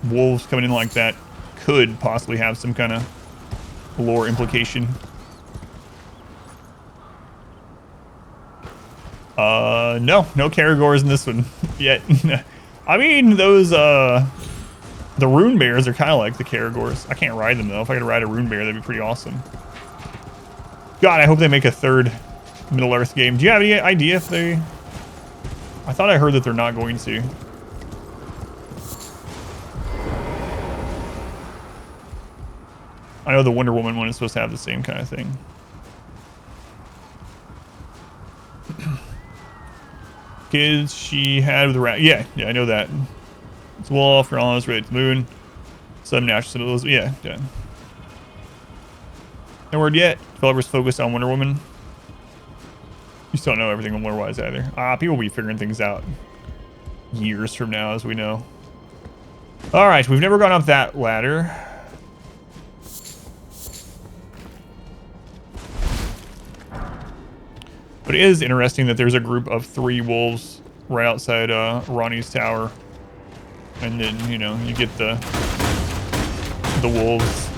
wolves coming in like that could possibly have some kind of lore implication. No Caragors in this one yet. I mean, those, the rune bears are kind of like the Caragors. I can't ride them, though. If I could ride a rune bear, that'd be pretty awesome. God, I hope they make a third Middle-earth game. Do you have any idea if they... I thought I heard that they're not going to. I know the Wonder Woman one is supposed to have the same kind of thing. Kids she had with the rat. Yeah, I know that. It's wall for all those ready to the moon. Some natural symbols. Yeah. No word yet. Developers focused on Wonder Woman. You still don't know everything on lore-wise either. People will be figuring things out years from now, as we know. All right, we've never gone up that ladder. But it is interesting that there's a group of 3 wolves right outside Ronnie's tower. And then, you know, you get the wolves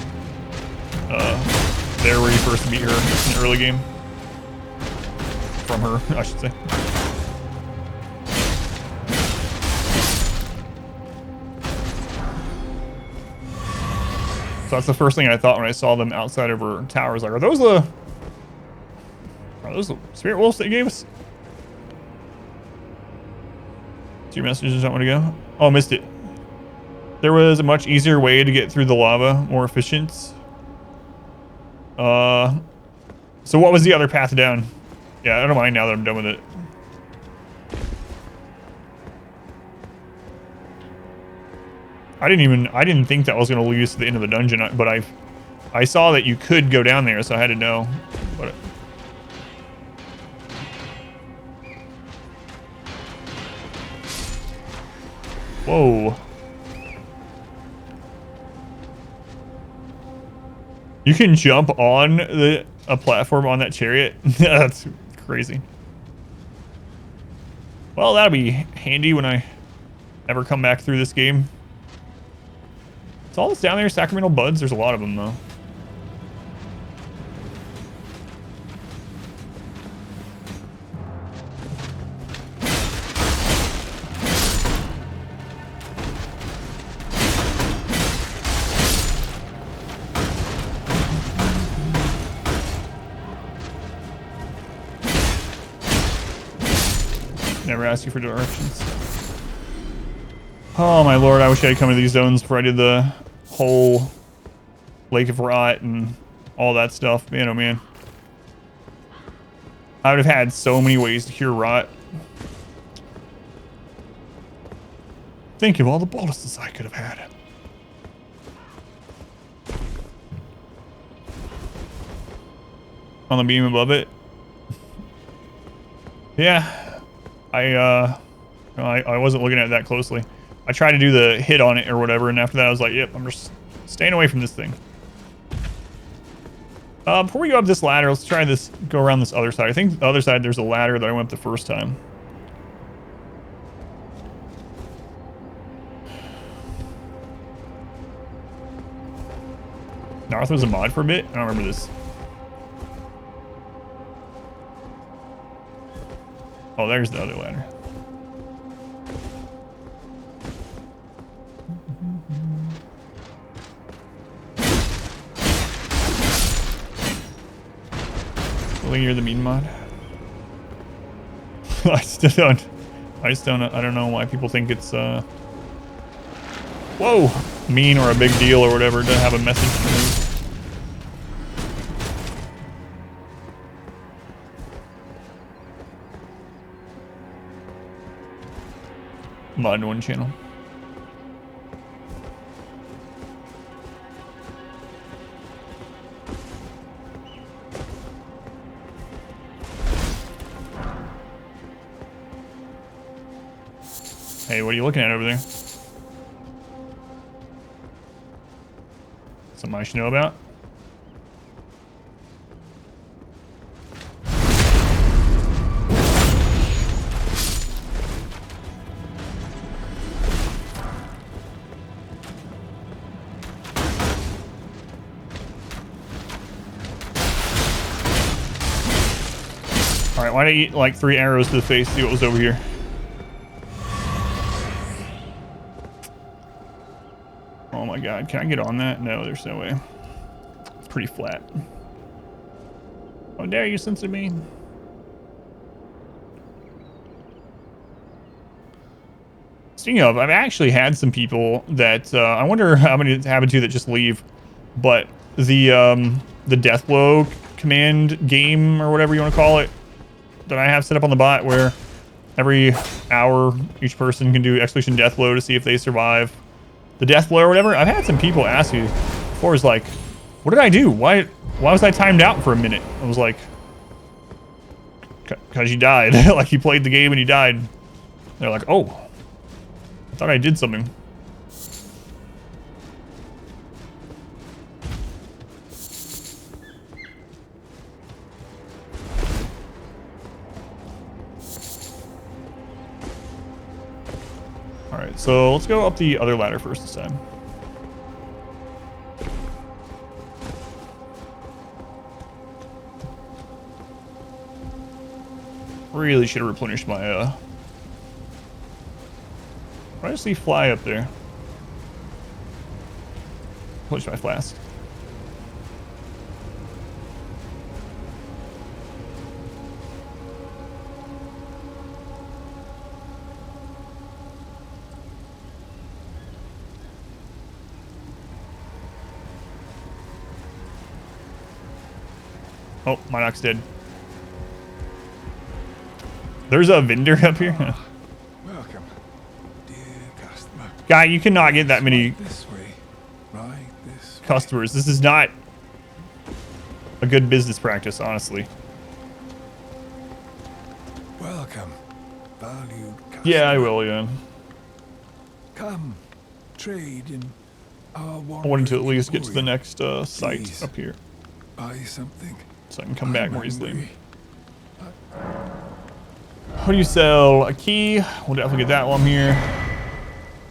there where you first meet her in the early game. From her, I should say. So that's the first thing I thought when I saw them outside of her tower. I was like, are those the spirit wolves that you gave us? 2 messages don't want to go. Oh, missed it. There was a much easier way to get through the lava, more efficient. So what was the other path down? Yeah, I don't mind now that I'm done with it. I didn't think that was going to lead us to the end of the dungeon, but I saw that you could go down there, so I had to know. But whoa. You can jump on a platform on that chariot? That's crazy. Well, that'll be handy when I ever come back through this game. It's all that's down there, Sacramental Buds. There's a lot of them, though. Never ask you for directions. Oh my lord, I wish I had come to these zones before I did the whole Lake of Rot and all that stuff. Man, oh man. I would have had so many ways to cure rot. Think of all the bonuses I could have had. On the beam above it. Yeah. I wasn't looking at it that closely. I tried to do the hit on it or whatever, and after that I was like, yep, I'm just staying away from this thing. Before we go up this ladder, let's try this, go around this other side. I think the other side there's a ladder that I went up the first time. Narth was a mod for a bit? I don't remember this. Oh, there's the other ladder. Really, you're the mean mod? I just don't know why people think it's, whoa, mean or a big deal or whatever to have a message to move. Mod one channel. Hey, what are you looking at over there? Something I should know about? Alright, why did I eat like 3 arrows to the face? See what was over here. Oh my god, can I get on that? No, there's no way. It's pretty flat. How dare you censor me? Speaking of, I've actually had some people that I wonder how many it's happened to that just leave. But the Deathblow command game or whatever you want to call it that I have set up on the bot, where every hour each person can do exclamation Deathblow to see if they survive the death blow or whatever. I've had some people ask me before, is like, what did I do? Why was I timed out for a minute? I was like, because you died. Like, you played the game and you died. They're like, oh, I thought I did something. Alright, so let's go up the other ladder first this time. Really should have replenished my, why did I see fly up there? Replenish my flask. Oh, Monarch's dead. There's a vendor up here. Welcome, dear customer. Guy, you cannot get that many This way, right this way. customers. This is not a good business practice, honestly. Welcome, valued customer. Yeah, I will, yeah. Come, trade in our I wanted to at least get to the next site Please. up here, Buy something. so I can come back I'm more easily. hungry. What do you sell? A key. We'll definitely get that while I'm here.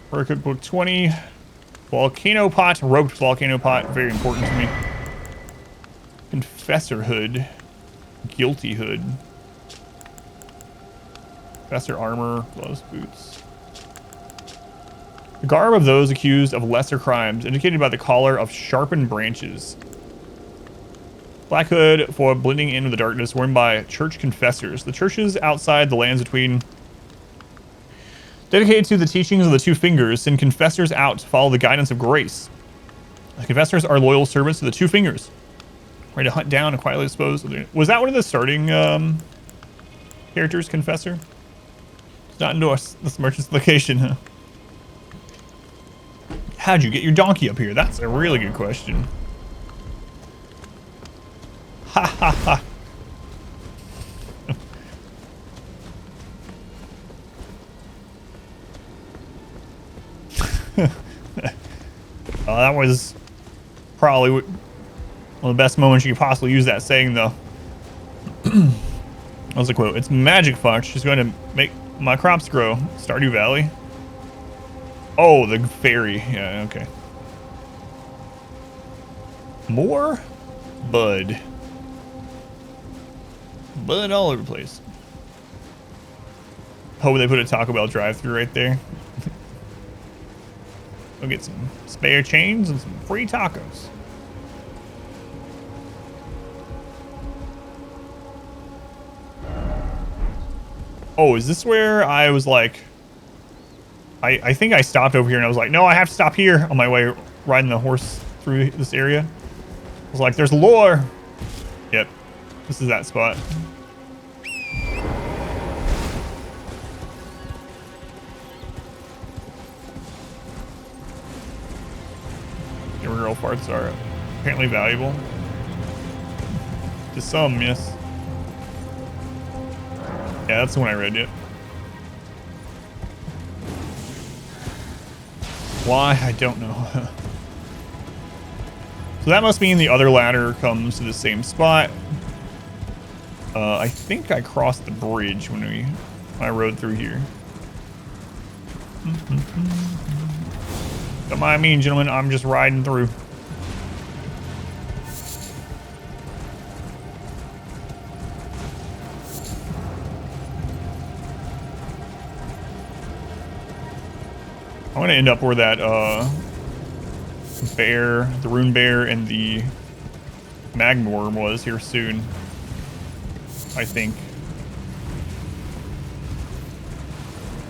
For a cookbook 20. Volcano pot. Roped volcano pot. Very important to me. Confessor hood. Guilty hood. Confessor armor. Gloves, boots. The garb of those accused of lesser crimes, indicated by the collar of sharpened branches. Black hood for blending in with the darkness, worn by church confessors. The churches outside the lands between, dedicated to the teachings of the two fingers, send confessors out to follow the guidance of grace. The confessors are loyal servants to the two fingers, ready to hunt down and quietly dispose of their... Was that one of the starting characters, confessor? It's not endorsed. This merchant's location, huh? How'd you get your donkey up here? That's a really good question. Ha ha ha. That was probably one of the best moments you could possibly use that saying, though. That was a quote. It's magic fudge. Just going to make my crops grow. Stardew Valley. Oh, the fairy. Yeah, okay. More bud. Bud all over the place. Hope they put a Taco Bell drive-thru right there. Go get some spare chains and some free tacos. Oh, is this where I was like... I think I stopped over here and I was like, no, I have to stop here on my way riding the horse through this area. I was like, there's lore. Yep. This is that spot. Your girl parts are apparently valuable. To some, yes. Yeah, that's the one I read yet. Why? I don't know. So that must mean the other ladder comes to the same spot. I think I crossed the bridge when I rode through here. Don't mind me, gentlemen. I'm just riding through. I'm gonna end up where that bear, the rune bear, and the magma worm was here soon. I think.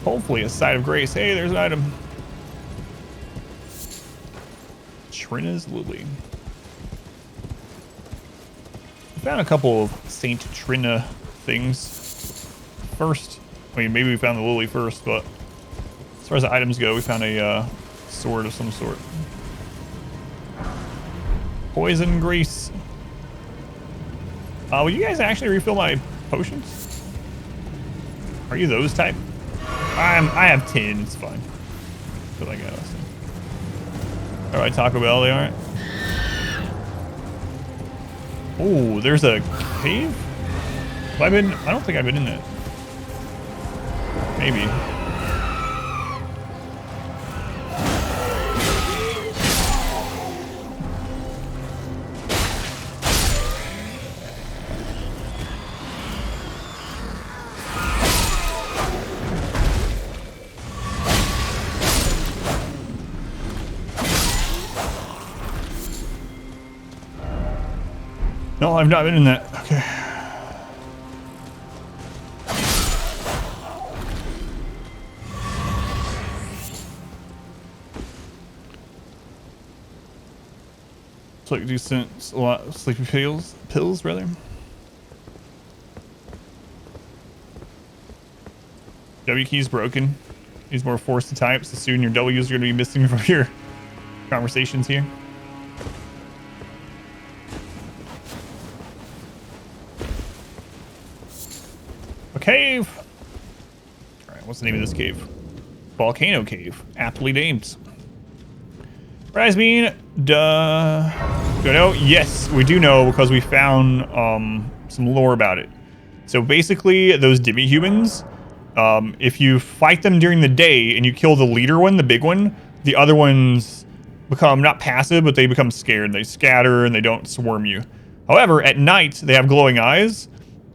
Hopefully a site of grace. Hey, there's an item. Trina's Lily. We found a couple of Saint Trina things first. I mean, maybe we found the lily first, but as far as the items go, we found a sword of some sort. Poison grease. Will you guys actually refill my potions? Are you those type? I have 10. It's fine. But I got us. All right, Taco Bell. They aren't. Oh, there's a cave. Have I been? I don't think I've been in that. Maybe. No, I've not been in that. Okay. It's like decent, a lot of sleepy pills rather. W key's broken. Needs more force to type, so soon your W's are going to be missing from your conversations here. Cave. All right, what's the name of this cave? Volcano Cave. Aptly named. Rise bean. Duh. Do I know? Yes, we do know because we found some lore about it. So basically, those demi-humans, if you fight them during the day and you kill the leader one, the big one, the other ones become not passive, but they become scared. They scatter and they don't swarm you. However, at night, they have glowing eyes.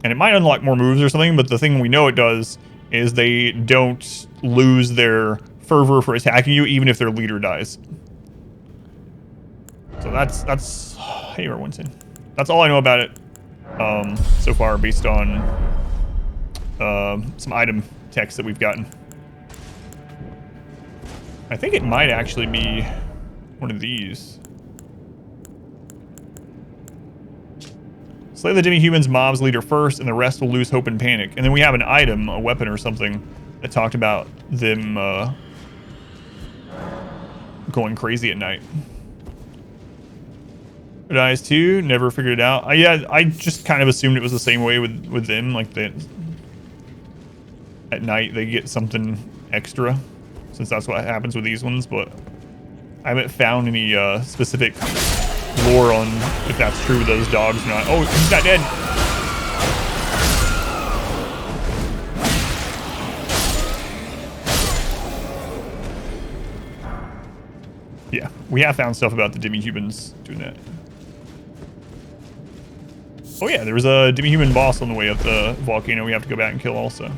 And it might unlock more moves or something, but the thing we know it does is they don't lose their fervor for attacking you, even if their leader dies. So that's hey, Winston. That's all I know about it so far, based on some item text that we've gotten. I think it might actually be one of these. Slay the demi-humans mob's leader first, and the rest will lose hope and panic. And then we have an item, a weapon or something, that talked about them going crazy at night. Red eyes too, never figured it out. Yeah, I just kind of assumed it was the same way with them, like that. At night they get something extra, since that's what happens with these ones. But I haven't found any specific lore on if that's true with those dogs or not. Oh, he's not dead. Yeah, we have found stuff about the demi-humans doing that. Oh yeah, there was a demi-human boss on the way up the volcano we have to go back and kill also.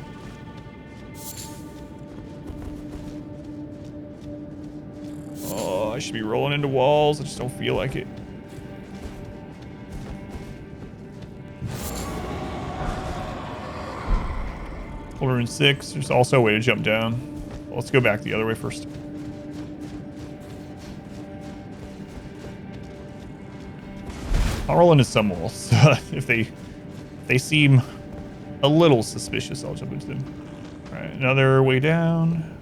Oh, I should be rolling into walls. I just don't feel like it. Over in 6. There's also a way to jump down. Well, let's go back the other way first. I'll roll into some walls. If they seem a little suspicious, I'll jump into them. All right, another way down.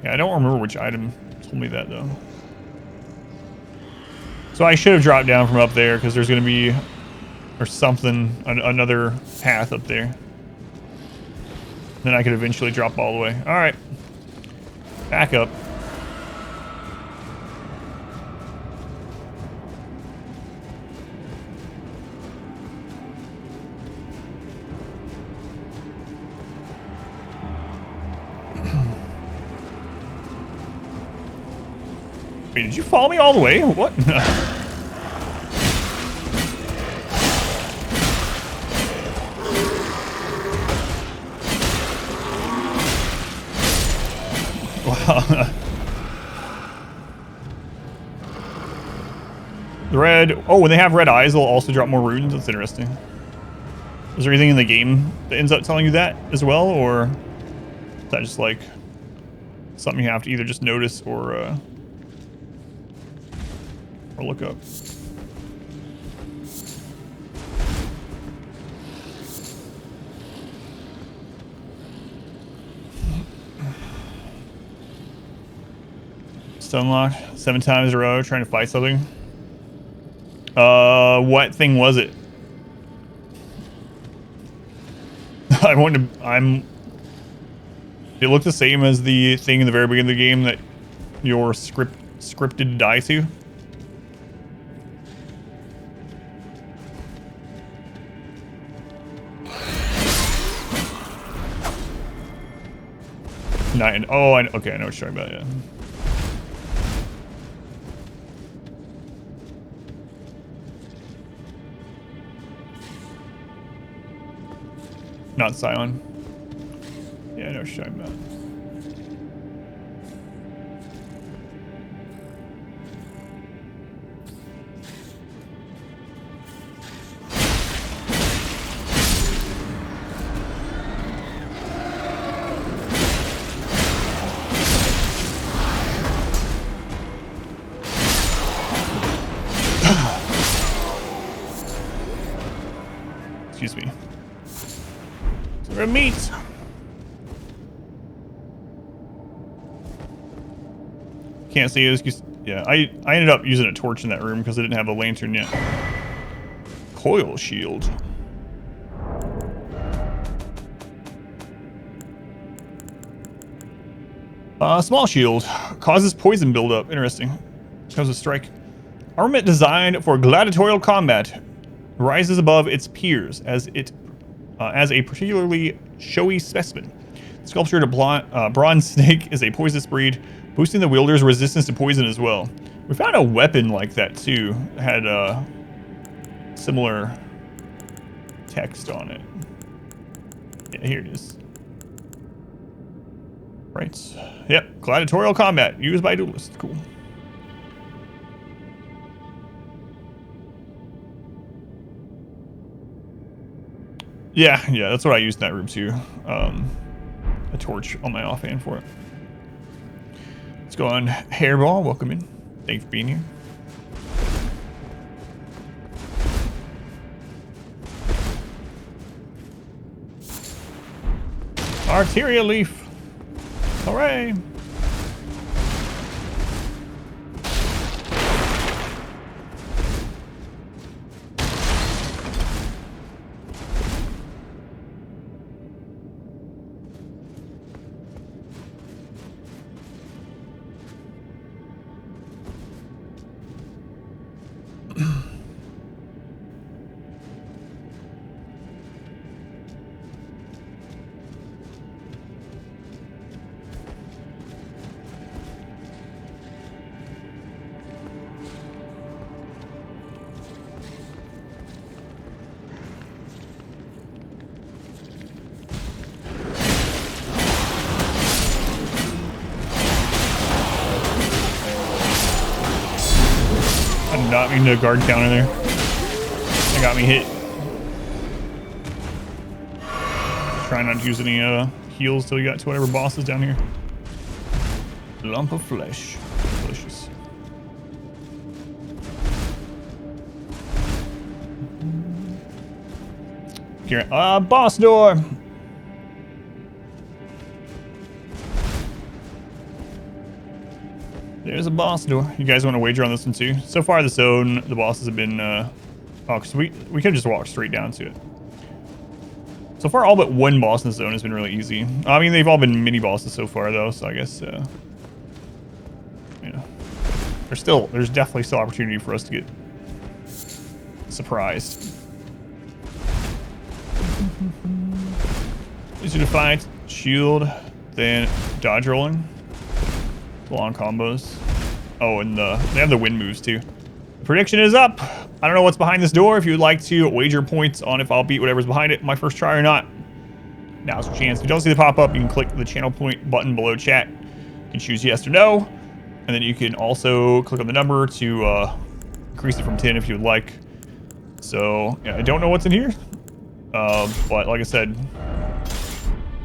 Yeah, I don't remember which item told me that though. So I should have dropped down from up there because there's going to be, or something, another path up there. Then I could eventually drop all the way. All right, back up. Wait, did you follow me all the way? What? Wow. The red... Oh, when they have red eyes, they'll also drop more runes. That's interesting. Is there anything in the game that ends up telling you that as well? Or is that just like something you have to either just notice or look up? Stun lock 7 times in a row trying to fight something. What thing was it? It looked the same as the thing in the very beginning of the game that you're scripted to die to. Nine. Oh, okay, I know what you're talking about, yeah. Not Scion. Yeah, I know what you're talking about. Excuse me. So we're meat. Can't see it. Yeah, I ended up using a torch in that room because I didn't have a lantern yet. Coil shield. Small shield. Causes poison buildup. Interesting. Causes strike. Armament designed for gladiatorial combat. Rises above its peers as a particularly showy specimen. Sculptured bronze snake is a poisonous breed, boosting the wielder's resistance to poison as well. We found a weapon like that too. It had similar text on it. Yeah, here it is. Right. Yep. Gladiatorial combat used by duelists. Cool. Yeah, that's what I used in that room too. A torch on my offhand for it. Let's go on. Hairball, welcome in. Thanks for being here. Arteria leaf. Hooray. did not mean to guard counter there. That got me hit. Trying not to use any heals till we got to whatever boss is down here. Lump of flesh. Delicious. Here, boss door. There's a boss door. You guys want to wager on this one too? So far, the zone, the bosses have been. Oh, because we could just walk straight down to it. So far, all but one boss in the zone has been really easy. I mean, they've all been mini bosses so far, though. So I guess, you know, there's definitely still opportunity for us to get surprised. Easy to fight, shield, then dodge rolling. Long combos. Oh, and they have the wind moves too. Prediction is up. I don't know what's behind this door. If you would like to wager points on if I'll beat whatever's behind it my first try or not, now's your chance. If you don't see the pop-up, you can click the channel point button below chat. You can choose yes or no. And then you can also click on the number to increase it from 10 if you would like. So, yeah, I don't know what's in here. But like I said,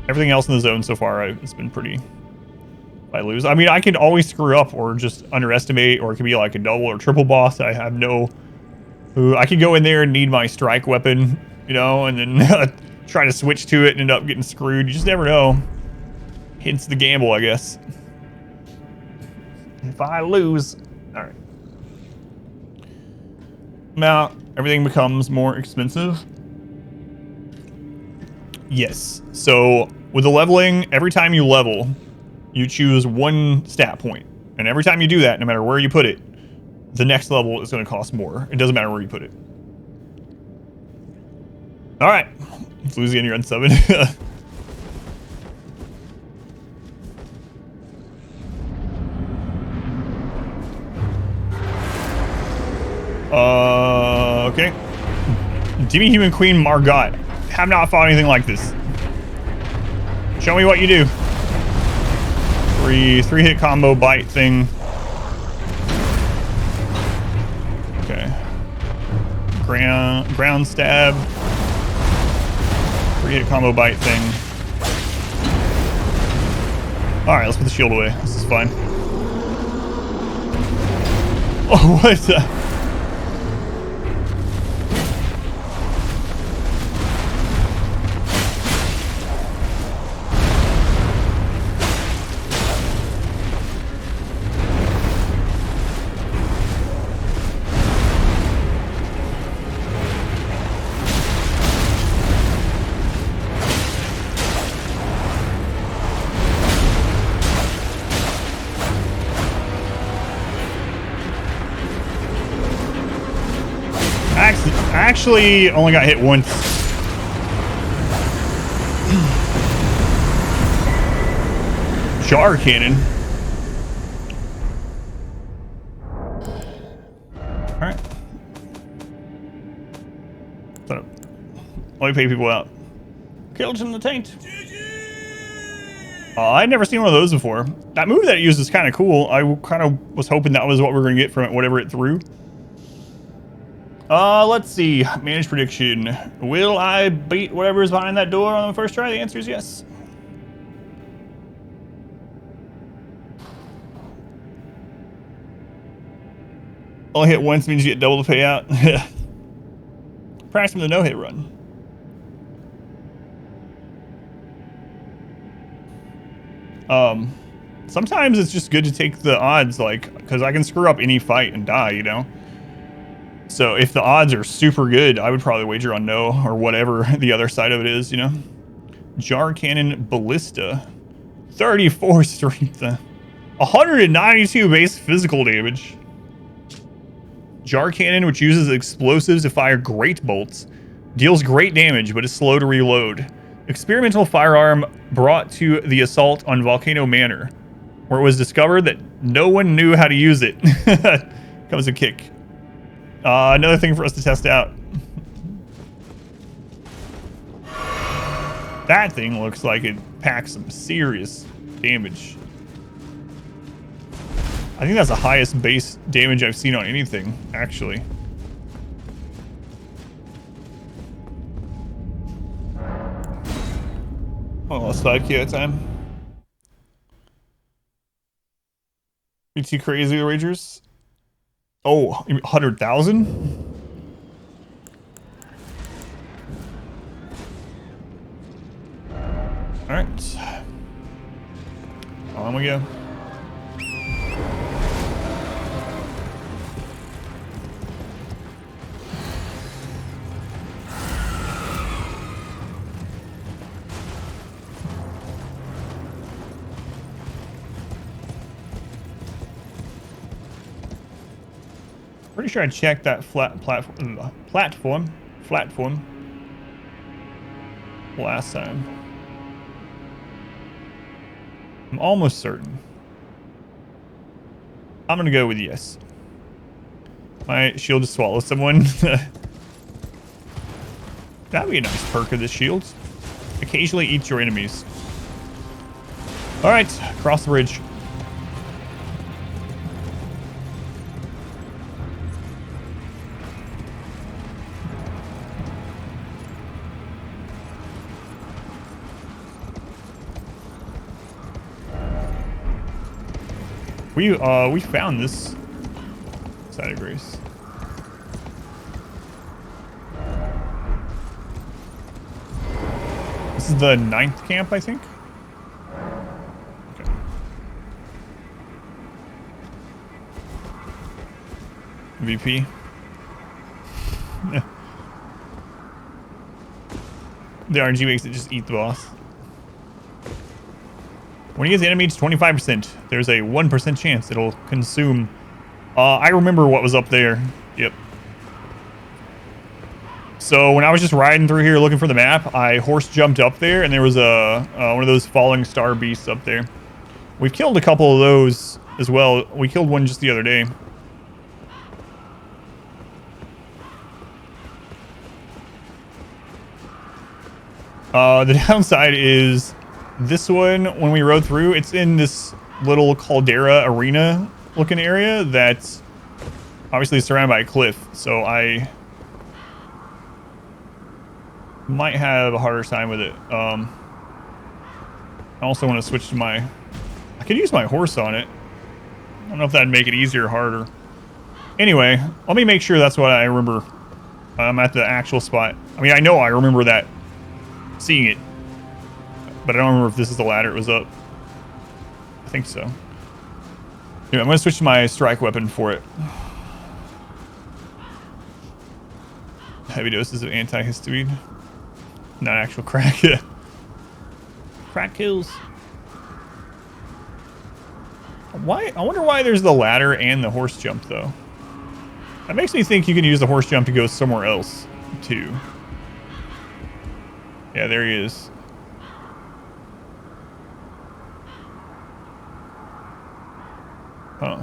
everything else in the zone so far, it's been pretty... I lose. I mean, I can always screw up or just underestimate, or it could be like a double or triple boss. I have no... I could go in there and need my strike weapon, you know, and then try to switch to it and end up getting screwed. You just never know. Hence the gamble, I guess. If I lose... Alright. Now, everything becomes more expensive. Yes. So, with the leveling, every time you level... you choose one stat point. And every time you do that, no matter where you put it, the next level is going to cost more. It doesn't matter where you put it. Alright. It's losing you're on 7. Okay. Demi-Human Queen Margot. Have not fought anything like this. Show me what you do. Three-hit combo bite thing. Okay. Ground stab. 3-hit combo bite thing. Alright, let's put the shield away. This is fine. Oh, what is that? I actually only got hit once. Jar cannon. Alright. So, let me pay people out. Killed in the taint. I'd never seen one of those before. That move that it used is kind of cool. I kind of was hoping that was what we were going to get from it, whatever it threw. Let's see. Managed prediction. Will I beat whatever is behind that door on the first try? The answer is yes. Only hit once means you get double the payout. Practice from the no-hit run. Sometimes it's just good to take the odds, like, because I can screw up any fight and die, you know? So if the odds are super good, I would probably wager on no or whatever the other side of it is, you know? Jar Cannon Ballista. 34 strength. 192 base physical damage. Jar Cannon, which uses explosives to fire great bolts, deals great damage but is slow to reload. Experimental firearm brought to the assault on Volcano Manor, where it was discovered that no one knew how to use it. Comes a kick. Another thing for us to test out. That thing looks like it packs some serious damage. I think that's the highest base damage I've seen on anything, actually. Almost 5k at a time. You too crazy, Ragers? Oh, 100,000? Alright. On we go. Pretty sure I checked that platform last time. I'm almost certain. I'm gonna go with yes. My shield just swallows someone. That'd be a nice perk of this shield. Occasionally eat your enemies. Alright, cross the bridge. We found this side of grace. This is the 9th camp, I think. Okay. VP. The RNG makes it just eat the boss. When you get the enemy to 25%, there's a 1% chance it'll consume. I remember what was up there. Yep. So when I was just riding through here looking for the map, I horse jumped up there, and there was a one of those falling star beasts up there. We've killed a couple of those as well. We killed one just the other day. The downside is this one, when we rode through, it's in this little caldera arena looking area that's obviously surrounded by a cliff, so I might have a harder time with it. I also want to switch to my... I could use my horse on it. I don't know if that'd make it easier or harder. Anyway, let me make sure that's what I remember. I'm at the actual spot. I mean, I know I remember that, seeing it. But I don't remember if this is the ladder it was up. I think so. Anyway, I'm going to switch to my strike weapon for it. Heavy doses of antihistamine. Not actual crack. Crack kills. Why? I wonder why there's the ladder and the horse jump, though. That makes me think you can use the horse jump to go somewhere else, too. Yeah, there he is. Huh.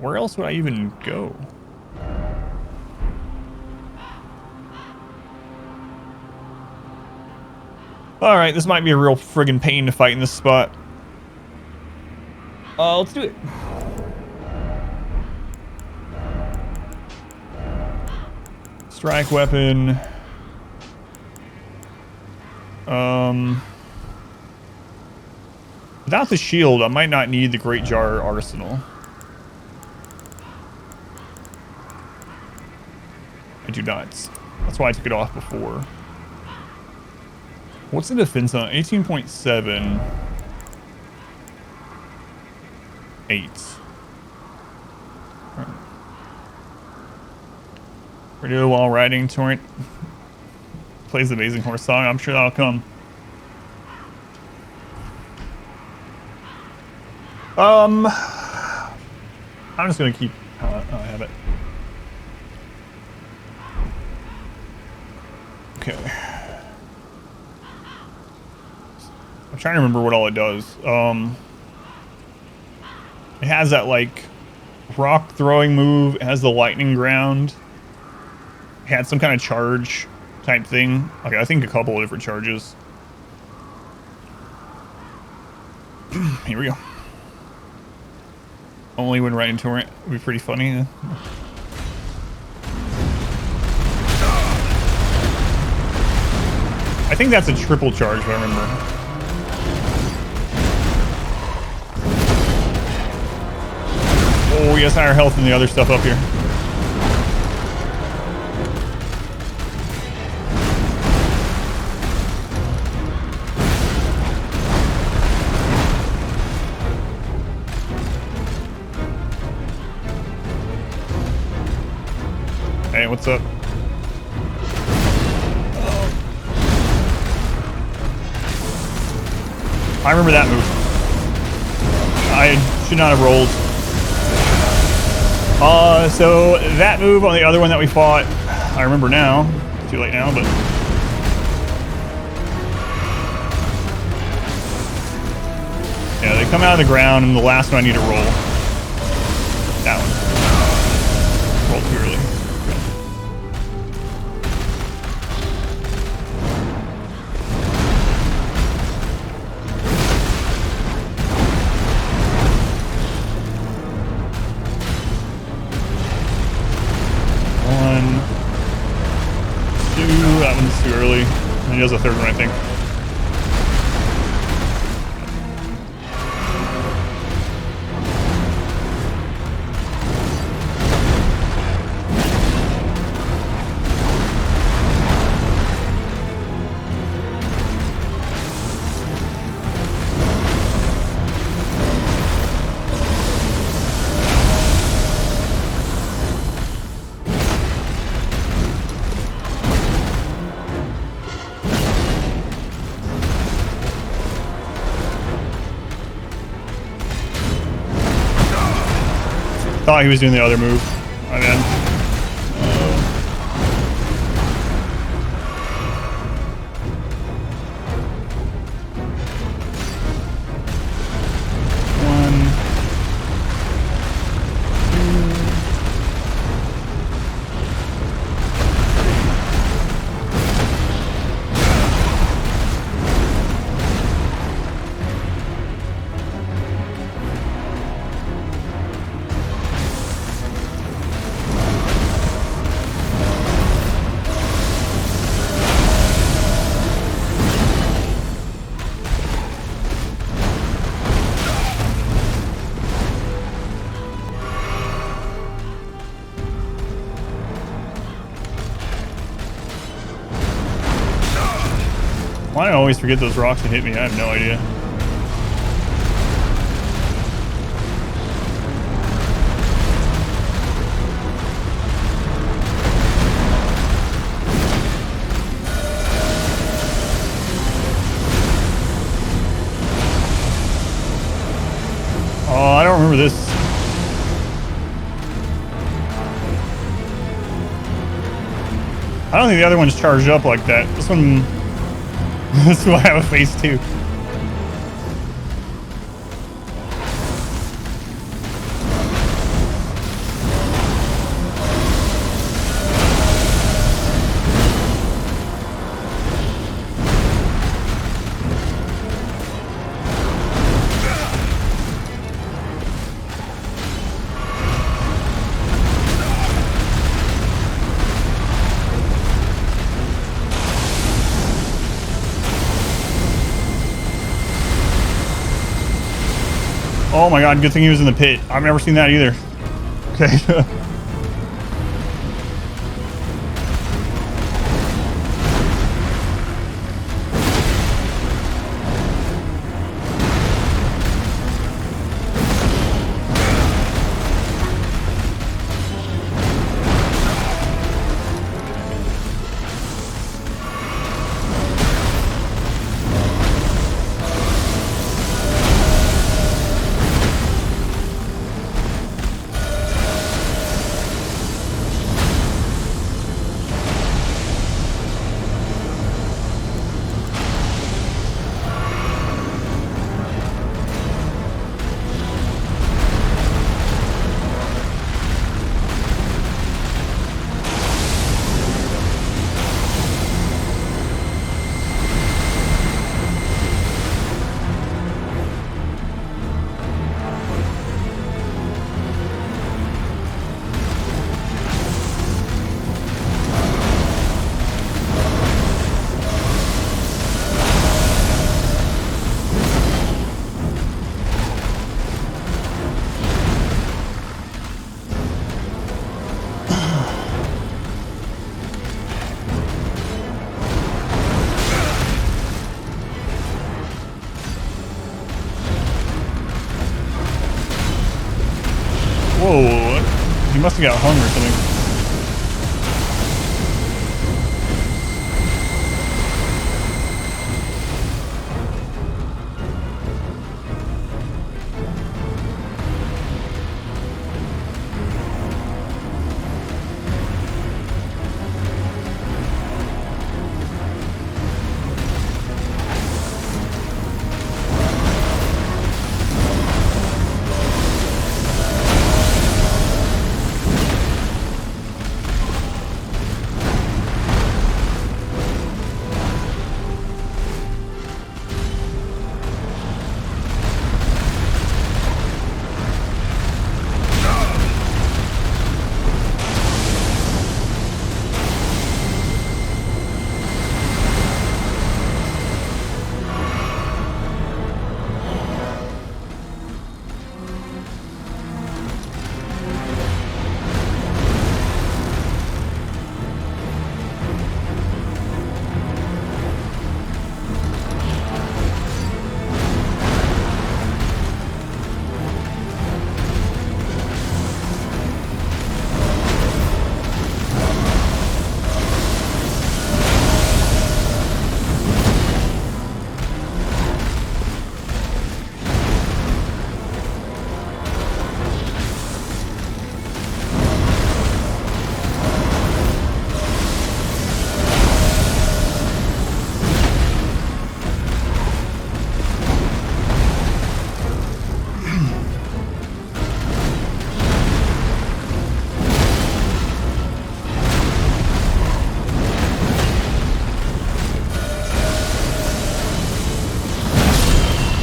Where else would I even go? Alright, this might be a real friggin' pain to fight in this spot. Let's do it. Strike weapon. Without the shield, I might not need the Great Jar Arsenal. I do not. That's why I took it off before. What's the defense on 18.7? 8. Right. Radio while riding. Torrent plays the Amazing Horse song. I'm sure that'll come. I'm just gonna keep how I have it. Okay. I'm trying to remember what all it does. It has that like rock throwing move. It has the lightning ground. It had some kind of charge type thing. Okay, I think a couple of different charges. Here we go. Only when riding torrent would be pretty funny. I think that's a triple charge, if I remember. Oh, he has higher health than the other stuff up here. Hey, what's up? I remember that move. I should not have rolled. So that move on the other one that we fought, I remember now. Too late now, but... yeah, they come out of the ground, and the last one I need to roll. That one. Rolled too early. That one's too early. And he does a third one, I think. Thought he was doing the other move. My bad. Why do I always forget those rocks that hit me? I have no idea. Oh, I don't remember this. I don't think the other one's charged up like that. This one... this is why I have a face too. Oh my god, good thing he was in the pit. I've never seen that either. Okay. Whoa, he must have got hung or something.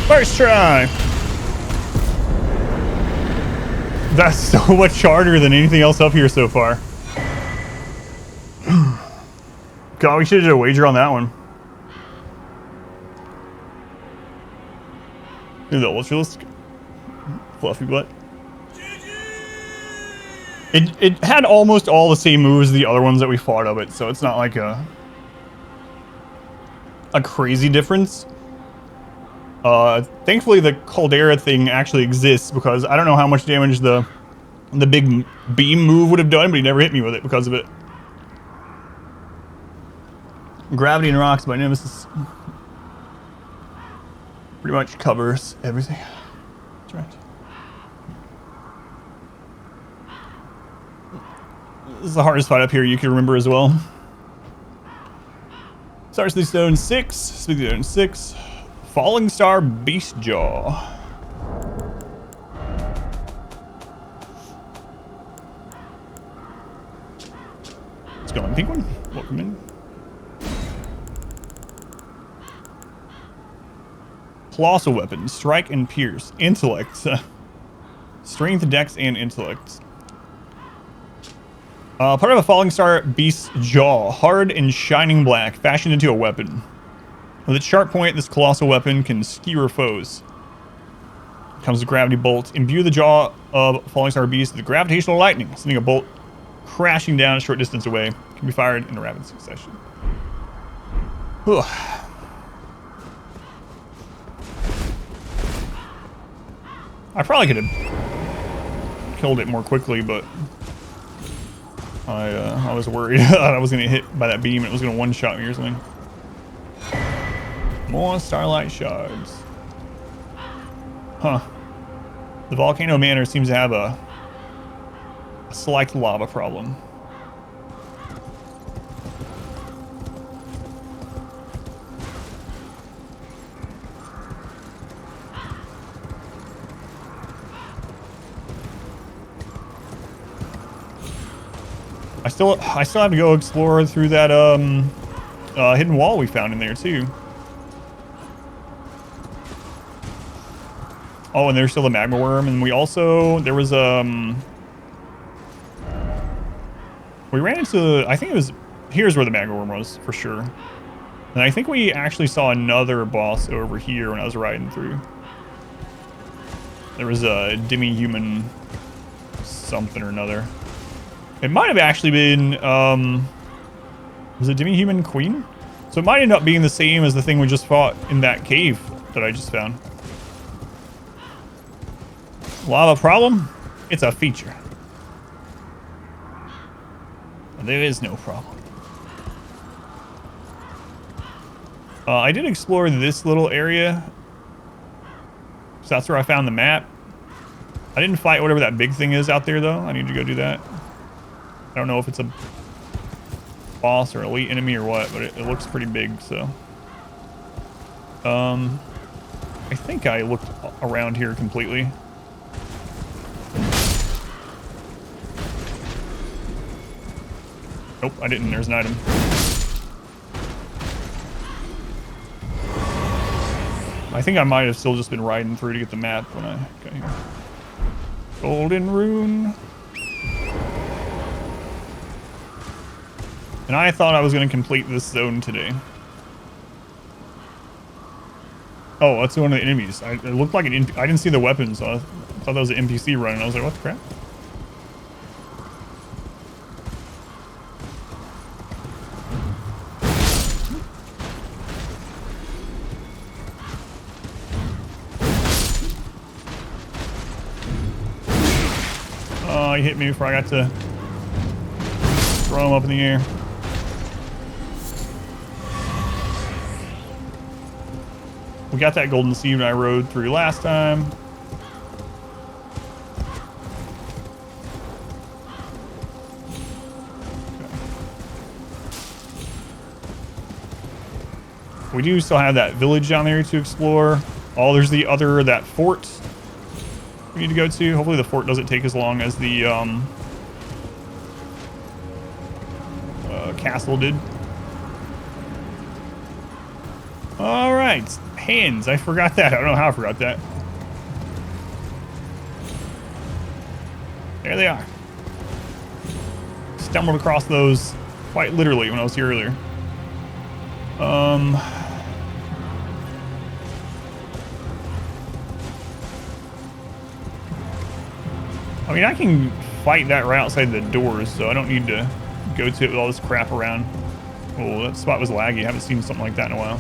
First try! That's so much harder than anything else up here so far. God, we should have did a wager on that one. Dude, the Ultralisk. Fluffy butt. It had almost all the same moves as the other ones that we fought of it, so it's not like a crazy difference. Thankfully the caldera thing actually exists, because I don't know how much damage the big beam move would have done, but he never hit me with it because of it. Gravity and Rocks by Nemesis pretty much covers everything. That's right. This is the hardest fight up here you can remember as well. Stars of the Stone 6, Speak of the Stone 6. Falling Star Beast Jaw. Let's go on, pink one. Welcome in. Colossal weapon. Strike and pierce. Intellect. Strength, dex, and intellect. Part of a Falling Star Beast Jaw. Hard and shining black. Fashioned into a weapon. With its sharp point, this colossal weapon can skewer foes. Comes a gravity bolt. Imbue the jaw of Falling Star Beast with gravitational lightning, sending a bolt crashing down a short distance away. Can be fired in a rapid succession. Whew. I probably could have killed it more quickly, but I was worried I was going to get hit by that beam and it was going to one-shot me or something. More starlight shards. Huh. The Volcano Manor seems to have a slight lava problem. I still have to go explore through that hidden wall we found in there too. Oh, and there's still the magma worm, and we also we ran into, I think it was, here's where the magma worm was for sure. And I think we actually saw another boss over here when I was riding through. There was a demi-human something or another. It might have actually been, was it demi-human queen? So it might end up being the same as the thing we just fought in that cave that I just found. Lava problem? It's a feature. There is no problem. I did explore this little area. So that's where I found the map. I didn't fight whatever that big thing is out there, though. I need to go do that. I don't know if it's a boss or elite enemy or what, but it looks pretty big, so. I think I looked around here completely. Nope, I didn't. There's an item. I think I might have still just been riding through to get the map when I got here. Golden rune. And I thought I was going to complete this zone today. Oh, that's one of the enemies. It looked like an I didn't see the weapon, so I thought that was an NPC running. I was like, what the crap? Oh, he hit me before I got to throw him up in the air. We got that golden seed I rode through last time. Okay. We do still have that village down there to explore. Oh, there's that fort we need to go to. Hopefully the fort doesn't take as long as the castle did. All right, hands. I forgot that. I don't know how I forgot that. There they are. Stumbled across those quite literally when I was here earlier. I mean, I can fight that right outside the doors, so I don't need to go to it with all this crap around. Oh, that spot was laggy. I haven't seen something like that in a while.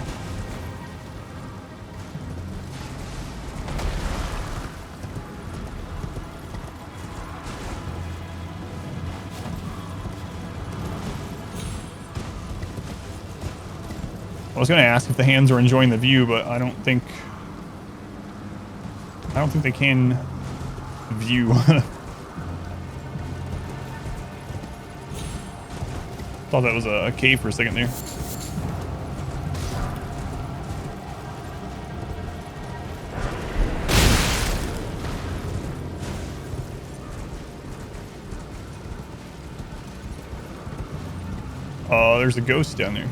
I was going to ask if the hands are enjoying the view, but I don't think they can view. Thought that was a cave for a second there. Oh, there's a ghost down there.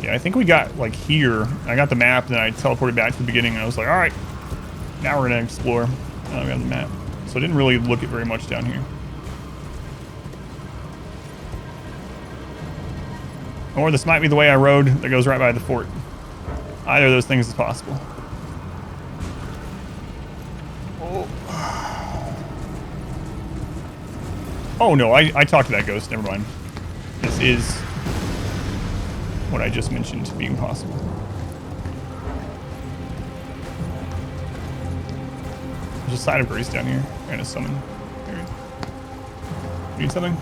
Yeah, I think we got like here. I got the map, and then I teleported back to the beginning, and I was like, all right, now we're gonna explore. Oh, we got the map. So I didn't really look at very much down here. Or this might be the way I rode that goes right by the fort. Either of those things is possible. Oh no, I talked to that ghost. Never mind. This is what I just mentioned being possible. There's a side of grace down here and a summon. There. You need something?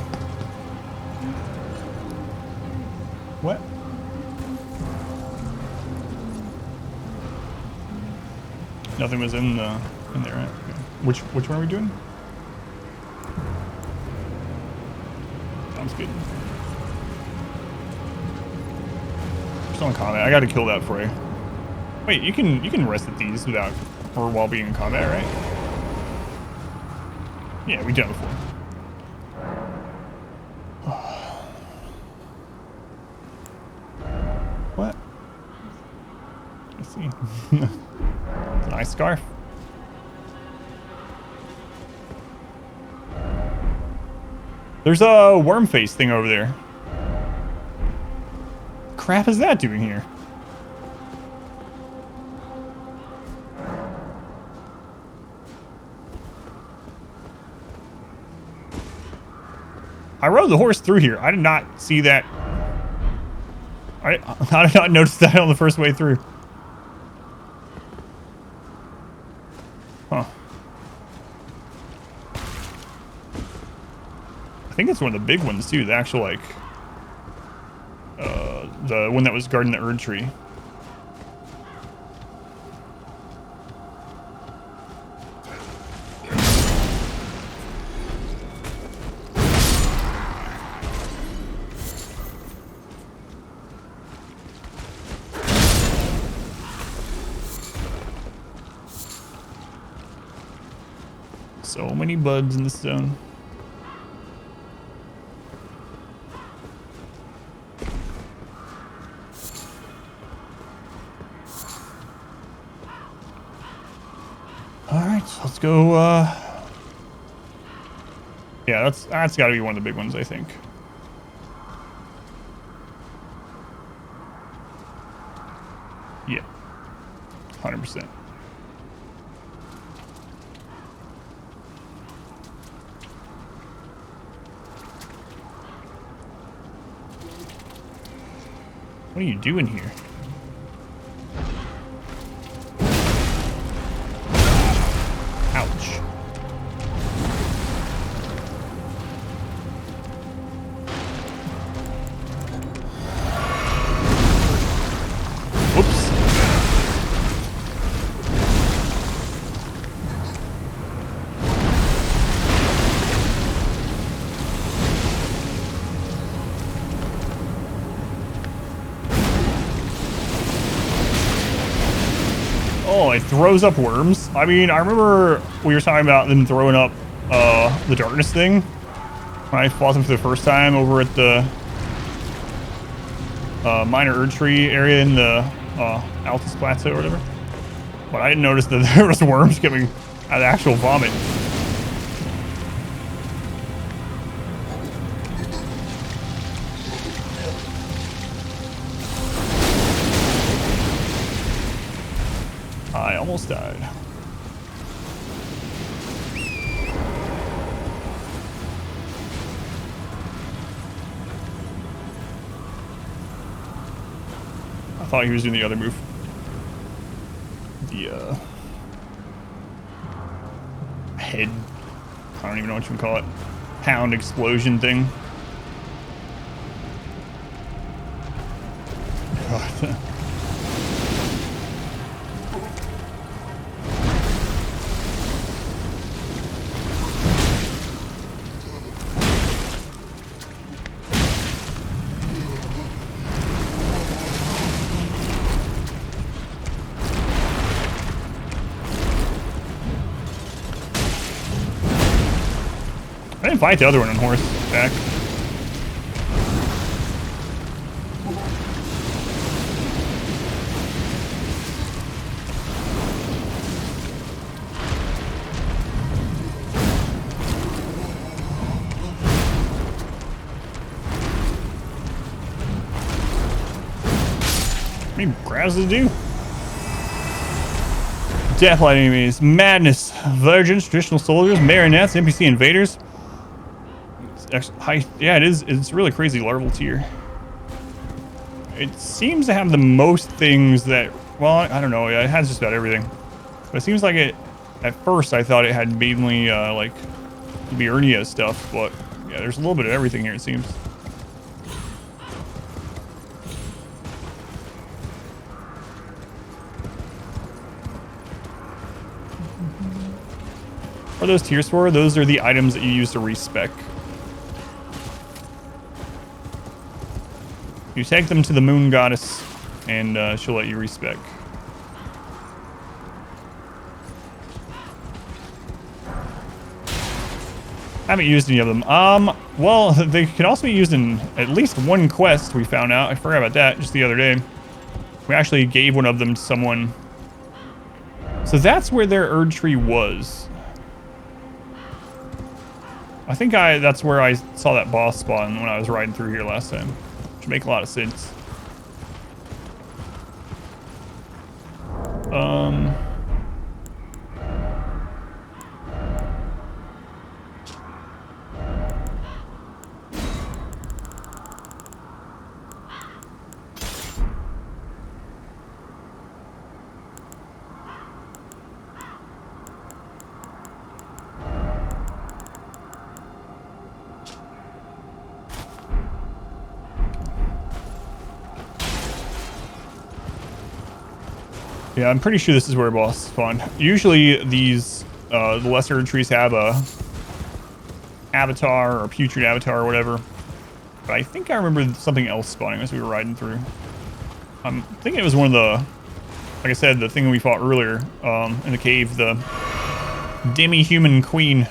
What? Nothing was in there, right? Okay. Which one are we doing? Sounds good. Still in combat. I gotta kill that for you. Wait, you can rest at these without or while being in combat, right? Yeah, we did it before. What? I see. It's a nice scarf. There's a worm face thing over there. Crap is that doing here? I rode the horse through here. I did not see that. How did I not notice that on the first way through? Huh. I think it's one of the big ones too. The actual like, the one that was guarding the Erd tree. So many bugs in this zone. Alright, so let's go, yeah, that's gotta be one of the big ones, I think. Yeah. 100%. What are you doing here? Ouch. Whoops. Oh, it throws up worms. I mean, I remember we were talking about them throwing up the darkness thing when I fought them for the first time over at the minor Erd tree area in the Altus Plateau or whatever. But I didn't notice that there was worms coming out of actual vomit. I almost died. I thought he was doing the other move. The head, I don't even know what you would call it, pound explosion thing. God. I didn't fight the other one on horseback. How many grabs does it do? Deathlight enemies, madness, virgins, traditional soldiers, marionettes, NPC invaders. Yeah, it is. It's really crazy larval tier. It seems to have the most things that, well, I don't know. Yeah, it has just about everything. But it seems like it, at first I thought it had mainly like Biernia stuff, but yeah, there's a little bit of everything here, it seems. What are those tiers for? Those are the items that you use to respec. You take them to the moon goddess, and she'll let you respec. I haven't used any of them. Well, they can also be used in at least one quest we found out. I forgot about that just the other day. We actually gave one of them to someone. So that's where their Erd tree was. I think that's where I saw that boss spawn when I was riding through here last time. Which make a lot of sense. Yeah, I'm pretty sure this is where boss spawned. Usually these, the lesser trees have a avatar or putrid avatar or whatever. But I think I remember something else spawning as we were riding through. I'm thinking it was one of the, like I said, the thing we fought earlier in the cave, the demi-human queen.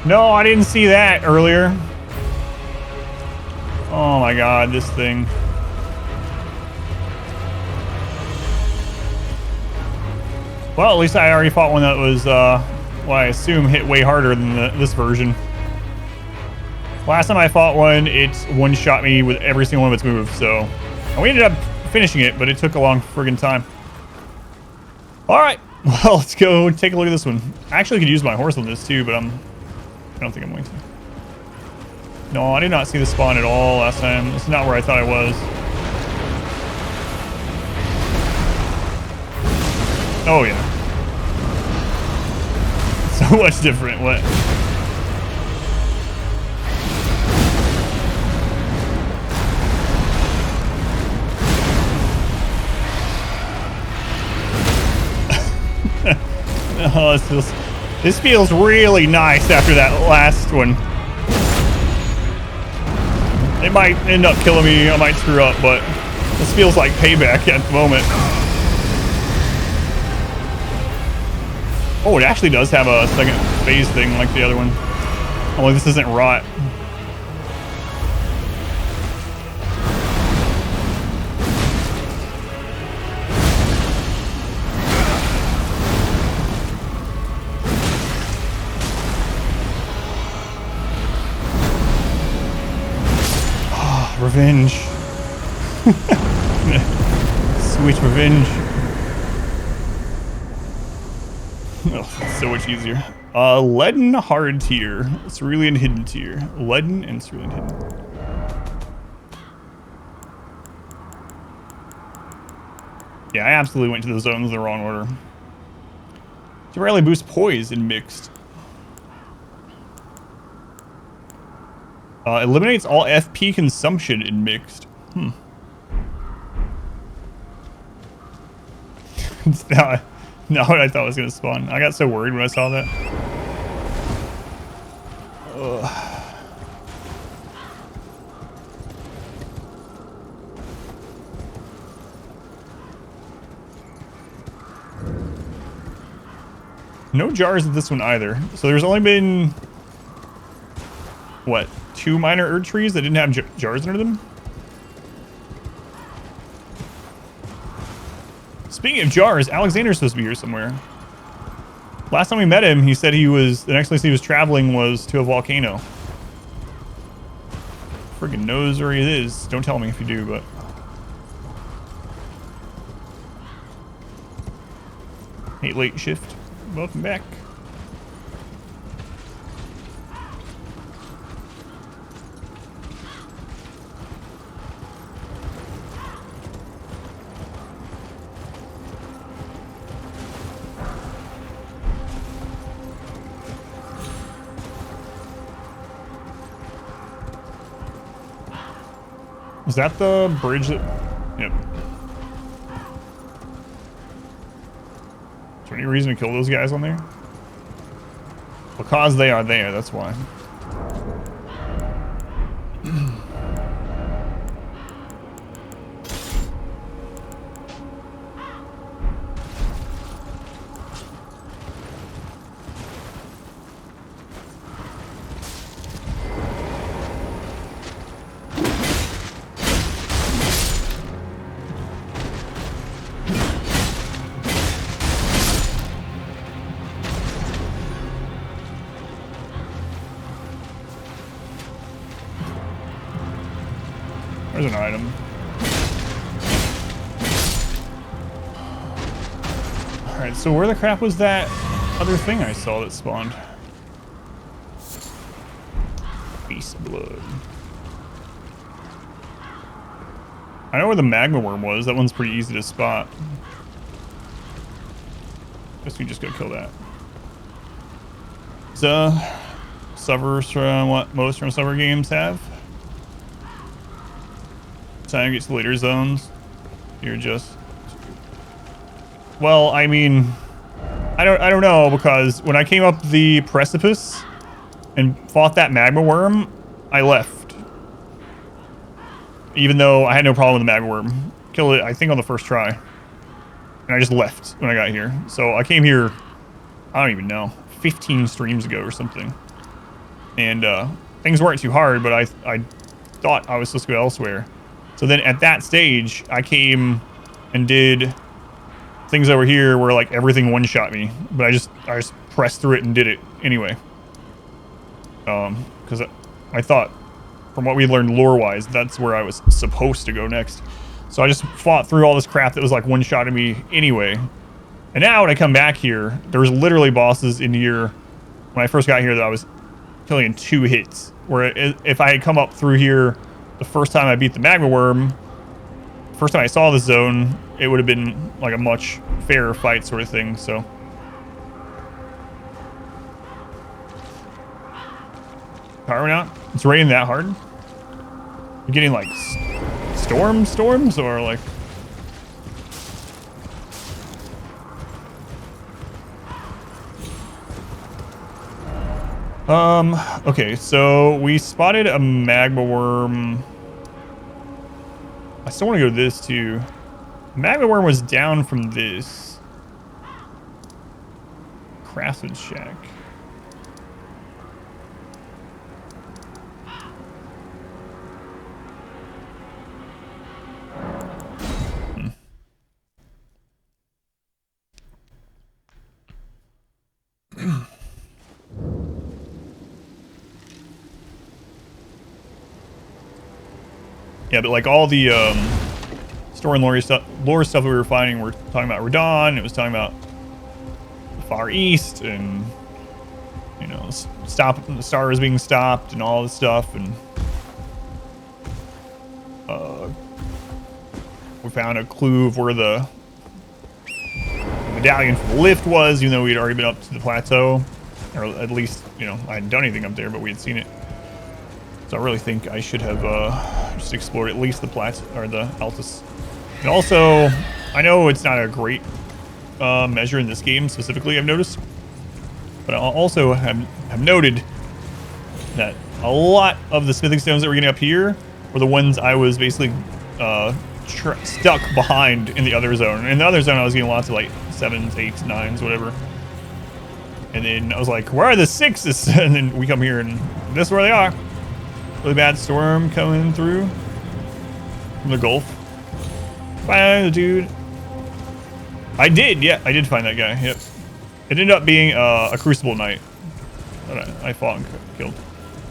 No, I didn't see that earlier. Oh my god, this thing. Well, at least I already fought one that was, well, I assume hit way harder than this version. Last time I fought one, it one-shot me with every single one of its moves, so... And we ended up finishing it, but it took a long friggin' time. Alright, well, let's go take a look at this one. I actually could use my horse on this too, but I don't think I'm going to. No, I did not see the spawn at all last time. This is not where I thought I was. Oh, yeah. So much different. What? Oh, this feels really nice after that last one. It might end up killing me. I might screw up, but this feels like payback at the moment. Oh, it actually does have a second phase thing like the other one. Only this isn't rot. Revenge. Sweet revenge. Oh, it's so much easier. Leaden hard tier. Cerulean hidden tier. Leaden and cerulean hidden. Yeah, I absolutely went to the zones in the wrong order. Temporarily boost poise in mixed. Eliminates all FP consumption in mixed. It's not what I thought was going to spawn. I got so worried when I saw that. Ugh. No jars at this one either. So there's only been... what? 2 minor Erd trees that didn't have jars under them? Speaking of jars, Alexander's supposed to be here somewhere. Last time we met him, he said he was... the next place he was traveling was to a volcano. Friggin' knows where he is. Don't tell me if you do, but... Hey, late shift. Welcome back. Is that the bridge that... Yep. Is there any reason to kill those guys on there? Because they are there, that's why. There's an item. Alright, so where the crap was that other thing I saw that spawned? Beast blood. I know where the magma worm was. That one's pretty easy to spot. Guess we just gotta kill that. Suffers from what most from summer games have. time you get to later zones, you're just... Well, I mean, I don't know, because when I came up the precipice and fought that magma worm, I left. Even though I had no problem with the magma worm. Killed it, I think, on the first try. And I just left when I got here. So I came here, I don't even know, 15 streams ago or something. And things weren't too hard, but I thought I was supposed to go elsewhere. So then at that stage, I came and did things over here where like everything one-shot me. But I just pressed through it and did it anyway. Because I thought, from what we learned lore-wise, that's where I was supposed to go next. So I just fought through all this crap that was like one-shotting me anyway. And now when I come back here, there was literally bosses in here when I first got here that I was killing in 2 hits. Where if I had come up through here the first time I beat the magma worm, first time I saw the zone, it would have been like a much fairer fight sort of thing, so. Power out? It's raining that hard? You're getting like storms or like... Okay, so we spotted a magma worm. I still want to go to this too. Magma worm was down from this. Craftsman's shack. Yeah, but like all the story and lore stuff we were finding, we're talking about Radon. It was talking about the Far East, and you know, the stars being stopped, and all this stuff. And we found a clue of where the medallion for the lift was, even though we had already been up to the plateau, or at least, you know, I hadn't done anything up there, but we had seen it. So I really think I should have just explored at least the plateau or the Altus. And also, I know it's not a great measure in this game specifically, I've noticed, but I also have noted that a lot of the smithing stones that we're getting up here were the ones I was basically stuck behind in the other zone. In the other zone, I was getting lots of like 7s, 8s, 9s, whatever. And then I was like, where are the 6s? And then we come here and this is where they are. Really bad storm coming through from the Gulf. Find the dude. I did find that guy. Yep. It ended up being a Crucible Knight that I fought and killed.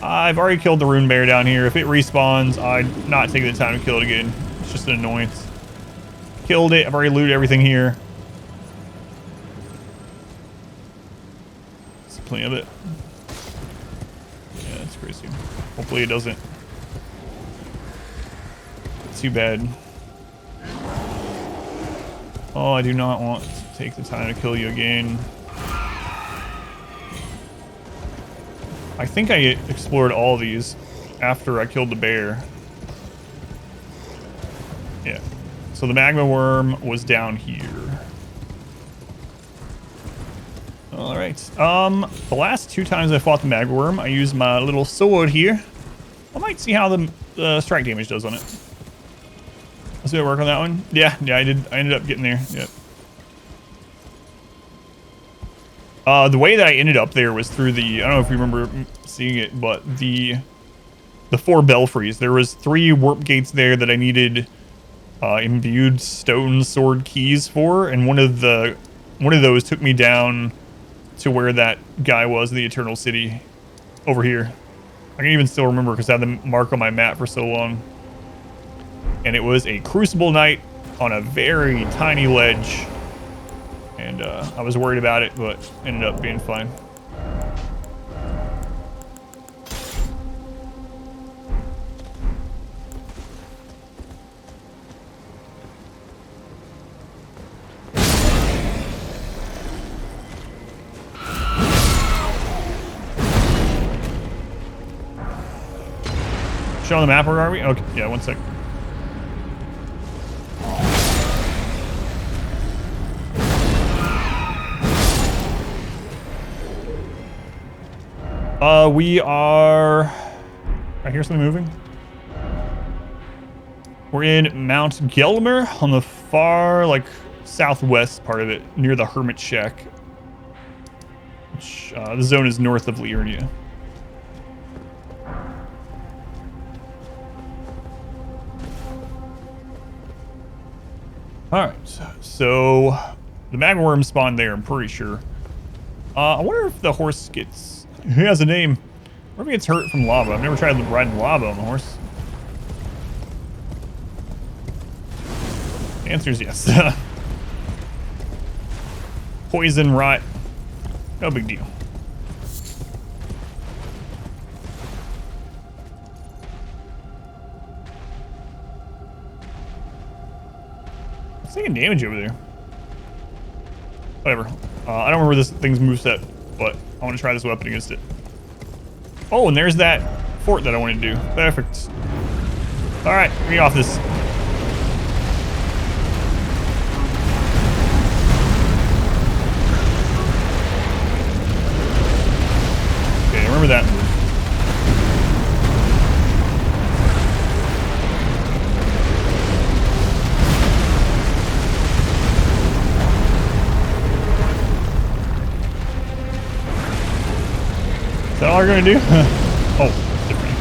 I've already killed the Rune Bear down here. If it respawns, I'd not take the time to kill it again. It's just an annoyance. Killed it. I've already looted everything here. There's plenty of it. Yeah, that's crazy. Hopefully it doesn't. Too bad. Oh, I do not want to take the time to kill you again. I think I explored all these after I killed the bear. Yeah. So the magma worm was down here. All right. The last 2 times I fought the magma worm, I used my little sword here. I might see how the strike damage does on it. Let's do a work on that one. Yeah, I did. I ended up getting there. Yep. The way that I ended up there was through the, I don't know if you remember seeing it, but the 4 belfries. There was 3 warp gates there that I needed imbued stone sword keys for, and one of those took me down to where that guy was in the Eternal City over here. I can even still remember because I had the mark on my map for so long. And it was a Crucible Knight on a very tiny ledge. And I was worried about it, but ended up being fine. Show on the map, where are we? Okay, yeah, 1 sec. We are... I hear something moving. We're in Mount Gelmer on the far, like, southwest part of it, near the Hermit Shack. Which, the zone is north of Liurnia. Alright, so the magma worm spawned there, I'm pretty sure. I wonder if the horse gets... He has a name. What if he gets hurt from lava? I've never tried riding lava on the horse. The answer is yes. Poison, rot, no big deal. It's taking damage over there. Whatever. I don't remember this thing's moveset, but I want to try this weapon against it. Oh, and there's that fort that I wanted to do. Perfect. Alright, get me off this. Okay, remember that move. Is that all we're gonna do? Oh, different.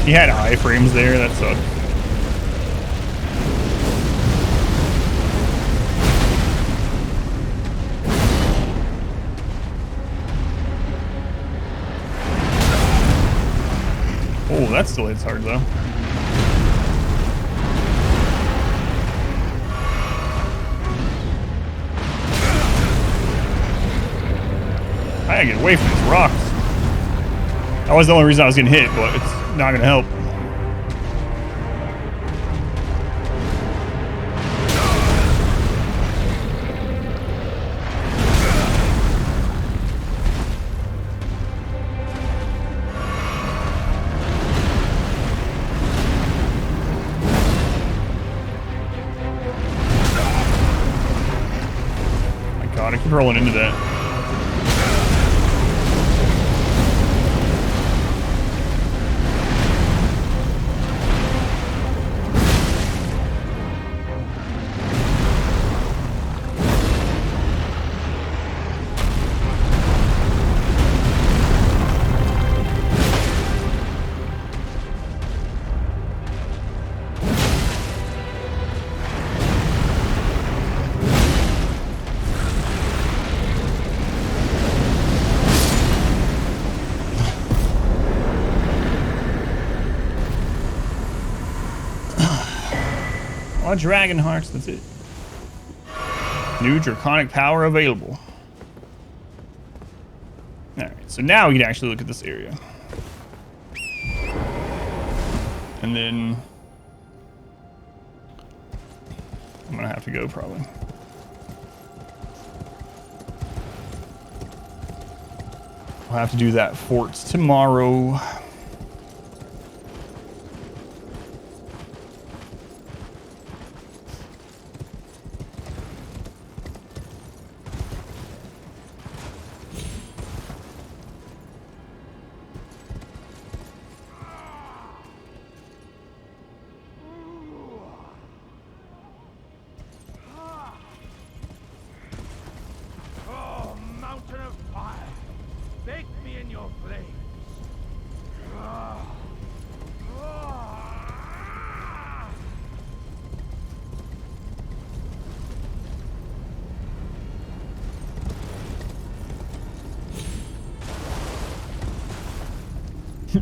He had iframes there, that sucked. Oh, that still hits hard though. I gotta get away from these rocks. That was the only reason I was getting hit, but it's not gonna help. My God, I keep rolling into that. Dragon hearts, that's it. New draconic power available. Alright, so now we can actually look at this area. And then I'm gonna have to go probably. I'll have to do that fort tomorrow.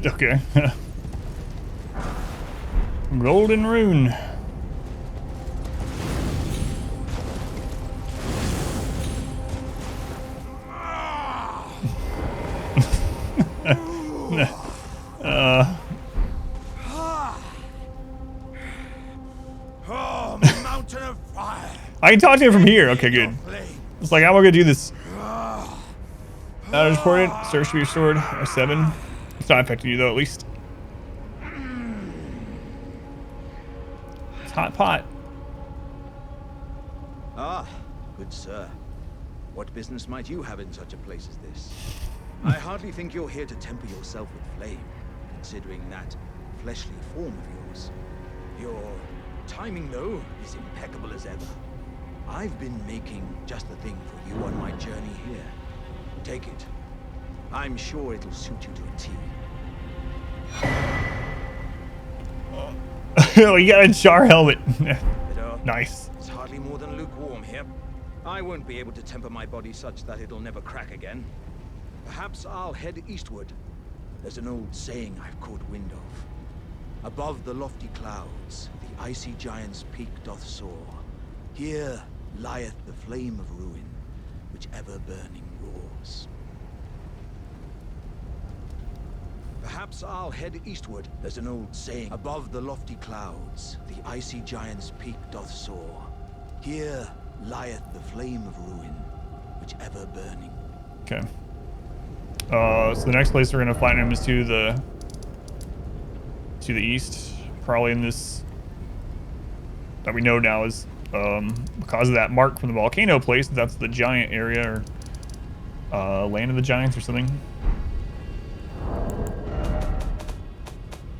Okay. Golden rune. I can talk to him from here. Okay, good. It's like, how am I gonna do this? Outage reported. Search to be restored. 7. It's not affecting you though, at least. It's hot pot. Ah, good sir. What business might you have in such a place as this? I hardly think you're here to temper yourself with flame, considering that fleshly form of yours. Your timing, though, is impeccable as ever. I've been making just the thing for you on my journey here. Take it. I'm sure it'll suit you to a T. Oh, you got a jar helmet. Nice. It's hardly more than lukewarm here. I won't be able to temper my body such that it'll never crack again. Perhaps I'll head eastward. There's an old saying I've caught wind of. Above the lofty clouds, the icy giant's peak doth soar. Here lieth the flame of ruin, which ever burning roars. Perhaps I'll head eastward. There's an old saying. Above the lofty clouds, the icy giant's peak doth soar. Here lieth the flame of ruin, which ever burning. Okay. So the next place we're gonna find him is to the east, probably in this that we know now is because of that mark from the volcano place. That's the giant area, or land of the giants or something.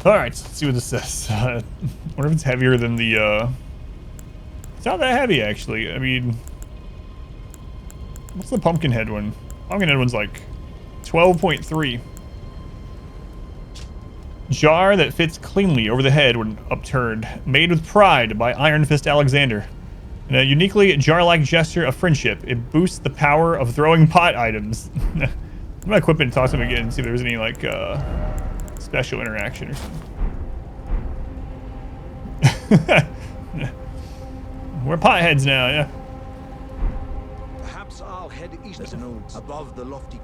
All right, let's see what this says. I wonder if it's heavier than the. It's not that heavy actually. I mean, what's the Pumpkinhead one? Pumpkinhead one's like 12.3. Jar that fits cleanly over the head when upturned. Made with pride by Iron Fist Alexander. In a uniquely jar-like gesture of friendship, it boosts the power of throwing pot items. I'm gonna equip it and toss him again and see if there's any like special interaction or something. We're potheads now, yeah. Perhaps I'll head east. There's an old above the lofty.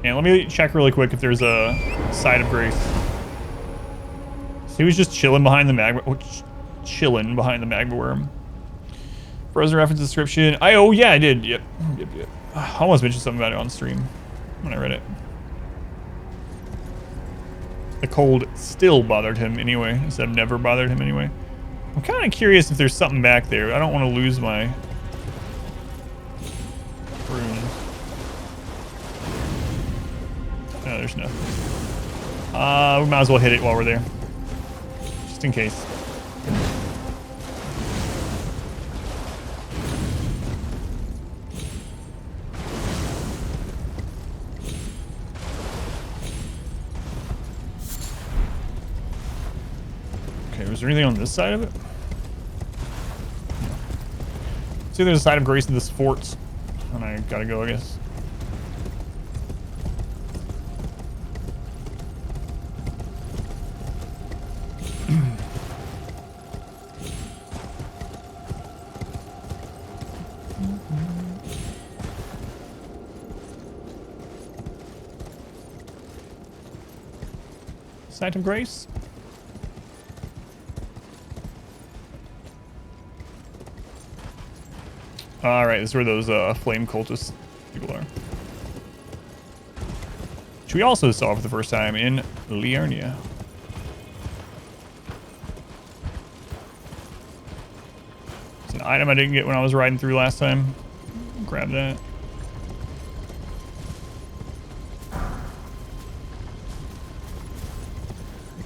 And let me check really quick if there's a side of grace. So he was just chilling behind the magma, chilling behind the magma worm. Frozen reference description. Oh yeah, I did. Yep. I almost mentioned something about it on stream when I read it. The cold still bothered him anyway, instead of never bothered him anyway. I'm kind of curious if there's something back there. I don't want to lose my runes. No, there's nothing. We might as well hit it while we're there. Just in case. Okay, was there anything on this side of it? See, there's a side of grace in this fort. And I gotta go, I guess. Side of grace? Alright, this is where those flame cultist people are. Which we also saw for the first time in Liurnia. It's an item I didn't get when I was riding through last time. Grab that.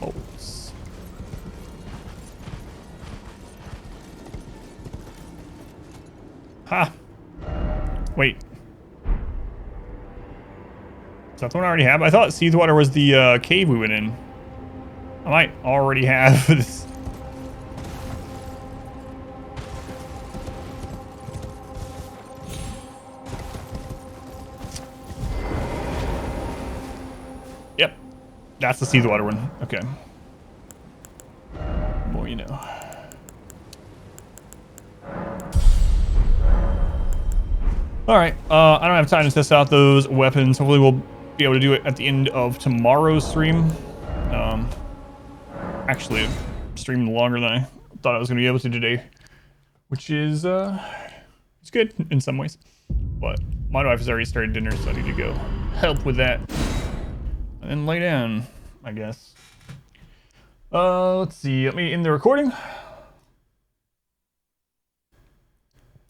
Bolts. Ha! Wait. Is that the one I already have? I thought Seathwater was the cave we went in. I might already have this. Yep. That's the Seathwater one. Okay. Well, you know. All right, I don't have time to test out those weapons. Hopefully we'll be able to do it at the end of tomorrow's stream. Actually, streamed longer than I thought I was going to be able to today, which is it's good in some ways. But my wife has already started dinner, so I need to go help with that and then lay down, I guess. Let's see. Let me end the recording.